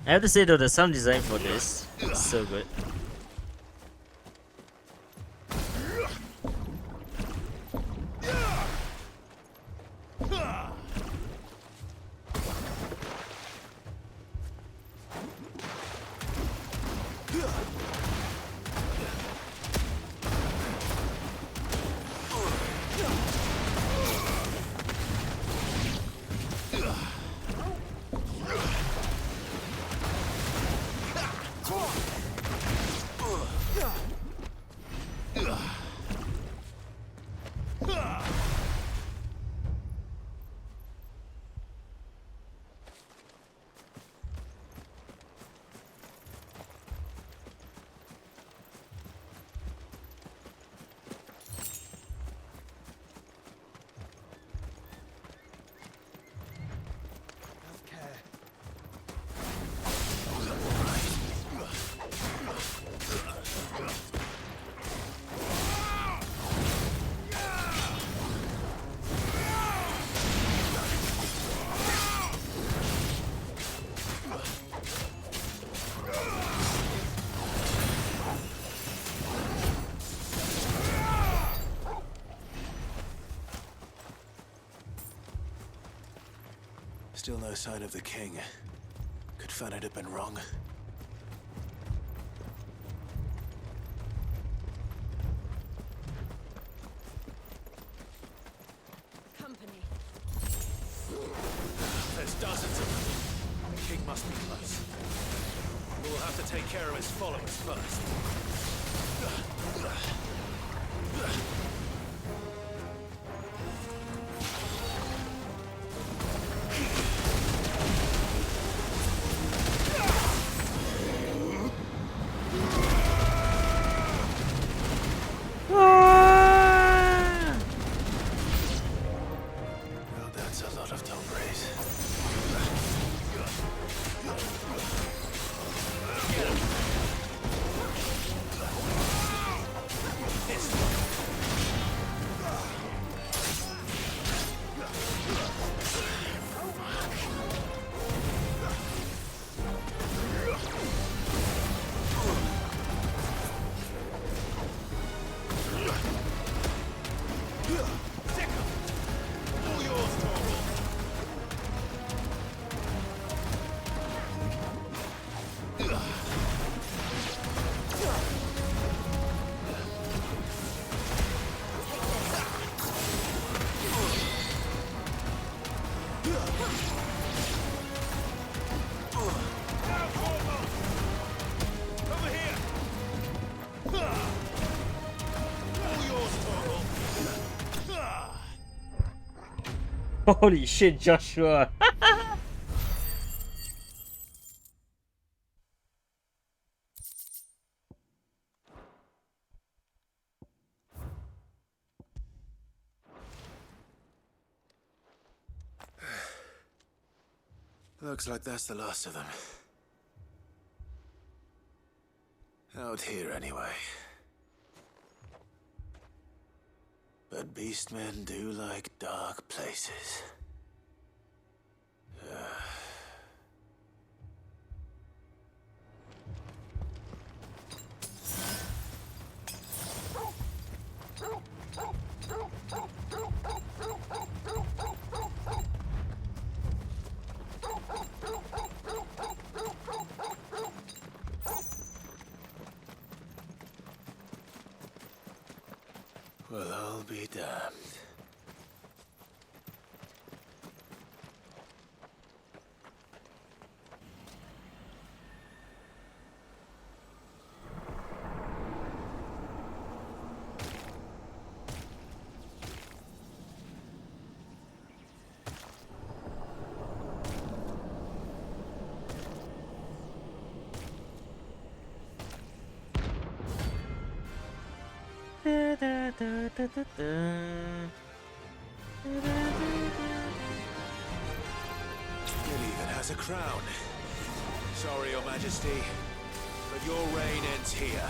I have to say though, the sound design for this is so good. Still no sign of the king. Could Fanad have been wrong? Company. There's dozens of them. The king must be close. We'll have to take care of his followers first. Well, that's a lot of Tombres. Get him! This one. Holy shit, Joshua! Looks like that's the last of them. Out here, anyway. But beastmen do like dark places. Well, I'll be damned. It even has a crown. Sorry, Your Majesty, but your reign ends here.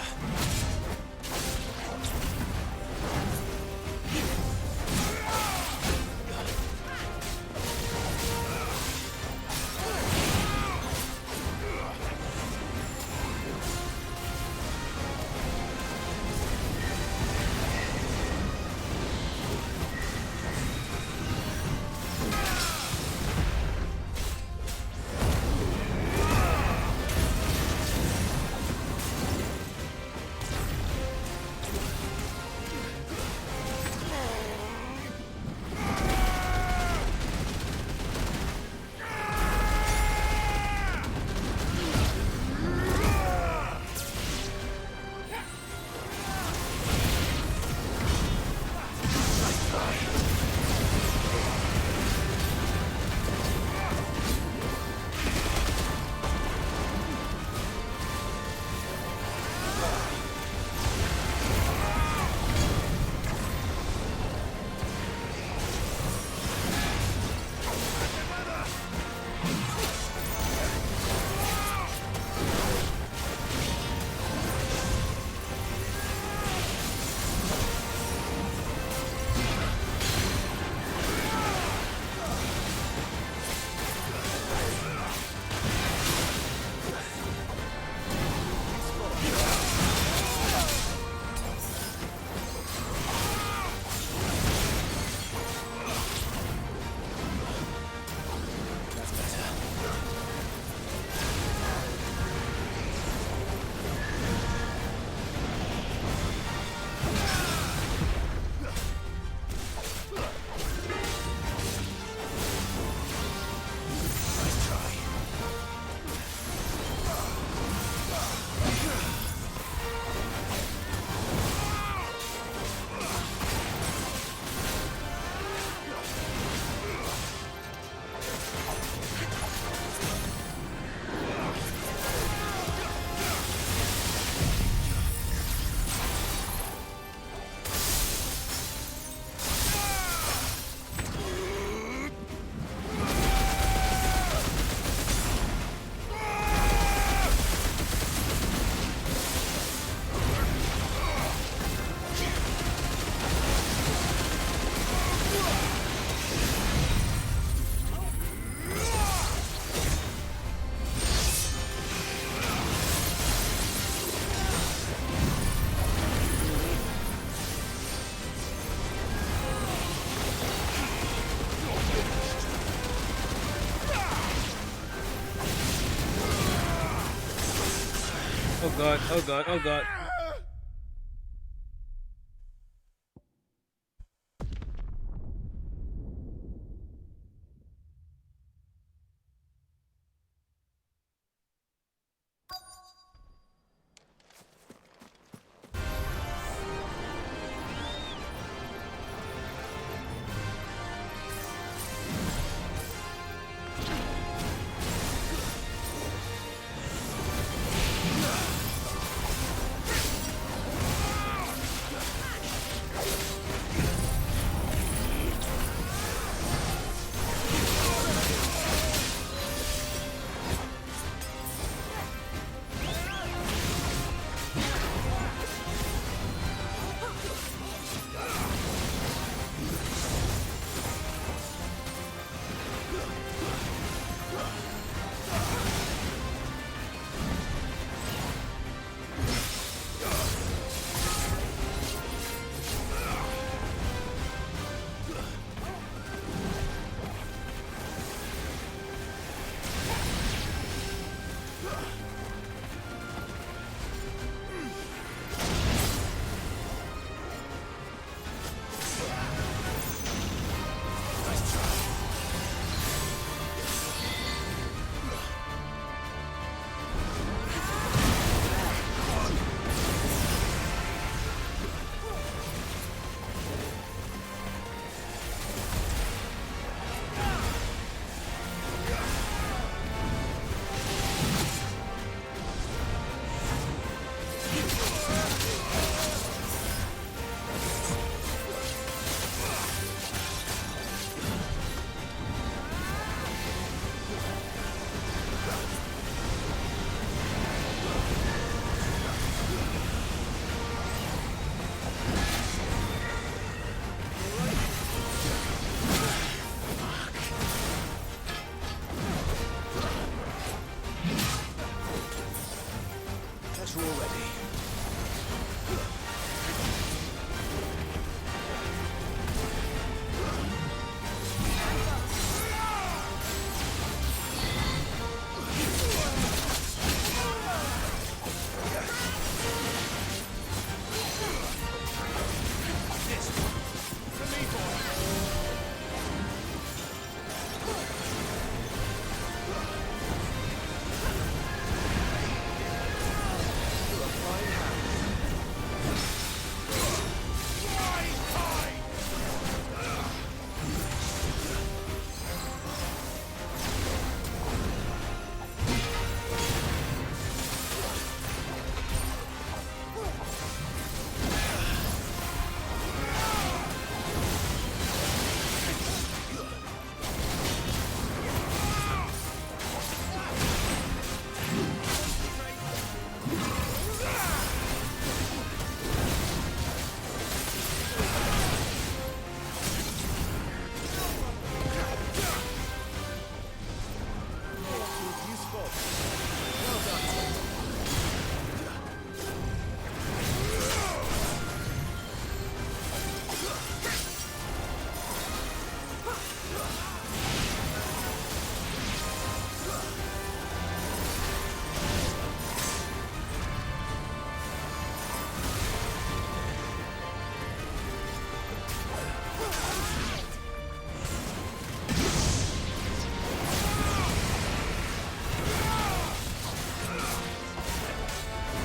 Oh god, oh god, oh god. ready.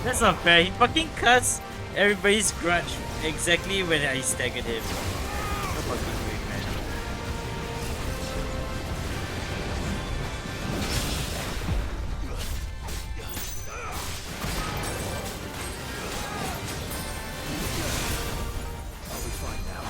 That's not fair. He fucking cuts everybody's grudge exactly when I staggered him. So fucking weak, man. I'll be fine now.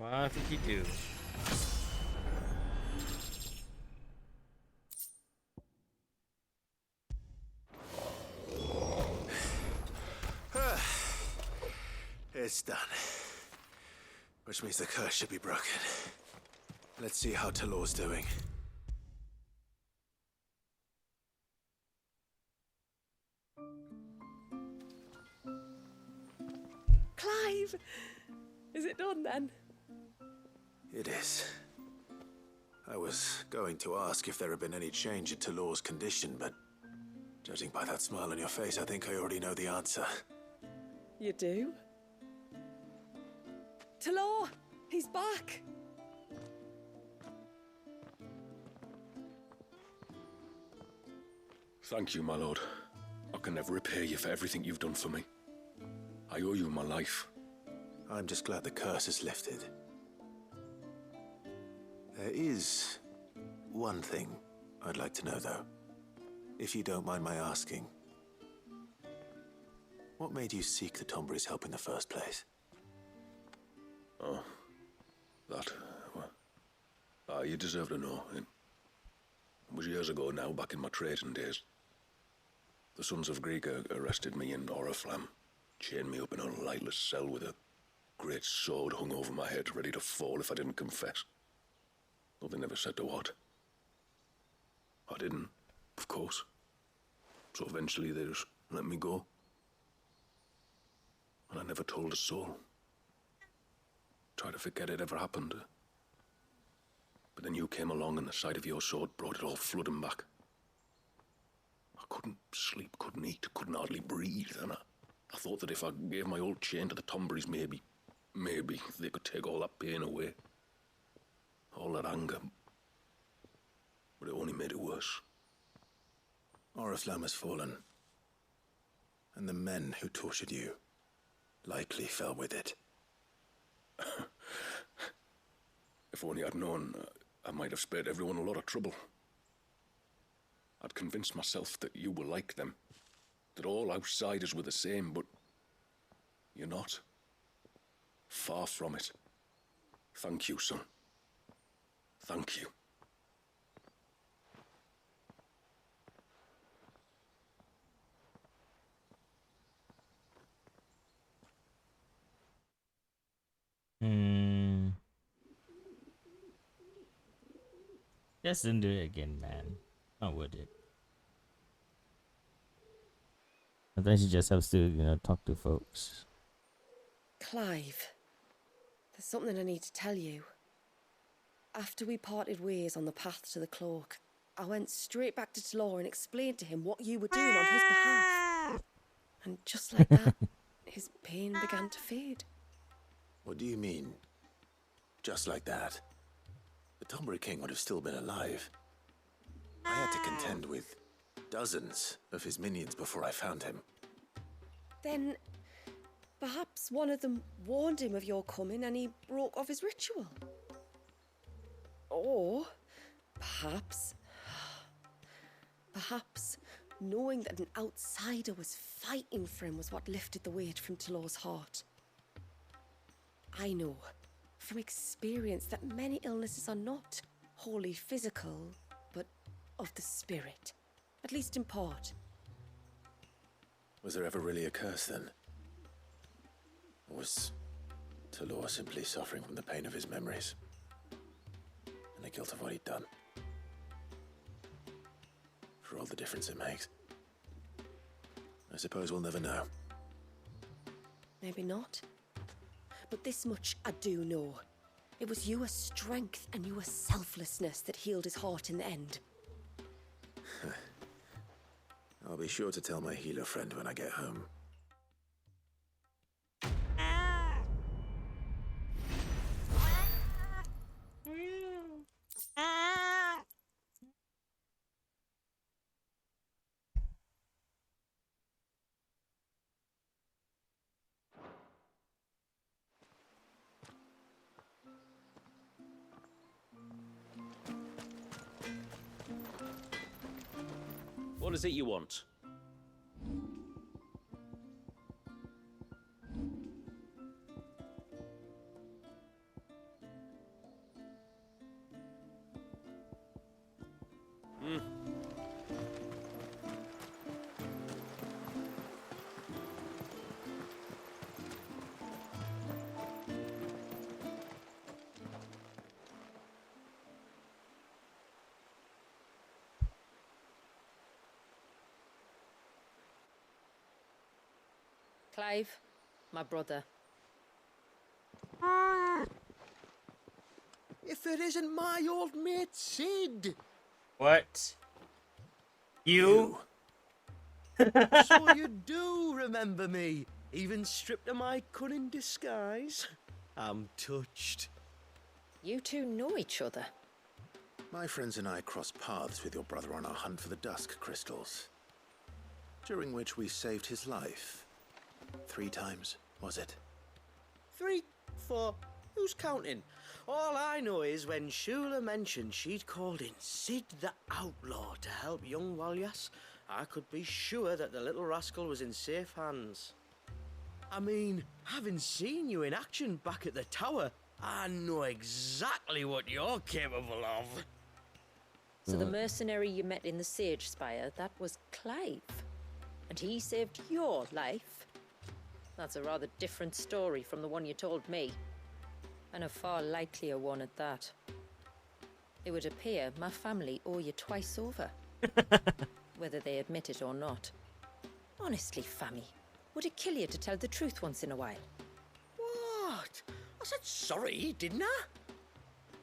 152. It's done. Which means the curse should be broken. Let's see how Talor's doing. Clive! Is it done then? It is. I was going to ask if there had been any change in Talor's condition, but judging by that smile on your face, I think I already know the answer. You do? Talor! He's back! Thank you, my lord. I can never repay you for everything you've done for me. I owe you my life. I'm just glad the curse is lifted. There is one thing I'd like to know, though. If you don't mind my asking. What made you seek the Tombury's help in the first place? Oh, that... well, you deserve to know. It was years ago now, back in my trading days. The Sons of Greek arrested me in Oriflamme, chained me up in a lightless cell with a great sword hung over my head, ready to fall if I didn't confess. Though they never said to what. I didn't, of course. So eventually they just let me go. And I never told a soul. Tried to forget it ever happened. But then you came along and the sight of your sword brought it all flooding back. I couldn't sleep, couldn't eat, couldn't hardly breathe, and I thought that if I gave my old chain to the Tomburys, maybe they could take all that pain away. All that anger. But it only made it worse. Oriflamme has fallen. And the men who tortured you likely fell with it. If only I'd known, I might have spared everyone a lot of trouble. I'd convinced myself that you were like them, that all outsiders were the same, but you're not. Far from it. Thank you, son. Thank you. Just don't do it again, man. Not worth it. Sometimes you just have to, talk to folks. Clive, there's something I need to tell you. After we parted ways on the path to the cloak, I went straight back to Talor and explained to him what you were doing on his behalf. And just like that, his pain began to fade. What do you mean? Just like that? The Tombury King would have still been alive. I had to contend with dozens of his minions before I found him. Then, perhaps one of them warned him of your coming and he broke off his ritual. Or, perhaps knowing that an outsider was fighting for him was what lifted the weight from Talor's heart. I know, from experience, that many illnesses are not wholly physical, but of the spirit, at least in part. Was there ever really a curse then? Or was Talor simply suffering from the pain of his memories? And the guilt of what he'd done? For all the difference it makes. I suppose we'll never know. Maybe not. But this much I do know. It was your strength and your selflessness that healed his heart in the end. I'll be sure to tell my healer friend when I get home. What is it you want? Clive, my brother. If it isn't my old mate Sid! What? You? So you do remember me, even stripped of my cunning disguise? I'm touched. You two know each other. My friends and I crossed paths with your brother on our hunt for the dusk crystals, during which we saved his life. 3 times, was it? 3, 4, who's counting? All I know is when Shula mentioned she'd called in Sid the Outlaw to help young Walyas, I could be sure that the little rascal was in safe hands. I mean, having seen you in action back at the tower, I know exactly what you're capable of. So the mercenary you met in the Sage Spire, that was Clive. And he saved your life? That's a rather different story from the one you told me. And a far likelier one at that. It would appear my family owe you twice over. Whether they admit it or not. Honestly, Fammy, would it kill you to tell the truth once in a while? What? I said sorry, didn't I?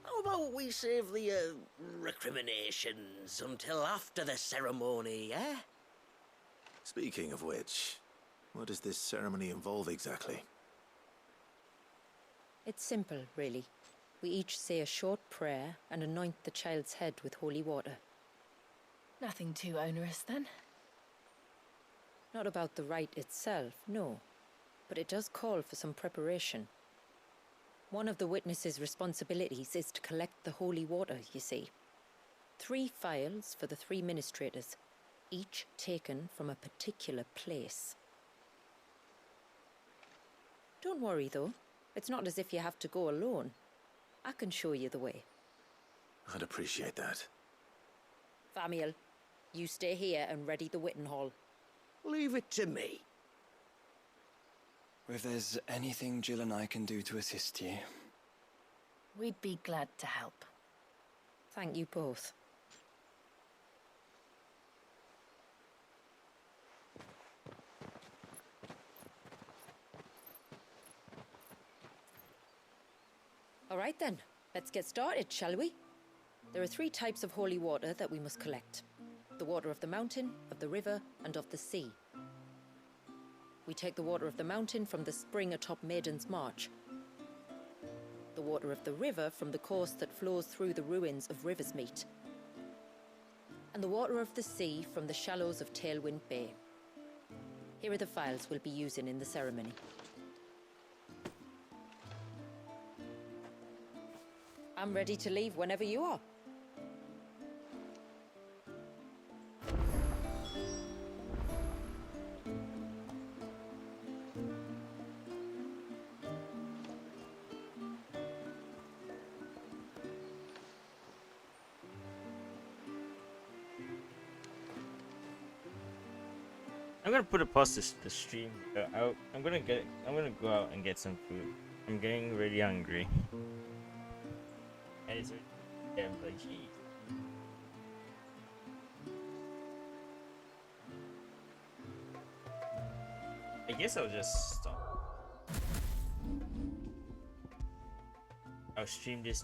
How about we save the recriminations until after the ceremony, eh? Speaking of which, what does this ceremony involve exactly? It's simple, really. We each say a short prayer and anoint the child's head with holy water. Nothing too onerous, then? Not about the rite itself, no. But it does call for some preparation. One of the witness's responsibilities is to collect the holy water, you see. 3 phials for the 3 ministrators, each taken from a particular place. Don't worry, though. It's not as if you have to go alone. I can show you the way. I'd appreciate that. Famiel, you stay here and ready the Witten Hall. Leave it to me. If there's anything Jill and I can do to assist you... We'd be glad to help. Thank you both. All right then, let's get started, shall we? There are 3 types of holy water that we must collect. The water of the mountain, of the river, and of the sea. We take the water of the mountain from the spring atop Maiden's March. The water of the river from the course that flows through the ruins of Riversmeet. And the water of the sea from the shallows of Tailwind Bay. Here are the phials we'll be using in the ceremony. I'm ready to leave whenever you are. I'm gonna put a pause to the stream. I'm gonna go out and get some food. I'm getting really hungry. And it's damn budgie. I guess I'll just stop. I'll stream this